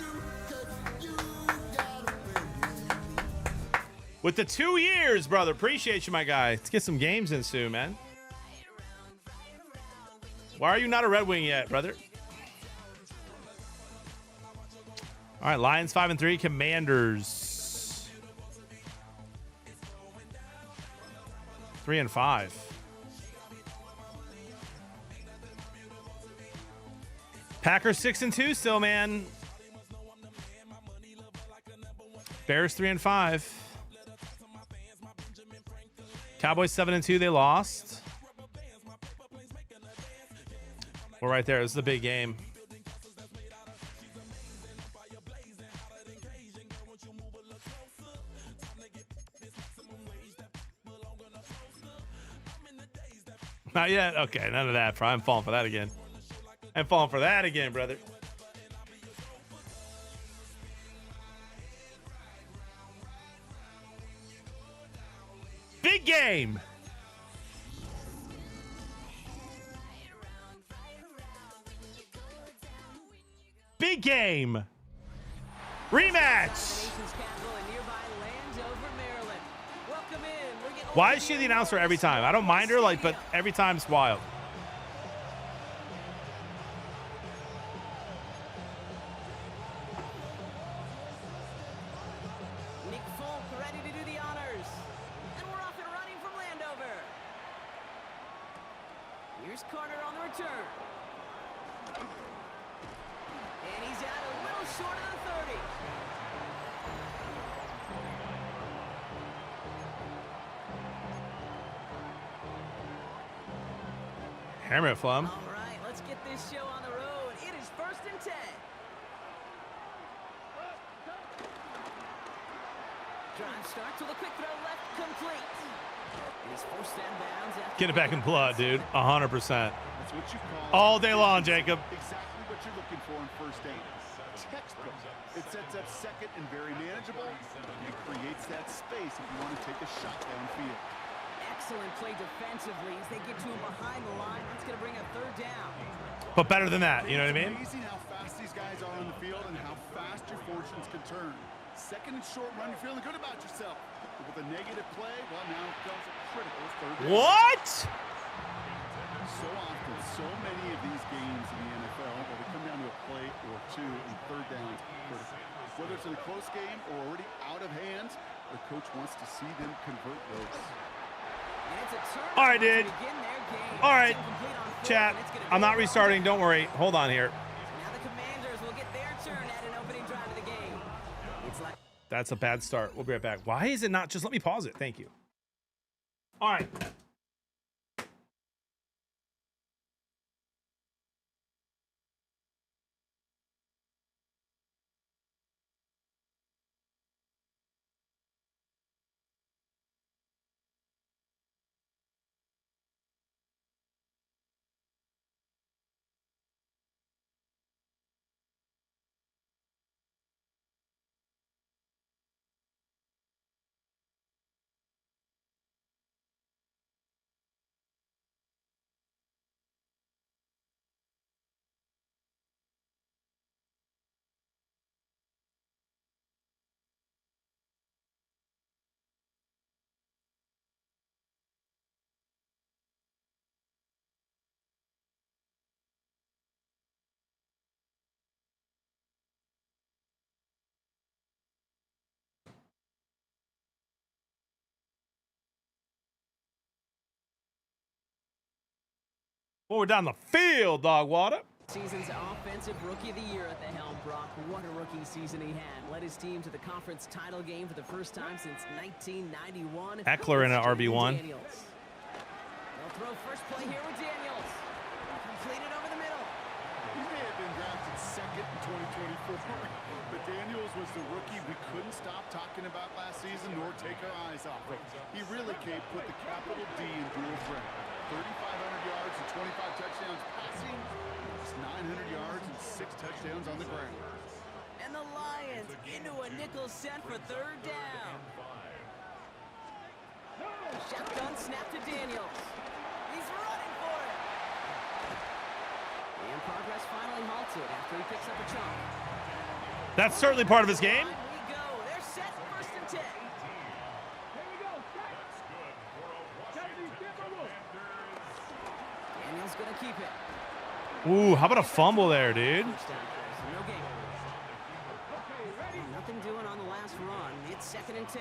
With the 2 years, brother. Appreciate you, my guy. Let's get some games in soon, man. Why are you not a Red Wing yet, brother? All right, Lions 5-3, Commanders 3-5. Packers 6-2 still, man. Bears 3-5. Cowboys 7-2, they lost. We're right there. This is the big game. Not yet? Okay, none of that. I'm falling for that again. I'm falling for that again, brother. Big game. Big game. Rematch. Why is she the announcer every time? I don't mind her, like, but every time it's wild. Nick Folk ready to do the honors. And we're off and running from Landover. Here's Carter on the return. And he's out a little short of the 30. Hammer it, Flum. All right, let's get this show on the road. It is 1st and 10. Drive starts with a quick throw left, complete. And he's forced inbounds after Get it back in blood, dude. 100%. That's what you call All day long, Jacob. exactly what you're looking for in first aid. Textbook. It sets up second and very manageable. It creates that space if you want to take a shot downfield. Excellent play defensively as they get to him behind the line. That's going to bring a 3rd down. But better than that, you know what I mean? It's amazing how fast these guys are on the field and how fast your fortunes can turn. Second and short run, you're feeling good about yourself. But with a negative play, well, now comes a critical 3rd down. What? So often, so many of these games in the NFL, where they come down to a play or two and 3rd down is critical. Whether it's in a close game or already out of hand, the coach wants to see them convert those. All right, dude. All right, chat. I'm not restarting. Don't worry. Hold on here. Now the Commanders will get their turn at an opening drive of the game. It's like That's a bad start. We'll be right back. Why is it not? Just let me pause it. Thank you. All right. Forward down the field, dog water. Season's offensive rookie of the year at the helm, Brock. What a rookie season he had. Led his team to the conference title game for the first time since 1991. Eckler in an RB1. They'll throw first play here with Daniels. Completed over the middle. He may have been drafted second in 2024, but Daniels was the rookie we couldn't stop talking about last season nor take our eyes off of. He really came put the capital D in dual threat. 3,500 yards and 25 touchdowns passing. 900 yards and 6 touchdowns on the ground. And the Lions into a nickel set for third down. Shotgun snap to Daniels. He's running for it. And progress finally halted after he picks up a chunk. That's certainly part of his game. On we go. They're set first and 10. Daniels gonna keep it. Ooh, how about a fumble there, dude? First down, so no gain. Nothing doing on the last run. It's second and 10.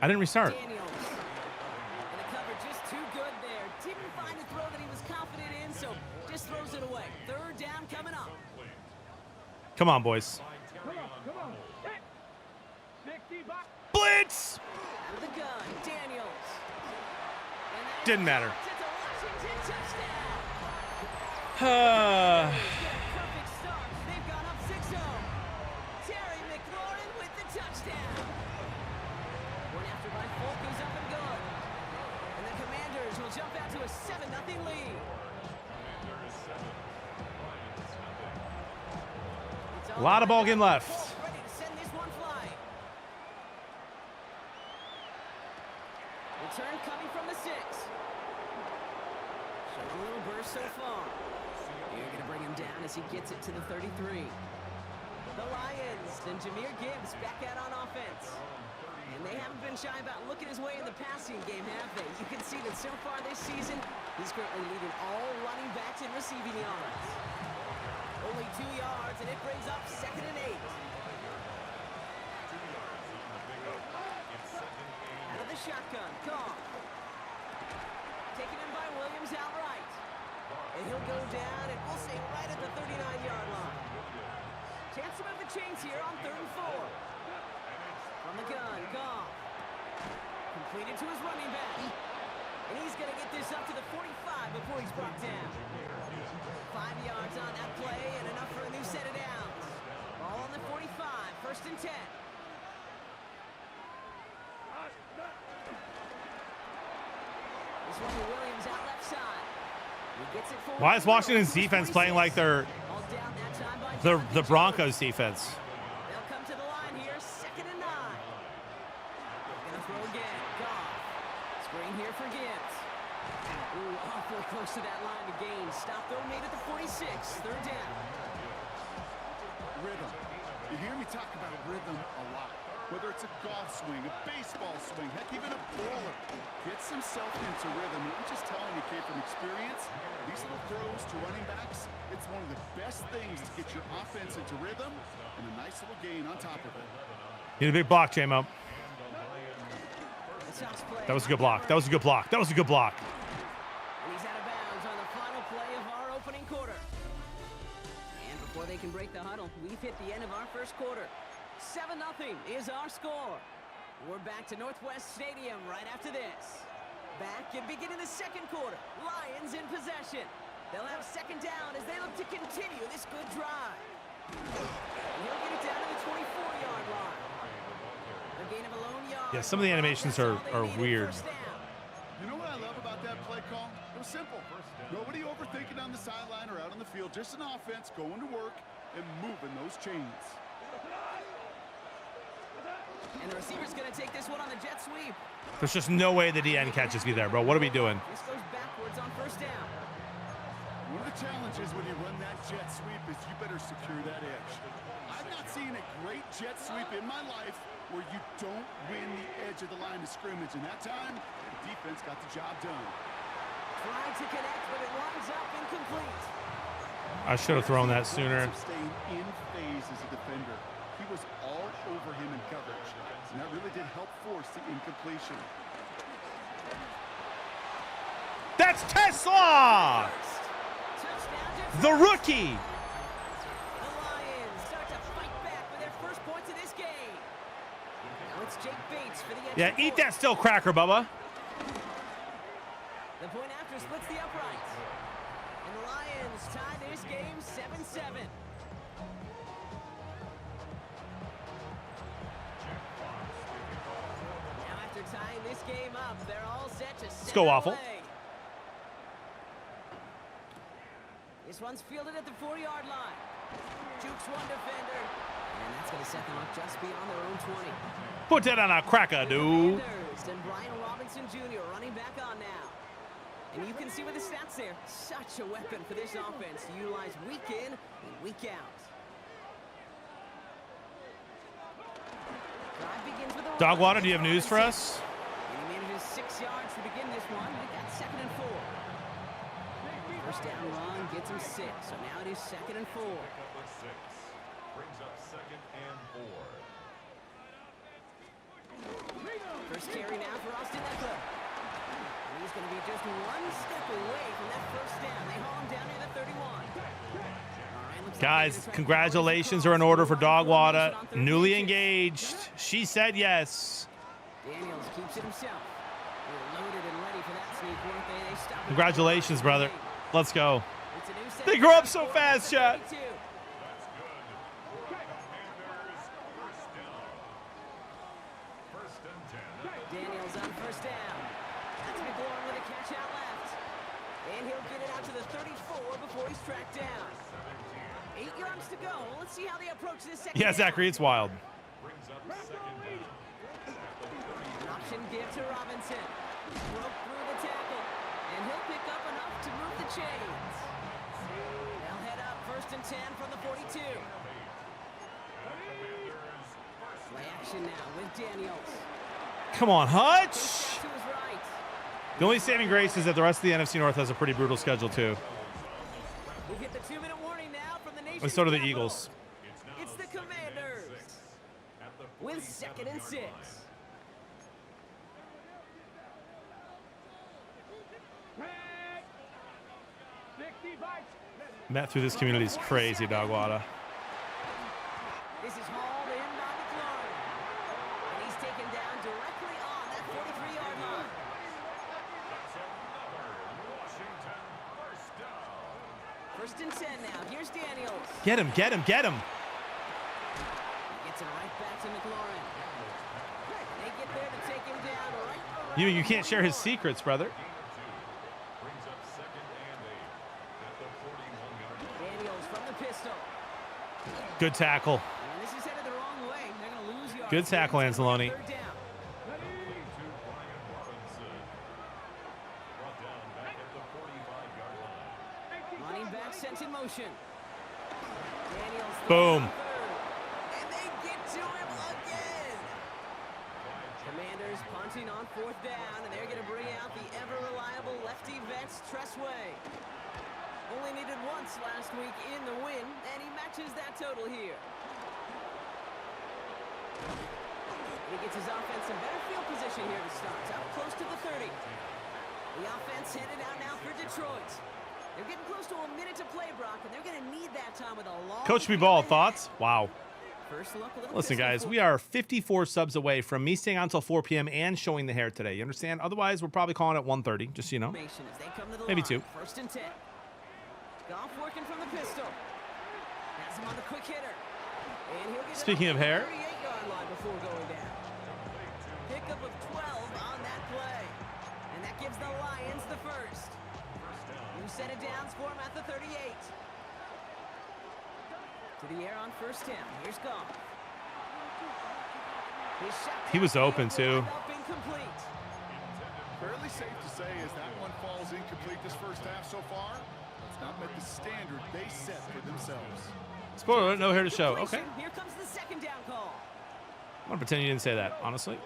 I didn't restart. Daniels. And the cover just too good there. Didn't find a throw that he was confident in, so just throws it away. Third down coming up. Come on, boys. Blitz! Out of the gun, Daniels. And that Didn't matter. it's a Washington touchdown. Perfect start. They've gone up 6-0. Terry McLaurin with the touchdown. One after by Folk is up and good. And the Commanders will jump out to a 7-0 lead. A lot of ball game left. Ready to send this one flying. Return coming from the 6. Showing a little burst so far. You're going to bring him down as he gets it to the 33. The Lions, then Jahmyr Gibbs back out on offense. And they haven't been shy about looking his way in the passing game, have they? You can see that so far this season, he's currently leading all running backs in receiving yards. Only 2 yards, and it brings up second and 8. Out of the shotgun, Goff. Taken in by Williams outright. And he'll go down, and we'll say right at the 39-yard line. Chance to move the chains here on 3rd and 4. From the gun, Goff. Completed to his running back. And he's going to get this up to the 45 before he's brought down. 5 yards on that play and enough for a new set of downs. Ball on the 45, 1st and 10. This one to Williams out left side. He gets it forward. Why is Washington's defense playing like they're All down that time by the Jonathan Broncos defense? They'll come to the line here, 2nd and 9. Gonna throw again, Goff. Screen here for Gibbs. Ooh, awfully close to that line to gain. Stop though made at the 46, 3rd down. Rhythm. You hear me talk about rhythm a lot. Whether it's a golf swing, a baseball swing, heck, even a bowler. Gets himself into rhythm. I'm just telling you, Kate, from experience, these little throws to running backs, it's one of the best things to get your offense into rhythm and a nice little gain on top of it. Need a big block, J-Mo. That was a good block. That was a good block. That was a good block. And he's out of bounds on the final play of our opening quarter. And before they can break the huddle, we've hit the end of our first quarter. 7-0 is our score. We're back to Northwest Stadium right after this. Back and beginning the second quarter. Lions in possession. They'll have 2nd down as they look to continue this good drive. And he'll get it down to the 24-yard line. A gain of a lone yard. Yeah, some of the animations are weird. You know what I love about that play call? It was simple. Nobody overthinking on the sideline or out on the field. Just an offense going to work and moving those chains. And the receiver's going to take this one on the jet sweep. There's just no way the DN catches me there, bro. What are we doing? This goes backwards on 1st down. One of the challenges when you run that jet sweep is you better secure that edge. I've not seen a great jet sweep in my life where you don't win the edge of the line of scrimmage. And that time, the defense got the job done. Trying to connect, but it winds up incomplete. I should have thrown that sooner. Staying in phase as a defender. He was all over him in coverage. And that really did help force the incompletion. That's Tesla, Touchdown to the rookie. The Lions start to fight back with their first points of this game. Now it's Jake Bates for the extra Yeah, eat point. that still cracker, Bubba. The point after splits the uprights. And the Lions tie this game 7-7. Now after tying this game up, they're all set to Let's go, Waffle. This one's fielded at the 4-yard line. Jukes one defender. And that's going to set them up just beyond their own 20. Put that on a cracker, dude. Commanders and Brian Robinson Jr. running back on now. And you can see with the stats there, such a weapon for this offense to utilize week in and week out. Drive begins with a Dogwater, do you have news for us? And he manages 6 yards to begin this one. We got 2nd and 4. First down run gets him 6. So now it is 2nd and 4. Number 6 brings up 2nd and 4. First carry now for Austin Eckler. And he's going to be just one step away from that first down. They haul him down near the 31. All right, looks like Guys, they're gonna try to congratulations are in order for Dogwater. Newly engaged. She said yes. Daniels keeps it himself. They're loaded and ready for that sneak, weren't they? They stop it. Congratulations, brother. Let's go. It's a new set They grow up so fast, chat. 32. Daniels on first down. That's McLaurin with a catch out left. And he'll get it out to the 34 before he's tracked down. 8 yards to go. Let's see how they approach this second Yeah, down. Zachary, it's wild. Brings up 2nd down. An option give to Robinson. Broke through the tackle. And he'll pick up enough to move the chains. They'll head up 1st and 10 from the 42. Play action now with Daniels. Come on, Hutch. To his right. The only saving grace is that the rest of the NFC North has a pretty brutal schedule, too. We've hit the 2-minute warning now from the nation. And so do the Eagles. It's the Commanders with 2nd and 6. Met through this community is crazy, Dogwater. This is hauled in by McLaurin. And he's taken down directly on that 43-yard line. First and 10 now. Here's Daniels. Get him, get him, get him. Gets it right back to McLaurin. They get there to take him down right. You can't share his secrets, brother. Brings up 2nd and 8 at the 41-yard line. Daniels from the pistol. Good tackle. And this is headed the wrong way. They're going to lose yards. Good tackle, Anzalone. 3rd down. To Brian Robinson. Brought down back at the 45-yard line. Running back sent in motion. Daniels. Boom. And they get to him again. Commanders punting on 4th down, and they're going to bring out the ever-reliable lefty vets, Tressway. Only needed once last week in the win, and he matches that total here. He gets his offense in better field position here to start. Up close to the 30. The offense headed out now for Detroit. They're getting close to a minute to play, Brock, and they're going to need that time with a long... Coach Me Ball, thoughts? Wow. First look, a little Listen, pistol guys, for- we are 54 subs away from me staying on until 4 p.m. and showing the hair today. You understand? Otherwise, we're probably calling it 1:30, just so you know. As they come to the Maybe line. 2. 1st and 10. Goff working from the pistol. Has him on the quick hitter. And he'll get Speaking it of hair. 38-yard line before going down. Pickup of 12 on that play. And that gives the Lions the first. New set of downs for him at the 38. To the air on 1st down. Here's Goff. His shot He was downfield open, too. will end up incomplete. Fairly safe to say as that one falls incomplete this first half so far. It's not met the standard they set for themselves. Spoiler alert, no hair to show. Okay. Completion. Here comes the 2nd down call. I'm going to pretend you didn't say that, honestly.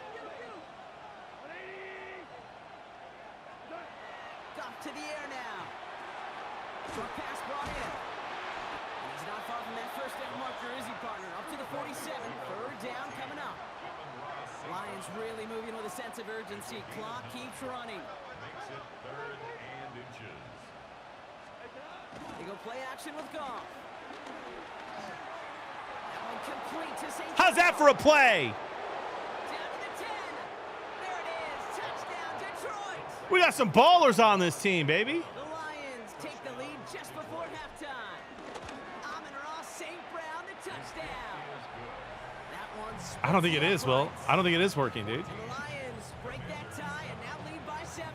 Goff to the air now. Short pass brought in. And he's not far from that first down marker, is he, partner? Up to the 47. 3rd down coming up. Lions really moving with a sense of urgency. Clock keeps running. Makes it 3rd and inches. They go play action with Goff. That one complete to St. How's that for a play? Down to the 10. There it is. Touchdown, Detroit. We got some ballers on this team, baby. The Lions take the lead just before halftime. Amon-Ra St. Brown, the touchdown. That one's I don't think it is, Will. I don't think it is working, dude. And the Lions break that tie and now lead by 7.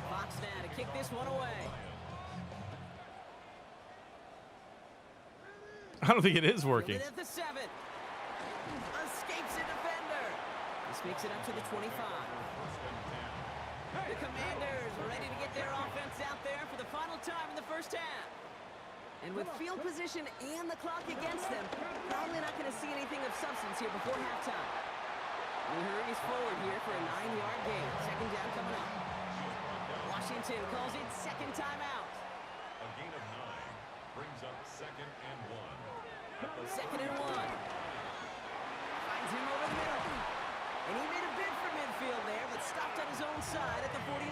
Fox now to kick this one away. I don't think it is working. At the 7. Escapes a defender. This makes it up to the 25. The Commanders are ready to get their offense out there for the final time in the first half. And with field position and the clock against them, probably not going to see anything of substance here before halftime. He hurries forward here for a 9-yard gain. Second down coming up. Washington calls it second timeout. A gain of 9 brings up 2nd and 1. Second and 1. Finds him over the middle. And he made a bid for midfield there, but stopped on his own side at the 49.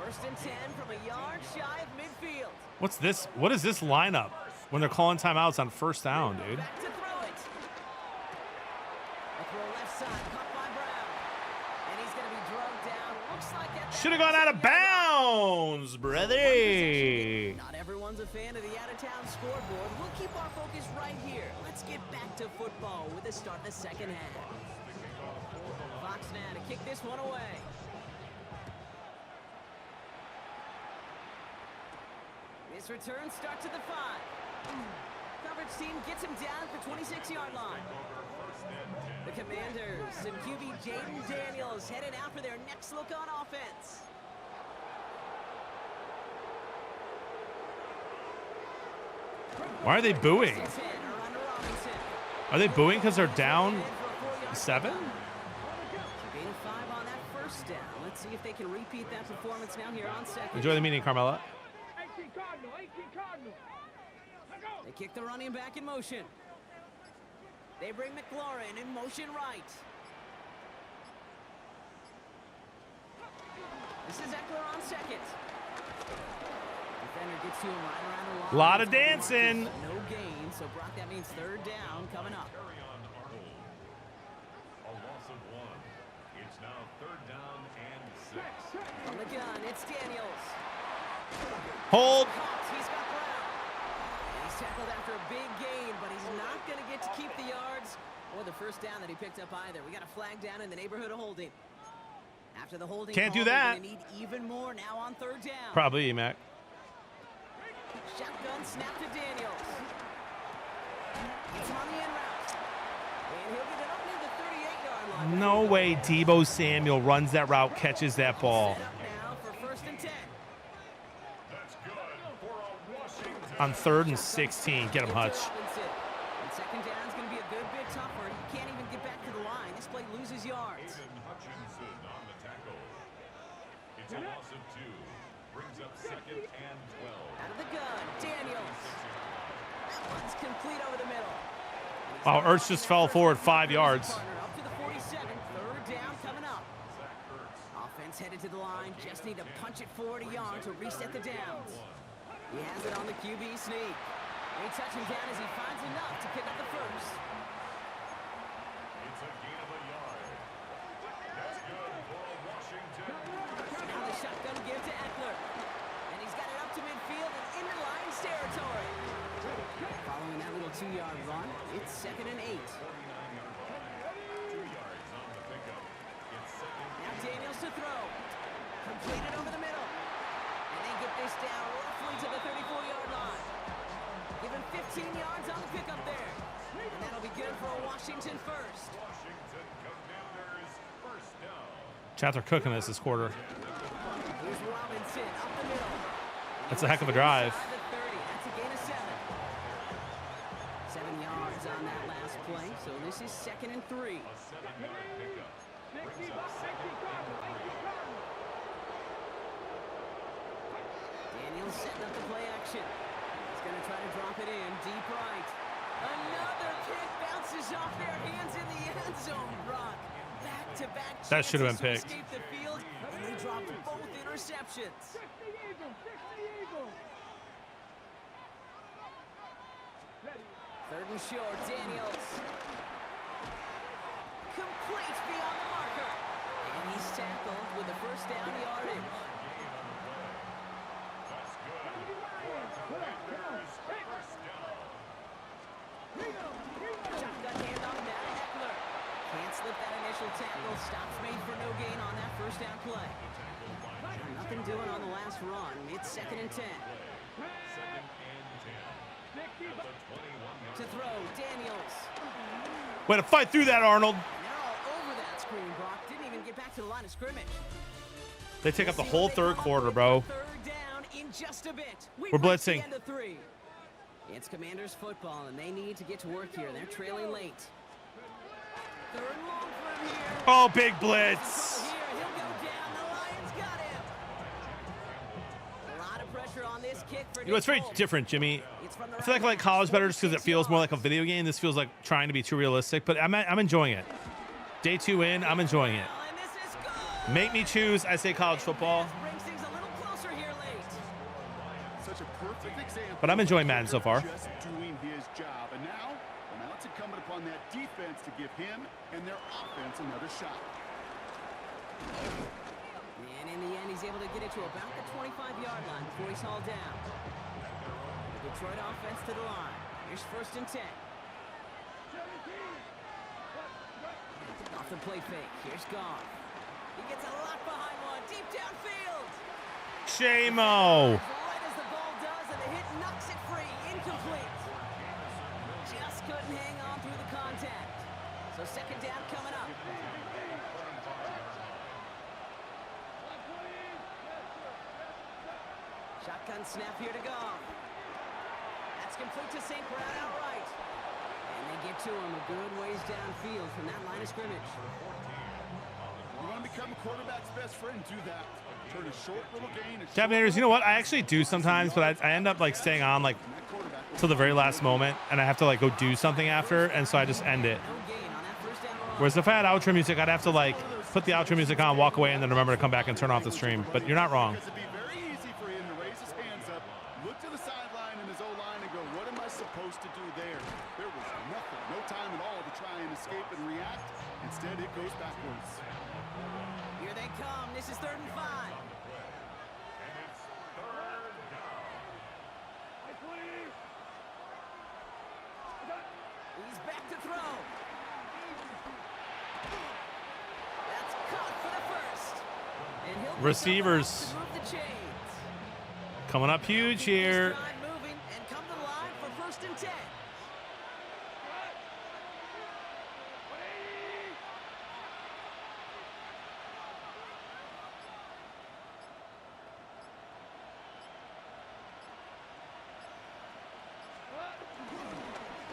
First and 10 from a yard shy of midfield. What's this? What is this lineup when they're calling timeouts on first down, dude? Back to throw it. A throw left side, caught by Brown. And he's going to be drugged down. Looks like that Should have gone out of bounds, brother. Not everyone's a fan of the out-of-town scoreboard. We'll keep our focus right here. Let's get back to football with the start of the second half. Fox now to kick this one away. This return starts at the 5. Coverage team gets him down at the 26-yard line. The Commanders and QB Jaden Daniels headed out for their next look on offense. Why are they booing? Are they booing because they're down 7? Gain of 5 on that first down. Let's see if they can repeat that performance now here on second. Enjoy the meeting, Carmella. They kick the running back in motion. They bring McLaurin in motion right. This is Eckler on second. Defender gets to him right around the line. Lot of dancing. No gain, so Brock, that means third down coming up. Carry on Arnold. A loss of 1. It's now 3rd down and 6. From the gun, it's Daniels. Hold. He's got Brown. And he's tackled after a big gain, but he's not going to get to keep the yards or the first down that he picked up either. We got a flag down in the neighborhood of holding. After the holding Can't call, do that. they're gonna need even more now on third down. Probably, Mac. Shotgun snap to Daniels. It's on the in route. And he'll get it up near the 38-yard line. No way Deebo Samuel runs that route, catches that ball. Set up now for first and 10. That's good for a Washington. On 3rd and 16. Get him, Hutch. Robinson. And second down is going to be a good bit tougher. He can't even get back to the line. This play loses yards. Aiden Hutchinson on the tackle. It's a loss of 2. Brings up 2nd and 12. Out of the gun, Daniels. That one's complete over the middle. Oh, Ertz just fell forward 5 yards. Up to the 47, third down coming up. Offense headed to the line, just need to punch it forward a yard to reset the downs. He has it on the QB sneak. They touch him down as he finds enough to pick up the first. It's a gain of a yard. That's good for a Washington. Now the shotgun give to Eckler. And he's got it up to midfield and into Lions territory. Following that little 2-yard run, it's 2nd and 8. 2 yards on the pickup. It's 2nd. Now Daniels to throw. Completed over the middle. And they get this down roughly to the 34-yard line. Given 15 yards on the pickup there. And that'll be good for a Washington first. Washington Commanders first down. Chats are cooking this quarter. Here's Robinson up the middle. That's a heck of a drive. Inside the 30. That's a gain of 7. 7 yards on that last play. So this is 2nd and 3. A 7-yard pickup. Brings up 2nd and 3. Daniels setting up the play action. He's going to try to drop it in deep right. Another kick bounces zone, Brock. Back-to-back That should have been chances to picked. escape the field, and they dropped both interceptions. Third and short, Daniels. Complete beyond the marker. And he's tackled with the first down yardage. Shotgun handoff now to Eckler. Can't slip that initial tackle. Stops made for no gain on that first down play. Nothing doing on the last run. It's 2nd and 10. To throw, Daniels. Way to fight through that, Arnold. Now over that screen, Brock. Didn't even get back to the line of scrimmage. They take up the whole third quarter, bro. Third down in just a bit. We're blitzing. The end of 3. It's Commanders football, and they need to get to work here. They're trailing late. Third and long for him here. Oh, big blitz. Here, he'll go down. The Lions got him. A lot of pressure on this kick for You know, it's very Nick different, Jimmy. It's from the I feel like I like college better just because it feels more like a video game. This feels like trying to be too realistic, but I'm enjoying it. Day 2 in, I'm enjoying it. And this is good. Make me choose. I say college football, Brings things a little closer here late. Such a perfect example. but I'm enjoying Madden so far. Just doing his job. And now it's incumbent upon that defense to give him and their offense another shot. And in the end, he's able to get it to about the 25-yard line before he's hauled down. The Detroit offense to the line. Here's 1st and 10. Off the play fake. Here's Goff. He gets a lot behind one. Deep downfield. Shame-o. Right as the ball does, and the hit knocks it free. Incomplete. Just couldn't hang on through the contact. So 2nd down coming up. Shotgun snap here to Goff. That's complete to St. Brown outright. And they get to him a good ways downfield from that line of scrimmage. You want to become a quarterback's best friend, do that. Turn a short little gain. Cavalier's, you know what? I actually do sometimes, but I end up like staying on like till the very last moment, and I have to like go do something after, and so I just end it. No gain on that first down run. Whereas if I had outro music, I'd have to like put the outro music on, walk away, and then remember to come back and turn off the stream. But you're not wrong. Because it'd be very easy for him to raise his hands up, look to the sideline and his O-line and go, what am I supposed to do there? There was nothing, no time at all to try and escape and react. Instead, it goes backwards. Here they come. This is 3rd and 5. He's back to throw. That's caught for the first. And he'll pick Receivers. up the move the chains. Coming up huge here. Drive moving and come to the line for 1st and 10.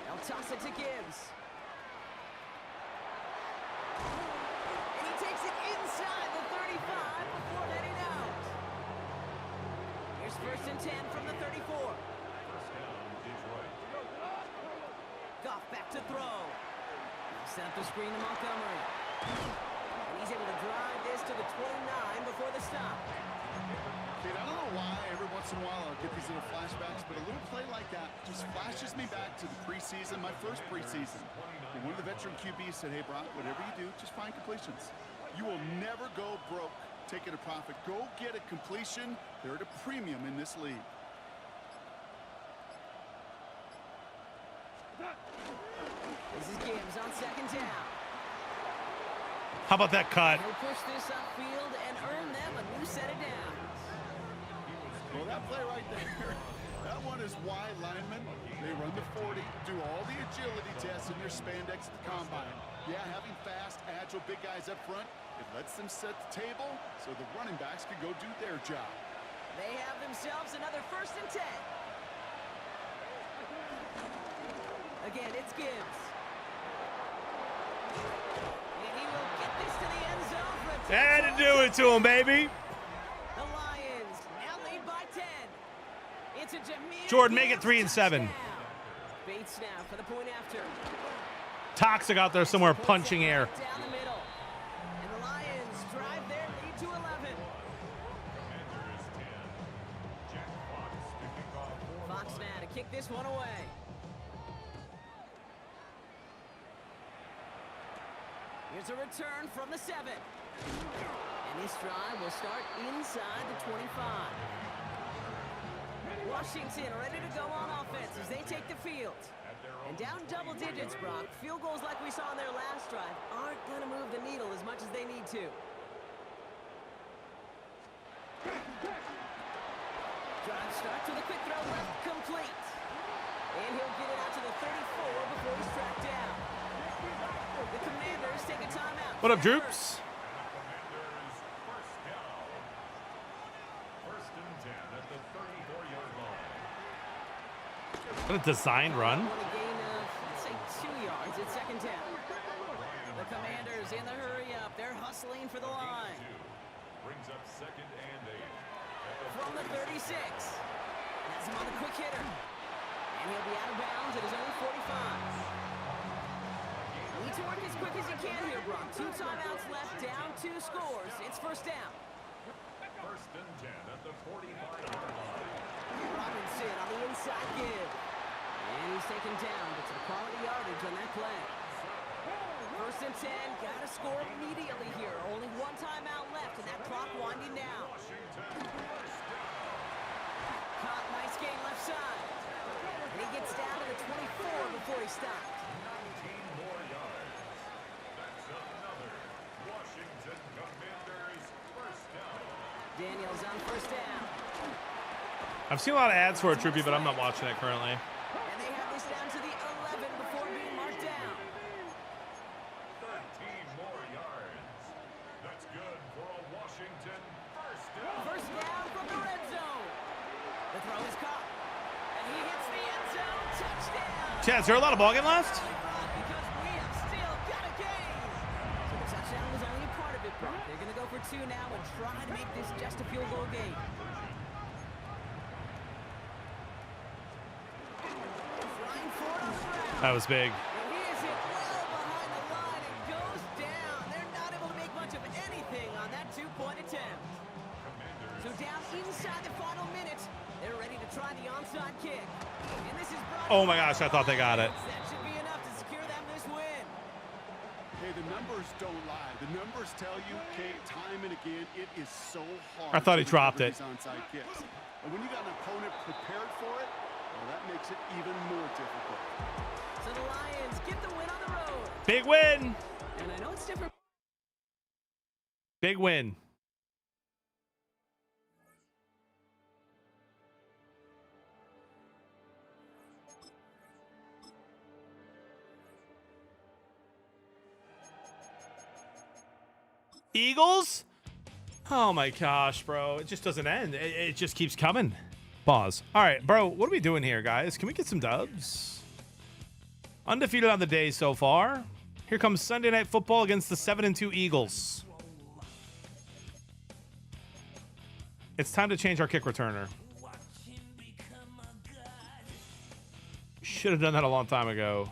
They'll toss it to Gibbs. And he takes it inside the 35 before heading out. Here's 1st and 10 from the 34. Goff back to throw. Now set up the screen to Montgomery. And he's able to drive this to the 29 before the stop. Kid, I don't know why every once in a while I'll get these little flashbacks, but a little play like that just flashes me back to the preseason, my first preseason. And one of the veteran QBs said, hey, Brock, whatever you do, just find completions. You will never go broke taking a profit. Go get a completion. They're at a premium in this league. This is Gibbs on 2nd down. How about that cut? He'll push this upfield and earn them a new set of downs. Well, that play right there, that one is wide linemen. They run the 40, do all the agility tests in their spandex at the combine. Yeah, having fast, agile, big guys up front, it lets them set the table so the running backs can go do their job. They have themselves another 1st and 10. Again, it's Gibbs. And he will get this to the end zone for a Had to do it to him, baby. The Lions now lead by 10. It's a Jameer Jordan, make it Gibbs 3 and 7. touchdown. Bates now for the point after. Toxic out there somewhere punching air. Down the middle. And the Lions drive their lead to 11. Commanders 10. Jack Fox to kick off for the Fox Lions. now to kick this one away. Here's a return from the 7. And this drive will start inside the 25. Washington ready to go on offense as they take the field. And down double digits, Brock. Field goals like we saw in their last drive aren't going to move the needle as much as they need to. Drive starts with a quick throw left complete. And he'll get it out to the 34 before he's tracked down. The Commanders take a timeout. What up, Droops? Commanders first down. First and 10 at the 34-yard line. What a designed run. On a gain of, let's say, 2 yards. It's second down. The Commanders in the hurry up. They're hustling for the line. Brings up second and 8. From the 36. Has him on the quick hitter. And he'll be out of bounds at his own 45. Need to work as quick as he can here, Brock. 2 timeouts left, down 2 scores. It's first down. First and 10 at the 45-yard line. Robinson on the inside give. And he's taken down, but some quality yardage on that play. First and 10, got to score immediately here. Only 1 timeout left, and that clock winding down. Caught, nice game left side. And he gets down to the 24 before he stopped. 19 more yards. That's another Washington Commanders first down. Daniels on first down. I've seen a lot of ads for it, Troopy, but I'm not watching it currently. And they have this down to the 11 before being marked down. 13 more yards. That's good for a Washington first down. First down from the red zone. The throw is caught. And he hits the end zone. Touchdown. Chad, is there a lot of ballgame left? Because we have still got a game. So the touchdown was only a part of it, Brock. They're going to go for 2 now and try to make this just a field goal game. Flying forward on the ground. That was big. And he is hit well behind the line and goes down. They're not able to make much of anything on that 2-point attempt. So down inside the final minute, they're ready to try the onside kick. And this is brought Oh my gosh, I thought they got it. That should be enough to secure them this win. Hey, the numbers don't lie. The numbers tell you, Kate, time and again, it is so hard. I thought he to dropped recover it. these onside kicks. And when you got an opponent prepared for it, well, that makes it even more difficult. So the Lions get the win on the road. Big win. And I know it's different. Big win. Eagles? Oh my gosh, bro. It just doesn't end. It just keeps coming. Pause. All right, bro. What are we doing here, guys? Can we get some dubs? Undefeated on the day so far. Here comes Sunday Night Football against the 7-2 Eagles. It's time to change our kick returner. Should have done that a long time ago.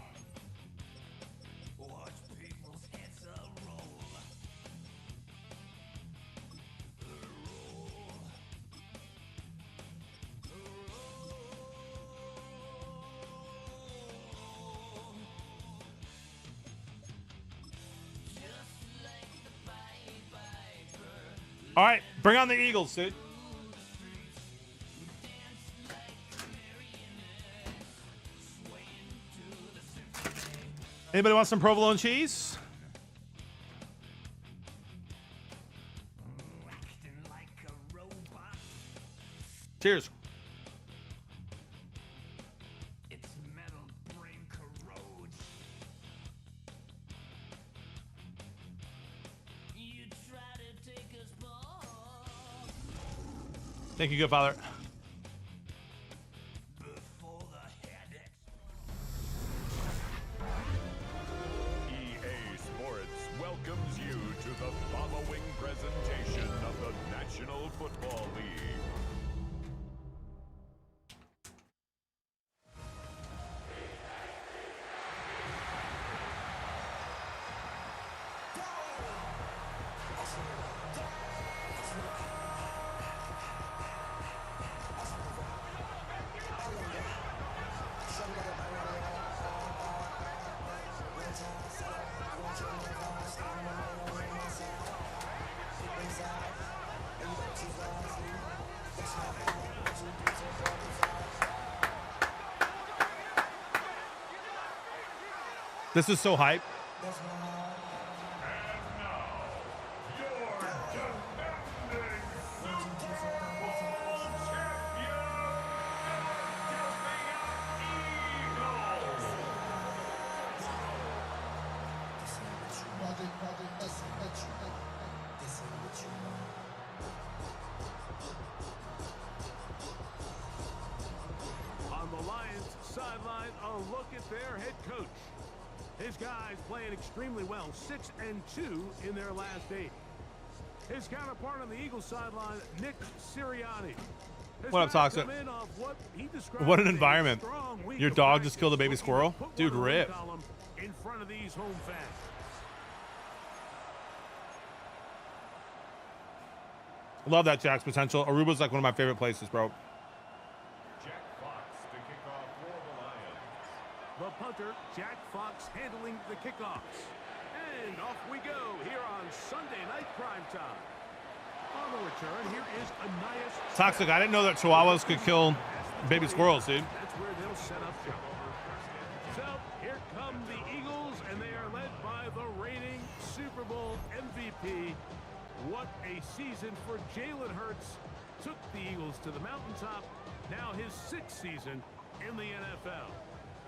All right, bring on the Eagles, dude. Anybody want some provolone cheese? Cheers. Thank you, good father. EA Sports welcomes you to the following presentation of the National Football League. This is so hype. On the Lions sideline, a look at their head coach. His guys playing extremely well, 6-2 in their last 8. His counterpart on the Eagles sideline, Nick Sirianni. What up, Toxic? What an environment. Your dog just killed a baby squirrel? Dude, rip. In front of these home fans. Love that Jack's potential. Aruba's like one of my favorite places, bro. Jack Fox to kick off for the Lions. The punter, Jack Fox, handling the kickoffs. And off we go here on Sunday night primetime. On the return, here is Anais. Toxic, I didn't know that Chihuahuas could kill baby squirrels, dude. That's where they'll set up shop. So here come the Eagles, and they are led by the reigning Super Bowl MVP. What a season for Jalen Hurts. Took the Eagles to the mountaintop. Now his 6th season in the NFL.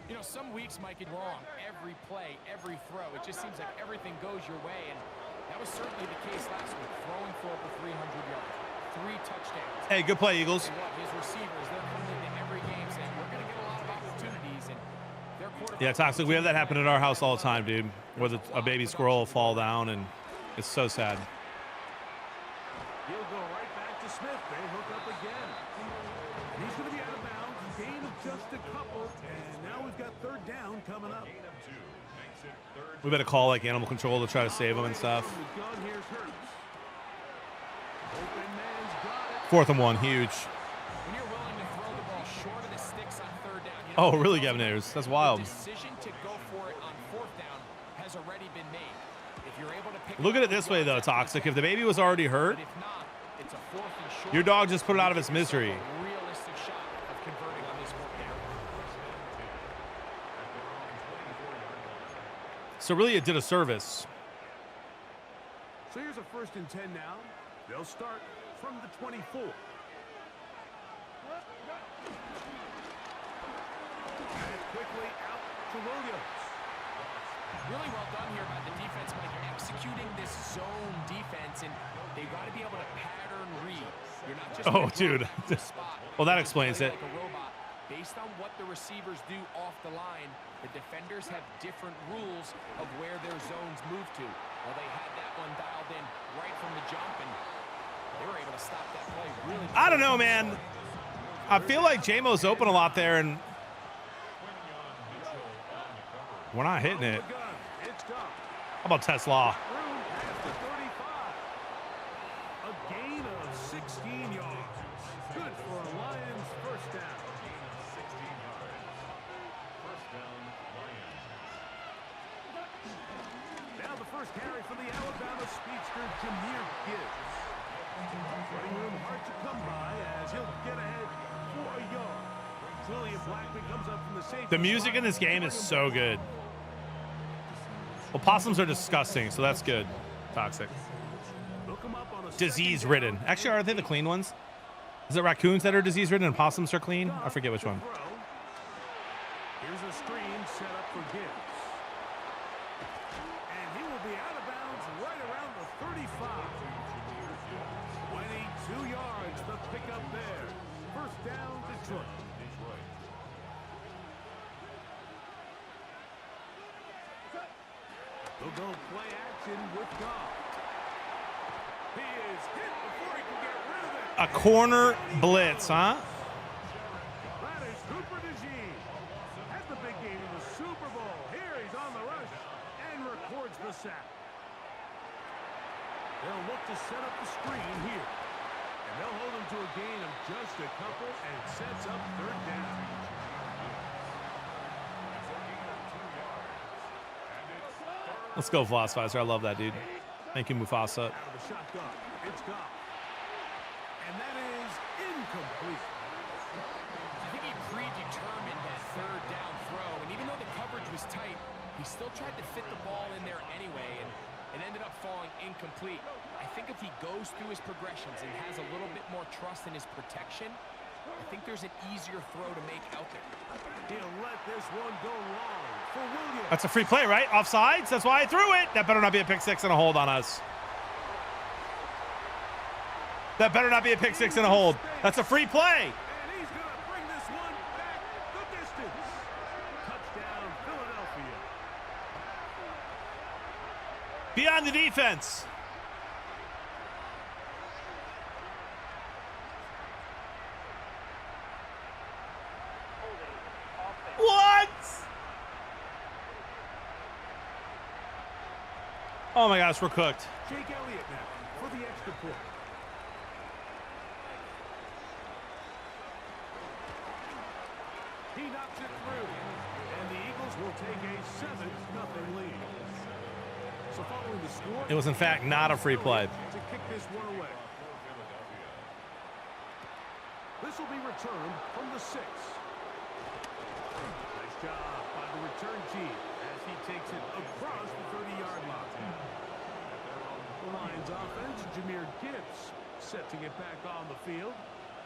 You know, some weeks might get wrong. Every play, every throw, it just seems like everything goes your way. And that was certainly the case last week. Throwing for over 300 yards, 3 touchdowns. Hey, good play, Eagles. His receivers, they're coming into every game saying, we're going to get a lot of opportunities. And their quarterback. Yeah, Toxic, we have that happen at our house all the time, dude. Where a baby squirrel will fall down, and it's so sad. He'll go right back to Smith. They hook up again. And he's going to be out of bounds. Gain of just a couple. And now we've got 3rd down coming up. Gain of 2 makes it 3rd. We better call like animal control to try to save them and stuff. Here's Hurts. Open man's got it. 4th and 1, huge. When you're willing to throw the ball short of the sticks on 3rd down. You Oh, know, really, Gavin Ayers? That's wild. The decision to go for it on 4th down has already been made. If you're able to pick Look at it this way, though, Toxic. If the baby was already hurt, but if not, it's a 4th and short. your dog just put it out of its misery. A realistic shot of converting on this 4th down. So really, it did a service. So here's a 1st and 10 now. They'll start from the 24. And quickly out to Williams. Really well done here by the defense, Mike, executing this zone defense, and they've got to be able to pattern read. You're not just Oh, dude. spot. Well, that explains it. Like a robot. Based on what the receivers do off the line, the defenders have different rules of where their zones move to. Well, they had that one dialed in right from the jump, and they were able to stop that play really. I don't know, man. I feel like J-Mo's open a lot there, and we're not hitting it. It's gone. How about Tesla? Through past the 35. A gain of 16 yards. Good for a Lions 1st down. Now the first carry for the Alabama speedster, Jahmyr Gibbs. Running room hard to come by as he'll get ahead for a yard. Julian Blackman comes up from the safety. The music in this game is so good. Well, possums are disgusting, so that's good. Toxic. Look 'em up on a Disease-ridden. Actually, are they the clean ones? Is it raccoons that are disease-ridden and possums are clean? I forget which one. Here's a screen set up for Gibbs. And he will be out of bounds right around the 35. 22 yards, the pickup there. 1st down, Detroit. They'll go play action with Goff. He is hit before he can get rid of it. A corner blitz, huh? That is Cooper DeJean. Had the big game in the Super Bowl. Here he's on the rush and records the sack. They'll look to set up the screen here. And they'll hold him to a gain of just a couple and sets up 3rd down. Let's go, Philosophizer. I love that, dude. Thank you, Mufasa. Out of the shotgun. It's Goff. And that is incomplete. I think he predetermined that 3rd down throw, and even though the coverage was tight, He still tried to fit the ball in there anyway, and it ended up falling incomplete. I think if he goes through his progressions and has a little bit more trust in his protection, I think there's an easier throw to make out there. He'll let this one go long for Williams. That's a free play, right? Offsides. That's why I threw it. That better not be a pick six and a hold on us. That better not be a pick six and a hold. That's a free play. And he's going to bring this one back the distance. Touchdown, Philadelphia. Beyond the defense. What? Oh my gosh, we're cooked. Jake Elliott now for the extra point. He knocks it through, and the Eagles will take a 7-0 lead. So following the score, It was in fact not a free play. to kick this one away. This will be returned from the 6. Nice job by the return team as he takes it across the 30-yard line. The Lions offense, Jahmyr Gibbs, set to get back on the field.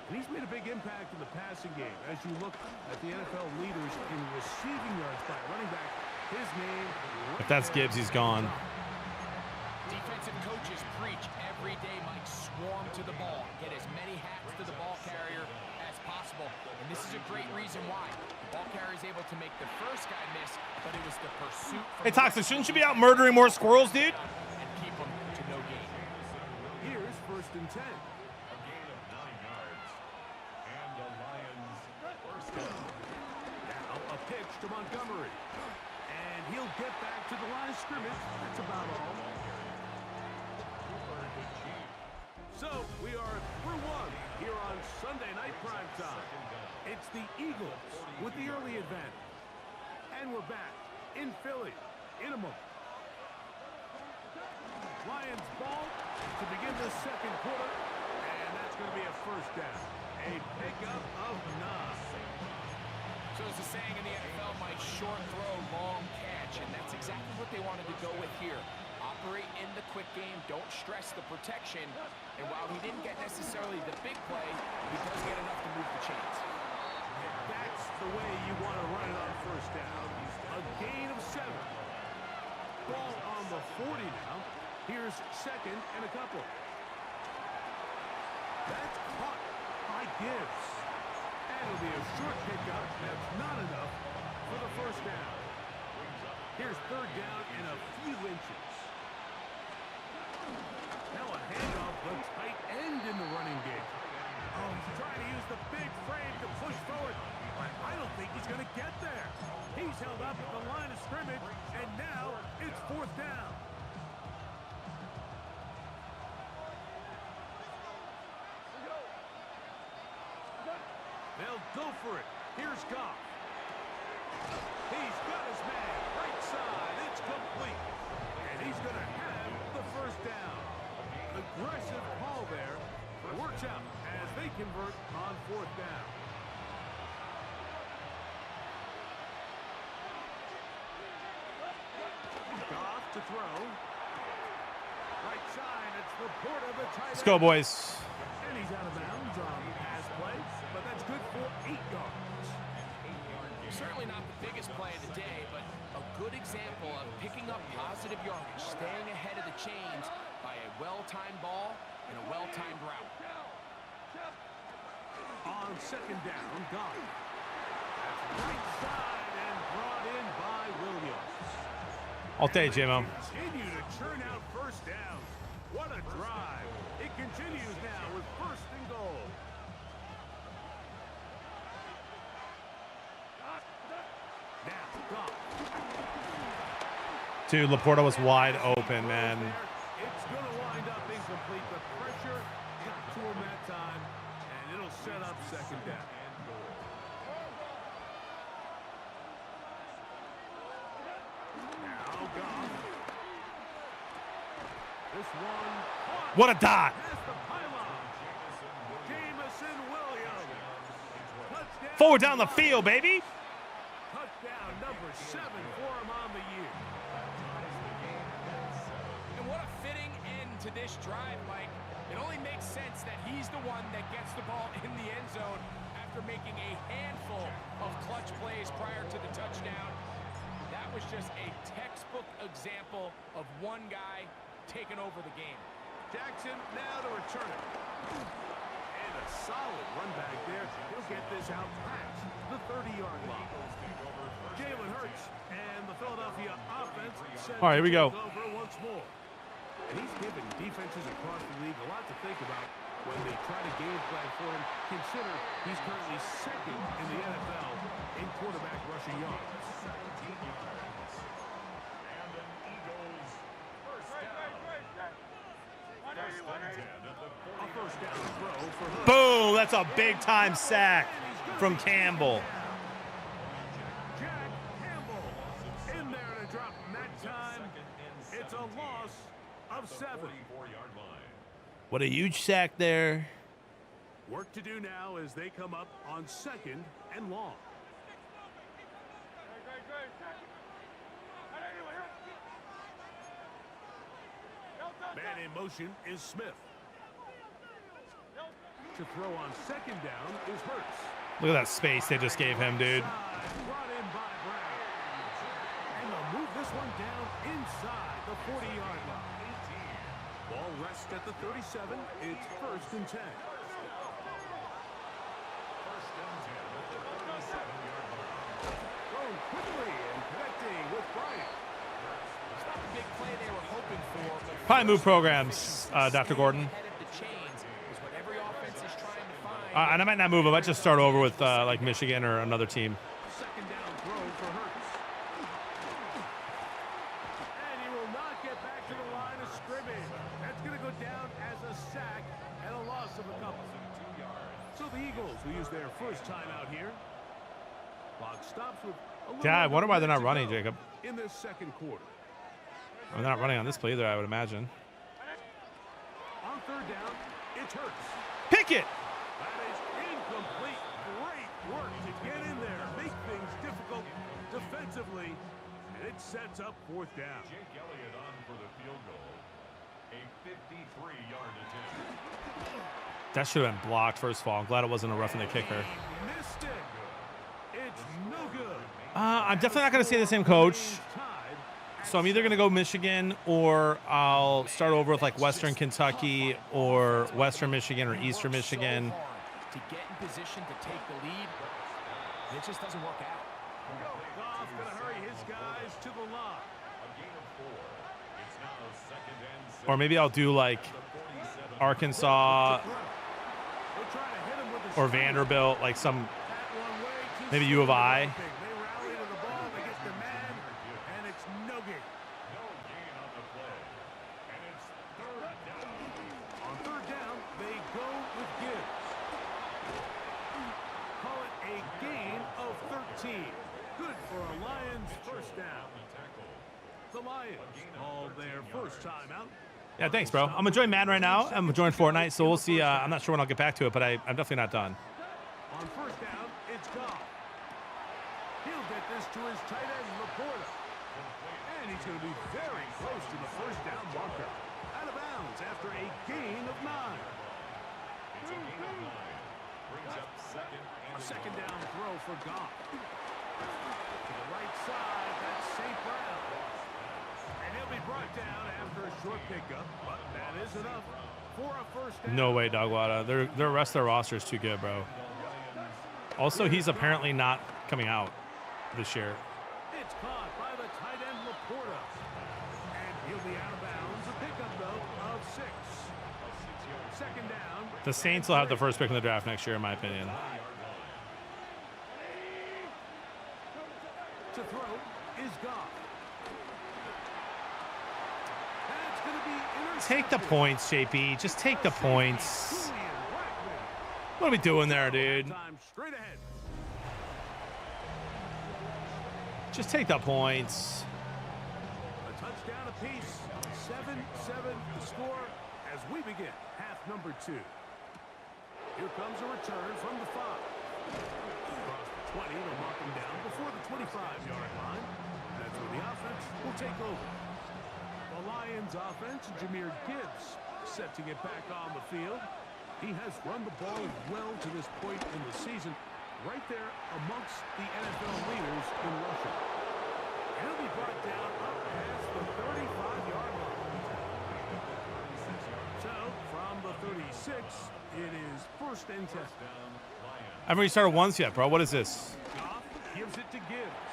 And he's made a big impact in the passing game. As you look at the NFL leaders in receiving yards by running back, his name... If that's Gibbs, he's gone. Defensive coaches preach every day, Mike, swarm to the ball. Get as many hats to the ball carrier as possible. And this is a great reason why. The ball carrier is able to make the first guy miss, but it was the pursuit from Hey, Toxic, shouldn't you be out murdering more squirrels, dude? and keep them to no gain. Here's 1st and 10. A gain of 9 yards. And the Lions first down. Now a pitch to Montgomery. And he'll get back to the line of scrimmage. That's about all. So we are through one here on Sunday Night Primetime. It's the Eagles with the early advantage. And we're back in Philly in a moment. Lions ball to begin the second quarter. And that's going to be a first down. A pickup of 9. So as the saying in the NFL, Mike, short throw, long catch, and that's exactly what they wanted to go with here. Operate in the quick game, don't stress the protection, and while he didn't get necessarily the big play, he does get enough to move the chains. That's the way you want to run it on first down. A gain of 7. Ball on the 40 now. Here's 2nd and a couple. That's caught by Gibbs. And it'll be a short pickup. That's not enough for the first down. Here's 3rd down and a few inches. Now a handoff, the tight end in the running game. Oh, he's trying to use the big frame to push forward. I don't think he's going to get there. He's held up at the line of scrimmage, and now it's 4th down. They'll go for it. Here's Goff. He's got his man. Right side. It's complete. And he's going to have the first down. Aggressive call there. Works out as they convert on 4th down. Goff to throw. Right side. It's the port of the tight end. Let's go, boys. And he's out of bounds on the pass play, but that's good for 8 yards. Certainly not the biggest play of the day, but a good example of picking up positive yardage, staying ahead of the chains by a well-timed ball and a well-timed route. On 2nd down, Goff. Right side and brought in by Williams. All day, J-Mo. Continue to churn out first downs. What a drive. It continues now with 1st and goal. Now, Goff. Dude, Laporta was wide open, man. It's going to wind up incomplete. The pressure got to him that time, and it'll set up 2nd down. Now Goff. This one. What a dot. Past the pylon. Jameson Williams. Touchdown. Forward down the field, baby. Touchdown number 7 for him on the year. to this drive, Mike, it only makes sense that he's the one that gets the ball in the end zone after making a handful of clutch plays prior to the touchdown. That was just a textbook example of one guy taking over the game. Jackson now to return it. And a solid run back there. He'll get this out past the 30-yard line. Jalen Hurts and the Philadelphia offense set All right, here we go. over once more. And he's given defenses across the league a lot to think about when they try to game plan for him. Consider he's currently second in the NFL in quarterback rushing yards. 17 yards. And an Eagles first down. First and 10 at the 40. A first down throw for Hurts. Boom! That's a big-time sack from Campbell. Jack Campbell in there to drop him that time. It's a loss of 7. 44-yard line. What a huge sack there. Work to do now as they come up on 2nd and long. Man in motion is Smith. To throw on 2nd down is Hurts. Look at that space they just gave him, dude. Brought in by Brown. And they'll move this one down inside the 40-yard line. Ball rests at the 37. It's 1st and 10. First and 10 at the 37-yard line. Thrown quickly and connecting with Bryant. It's not the big play they were hoping for, but Probably move programs, Dr. Gordon. head of the chains is what every offense is trying to find. And I might not move. I might just start over with like Michigan or another team. 2nd down throw for Hurts. And he will not get back to the line of scrimmage. That's going to go down as a sack and a loss of a couple. 2 yards. So the Eagles will use their first time out here. Clock stops with a little Yeah, I over wonder why a they're not minute to running, go Jacob. in this 2nd quarter. I mean, they're not running on this play either, I would imagine. On 3rd down, it's Hurts. Pick it! That is incomplete. Great work to get in there, make things difficult defensively, and it sets up 4th down. Jake Elliott on for the field goal. A 53-yard attempt. That should have been blocked, first of all. I'm glad it wasn't a roughing the kicker. Missed it. It's no good. I'm definitely not going to say the same coach. Tied. So I'm either going to go Michigan or I'll start over with like Western Kentucky or Western Michigan or Eastern Michigan. So hard to get in position to take the lead, and it just doesn't work out. Goff gonna hurry his guys to the line. A gain of 4. It's now 2nd and 6. Or maybe I'll do like Arkansas They'll try to hit him with the or speed. Vanderbilt, like some That one way too maybe slow U of I. to jumping. They rally to the ball, they get the man, and it's no gain. No gain on the play. And it's 3rd down. On 3rd down, they go with Gibbs. Call it a gain of 13. Good for a Lions first down. The Lions called their first time out. Yeah, thanks, bro. I'm enjoying Madden right now. I'm enjoying Fortnite, so we'll see. I'm not sure when I'll get back to it, but I'm definitely not done. On 1st down, it's Goff. He'll get this to his tight end, Laporta. And he's going to be very close to the first down marker. Out of bounds after a gain of 9. It's a gain of 9. Brings up 2nd and A 2nd down throw for Goff. To the right side, that's St. Brown. And he'll be brought down after a short pickup, but that is enough for a first down. No way, Dogwada. The rest of their roster is too good, bro. Also, he's apparently not coming out this year. It's caught by the tight end, Laporta. And he'll be out of bounds. A pickup, though, of 6. 2nd down. The Saints will have the first pick in the draft next year, in my opinion. To throw is Goff. That's going to be intercepted. Take the points, JP. Just take the points. What are we doing there, dude? Time straight ahead. Just take the points. A touchdown apiece. 7-7 the score as we begin half number 2. Here comes a return from the 5. Across the 20, they'll mark him down before the 25-yard line. That's where the offense will take over. The the Lions offense, Jahmyr Gibbs, set to get back on the field. He has run the ball well to this point in the season, right there amongst the NFL leaders in rushing. He'll be brought down up past the 35-yard line. So, from the 36, it is 1st and 10. I haven't restarted once yet, bro. What is this? Goff gives it to Gibbs.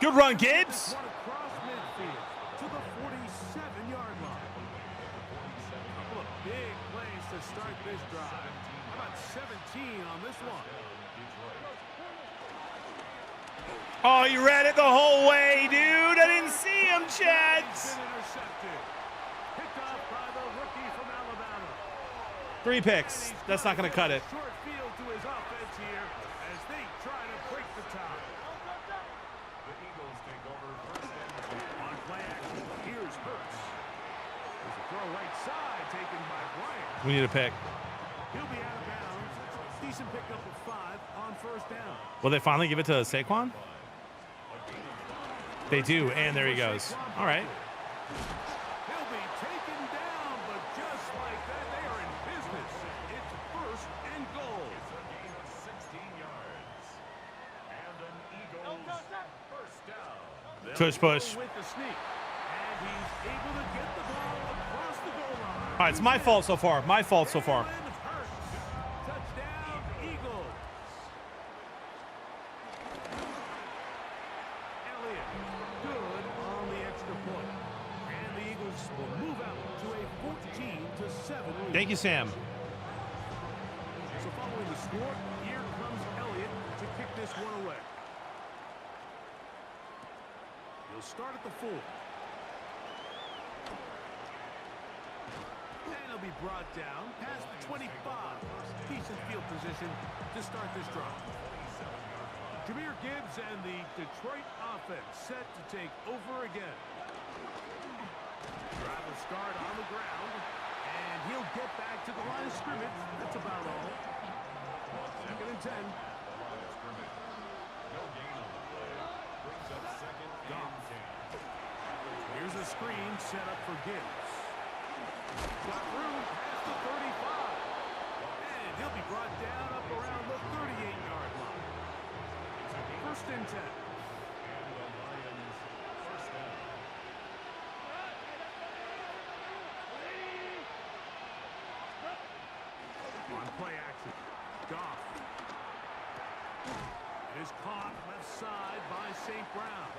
Good run, Gibbs. One across midfield to the 47-yard line. Couple of big plays to start this drive. How about 17 on this one? Oh, you read it the whole way, dude. I didn't see him, Chad. He's been intercepted. Picked off by the rookie from Alabama. 3 picks. That's not going to cut it. Short field to his offense here as they try to break the tie. The Eagles take over 1st and 10. On play action, here's Hurts. There's a throw right side taken by Bryant. We need a pick. He'll be out of bounds. Decent pickup of 5 on 1st down. Will they finally give it to Saquon? They do, and there he goes. All right. He'll be taken down, but just like that, they are in business. It's 1st and goal. It's a gain of 16 yards. And an Eagles 1st down. Tush push. With the sneak, and he's able to get the ball across the goal line. All right, it's my fault so far. My fault so far. Jalen Hurts. Touchdown, Eagles. Elliott, good on the extra point. And the Eagles will move out to a 14-7 lead. Thank you, Sam. So following the score, here comes Elliott to kick this one away. He'll start at the 4. And he'll be brought down past the 25. Decent field position to start this drive. Jahmyr Gibbs and the Detroit offense set to take over again. Drive will start on the ground, and he'll get back to the line of scrimmage. That's about all. 2nd and 10. No gain on the play. Brings up 2nd and 10. Here's a screen set up for Gibbs. Got room past the 35. And he'll be brought down up around the 38-yard line. 1st and 10. And the Lions 1st down. On play action, Goff. It is caught left side by St. Brown.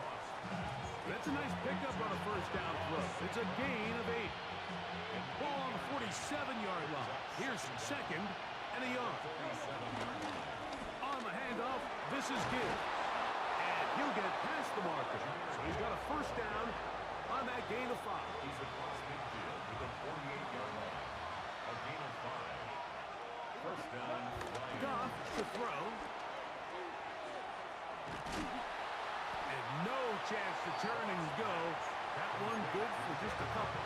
That's a nice pickup on a 1st down throw. It's a gain of 8. Ball on the 47-yard line. Here's 2nd and a yard. On the handoff, this is Gibbs. And he'll get past the marker. So he's got a 1st down on that gain of 5. He's across midfield to the 48-yard line. A gain of 5. 1st down. Lions. Goff to throw. And no chance to turn and go. That one good for just a couple.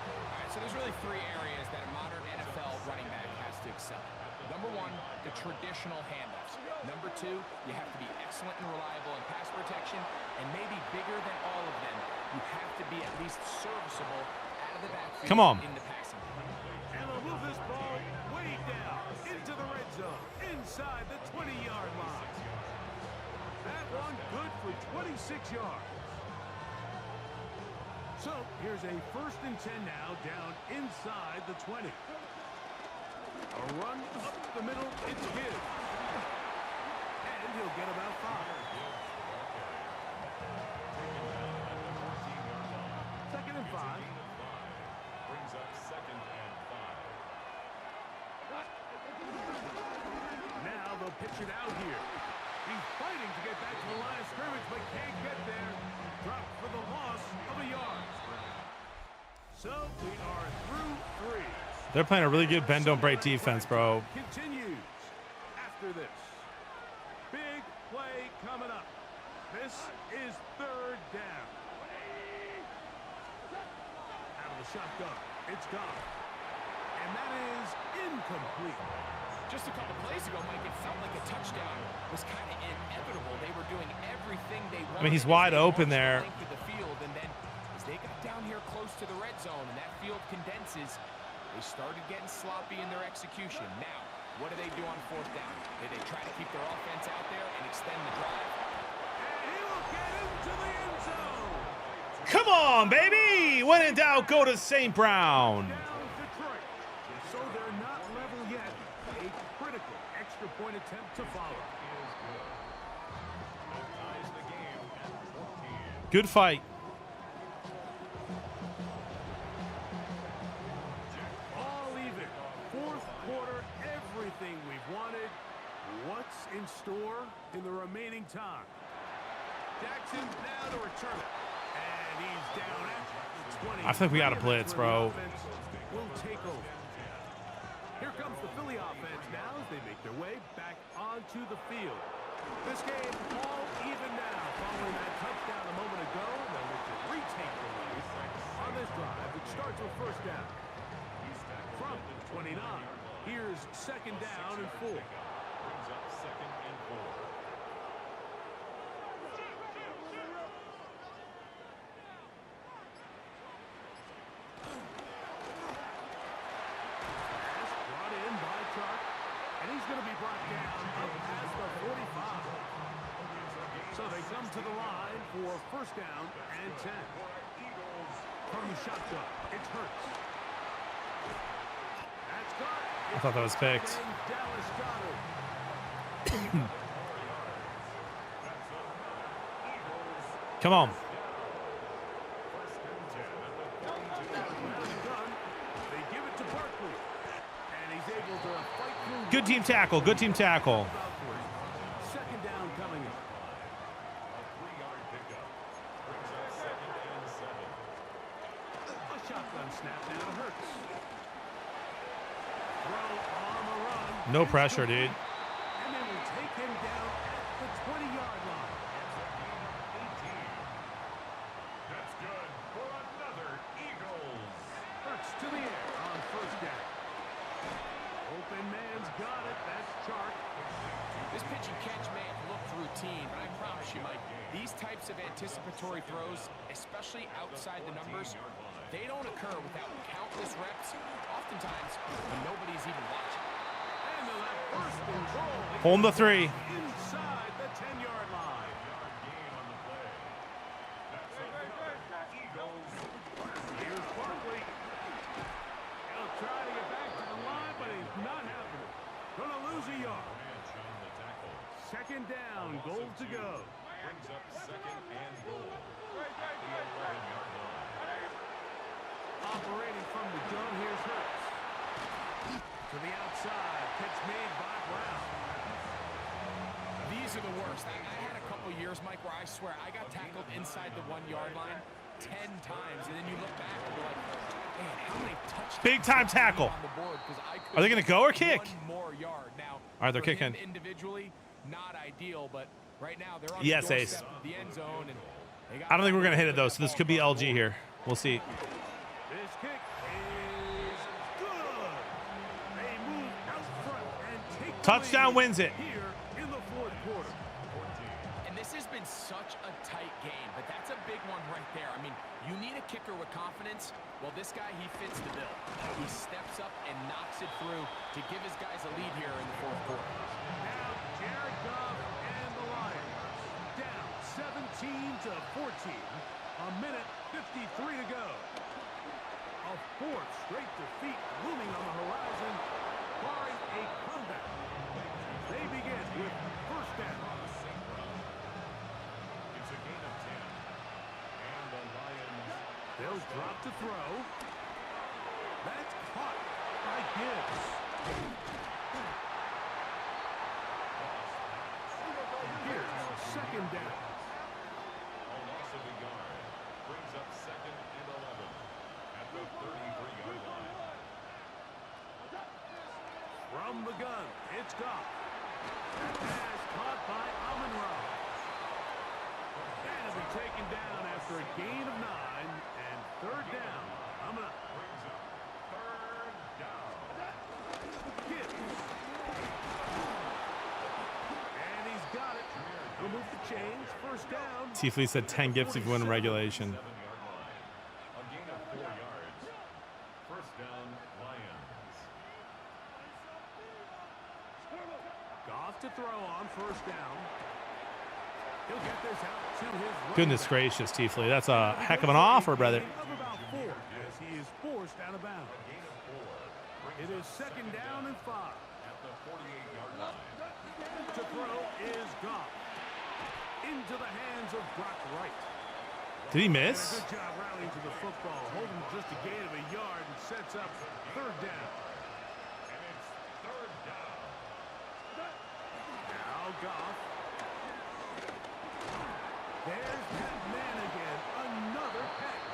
All right, so there's really 3 areas that a modern NFL running back has to excel in. Number 1, the traditional handoffs. Number 2, you have to be excellent and reliable in pass protection. And maybe bigger than all of them, you have to be at least serviceable out of the backfield. Come on. In the passing game. And they'll move this ball way down into the red zone, inside the 20-yard line. That one good for 26 yards. So here's a 1st and 10 now, down inside the 20. A run up the middle, it's Gibbs. And he'll get about 5. 2nd and 5. Brings up 2nd and 5. Now they'll pitch it out here. He's fighting to get back to the line of scrimmage, but can't get there. Dropped for the loss of a yard. So we are through 3. They're playing a really good bend don't break defense, bro. Continues after this. Big play coming up. This is 3rd down. Out of the shotgun, it's Goff. And that is incomplete. Just a couple plays ago, Mike, it felt like a touchdown was kind of inevitable. They were doing everything they wanted. I mean, he's wide open there. The field, and then as they got down here close to the red zone and that field condenses, they started getting sloppy in their execution. Now, what do they do on fourth down? They try to keep their offense out there and extend the drive. And he will get into the end zone. Come on, baby! When in doubt, go to St. Brown. Down Detroit. So they're not level yet. A critical extra point attempt to follow. Good fight. All even. Fourth quarter, everything we've wanted. What's in store in the remaining time? Jackson now to return it. And he's down at the 20. I think we got a blitz, bro. Will take over. Here comes the Philly offense now as they make their way back onto the field. This game all even now following that touchdown a moment ago. They'll look to retake the lead on this drive, which starts with first down. From the 29, here's second down and 4. Brings up second and 4. Brought in by Clark, and he's going to be brought down up past the 45. So they come to the line for first down and 10. From the shotgun, it's Hurts. That's caught. I thought that was picked. Dallas Goedert. Come on. They give it to Barkley, and he's able to fight through. Good team tackle. Good team tackle. Second down coming up. A 3-yard pickup. Brings up second and 7. A shotgun snap now to Hurts. Throw on the run. No pressure, dude. And they will take him down at the 20-yard line. 18. That's good for another Eagles. Hurts to the air on first down. Open man's got it. That's Chark. This pitch and catch may have looked routine, but I promise you, Mike, these types of anticipatory throws, especially outside the numbers, they don't occur without countless reps, oftentimes when nobody's even watching. And they'll have first and goal. Hold the 3. Inside the 10-yard line. Gain on the play. That's another Eagles. Here's Barkley. He'll try to get back to the line, but he's not happening. Gonna lose a yard. Ranch on the tackle. Second down, goal to go. Brings up second and goal. At the 11-yard line. Operating from the gun, here's Hurts. To the outside, catch made by Brown. These are the worst. I had a couple years, Mike, where I swear I got tackled inside the 1-yard line 10 times, and then you look back and you're like, man, how many touchdowns Big time tackle. on the board? 'Cause I Are they going to go or kick? one more yard. Now, All right, they're for him kicking. individually, not ideal, but right now they're on Yes, the Ace. doorstep of the end zone, and they got I don't think we're going to hit it, though, so this could be LG here. We'll see. This kick is good. They move out front and take the Touchdown lead wins it. here in the fourth quarter. And this has been such a tight game, but that's a big one right there. I mean, you need a kicker with confidence. Well, this guy, he fits the bill. He steps up and knocks it through to give his guys a lead here in the fourth quarter. Now, Jared Goff and the Lions down 17-14. A minute 53 to go. A fourth straight defeat looming on the horizon, barring a comeback. They begin with first down. It's a gain of 10. And the Lions. They'll drop to throw. That's caught by Gibbs. Here's second down. A loss of a yard. Brings up second and 11. At the 33-yard line. From the gun, it's Goff. Pass caught by Amon-Ra. And it'll be taken down after a gain of 9 and third down. Brings up third down. Tiefley said 10 gifts if you win in regulation. 7-yard line. A gain of 4 yards. First down, Lions. Goff to throw on first down. He'll get this out to his running Goodness back. gracious, Tiefley. That's a heck of an offer, brother. Of about 4 as he is forced out of bounds. It is second down and 5. At the 48-yard line. To throw is Goff. Into the hands of Brock Wright. Did he And a miss? good job rallying to the football, holding just a gain of a yard and sets up third down. And it's third down. Now Goff. There's that man again. Another catch.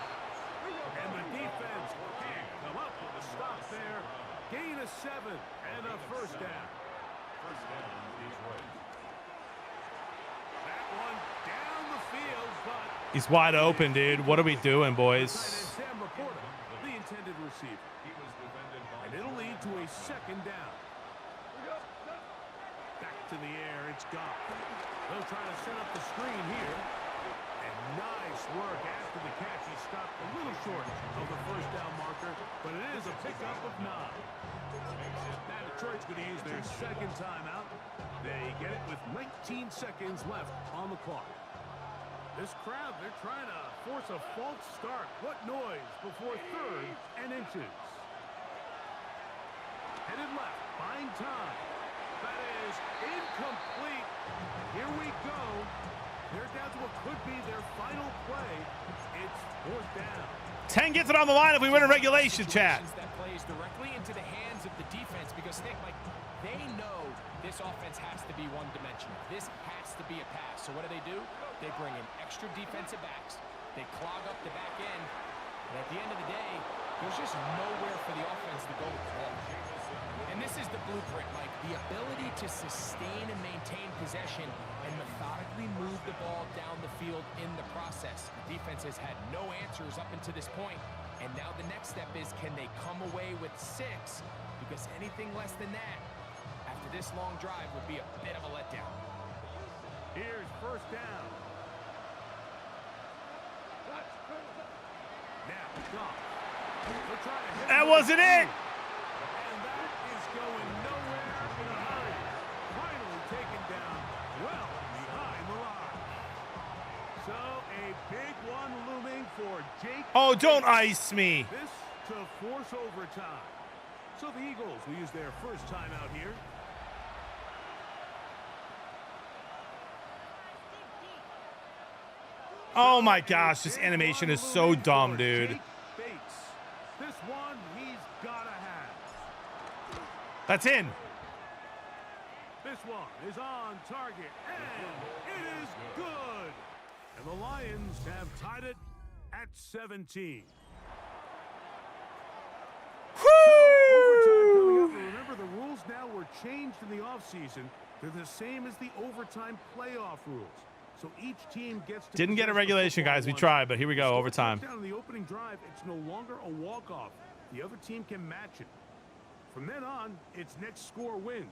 And the defense can't come up with a stop there. Gain of 7 and a first down. First down, Detroit. That one down the field, but He's wide open, dude. What are we doing, tight boys? end Sam Laporta, the intended receiver. He was defended by And it'll lead to a second down. Back to the air, it's Goff. They'll try to set up the screen here. And nice work after the catch. He stopped a little short of the first down marker, but it is a pickup of 9. Now Detroit's going to use their second timeout. They get it with 19 seconds left on the clock. This crowd, they're trying to force a false start. What noise before third and inches. Headed left, buying time. That is incomplete. Here we go. They're down to what could be their final play. It's fourth down. 10 gets it on the line if we win in regulation, chat. That plays directly into the hands of the defense because think like they know this offense has to be one-dimensional. This has to be a pass. So what do? They bring in extra defensive backs. They clog up the back end. And at the end of the day, there's just nowhere for the offense to go with the ball. And this is the blueprint, Mike. The ability to sustain and maintain possession and methodically move the ball down the field in the process. The defense has had no answers up until this point. And now the next step is, can they come away with 6? Because anything less than that, after this long drive, would be a bit of a letdown. Here's first down. Now, Goff. They'll try to hit That him wasn't with a it. few. And that is going nowhere in a hurry. Finally taken down well behind the line. So a big one looming for Jake. Oh, don't ice me. This to force overtime. So the Eagles will use their first timeout here. Oh my gosh, this animation is so dumb, dude. This one he's gotta have. That's in. This one is on target, and it is good. And the Lions have tied it at 17. Overtime coming up. Remember, the rules now were changed in the offseason. They're the same as the overtime playoff rules. So each team gets to Didn't get a possess the regulation, football guys. We once. tried, but here we go, Score a overtime. touchdown in the opening drive, it's no longer a walk-off. The other team can match it. From then on, it's next score wins.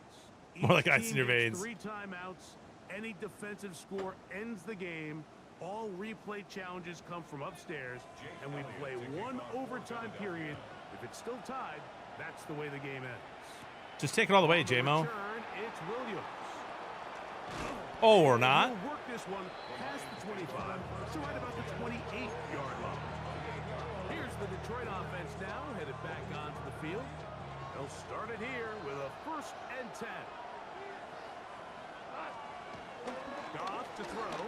More like Each ice in team your gets veins. 3 timeouts. Any defensive score ends the game. All replay challenges come from upstairs, and we play one overtime period. If it's still tied, that's the way the game ends. Just take it all the way, On the J-Mo. return, it's Williams. Oh, or And not. he'll work this one past the 25 to right about the 28-yard line. Here's the Detroit offense now, headed back onto the field. They'll start it here with a 1st and 10. Goff to throw.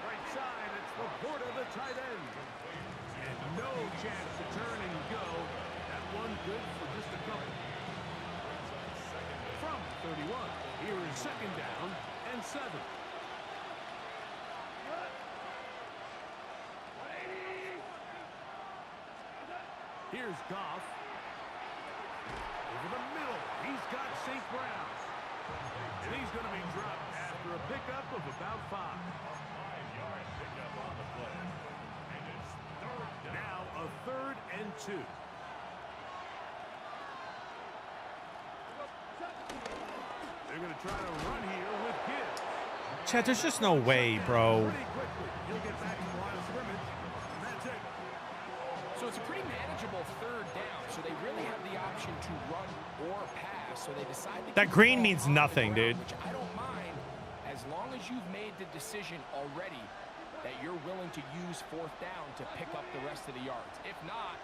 Right side, it's Laporta, the tight end. And no chance to turn and go. That one good for just a couple. From 31, here is second down and 7. Here's Goff. Over the middle, he's got St. Brown. And he's going to be dropped after a pickup of about 5. 5-yard pickup on the play. And it's third down. Now a 3rd and 2. They're going to try to run here with Gibbs. Chad, there's just no way, bro. Pretty quickly, he'll get back to the line of scrimmage, and that's it. So it's a pretty manageable third down, so they really have the option to run or pass, so they decide to That keep green the ball means on the nothing, ground, dude. which I don't mind as long as you've made the decision already that you're willing to use fourth down to pick up the rest of the yards. If not,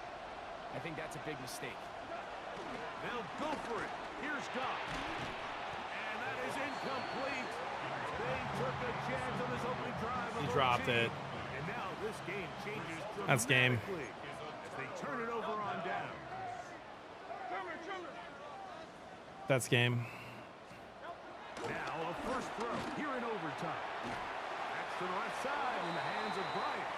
I think that's a big mistake. They'll go for it. Here's Goff. And that is incomplete. They took a chance on this opening drive. He dropped it. And now this game changes That's game. dramatically as they turn it over on down. That's game. Now a first throw here in overtime. That's to the left side in the hands of Bryant.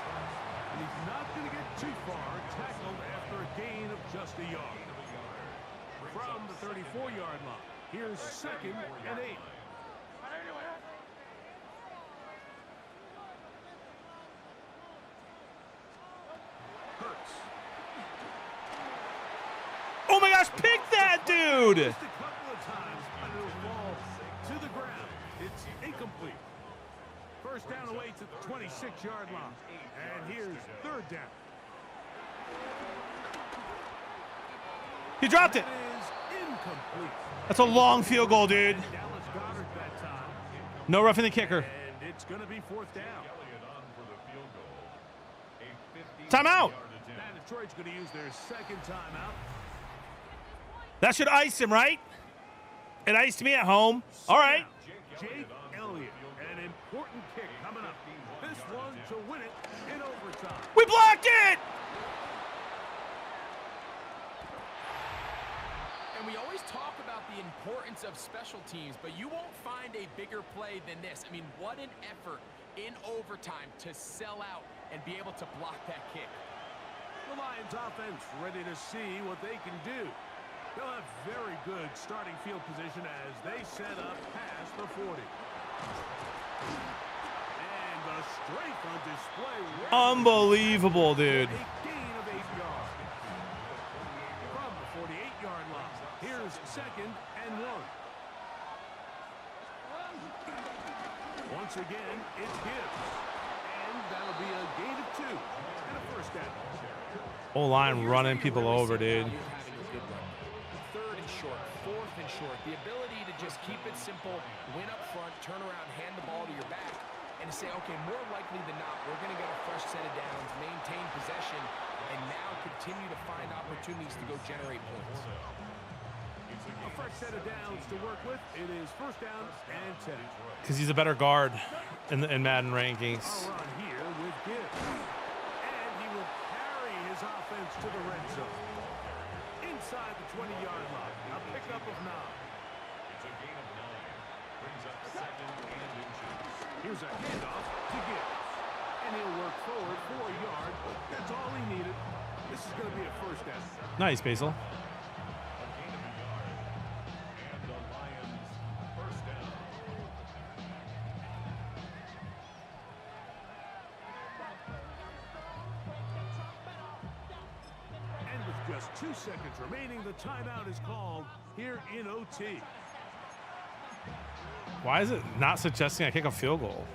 And he's not going to get too far, tackled after a gain of just a yard. From the 34-yard line, here's 2nd and 8. Hurts. Oh my gosh, pick that, dude! Just a couple of times, but it'll fall to the ground. It's incomplete. First down away to the 26-yard line. And here's 3rd down. He dropped it. That is incomplete. That's a long field goal, dude. Dallas Goedert that time. No roughing the kicker. And it's going to be 4th down. Timeout. Now Detroit's going to use their 2nd timeout. That should ice him, right? It iced me at home. All right. Jake Elliott, an important kick coming up. This one to win it in overtime. We blocked it. And we always talk about the importance of special teams, but you won't find a bigger play than this. I mean, what an effort in overtime to sell out and be able to block that kick. The Lions offense ready to see what they can do. They'll have very good starting field position as they set up past the 40. And the strength on display. Unbelievable, dude. A gain of 8 yards. From the 48-yard line, here's 2nd and 1. Once again, it's Gibbs. And that'll be a gain of 2 and a first down. O-line running people over, dude. Having a good run. 3rd and short, 4th and short. The ability to just keep it simple, win up front, turn around, hand the ball to your back, and to say, okay, more likely than not, we're going to get a fresh set of downs, maintain possession, and now continue to find opportunities to go generate points. A fresh set of downs to work with. It is 1st down and 10. Because he's a better guard in Madden rankings. I'll run here with Gibbs. And he will carry his offense to the red zone. Inside the 20-yard line. A pickup of 9. It's a gain of 9. Brings up 2nd and inches. Here's a handoff to Gibbs. And he'll work forward for a yard. That's all he needed. This is going to be a first down. Nice, Basil. A gain of a yard. And the Lions first down. And with just 2 seconds remaining, the timeout is called here in OT. Why is it not suggesting I kick a field goal?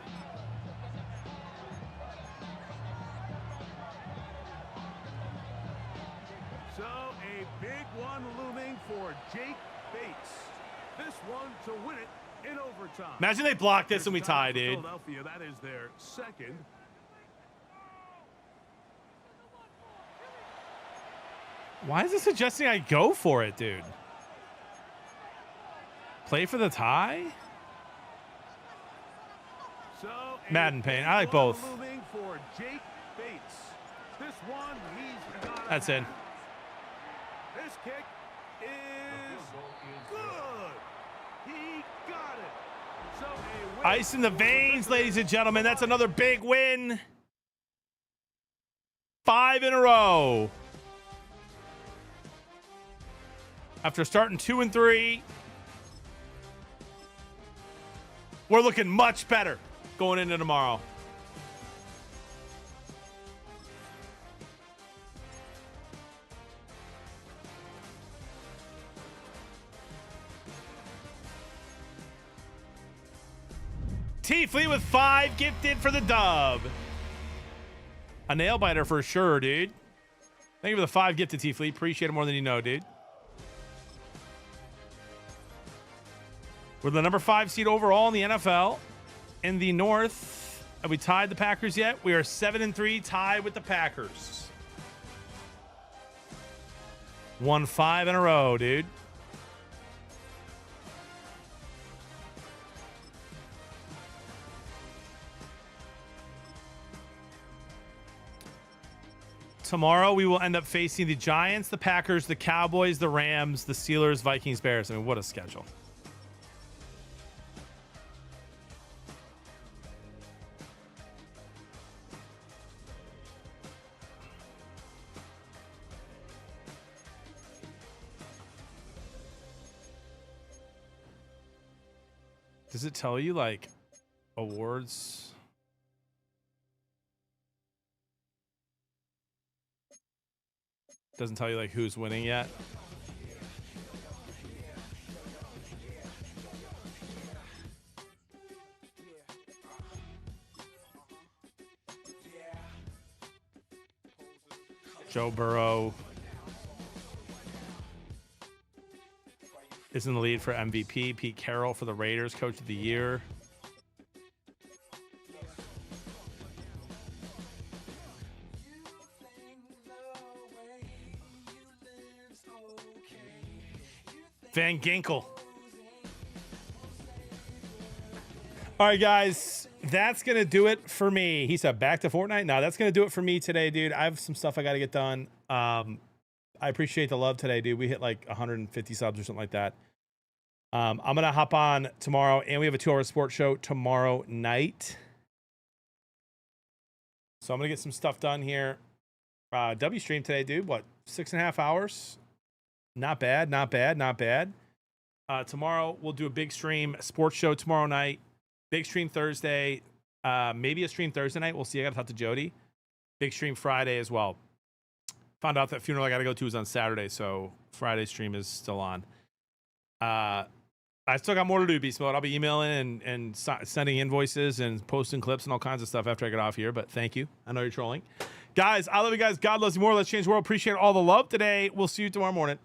So a big one looming for Jake Bates. This one to win it in overtime. Imagine they block this and we This time tie, for dude. Philadelphia, that is their 2nd. Why is it suggesting I go for it, dude? Play for the tie? So Madden pain. I like both. Looming for Jake Bates. This one he's got. That's in. This kick is good. He got it. So a win Ice in the veins, ladies and gentlemen. That's another big win. 5 in a row. After starting 2 and 3, we're looking much better going into tomorrow. T Fleet with 5 gifted for the dub. A nail biter for sure, dude. Thank you for the 5 gifted, T Fleet. Appreciate it more than you know, dude. We're the number 5 seed overall in the NFL. In the North, have we tied the Packers yet? We are 7-3, tied with the Packers. Won 5 in a row, dude. Tomorrow we will end up facing the Giants, the Packers, the Cowboys, the Rams, the Steelers, Vikings, Bears. I mean, what a schedule. Does it tell you like awards? Doesn't tell you like who's winning yet. Joe Burrow is in the lead for MVP. Pete Carroll for the Raiders, Coach of the Year. Van Ginkel. All right, guys, that's going to do it for me. He said back to Fortnite. No, that's going to do it for me today, dude. I have some stuff I got to get done. I appreciate the love today, dude. We hit like 150 subs or something like that. I'm going to hop on tomorrow, and we have a 2-hour sports show tomorrow night. So I'm going to get some stuff done here. W stream today, dude. What, 6.5 hours? Not bad, not bad, not bad. Tomorrow, we'll do a big stream, sports show tomorrow night. Big stream Thursday. Maybe a stream Thursday night. We'll see. I got to talk to Jody. Big stream Friday as well. Found out that funeral I got to go to is on Saturday, so Friday's stream is still on. I still got more to do, Beast Mode. I'll be emailing and sending invoices and posting clips and all kinds of stuff after I get off here, but thank you. I know you're trolling. Guys, I love you guys. God loves you more. Let's change the world. Appreciate all the love today. We'll see you tomorrow morning.